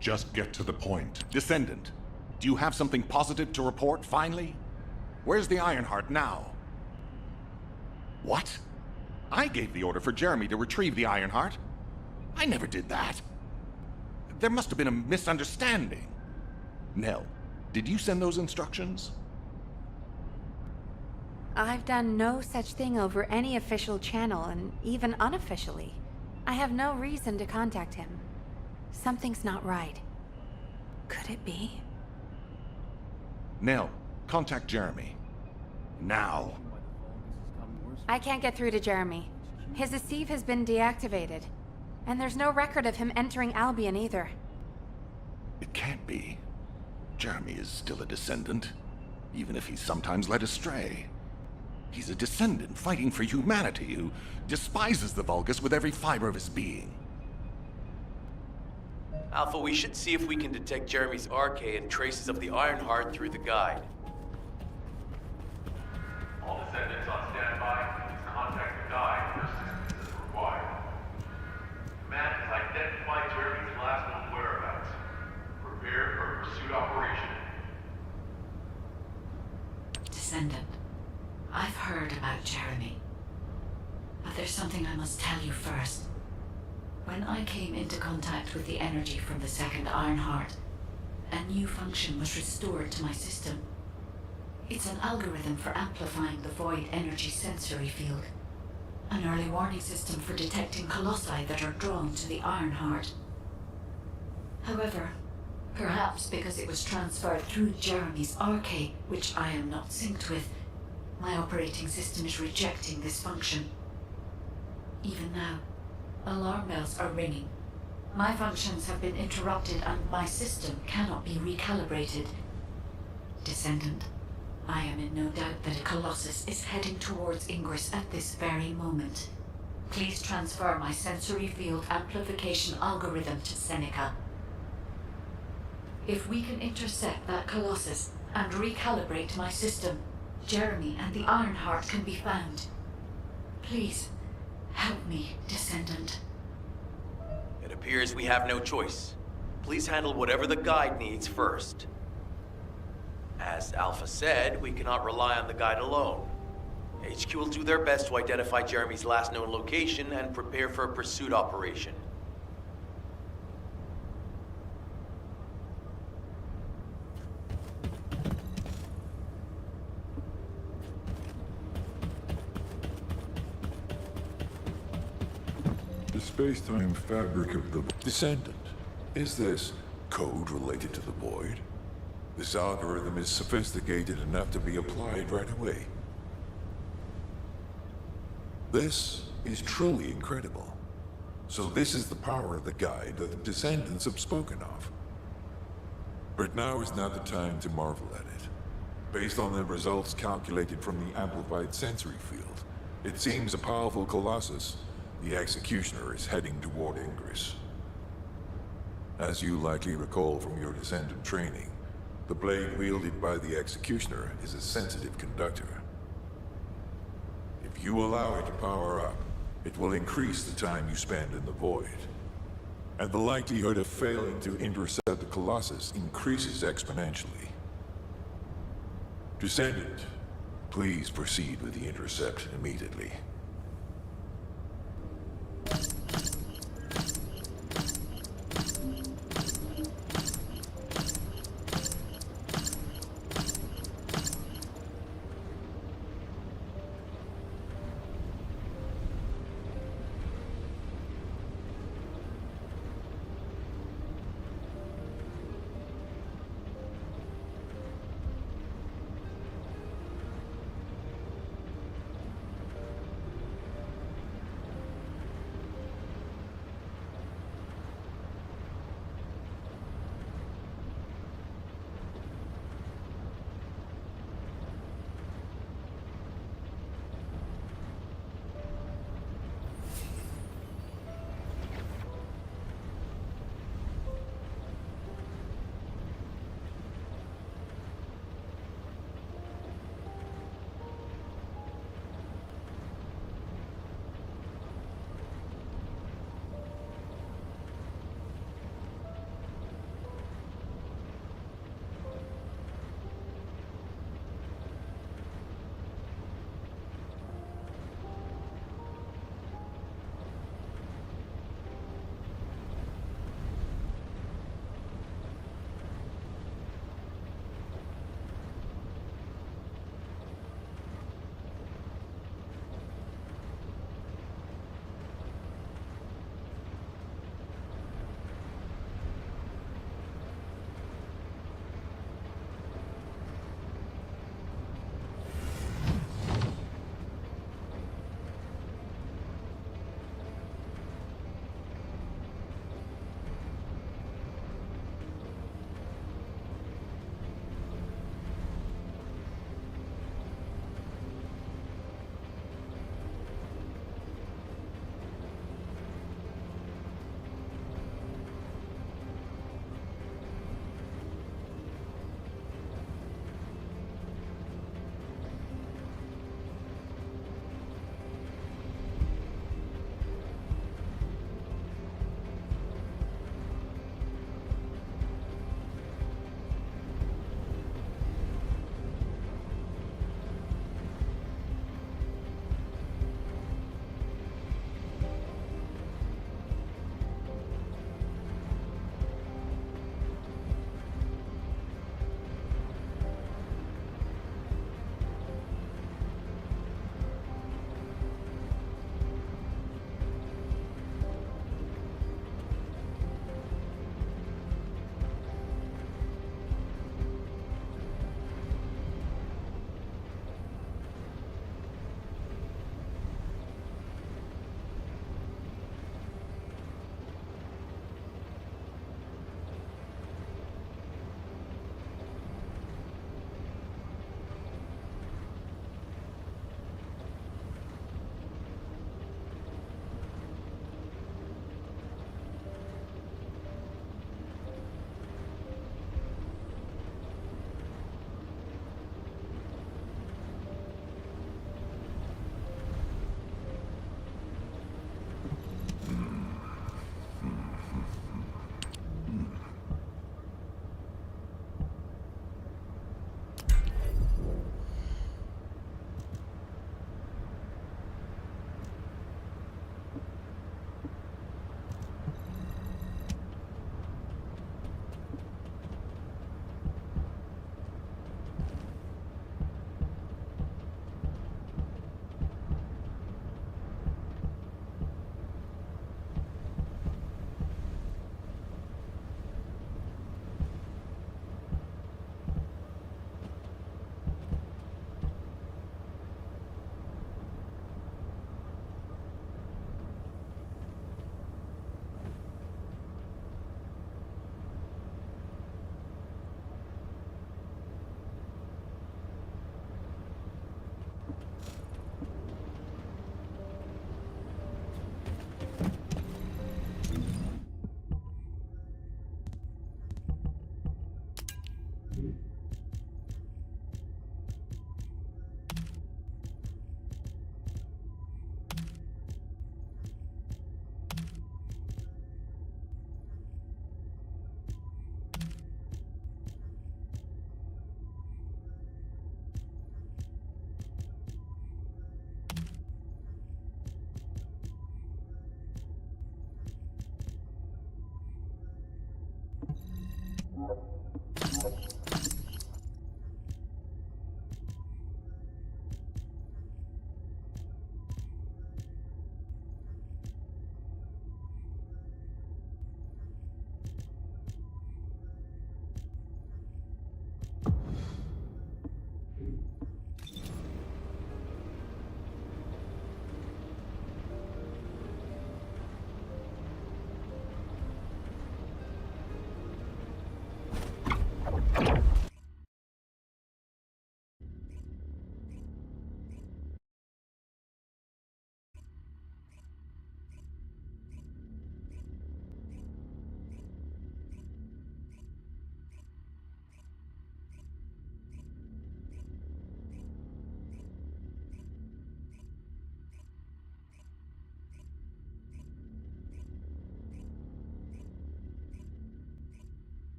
Just get to the point. Descendant, do you have something positive to report, finally? Where's the Ironheart now? What? I gave the order for Jeremy to retrieve the Ironheart. I never did that. There must have been a misunderstanding. Nell, did you send those instructions? I've done no such thing over any official channel, and even unofficially. I have no reason to contact him. Something's not right. Could it be? Nell, contact Jeremy. Now. I can't get through to Jeremy. His Deceive has been deactivated. And there's no record of him entering Albion either. It can't be. Jeremy is still a descendant, even if he's sometimes led astray. He's a descendant fighting for humanity who despises the Vulgus with every fiber of his being. Alpha, we should see if we can detect Jeremy's arcade and traces of the Ironheart through the guide. All descendants on standby. Please contact the guide for assistance as required. Command has identified Jeremy's last known whereabouts. Prepare for a pursuit operation. Descendant, I've heard about Jeremy. But there's something I must tell you first. When I came into contact with the energy from the second Ironheart, a new function was restored to my system. It's an algorithm for amplifying the void energy sensory field. An early warning system for detecting colossi that are drawn to the Ironheart. However, perhaps because it was transferred through Jeremy's arcade, which I am not synced with, my operating system is rejecting this function. Even now, alarm bells are ringing. My functions have been interrupted and my system cannot be recalibrated. Descendant, I am in no doubt that a Colossus is heading towards Ingress at this very moment. Please transfer my sensory field amplification algorithm to Seneca. If we can intercept that Colossus and recalibrate my system, Jeremy and the Ironheart can be found. Please, help me, Descendant. It appears we have no choice. Please handle whatever the guide needs first. As Alpha said, we cannot rely on the guide alone. HQ will do their best to identify Jeremy's last known location and prepare for a pursuit operation. The space-time fabric of the Descendant, is this code related to the Void? This algorithm is sophisticated enough to be applied right away. This is truly incredible. So this is the power of the guide that the Descendants have spoken of. But now is not the time to marvel at it. Based on the results calculated from the amplified sensory field, it seems a powerful Colossus, the Executioner, is heading toward Ingress. As you likely recall from your Descendant training, the blade wielded by the Executioner is a sensitive conductor. If you allow it to power up, it will increase the time you spend in the Void. And the likelihood of failing to intercept the Colossus increases exponentially. Descendant, please proceed with the intercept immediately.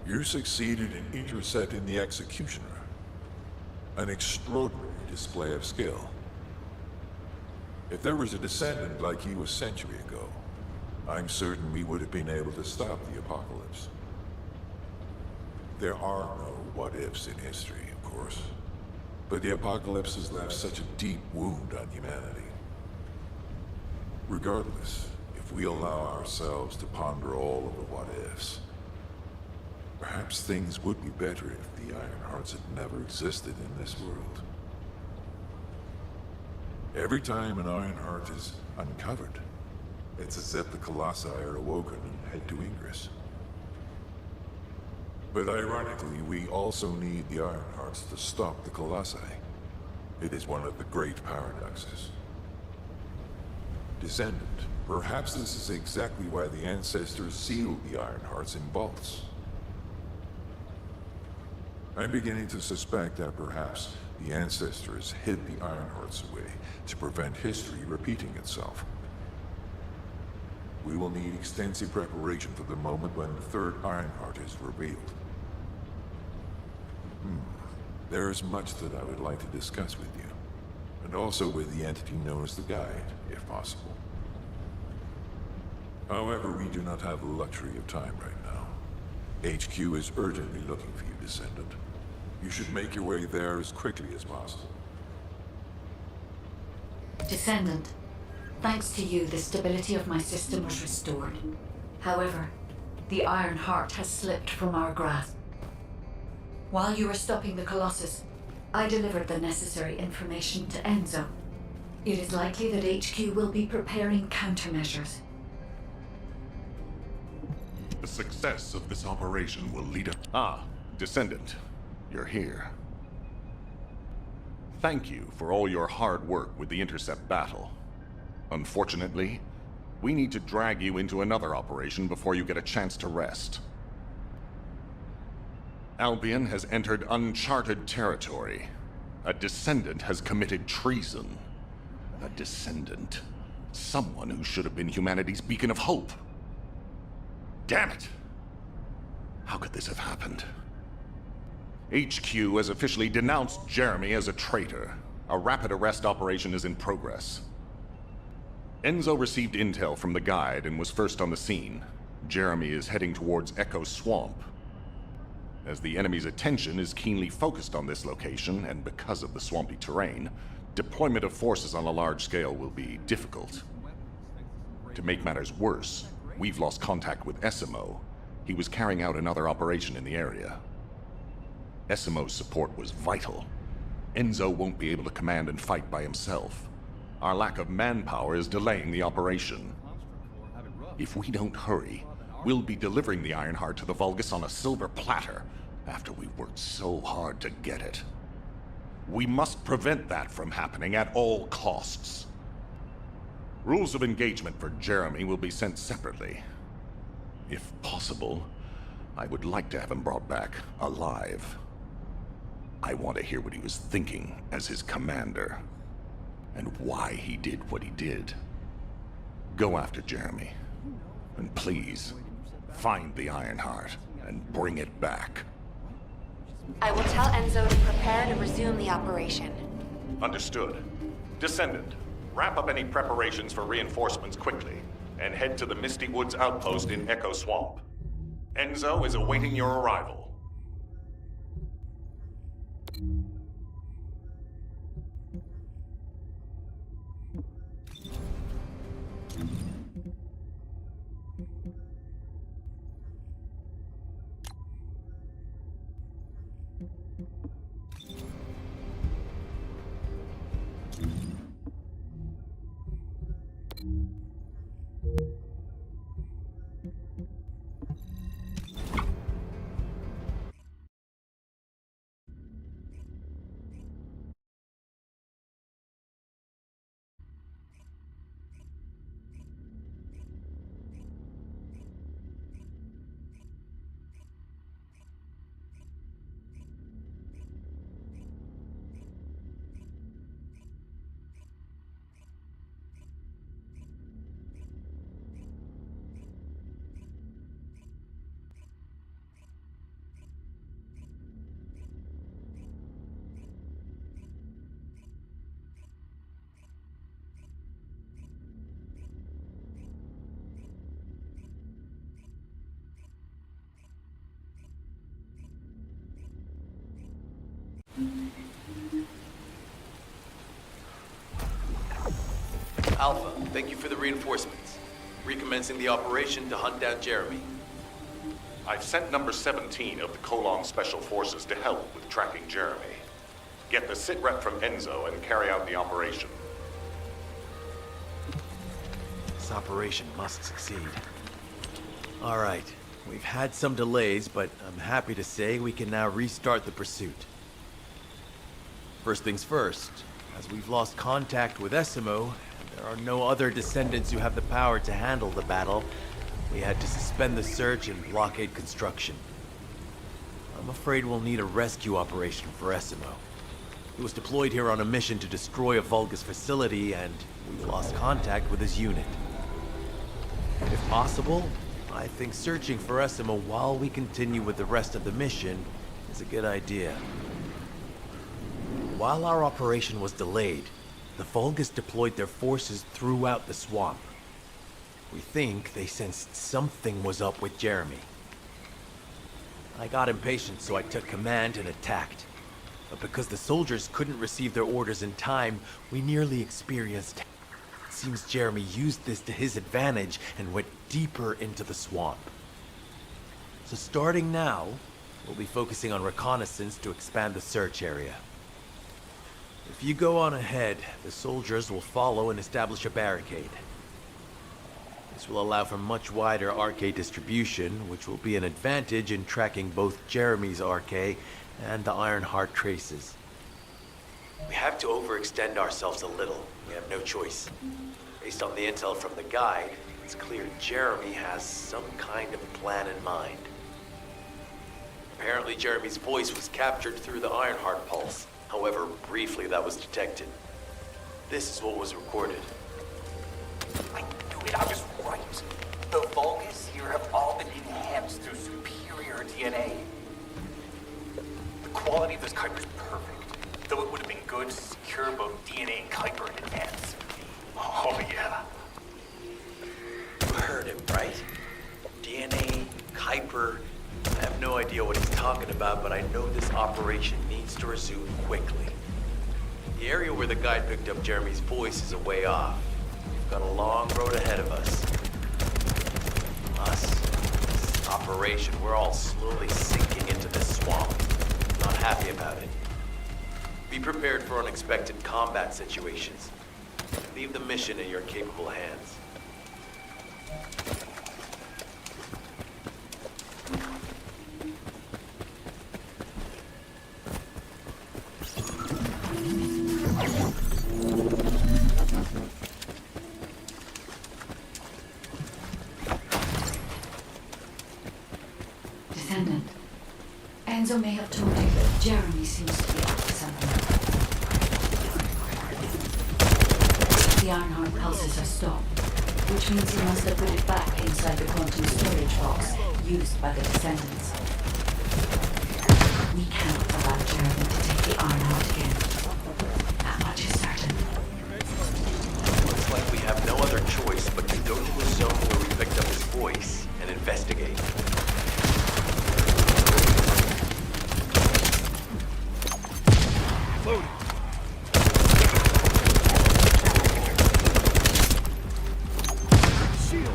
You succeeded in intercepting the Executioner. An extraordinary display of skill. If there was a Descendant like you a century ago, I'm certain we would have been able to stop the apocalypse. There are no what-ifs in history, of course. But the apocalypse has left such a deep wound on humanity. Regardless, if we allow ourselves to ponder all of the what-ifs, perhaps things would be better if the Ironhearts had never existed in this world. Every time an Ironheart is uncovered, it's as if the Colossi are awoken and head to Ingress. But ironically, we also need the Ironhearts to stop the Colossi. It is one of the great paradoxes. Descendant, perhaps this is exactly why the ancestors sealed the Ironhearts in vaults. I'm beginning to suspect that perhaps the ancestors hid the Ironhearts away to prevent history repeating itself. We will need extensive preparation for the moment when the third Ironheart is revealed. There is much that I would like to discuss with you, and also with the entity known as the Guide, if possible. However, we do not have the luxury of time right now. HQ is urgently looking for you, Descendant. You should make your way there as quickly as possible. Descendant, thanks to you, the stability of my system was restored. However, the Iron Heart has slipped from our grasp. While you were stopping the Colossus, I delivered the necessary information to Enzo. It is likely that HQ will be preparing countermeasures. The success of this operation will lead us... Ah, Descendant. You're here. Thank you for all your hard work with the Intercept battle. Unfortunately, we need to drag you into another operation before you get a chance to rest. Albion has entered uncharted territory. A Descendant has committed treason. A Descendant. Someone who should have been humanity's beacon of hope. Damn it! How could this have happened? HQ has officially denounced Jeremy as a traitor. A rapid arrest operation is in progress. Enzo received intel from the Guide and was first on the scene. Jeremy is heading towards Echo Swamp. As the enemy's attention is keenly focused on this location, and because of the swampy terrain, deployment of forces on a large scale will be difficult. To make matters worse, we've lost contact with Essimo. He was carrying out another operation in the area. Essimo's support was vital. Enzo won't be able to command and fight by himself. Our lack of manpower is delaying the operation. If we don't hurry, we'll be delivering the Ironheart to the Vulgus on a silver platter after we've worked so hard to get it. We must prevent that from happening at all costs. Rules of engagement for Jeremy will be sent separately. If possible, I would like to have him brought back alive. I want to hear what he was thinking as his commander, and why he did what he did. Go after Jeremy, and please, find the Ironheart and bring it back. I will tell Enzo to prepare to resume the operation. Understood. Descendant, wrap up any preparations for reinforcements quickly, and head to the Misty Woods outpost in Echo Swamp. Enzo is awaiting your arrival. Alpha, thank you for the reinforcements. Recommencing the operation to hunt down Jeremy. I've sent number 17 of the Colong Special Forces to help with tracking Jeremy. Get the sitrep from Enzo and carry out the operation. This operation must succeed. All right, we've had some delays, but I'm happy to say we can now restart the pursuit. First things first, as we've lost contact with Essimo, and there are no other descendants who have the power to handle the battle, we had to suspend the search and blockade construction. I'm afraid we'll need a rescue operation for Essimo. He was deployed here on a mission to destroy a Vulgus facility, and we've lost contact with his unit. If possible, I think searching for Essimo while we continue with the rest of the mission is a good idea. While our operation was delayed, the Vulgus deployed their forces throughout the swamp. We think they sensed something was up with Jeremy. I got impatient, so I took command and attacked. But because the soldiers couldn't receive their orders in time, we nearly experienced... It seems Jeremy used this to his advantage and went deeper into the swamp. So starting now, we'll be focusing on reconnaissance to expand the search area. If you go on ahead, the soldiers will follow and establish a barricade. This will allow for much wider RK distribution, which will be an advantage in tracking both Jeremy's RK and the Ironheart traces. We have to overextend ourselves a little. We have no choice. Based on the intel from the guide, it's clear Jeremy has some kind of plan in mind. Apparently Jeremy's voice was captured through the Ironheart pulse. However, briefly that was detected. This is what was recorded. I knew it, I was right. The Vulgus here have all been enhanced through superior DNA. The quality of this Kuiper is perfect, though it would have been good to secure both DNA and Kuiper in advance. Oh yeah. You heard him, right? DNA, Kuiper. I have no idea what he's talking about, but I know this operation needs to resume quickly. The area where the guide picked up Jeremy's voice is a way off. We've got a long road ahead of us. This operation, we're all slowly sinking into this swamp. Not happy about it. Be prepared for unexpected combat situations. Leave the mission in your capable hands. Descendant, Enzo may have told you that Jeremy seems to be up to something. The Ironheart pulses have stopped, which means he must have put it back inside the quantum storage box used by the Descendants. We cannot allow Jeremy to take the Ironheart again. That much is certain. Looks like we have no other choice but to go to the zone where we picked up his voice and investigate. Loading. Shield.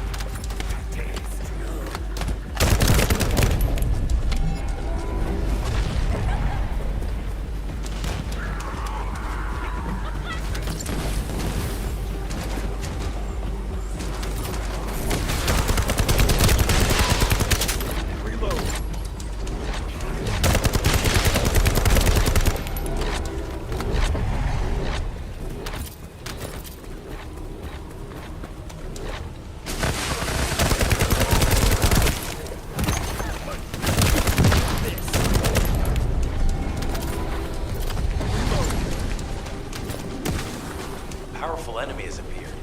Powerful enemy has appeared.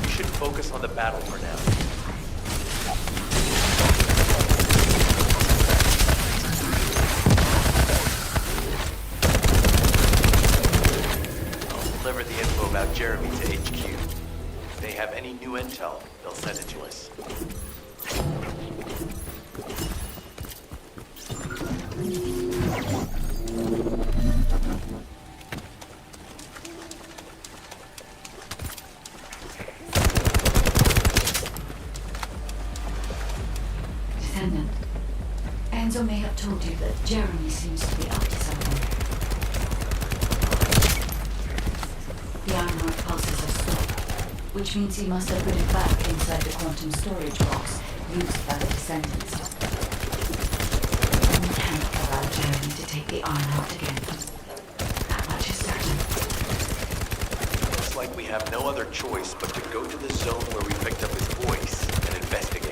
We should focus on the battle for now. I'll deliver the info about Jeremy to HQ. If they have any new intel, they'll send it to us. Descendant. Enzo may have told you that Jeremy seems to be up to something. The Ironheart pulses have stopped, which means he must have put it back inside the quantum storage box used by the Descendants. We can't allow Jeremy to take the Ironheart again. That much is certain. Looks like we have no other choice but to go to the zone where we picked up his voice and investigate.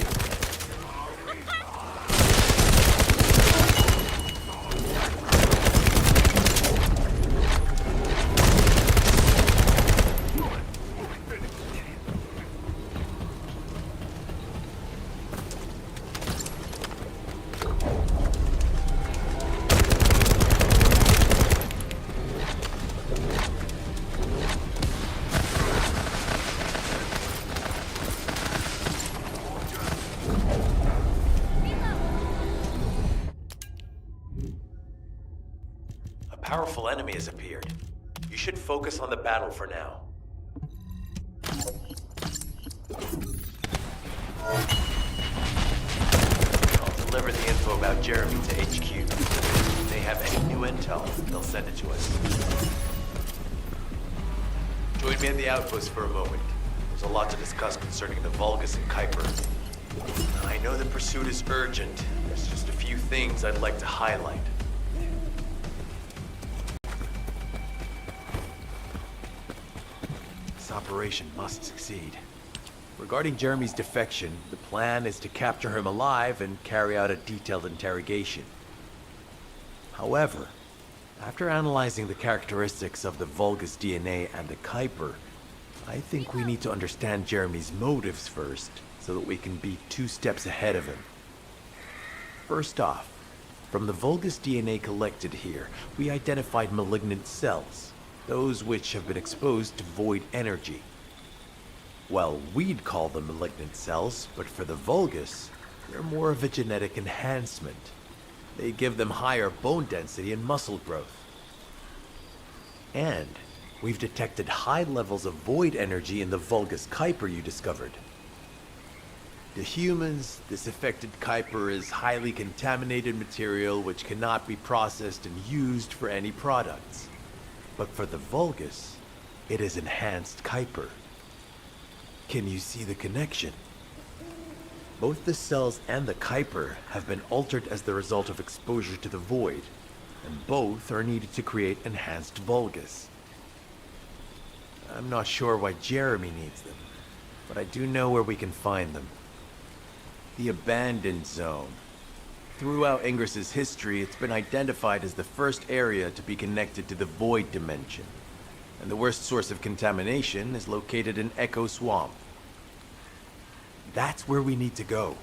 A powerful enemy has appeared. You should focus on the battle for now. I'll deliver the info about Jeremy to HQ. If they have any new intel, they'll send it to us. Join me at the outpost for a moment. There's a lot to discuss concerning the Vulgus and Kuiper. I know the pursuit is urgent. There's just a few things I'd like to highlight. This operation must succeed. Regarding Jeremy's defection, the plan is to capture him alive and carry out a detailed interrogation. However, after analyzing the characteristics of the Vulgus DNA and the Kuiper, I think we need to understand Jeremy's motives first, so that we can be 2 steps ahead of him. First off, from the Vulgus DNA collected here, we identified malignant cells, those which have been exposed to void energy. Well, we'd call them malignant cells, but for the Vulgus, they're more of a genetic enhancement. They give them higher bone density and muscle growth. And we've detected high levels of void energy in the Vulgus Kuiper you discovered. To humans, this affected Kuiper is highly contaminated material which cannot be processed and used for any products. But for the Vulgus, it is enhanced Kuiper. Can you see the connection? Both the cells and the Kuiper have been altered as the result of exposure to the void, and both are needed to create enhanced Vulgus. I'm not sure why Jeremy needs them, but I do know where we can find them. The Abandoned Zone. Throughout Ingris's history, it's been identified as the first area to be connected to the Void Dimension, and the worst source of contamination is located in Echo Swamp. That's where we need to go.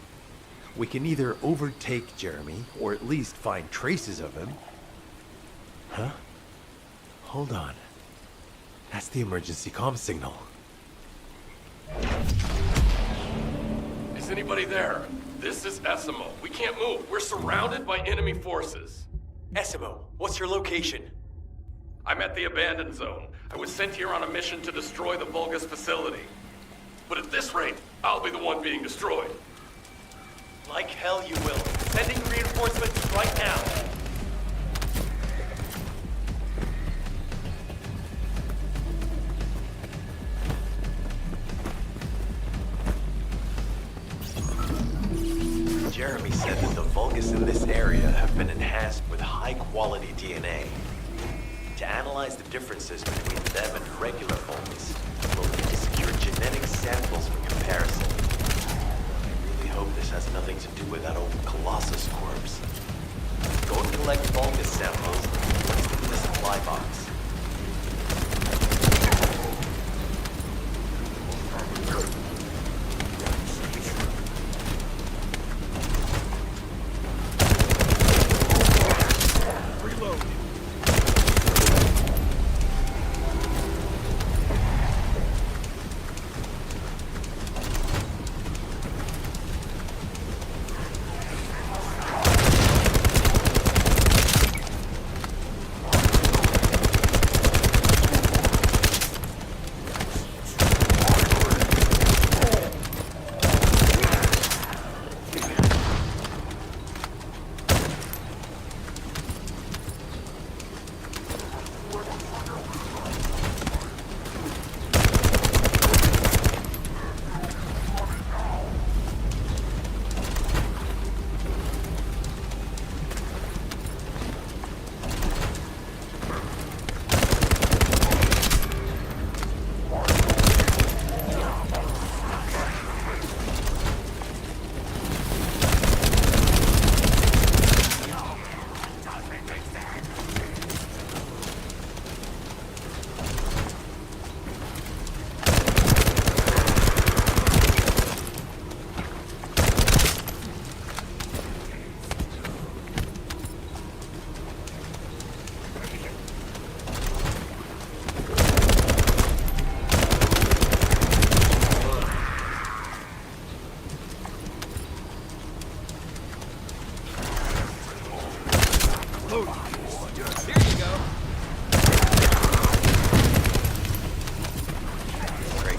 We can either overtake Jeremy, or at least find traces of him. Huh? Hold on. That's the emergency comm signal. Is anybody there? This is Essimo. We can't move. We're surrounded by enemy forces. Essimo, what's your location? I'm at the Abandoned Zone. I was sent here on a mission to destroy the Vulgus facility. But at this rate, I'll be the one being destroyed. Like hell you will. Sending reinforcements right now. Jeremy said that the Vulgus in this area have been enhanced with high-quality DNA. To analyze the differences between them and regular Vulgus, we'll need to secure genetic samples for comparison. I really hope this has nothing to do with that old Colossus corpse. Go and collect Vulgus samples and place them in the supply box.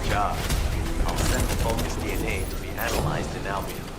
job. I'll send the Vulgus DNA to be analyzed in Albion.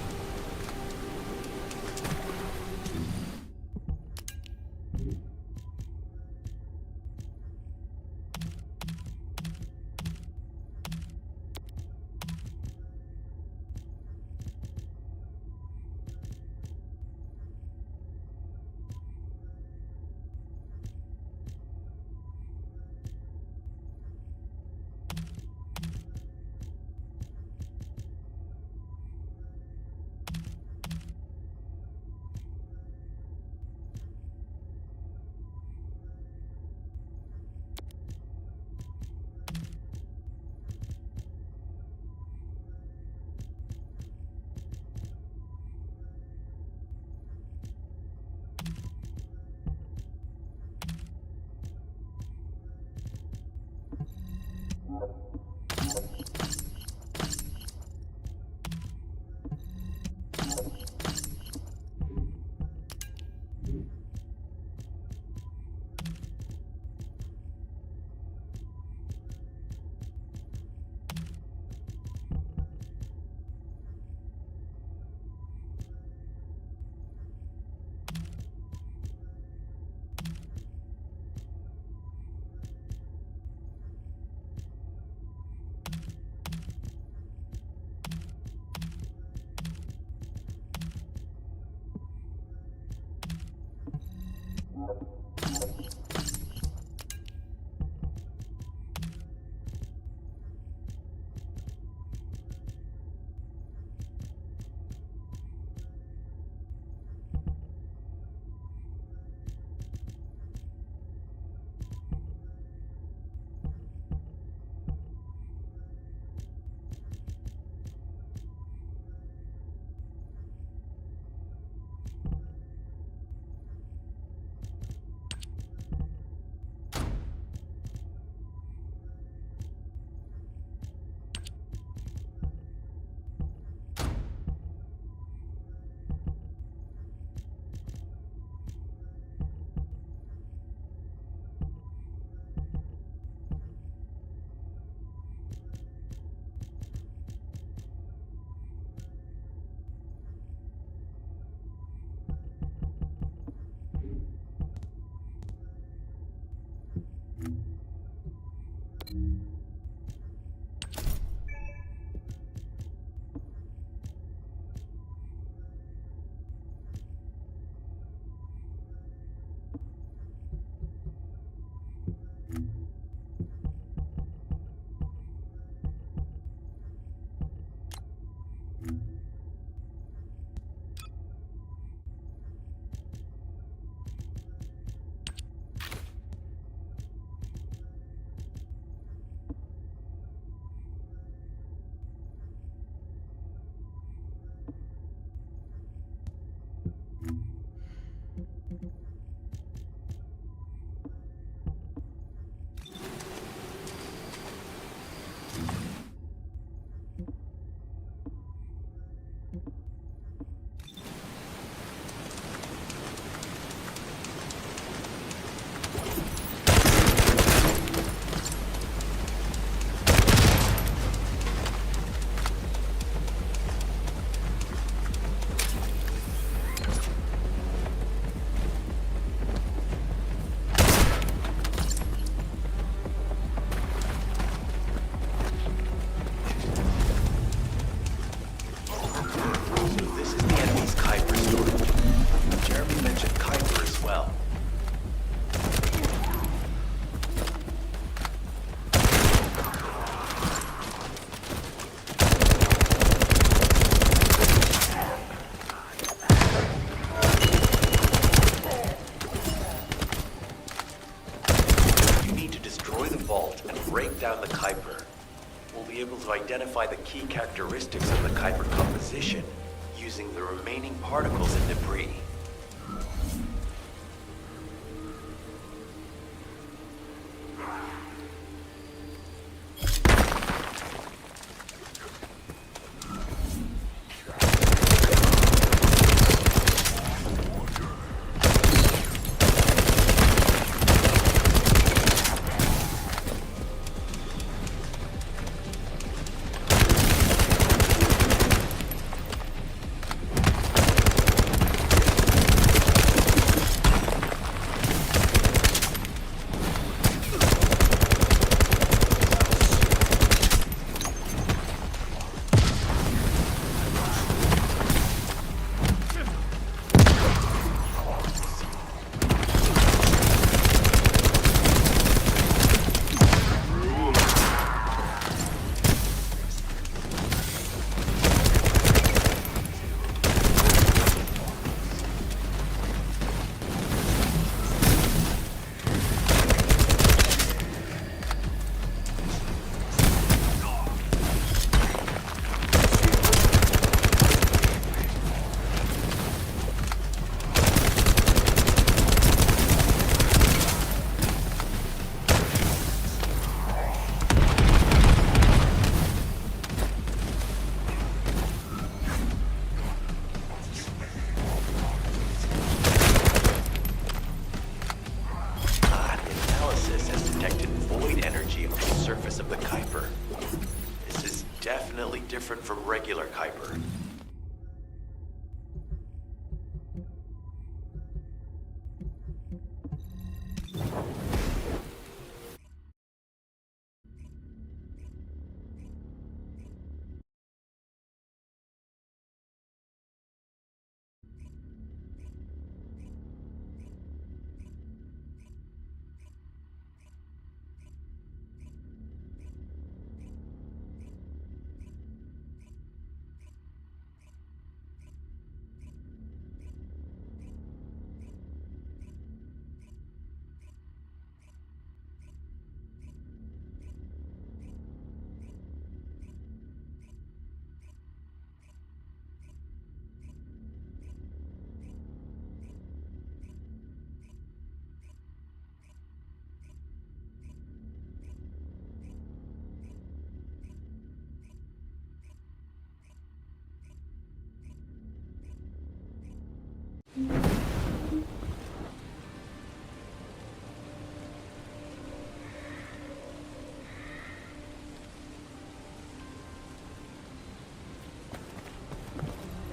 Down the Kuiper, we'll be able to identify the key characteristics of the Kuiper composition using the remaining particles and debris. different from regular Kuiper.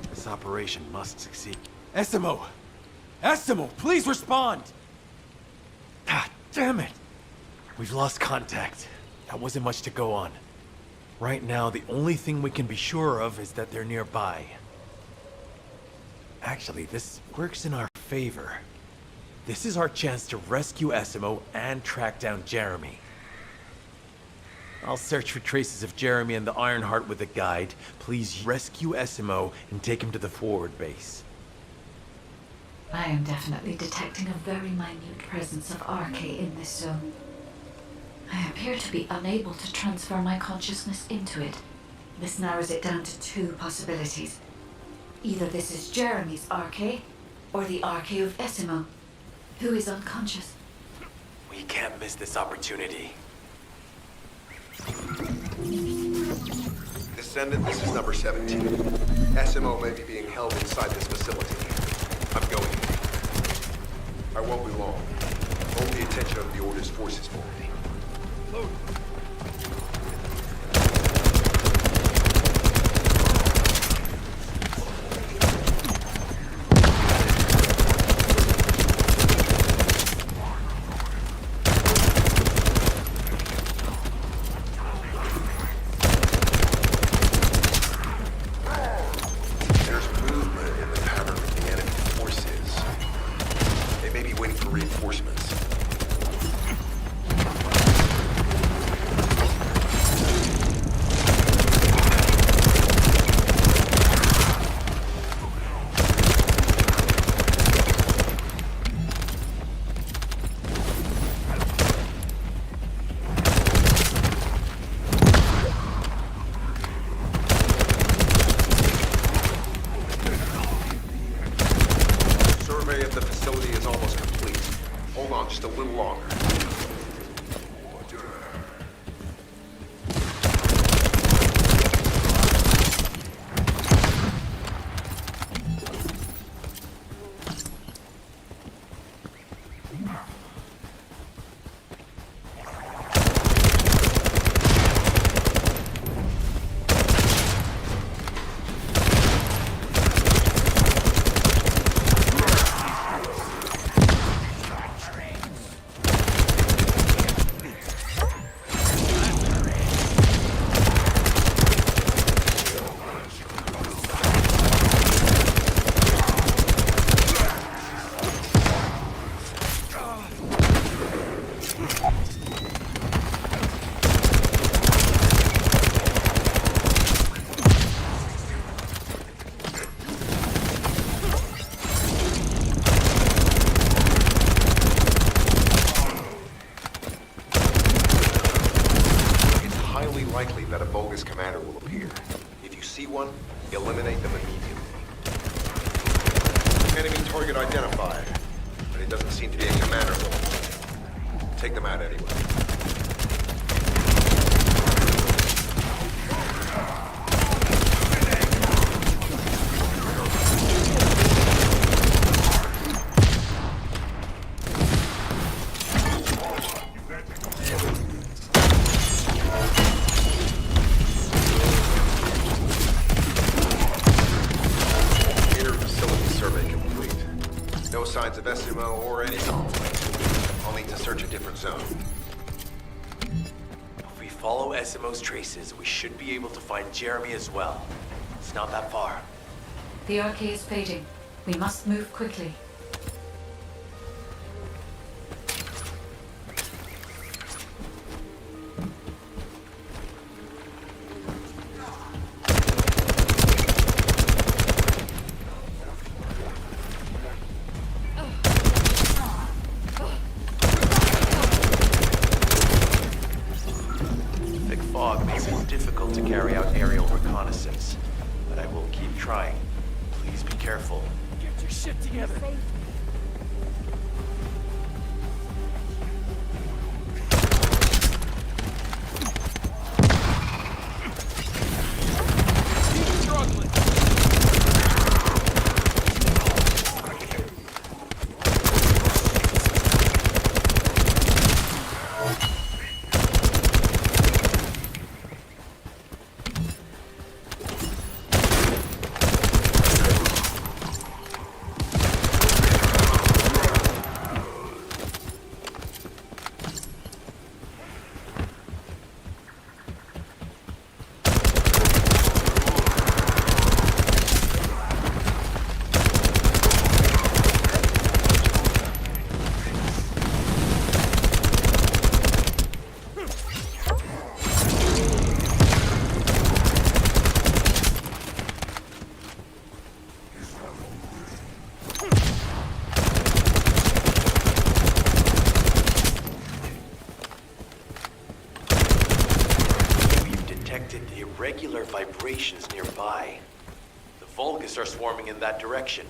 This operation must succeed. Essimo! Essimo, please respond! Ah, damn it! We've lost contact. That wasn't much to go on. Right now, the only thing we can be sure of is that they're nearby. Actually, this works in our favor. This is our chance to rescue Essimo and track down Jeremy. I'll search for traces of Jeremy and the Ironheart with a guide. Please rescue Essimo and take him to the forward base. I am definitely detecting a very minute presence of RK in this zone. I appear to be unable to transfer my consciousness into it. This narrows it down to two possibilities. Either this is Jeremy's RK, or the RK of Essimo, who is unconscious. We can't miss this opportunity. Descendant, this is number 17. SMO may be being held inside this facility. I'm going. I won't be long. Hold the attention of the Order's forces for me. Load. Likely that a bogus commander will appear. If you see one, eliminate them immediately. Enemy target identified, but it doesn't seem to be a commander. Take them out anyway. SMO or any conflict. I'll need to search a different zone. If we follow SMO's traces, we should be able to find Jeremy as well. It's not that far. The arcade is fading. We must move quickly. Thick fog makes it difficult to carry out aerial reconnaissance, but I will keep trying. Please be careful. Get your shit together. Irregular vibrations nearby. The Vulgus are swarming in that direction.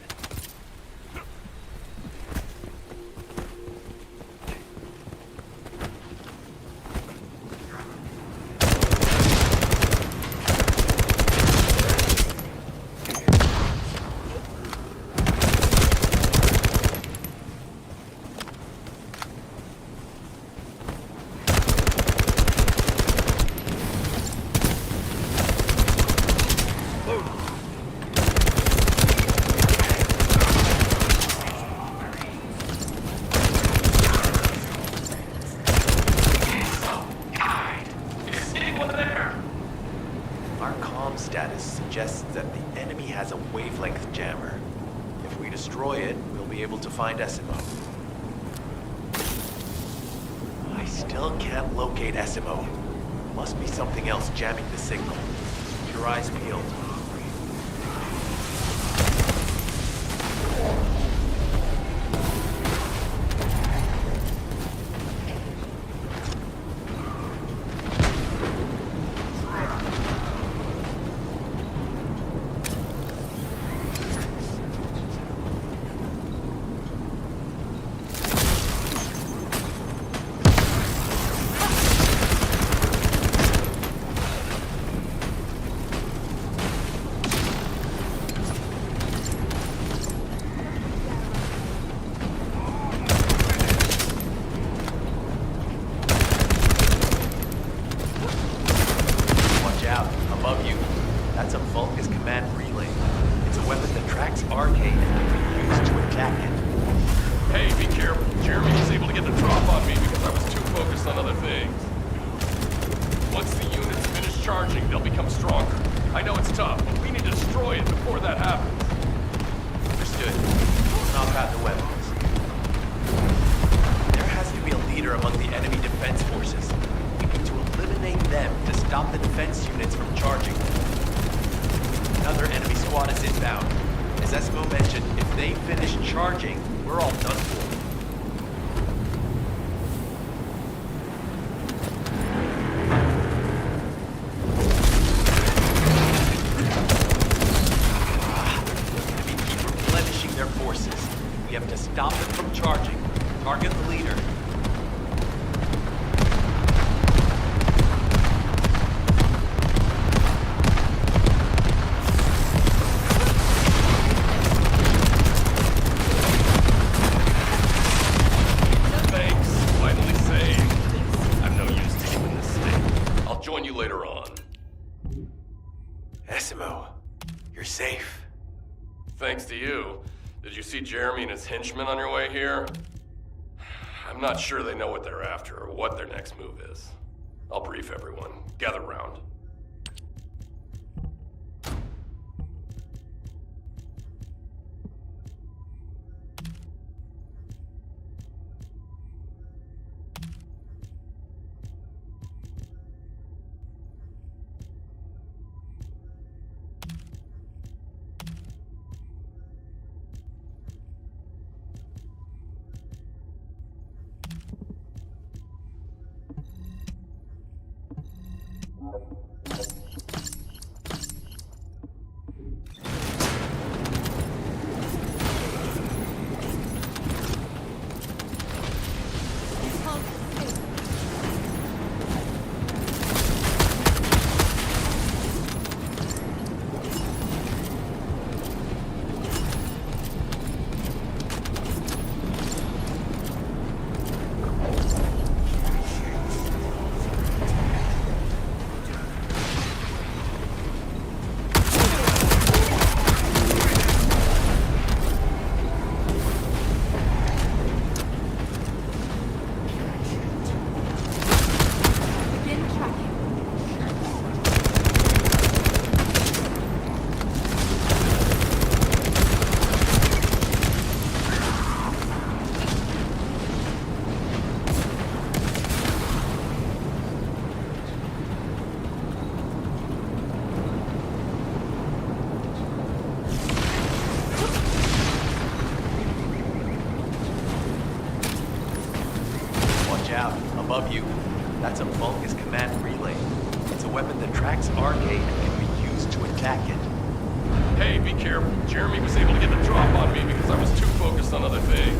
Status suggests that the enemy has a wavelength jammer. If we destroy it, we'll be able to find SMO. I still can't locate SMO. Must be something else jamming the signal. Keep your eyes peeled. You're safe. Thanks to you. Did you see Jeremy and his henchmen on your way here? I'm not sure they know what they're after or what their next move is. I'll brief everyone. Gather round. Above you, that's a Vulgus command relay. It's a weapon that tracks Arcade and can be used to attack it. Hey, be careful. Jeremy was able to get the drop on me because I was too focused on other things.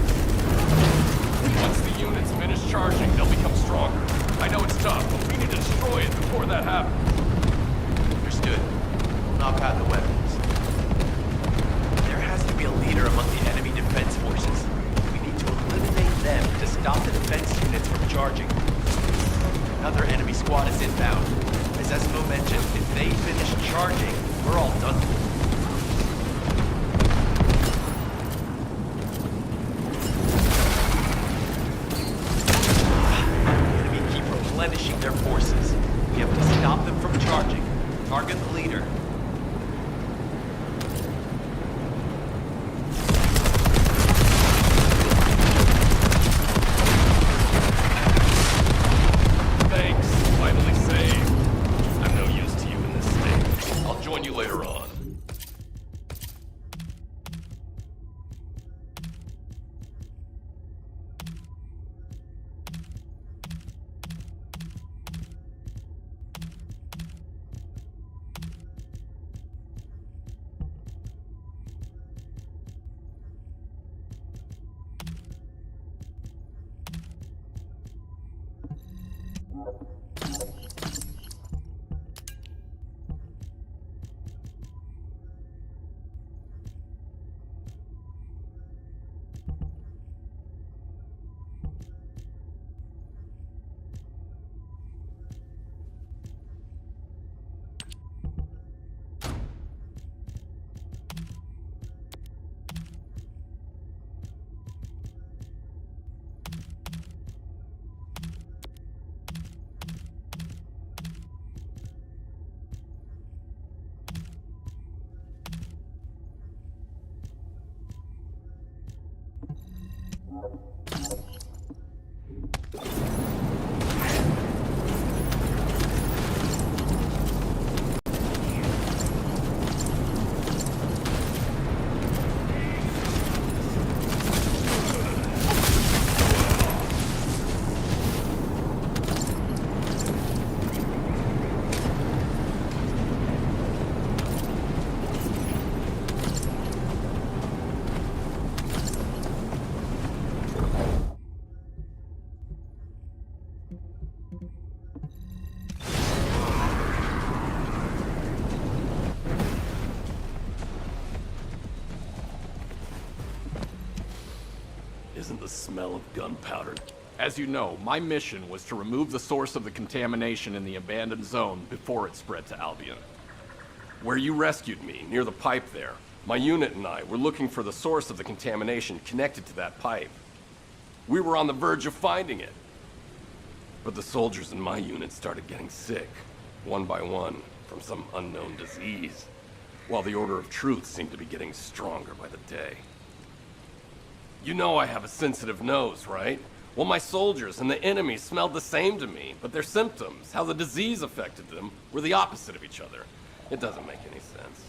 Once the units finish charging, they'll become stronger. I know it's tough, but we need to destroy it before that happens. Understood. We'll knock out the weapons. There has to be a leader among the enemy defense forces. We need to eliminate them to stop the defense units from charging. Another enemy squad is inbound. As Esmo mentioned, if they finish charging, we're all done for. Enemy keep replenishing their forces. We have to stop them from charging. Target the leader. Later on. Isn't the smell of gunpowder? As you know, my mission was to remove the source of the contamination in the abandoned zone before it spread to Albion. Where you rescued me, near the pipe there, My unit and I were looking for the source of the contamination connected to that pipe. We were on the verge of finding it. But the soldiers in my unit started getting sick, one by one, from some unknown disease, while the Order of Truth seemed to be getting stronger by the day. You know I have a sensitive nose, right? Well, my soldiers and the enemy smelled the same to me, but their symptoms, how the disease affected them, were the opposite of each other. It doesn't make any sense.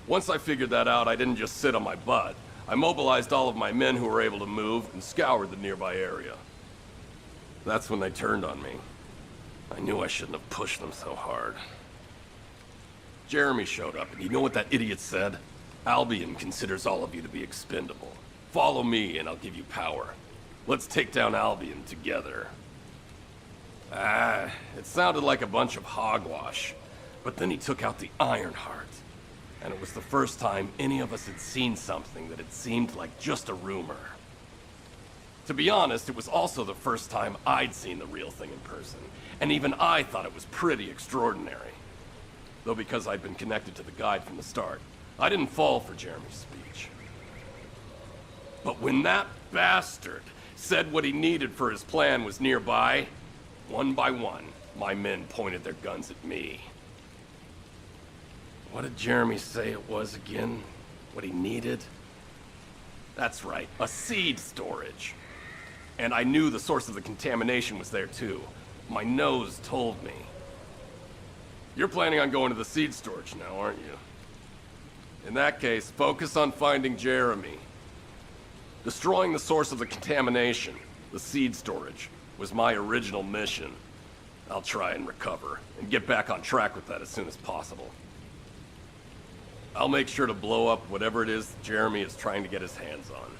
Once I figured that out, I didn't just sit on my butt. I mobilized all of my men who were able to move and scoured the nearby area. That's when they turned on me. I knew I shouldn't have pushed them so hard. Jeremy showed up, and you know what that idiot said? Albion considers all of you to be expendable. Follow me, and I'll give you power. Let's take down Albion together. It sounded like a bunch of hogwash. But then he took out the Ironheart. And it was the first time any of us had seen something that had seemed like just a rumor. To be honest, it was also the first time I'd seen the real thing in person. And even I thought it was pretty extraordinary. Though because I'd been connected to the guide from the start, I didn't fall for Jeremy's speech. But when that bastard said what he needed for his plan was nearby, one by one, my men pointed their guns at me. What did Jeremy say it was again? What he needed? That's right, a seed storage. And I knew the source of the contamination was there too. My nose told me. You're planning on going to the seed storage now, aren't you? In that case, focus on finding Jeremy. Destroying the source of the contamination, the seed storage, was my original mission. I'll try and recover, and get back on track with that as soon as possible. I'll make sure to blow up whatever it is Jeremy is trying to get his hands on.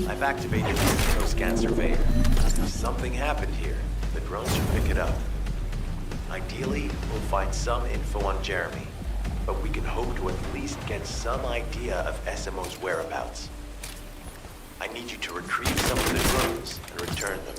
I've activated the Scan Surveyor. If something happened here, the drone should pick it up. Ideally, we'll find some info on Jeremy, but we can hope to at least get some idea of SMO's whereabouts. I need you to retrieve some of the drones and return them.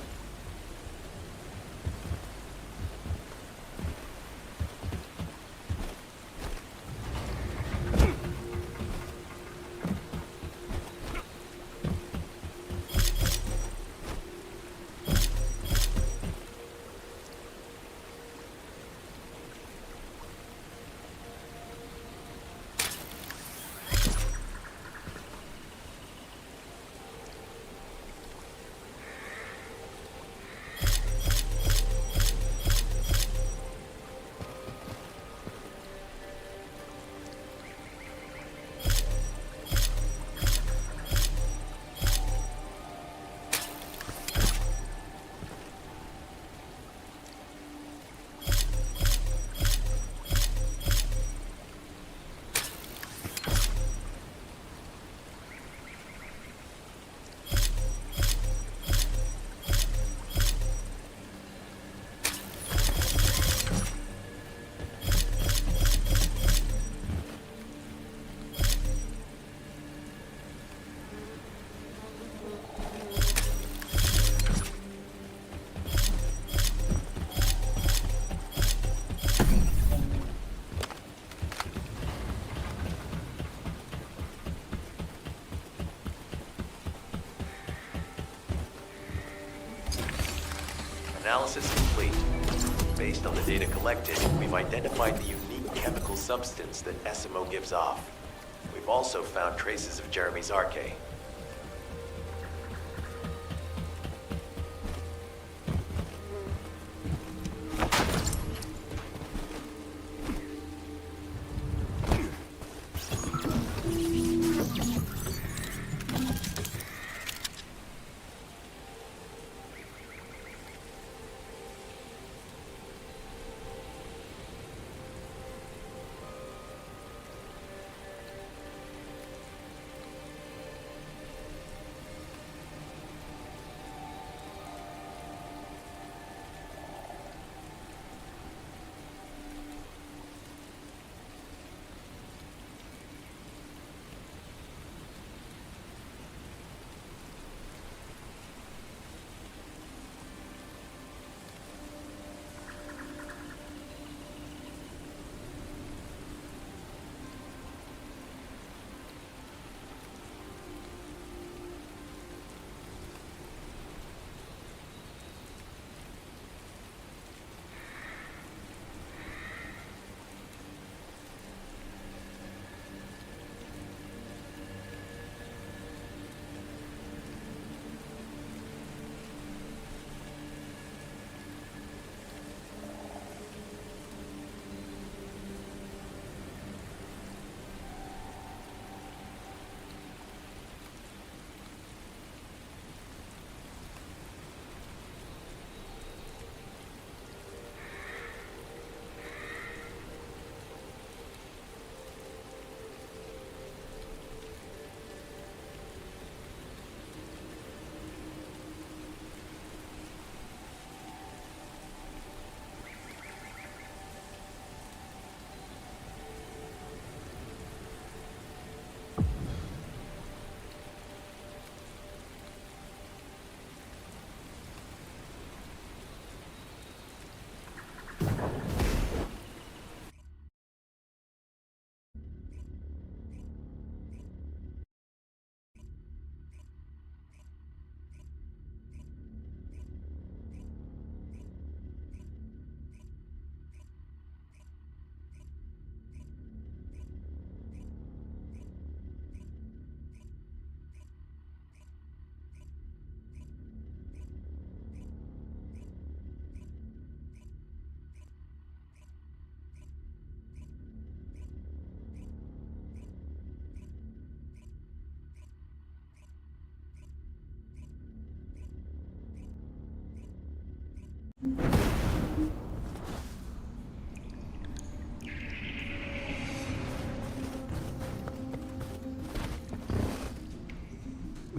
Analysis complete. Based on the data collected, we've identified the unique chemical substance that SMO gives off. We've also found traces of Jeremy's arcade.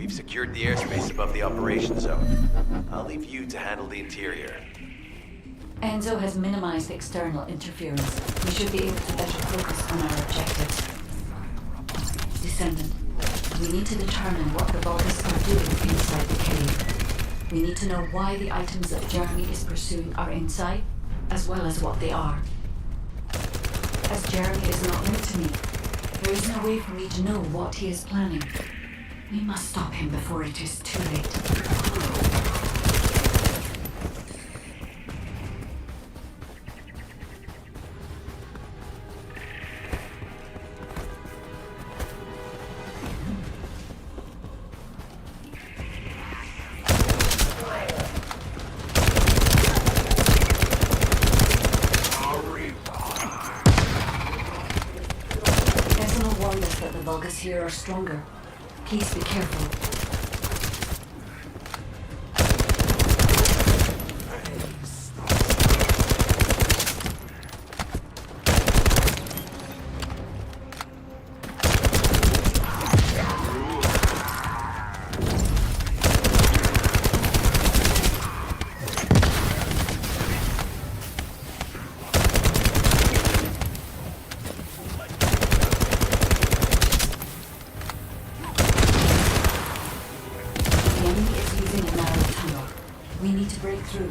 We've secured the airspace above the operation zone. I'll leave you to handle the interior. Enzo has minimized external interference. We should be able to better focus on our objectives. Descendant, we need to determine what the Vulgus are doing inside the cave. We need to know why the items that Jeremy is pursuing are inside, as well as what they are. As Jeremy is not linked to me, there is no way for me to know what he is planning. We must stop him before it is too late. Desmond warned us that the Vulgus here are stronger. Please be careful. We need to break through.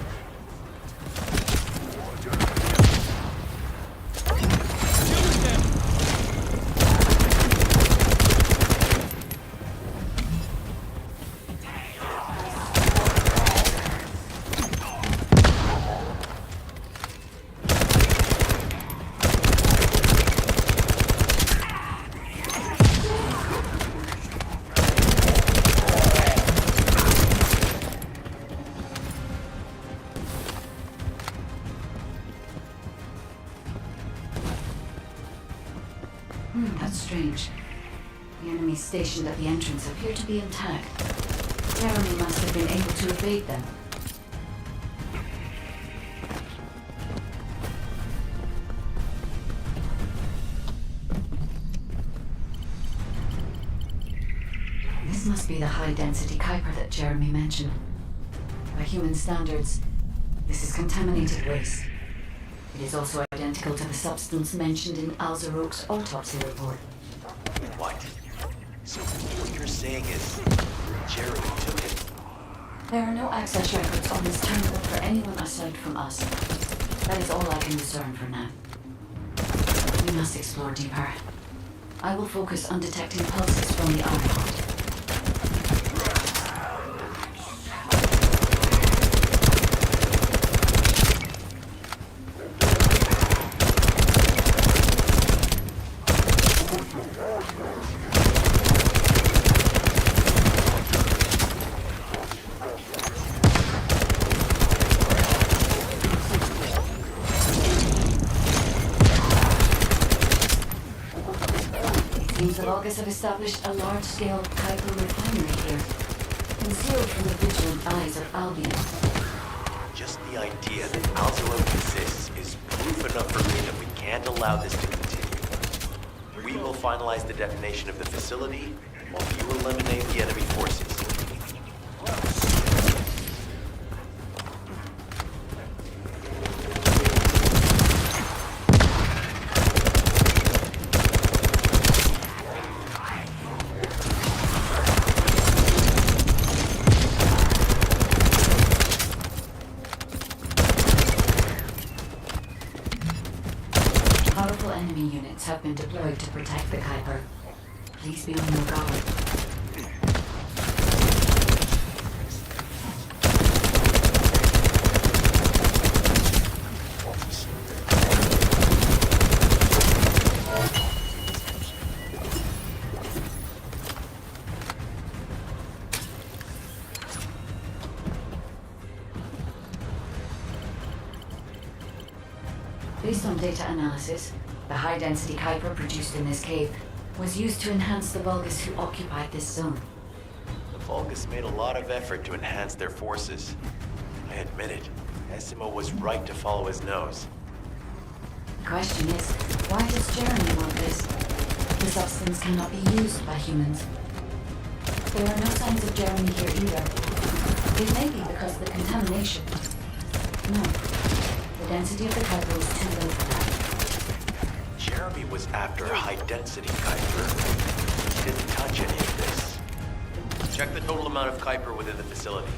That's strange. The enemies stationed at the entrance appear to be intact. Jeremy must have been able to evade them. This must be the high-density Kuiper that Jeremy mentioned. By human standards, this is contaminated waste. It is also identical to the substance mentioned in Alzarok's autopsy report. What? So what you're saying is Jeremy took it? There are no access records on this terminal for anyone aside from us. That is all I can discern for now. We must explore deeper. I will focus on detecting pulses from the Ironheart. The Vulgus have established a large-scale Kuiper refinery here, concealed from the vigilant eyes of Albion. Just the idea that Alzarok exists is proof enough for me that we can't allow this to continue. We will finalize the detonation of the facility while you eliminate the enemy forces. Powerful enemy units have been deployed to protect the Kuiper. Please be on your guard. Based on data analysis, the high-density Kuiper produced in this cave was used to enhance the Vulgus who occupied this zone. The Vulgus made a lot of effort to enhance their forces. I admit it. Essimo was right to follow his nose. The question is, why does Jeremy want this? The substance cannot be used by humans. There are no signs of Jeremy here either. It may be because of the contamination. No. The density of the Kuiper was too low for that. Jeremy was after high-density Kuiper. He didn't touch any of this. Check the total amount of Kuiper within the facility.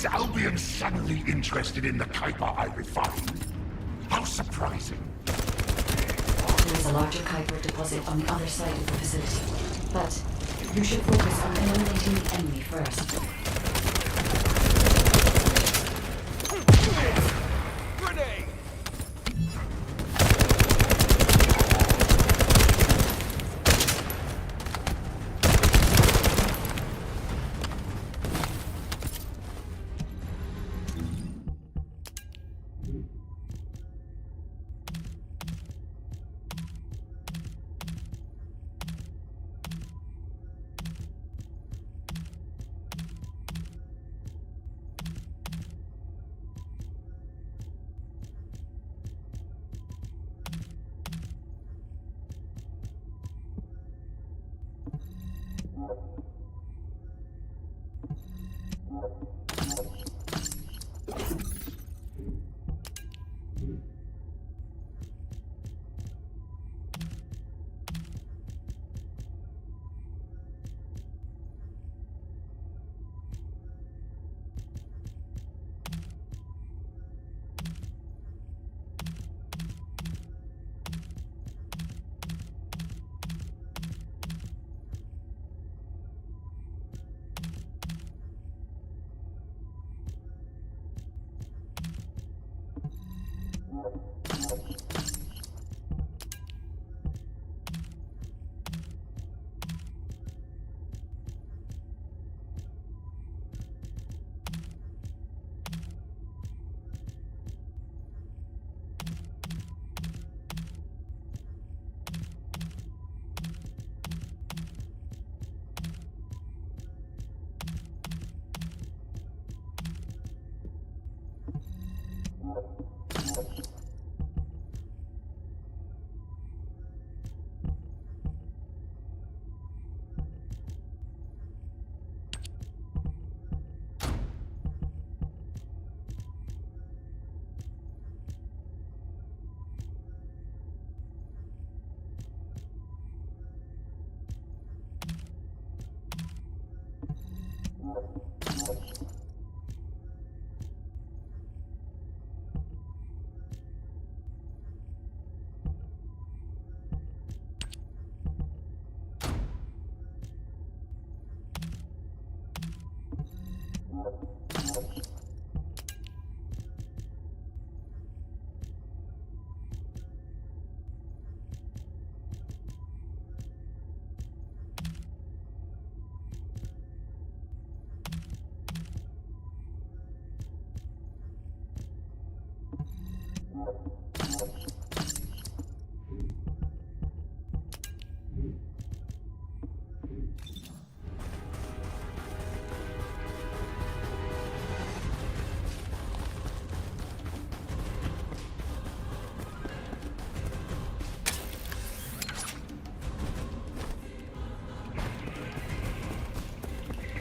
Albion suddenly interested in the Kuiper I refined? How surprising. There is a larger Kuiper deposit on the other side of the facility, but you should focus on eliminating the enemy first.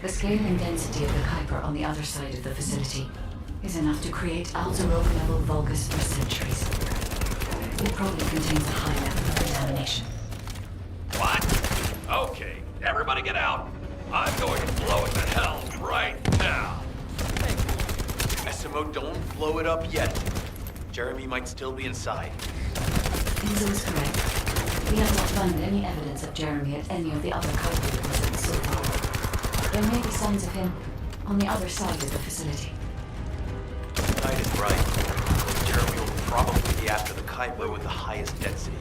The scale and density of the Kuiper on the other side of the facility is enough to create Altaroth-level Vulgus for centuries. It probably contains a high level of contamination. What? Okay, everybody get out. I'm going to blow it to hell right now. Massimo, don't blow it up yet. Jeremy might still be inside. Enzo is correct. We have not found any evidence of Jeremy at any of the other Kuiper deposits so far. There may be signs of him on the other side of the facility. Knight is right. Jeremy will probably be after the Kuiper with the highest density.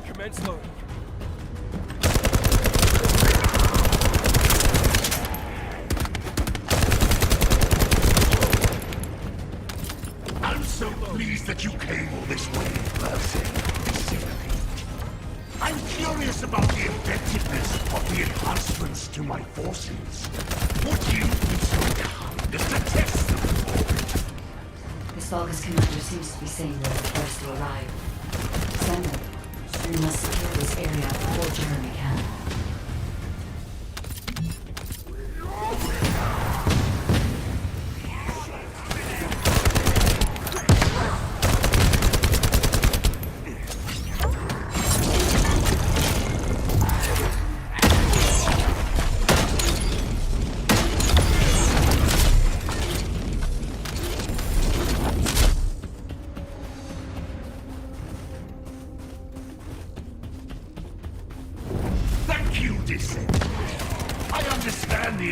Commence loading. So pleased that you came all this way, Mercy. I'm curious about the effectiveness of the enhancements to my forces. Would you be so kind as to test them for me? This Vulgus commander seems to be saying we're the first to arrive. Send them. We must secure this area before Jeremy can.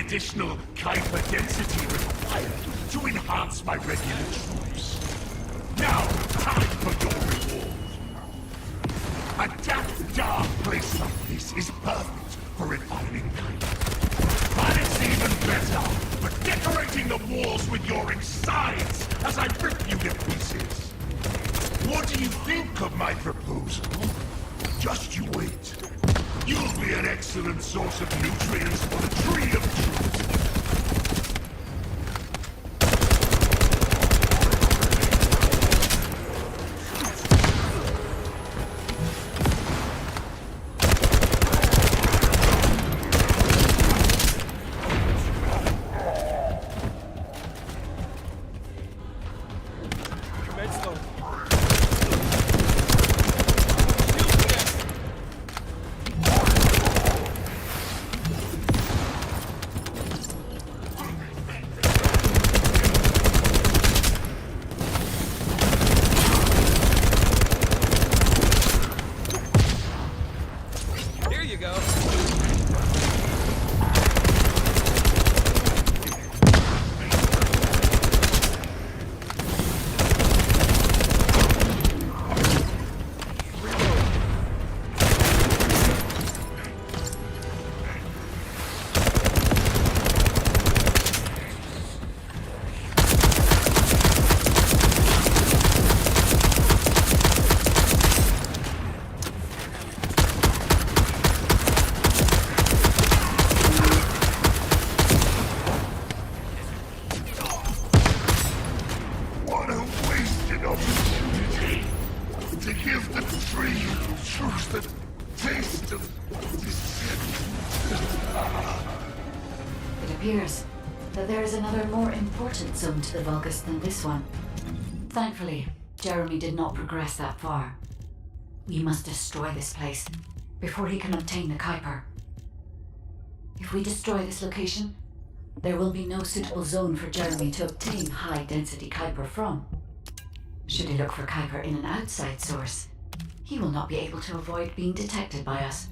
Additional Kuiper density required to enhance my regular troops. Now, time for your reward. A damp, dark place like this is perfect for refining Kuiper. But it's even better for decorating the walls with your insides as I rip you to pieces. What do you think of my proposal? Just you wait. You'll be an excellent source of nutrients for the Tree of Truth. appears that there is another more important zone to the Vulgus than this one. Thankfully, Jeremy did not progress that far. We must destroy this place before he can obtain the Kuiper. If we destroy this location, there will be no suitable zone for Jeremy to obtain high-density Kuiper from. Should he look for Kuiper in an outside source, he will not be able to avoid being detected by us.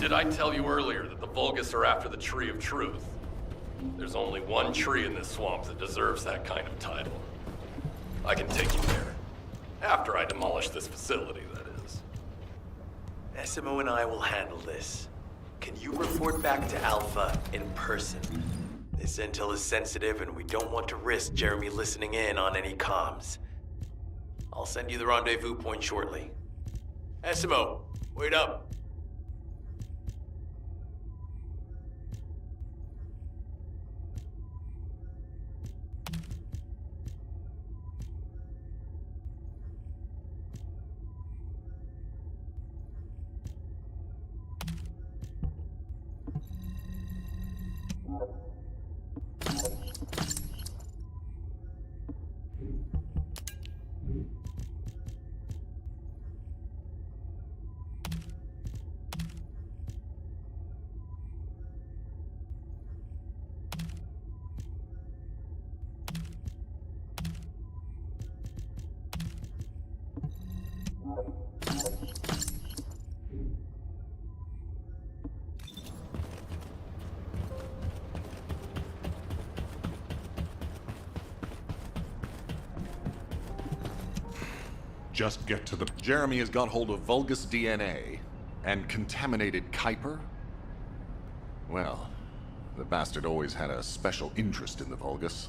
Did I tell you earlier that the Vulgus are after the Tree of Truth? There's only one tree in this swamp that deserves that kind of title. I can take you there. After I demolish this facility, that is. Essimo and I will handle this. Can you report back to Alpha in person? This intel is sensitive and we don't want to risk Jeremy listening in on any comms. I'll send you the rendezvous point shortly. Essimo, wait up. Just get to the... Jeremy has got hold of Vulgus DNA and contaminated Kuiper? Well, the bastard always had a special interest in the Vulgus.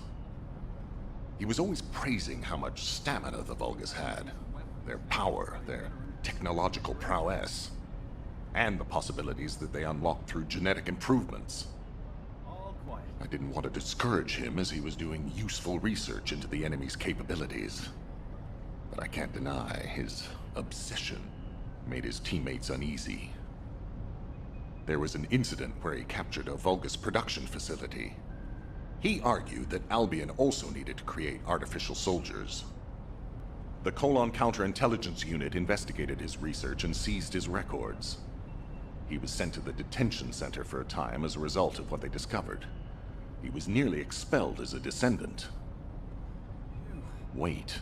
He was always praising how much stamina the Vulgus had, their power, their technological prowess, and the possibilities that they unlocked through genetic improvements. I didn't want to discourage him as he was doing useful research into the enemy's capabilities. But I can't deny his obsession made his teammates uneasy. There was an incident where he captured a Vulgus production facility. He argued that Albion also needed to create artificial soldiers. The Colon Counterintelligence Unit investigated his research and seized his records. He was sent to the detention center for a time as a result of what they discovered. He was nearly expelled as a descendant. Wait.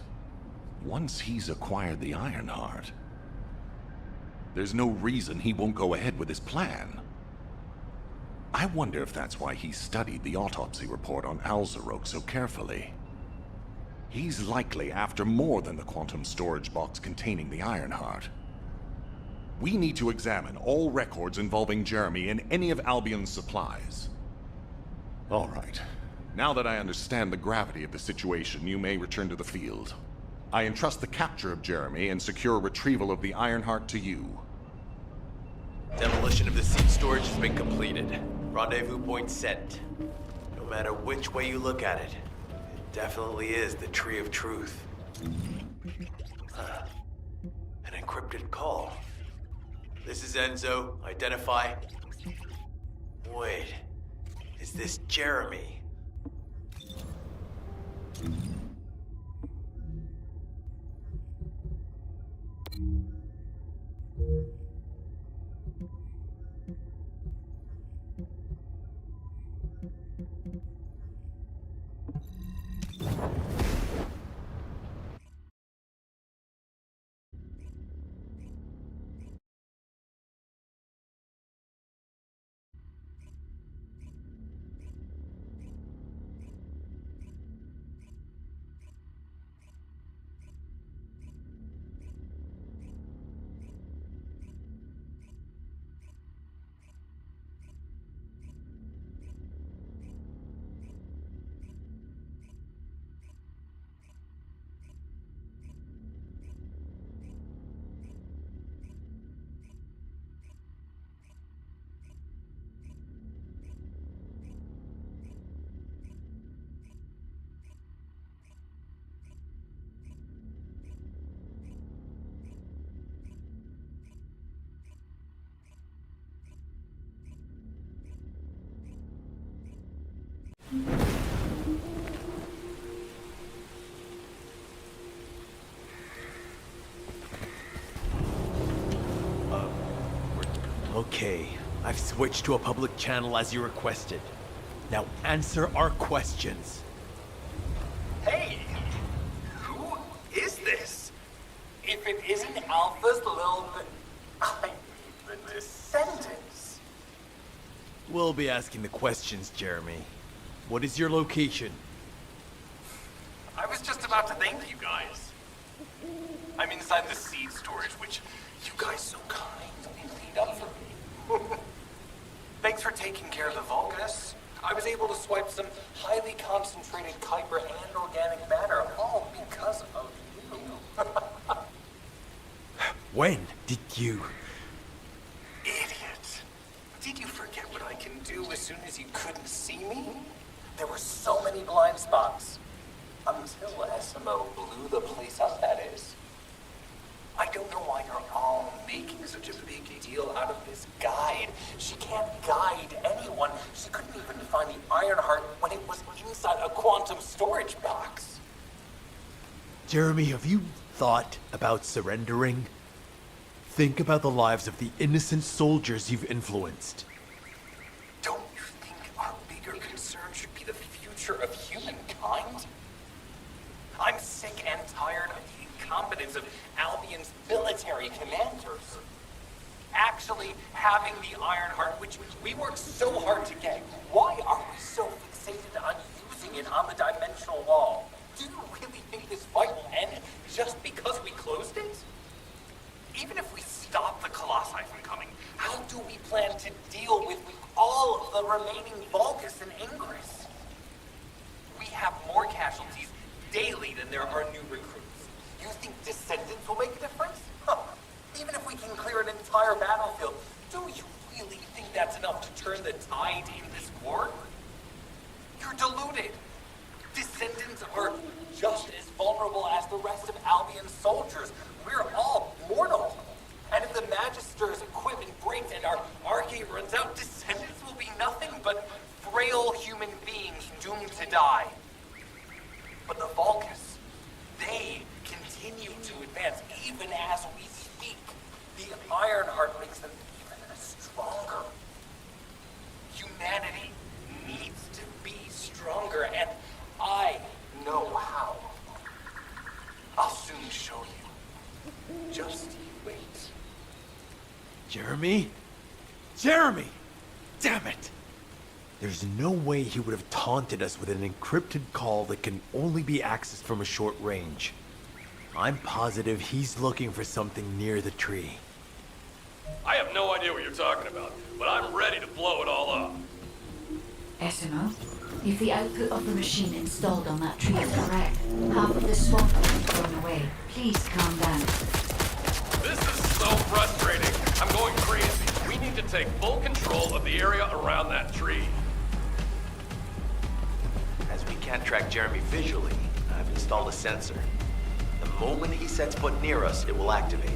Once he's acquired the Ironheart, there's no reason he won't go ahead with his plan. I wonder if that's why he studied the autopsy report on Alzarok so carefully. He's likely after more than the quantum storage box containing the Ironheart. We need to examine all records involving Jeremy and any of Albion's supplies. All right. Now that I understand the gravity of the situation, you may return to the field. I entrust the capture of Jeremy and secure retrieval of the Ironheart to you. Demolition of the seed storage has been completed. Rendezvous point set. No matter which way you look at it, it definitely is the Tree of Truth. An encrypted call. This is Enzo. Identify. Wait. Is this Jeremy? Okay, I've switched to a public channel as you requested. Now answer our questions. Hey! Who is this? If it isn't Alpha's little... I mean, the Descendants. We'll be asking the questions, Jeremy. What is your location? I was just about to thank you guys. I'm inside the seed storage, which you guys so kindly cleaned up for me. Thanks for taking care of the Vulgus. I was able to swipe some highly concentrated Kuiper and organic matter, all because of you. When did you... Idiot. Did you forget what I can do as soon as you couldn't see me? There were so many blind spots. Until SMO blew the place up, that is. I don't know why you're all making such a big deal out of this guide. She can't guide anyone. She couldn't even find the Ironheart when it was inside a quantum storage box. Jeremy, have you thought about surrendering? Think about the lives of the innocent soldiers you've influenced. Don't you think our bigger concern should be the future of humankind? I'm sick and tired of the incompetence of Albion's military commanders. Actually having the Ironheart, which we worked so hard to get, why are we so fixated on using it on the dimensional wall? Do you really think this fight will end just because we closed it? Even if we stop the Colossi from coming, how do we plan to deal with all of the remaining Vulgus and Ingress? We have more casualties daily than there are new recruits. You think Descendants will make a difference? Huh. Even if we can clear an entire battlefield, do you really think that's enough to turn the tide in this war? You're deluded. Descendants are just as vulnerable as the rest of Albion's soldiers. We're all mortal. And if the Magister's equipment breaks and our arcade runs out, Descendants will be nothing but frail human beings doomed to die. But the Vulgus, they continue to advance even as we speak. The Ironheart makes them even stronger. Humanity needs to be stronger, and I know how. I'll soon show you. Just you wait. Jeremy? Jeremy! Damn it! There's no way he would have taunted us with an encrypted call that can only be accessed from a short range. I'm positive he's looking for something near the tree. I have no idea what you're talking about, but I'm ready to blow it all up. SMO, if the output of the machine installed on that tree is correct, half of the swamp will be thrown away. Please calm down. This is so frustrating. I'm going crazy. We need to take full control of the area around that tree. As we can't track Jeremy visually, I've installed a sensor. The moment he sets foot near us, it will activate.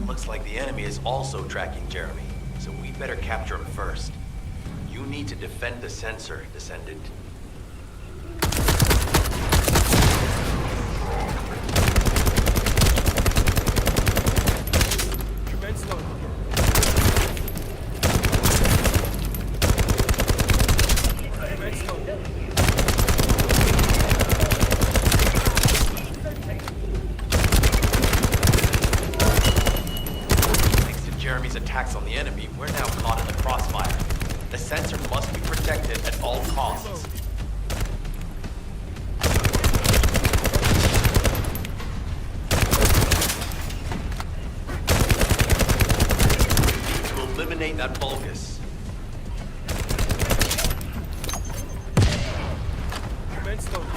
Looks like the enemy is also tracking Jeremy, so we better capture him first. You need to defend the sensor, Descendant. Commence loading. Commence loading. Thanks to Jeremy's attacks on the enemy, we're now caught in the crossfire. The sensor must be protected at all costs. To eliminate that Vulgus. Commence loading.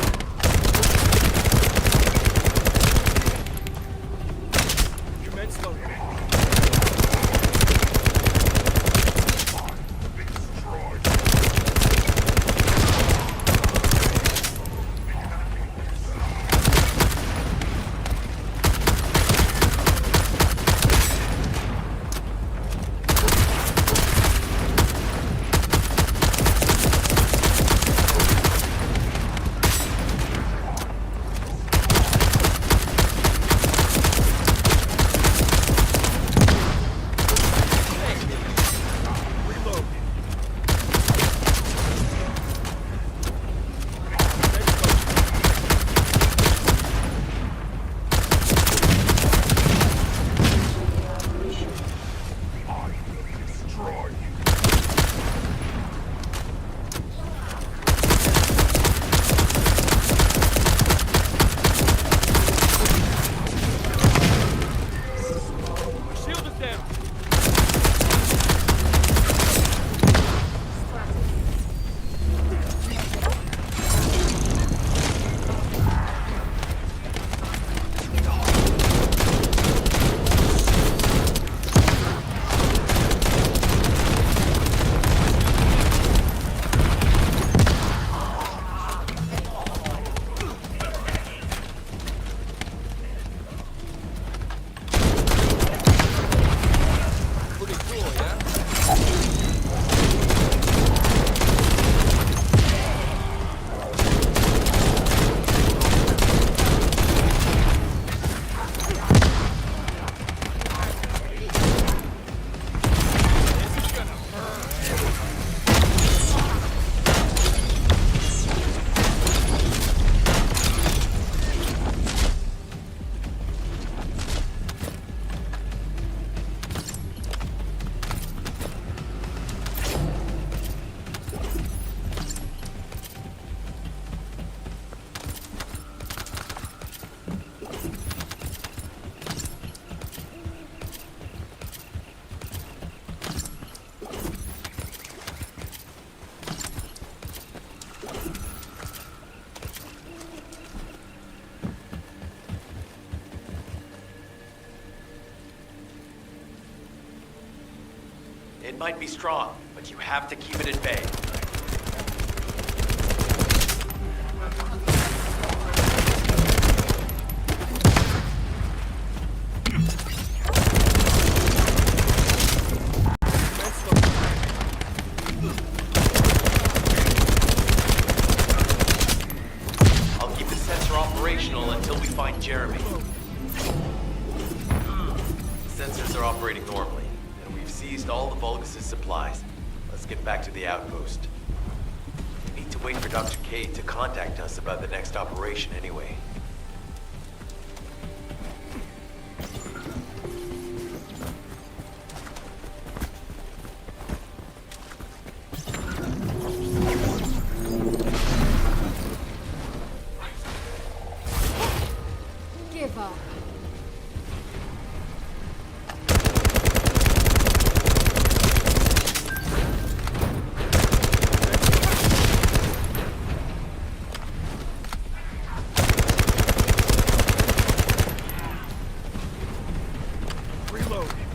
Commence loading. It might be strong, but you have to keep it at bay. I'll keep the sensor operational until we find Jeremy. Sensors are operating normally. Seized all the Vulgus' supplies. Let's get back to the outpost. We need to wait for Dr. Cade to contact us about the next operation anyway. Give up. load.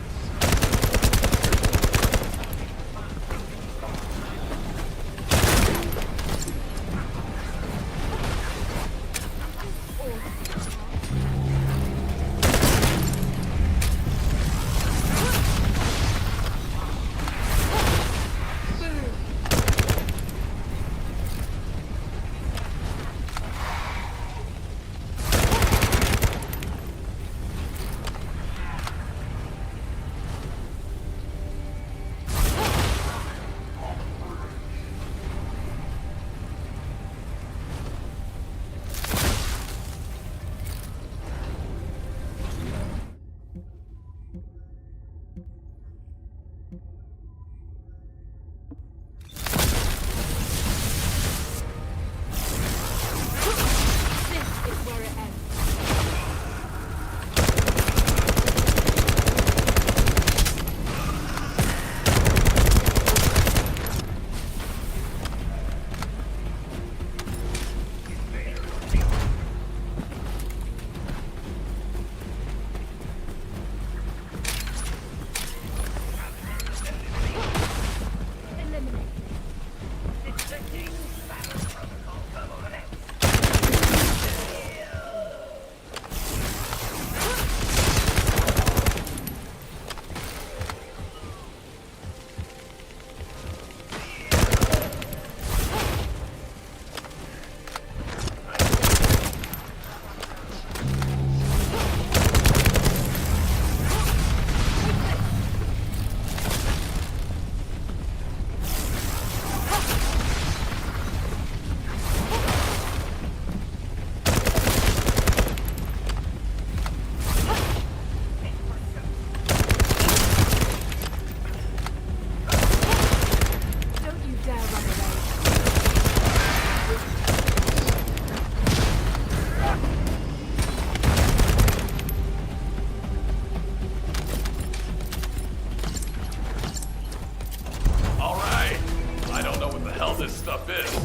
this stuff is,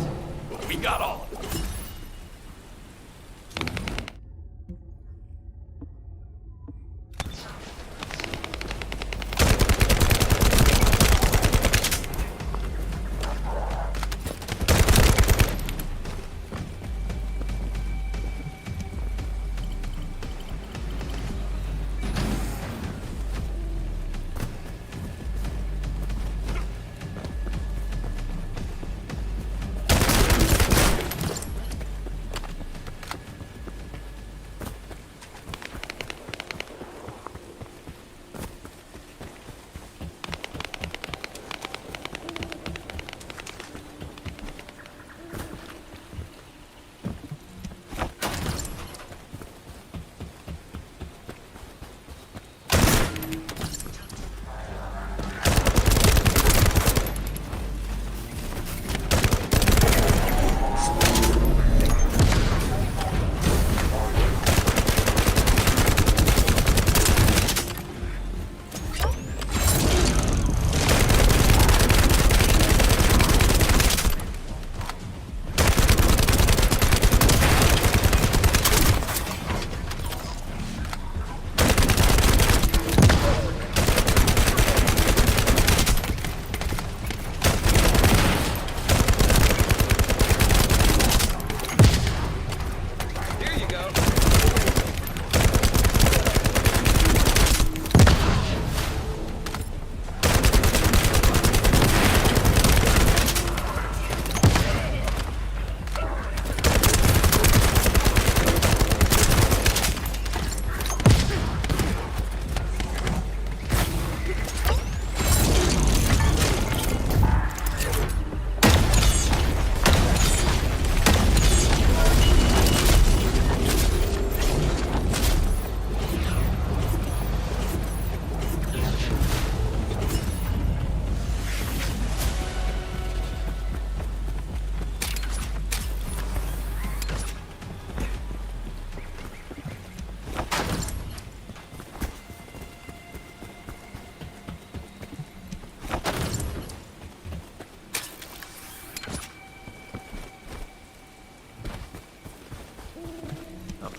but we got all of it.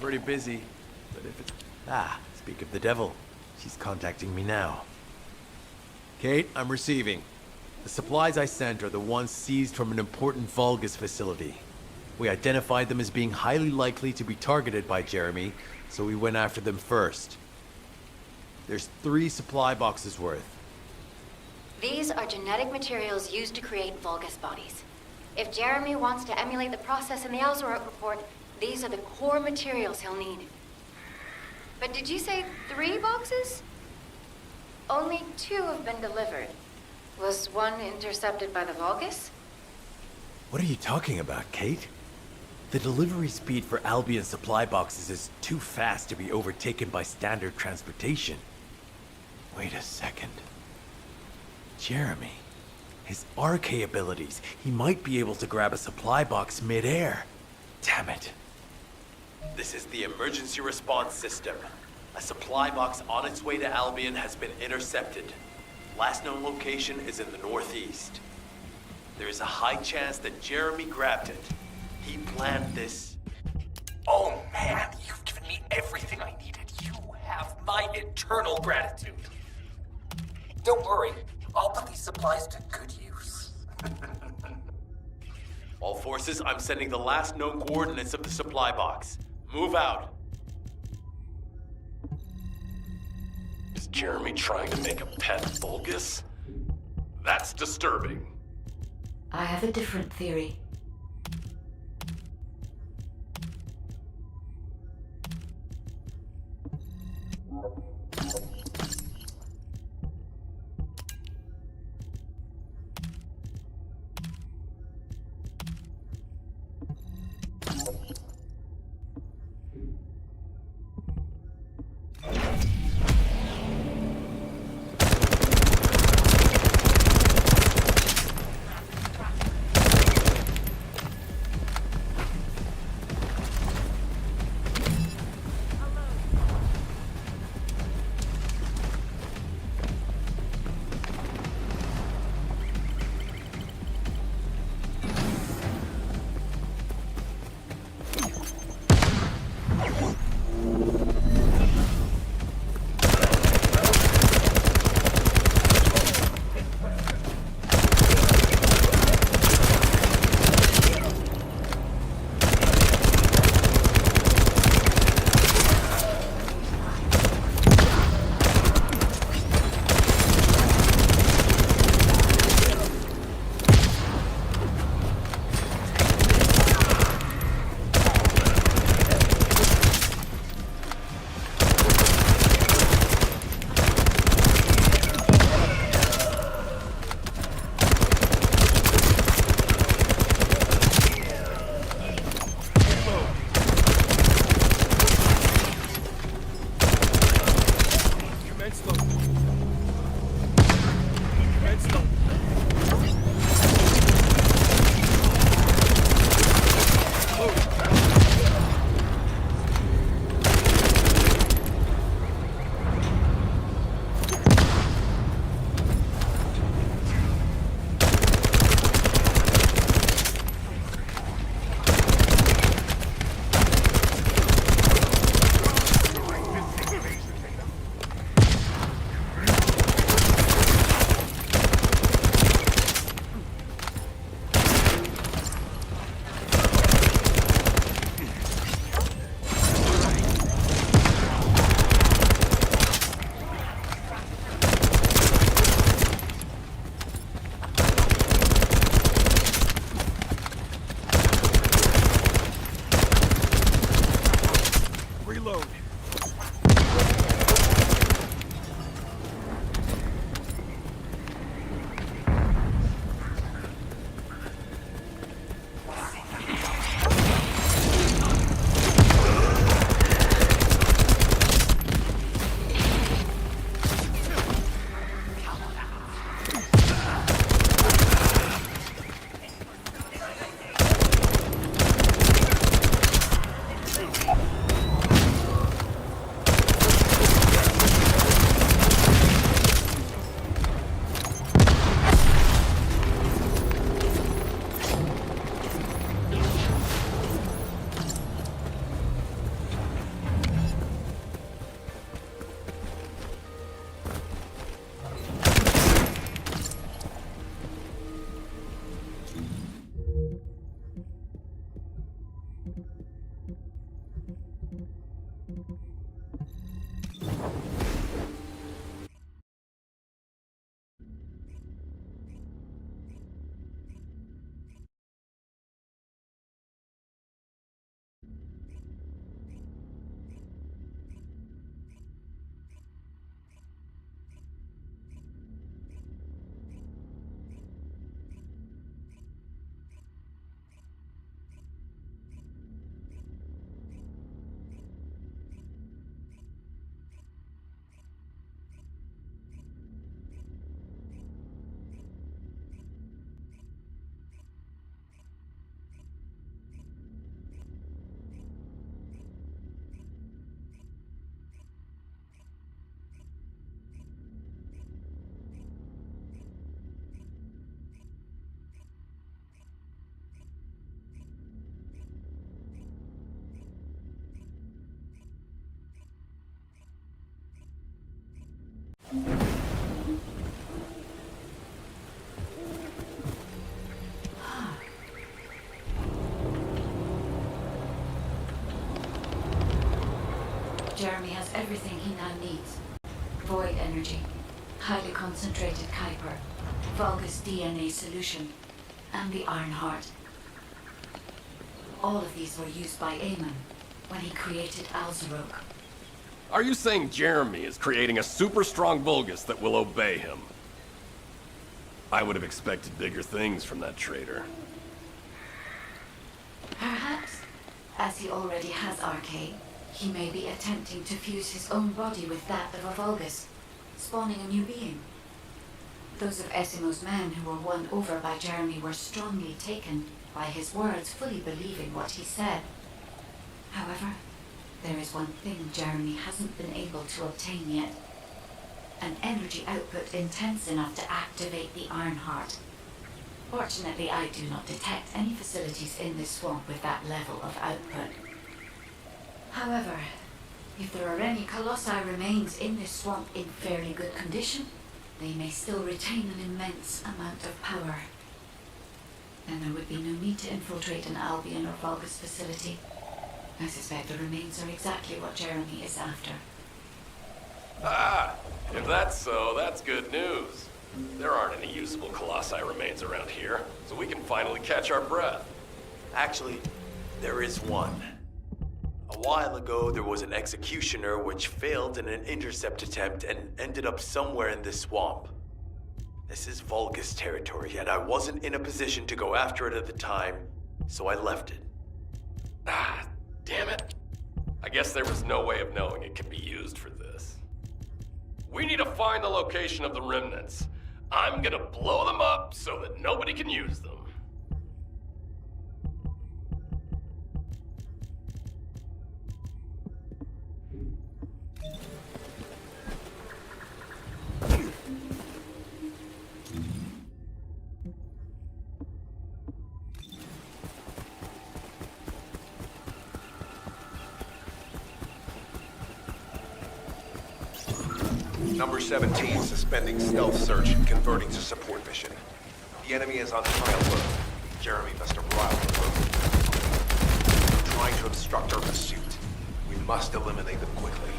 Pretty busy, but if it's... Ah, speak of the devil. He's contacting me now. Kate, I'm receiving. The supplies I sent are the ones seized from an important Vulgus facility. We identified them as being highly likely to be targeted by Jeremy, so we went after them first. There's 3 supply boxes worth. These are genetic materials used to create Vulgus bodies. If Jeremy wants to emulate the process in the Alzarot report, these are the core materials he'll need. But did you say 3 boxes? Only 2 have been delivered. Was one intercepted by the Vulgus? What are you talking about, Kate? The delivery speed for Albion supply boxes is too fast to be overtaken by standard transportation. Wait a second. Jeremy. His RK abilities. He might be able to grab a supply box mid-air. Damn it. This is the emergency response system. A supply box on its way to Albion has been intercepted. Last known location is in the northeast. There is a high chance that Jeremy grabbed it. He planned this. Oh man, you've given me everything I needed. You have my eternal gratitude. Don't worry, I'll put these supplies to good use. All forces, I'm sending the last known coordinates of the supply box. Move out. Is Jeremy trying to make a pet Vulgus? That's disturbing. I have a different theory. Jeremy has everything he now needs. Void energy, highly concentrated Kuiper, Vulgus DNA solution, and the Iron Heart. All of these were used by Aemon when he created Alzarok. Are you saying Jeremy is creating a super strong Vulgus that will obey him? I would have expected bigger things from that traitor. Perhaps, as he already has RK, he may be attempting to fuse his own body with that of a Vulgus, spawning a new being. Those of Esimo's men who were won over by Jeremy were strongly taken by his words, fully believing what he said. However, there is one thing Jeremy hasn't been able to obtain yet. An energy output intense enough to activate the Iron Heart. Fortunately, I do not detect any facilities in this swamp with that level of output. However, if there are any Colossi remains in this swamp in fairly good condition, they may still retain an immense amount of power. Then there would be no need to infiltrate an Albion or Vulgus facility. I suspect the remains are exactly what Jeremy is after. Ah, if that's so, that's good news. There aren't any usable Colossi remains around here, so we can finally catch our breath. Actually, there is one. A while ago, there was an executioner which failed in an intercept attempt and ended up somewhere in this swamp. This is Vulgus territory, and I wasn't in a position to go after it at the time, so I left it. Ah, damn it. I guess there was no way of knowing it could be used for this. We need to find the location of the remnants. I'm gonna blow them up so that nobody can use them. Number 17 suspending stealth search and converting to support mission. The enemy is on high alert. Jeremy must have riled the road. Trying to obstruct our pursuit. We must eliminate them quickly.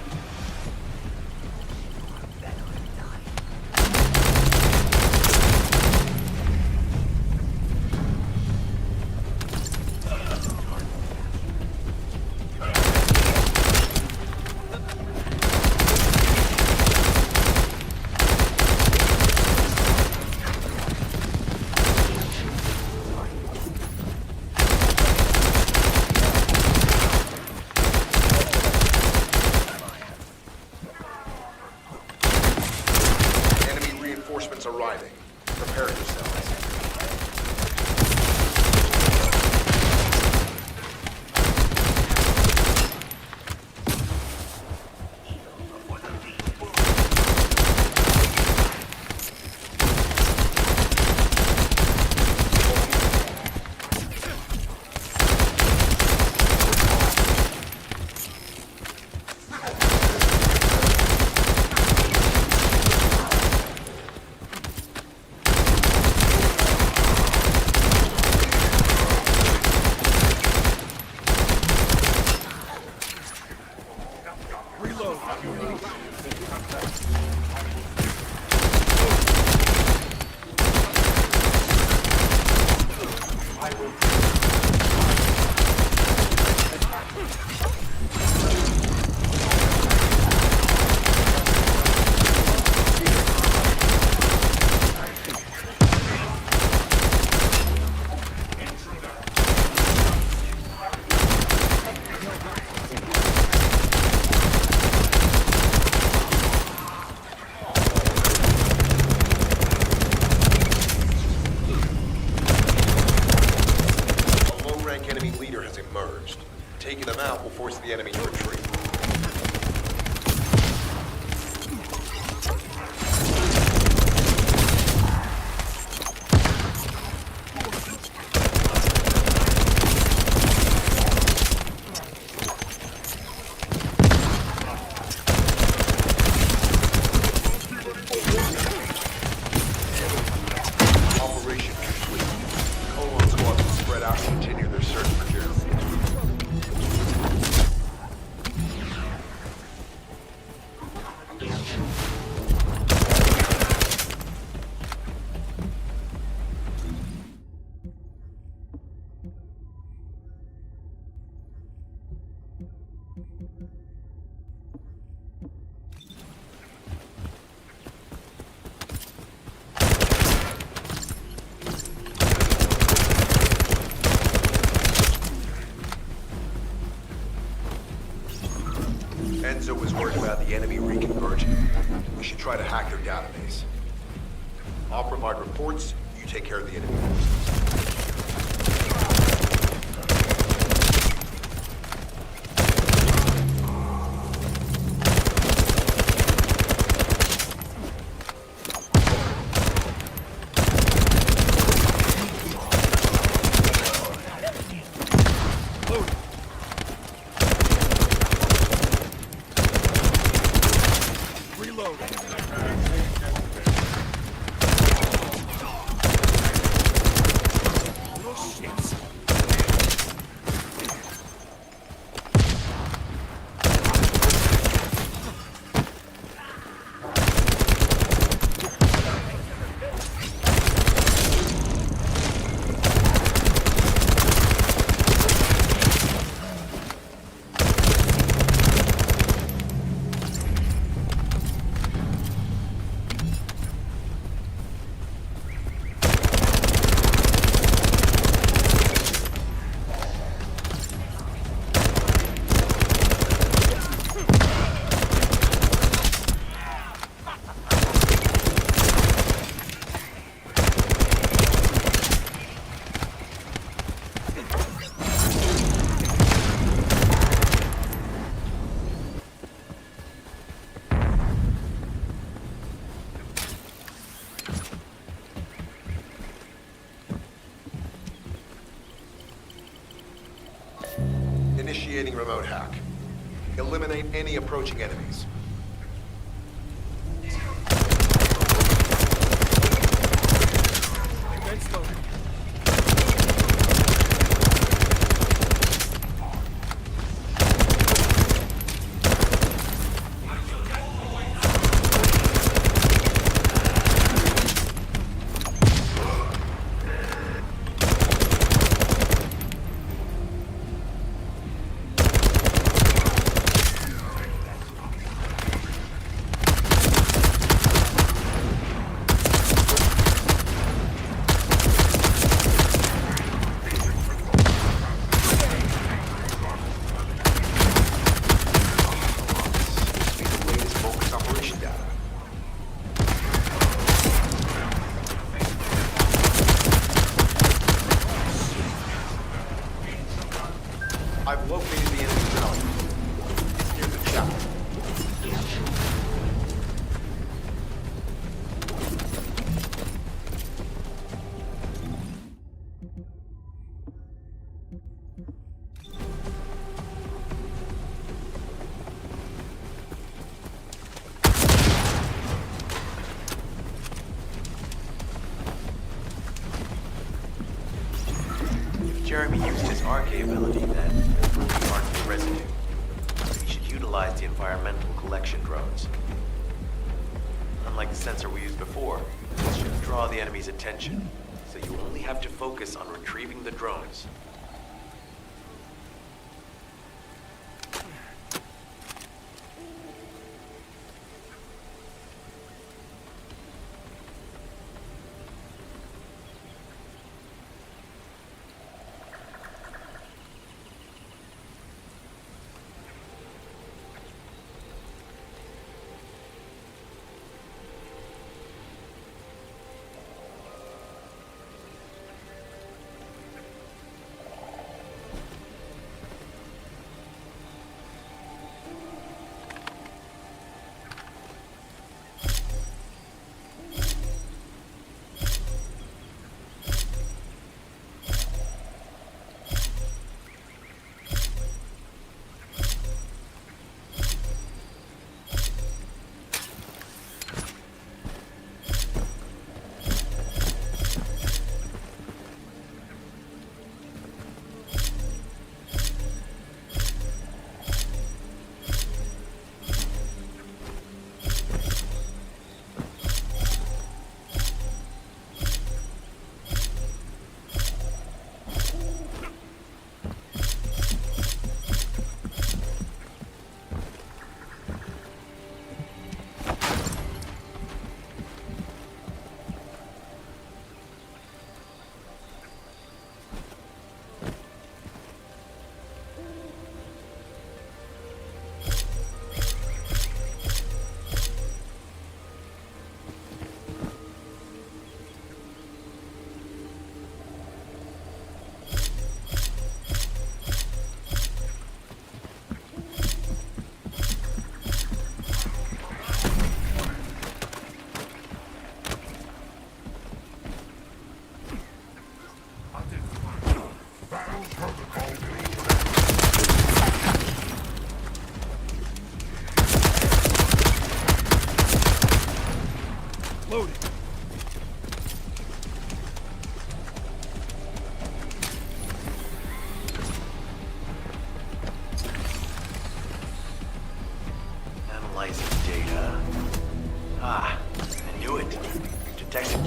Arriving. Prepare yourselves. Taking them out will force the enemy to retreat. Operation complete. Colon squads will spread out and continue their search for Jeremy. enemies. I'll provide reports, you take care of the enemy forces. Initiating remote hack. Eliminate any approaching enemies. Vents loaded. I've located the enemy tower. It's near the chapel. If Jeremy used his RK ability, then he marked the residue. He should utilize the environmental collection drones. Unlike the sensor we used before, it should draw the enemy's attention, so you only have to focus on retrieving the drones.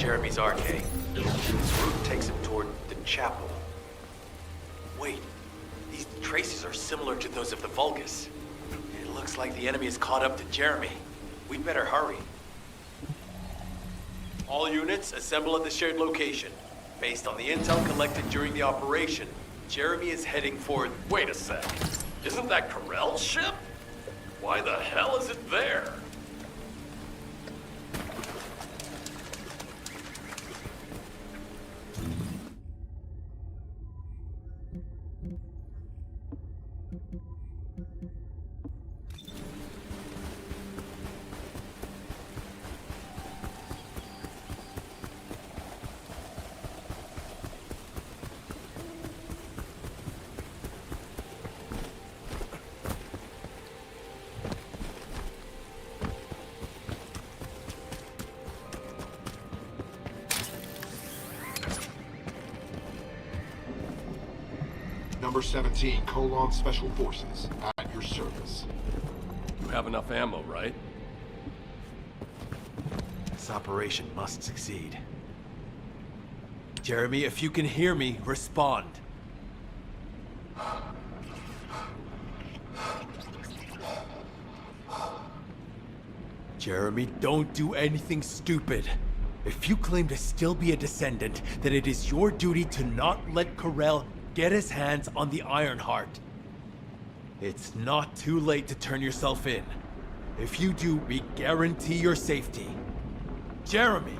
Jeremy's arcade. This route takes him toward the chapel. Wait, these traces are similar to those of the Vulgus. It looks like the enemy is caught up to Jeremy. We'd better hurry. All units assemble at the shared location. Based on the intel collected during the operation, Jeremy is heading for... Wait a sec. Isn't that Corell's ship? Why the hell is it there? Number 17, Colon Special Forces, at your service. You have enough ammo, right? This operation must succeed. Jeremy, if you can hear me, respond. Jeremy, don't do anything stupid. If you claim to still be a Descendant, then it is your duty to not let Corell get his hands on the Ironheart. It's not too late to turn yourself in. If you do, we guarantee your safety. Jeremy,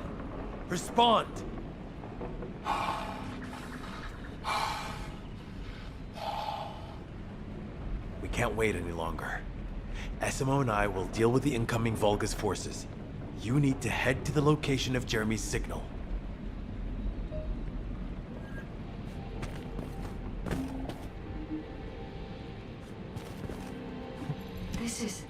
respond! We can't wait any longer. SMO and I will deal with the incoming Vulgus forces. You need to head to the location of Jeremy's signal. This is...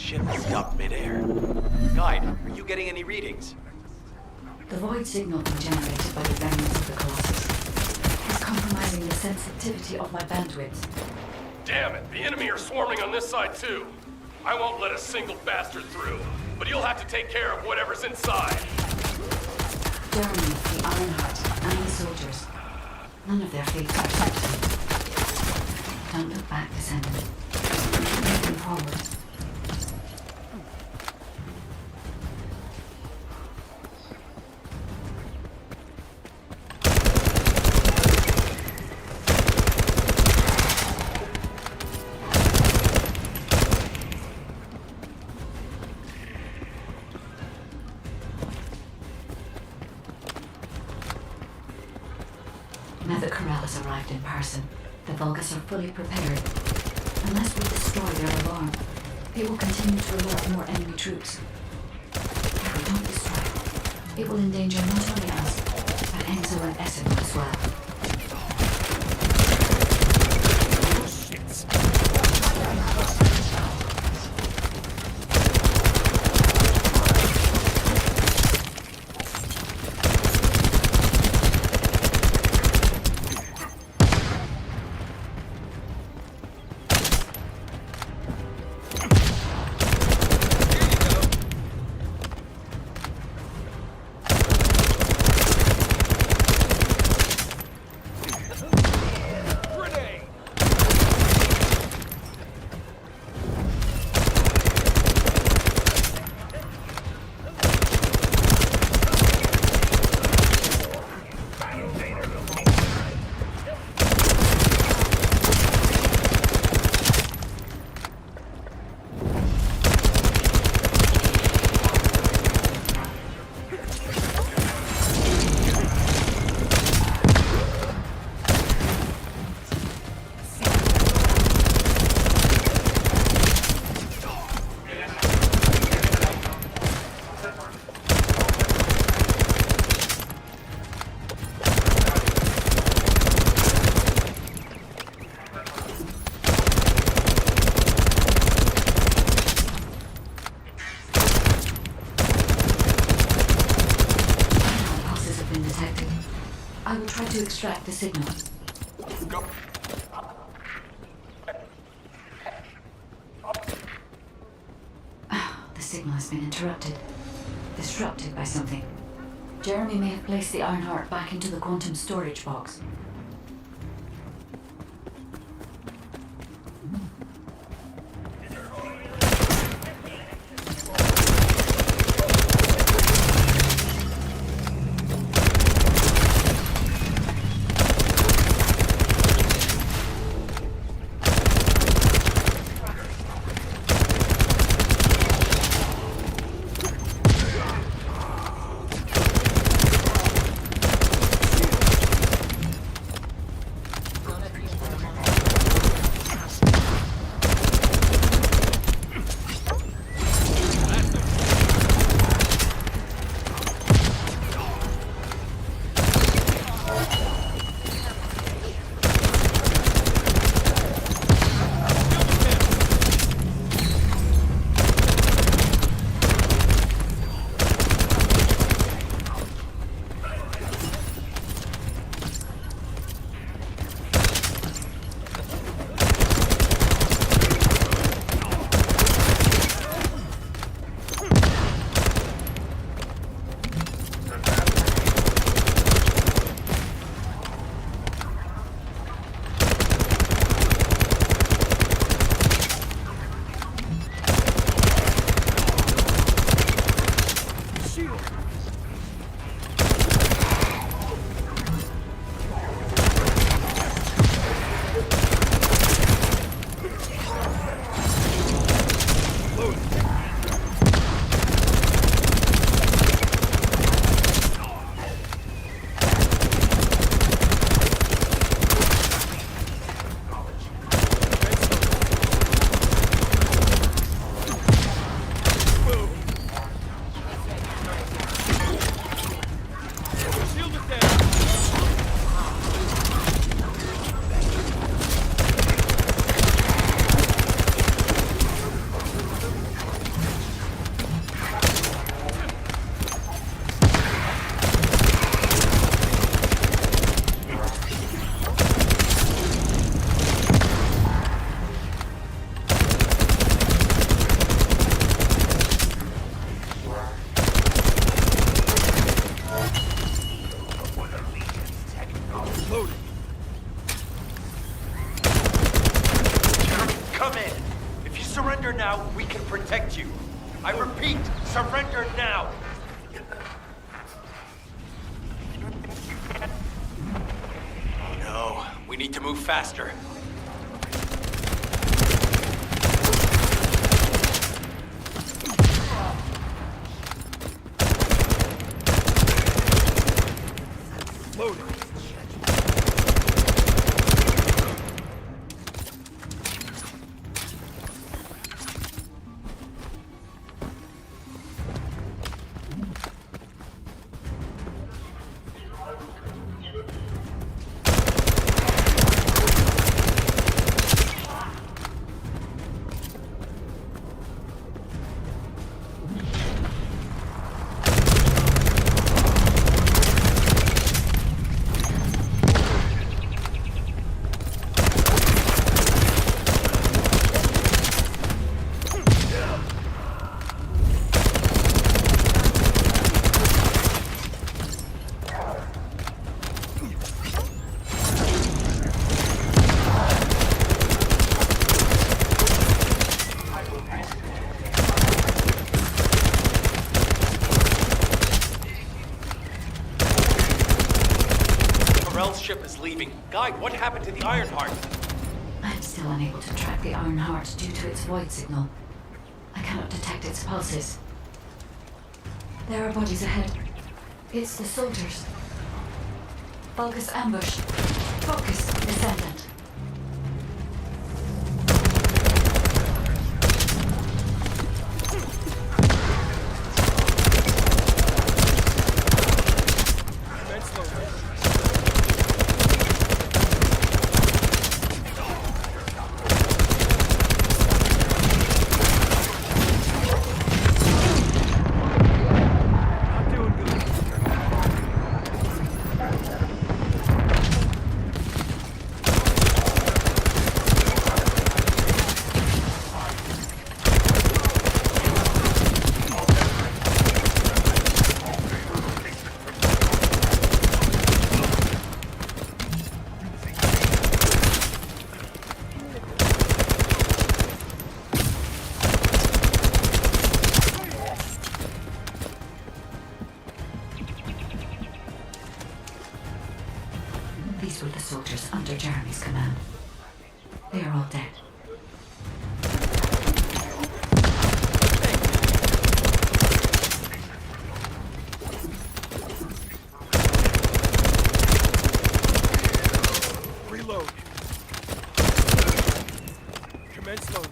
ship has stopped midair. Guide, are you getting any readings? The void signal being generated by the remnants of the Colossus is compromising the sensitivity of my bandwidth. Damn it, the enemy are swarming on this side too. I won't let a single bastard through, but you'll have to take care of whatever's inside. Jeremy, the Ironheart, and the soldiers. None of their fates are certain. Don't look back, Descendant. Moving forward. Now that Corral has arrived in person, the Vulgus are fully prepared. Unless we destroy their alarm, they will continue to alert more enemy troops. If we don't destroy it, it will endanger not only us, but Enzo and Essen as well. I will try to extract the signal. Go. The signal has been interrupted. Disrupted by something. Jeremy may have placed the Ironheart back into the quantum storage box. now, we can protect you. I repeat, surrender now! No, we need to move faster. Loading. Ship is leaving. Guy, what happened to the Ironheart? I'm still unable to track the Ironheart due to its void signal. I cannot detect its pulses. There are bodies ahead. It's the soldiers. Vulgus ambush. Focus, Descendant. These were the soldiers under Jeremy's command. They are all dead. Reload. Commence loading.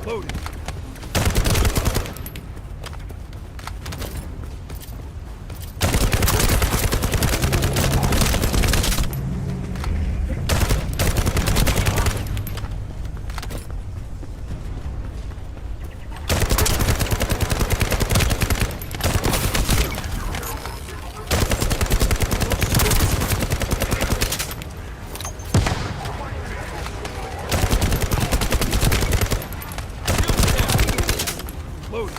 Loading. Loading.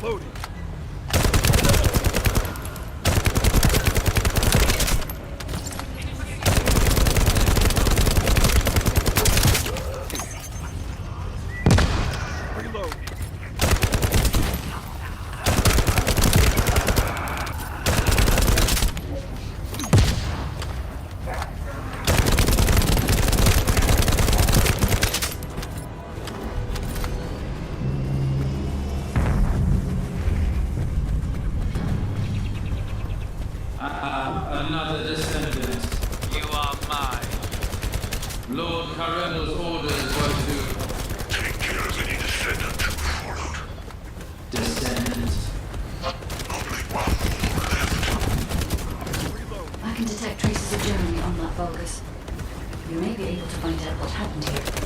Loading. Reload. find out what happened here.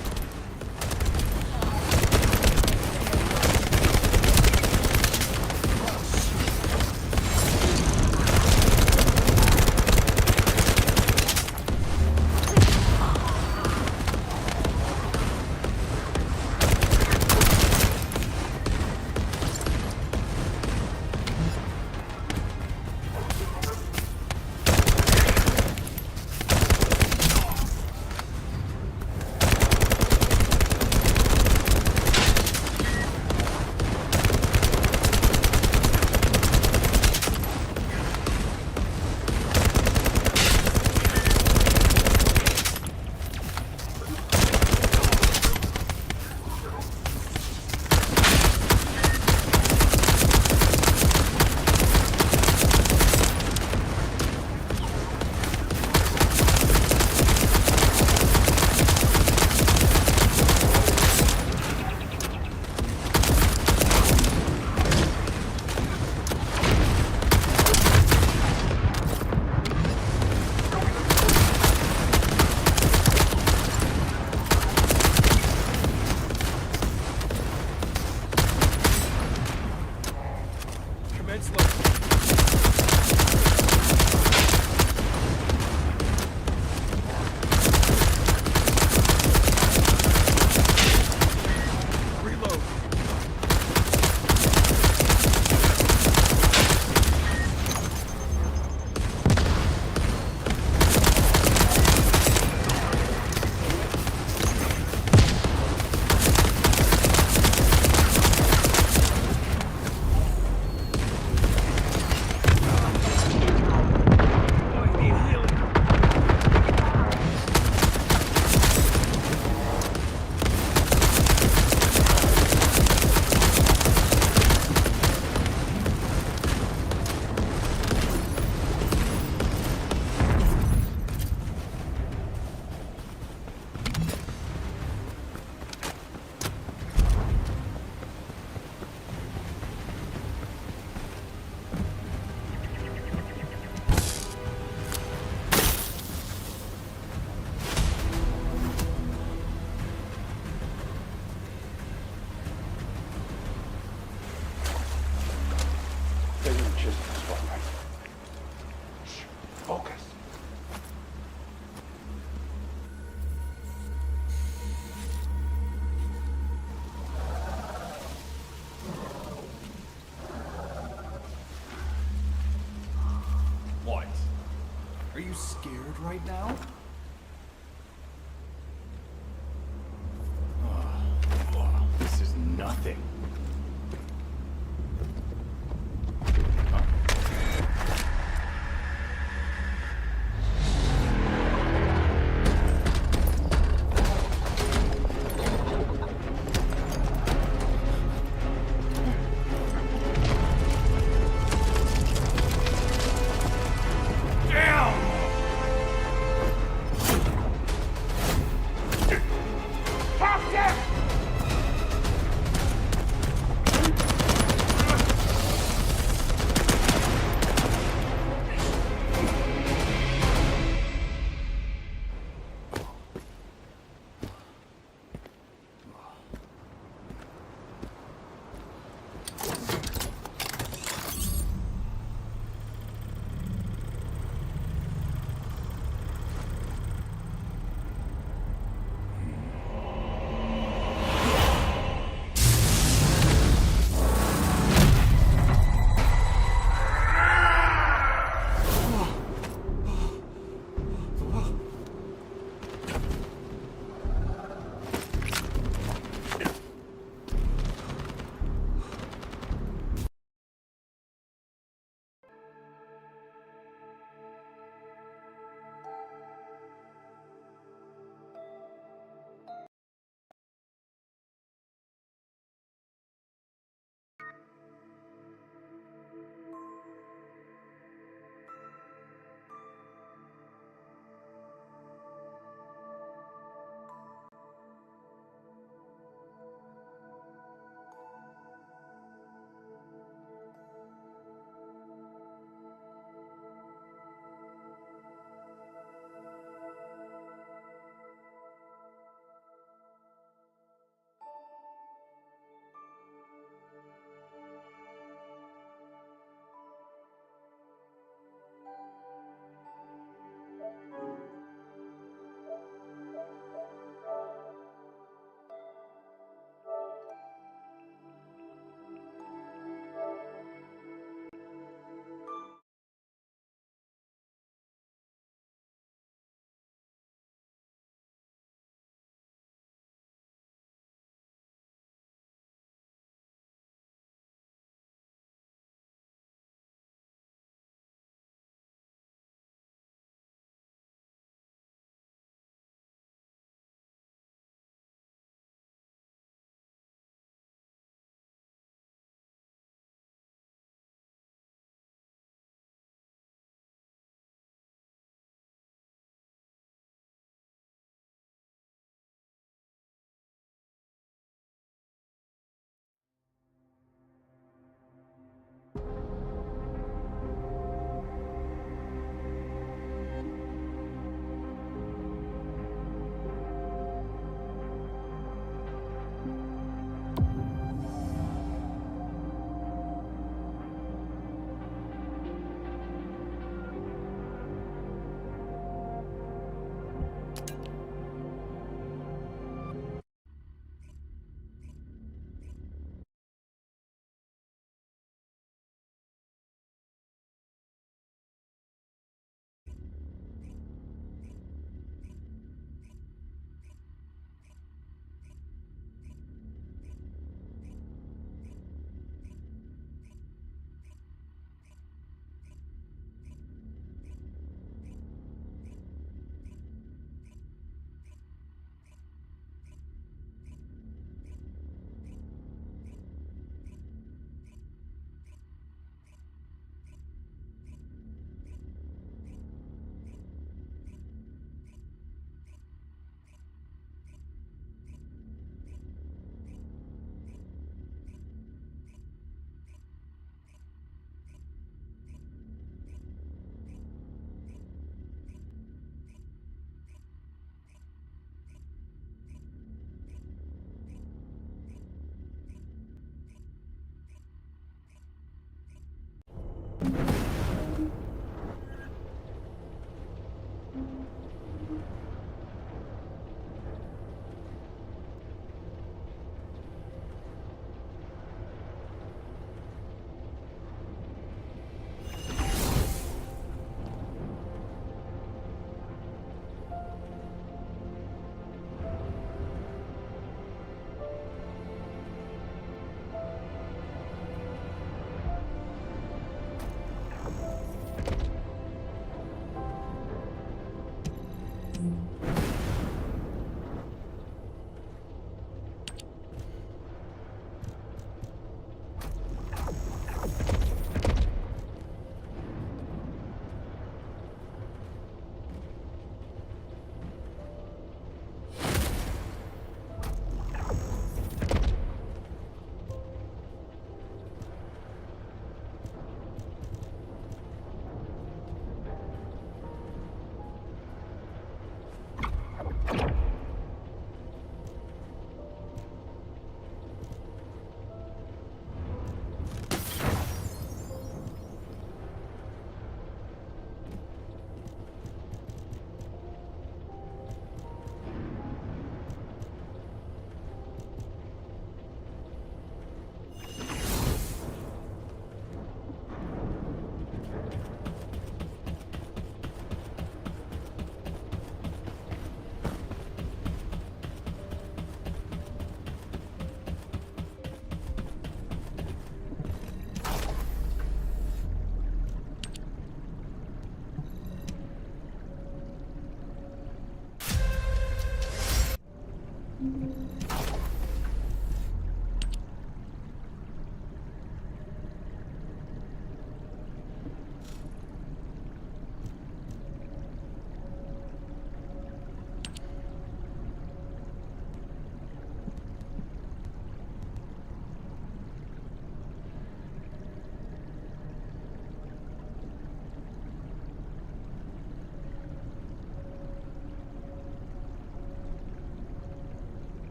Focus. What? Are you scared right now? This is nothing.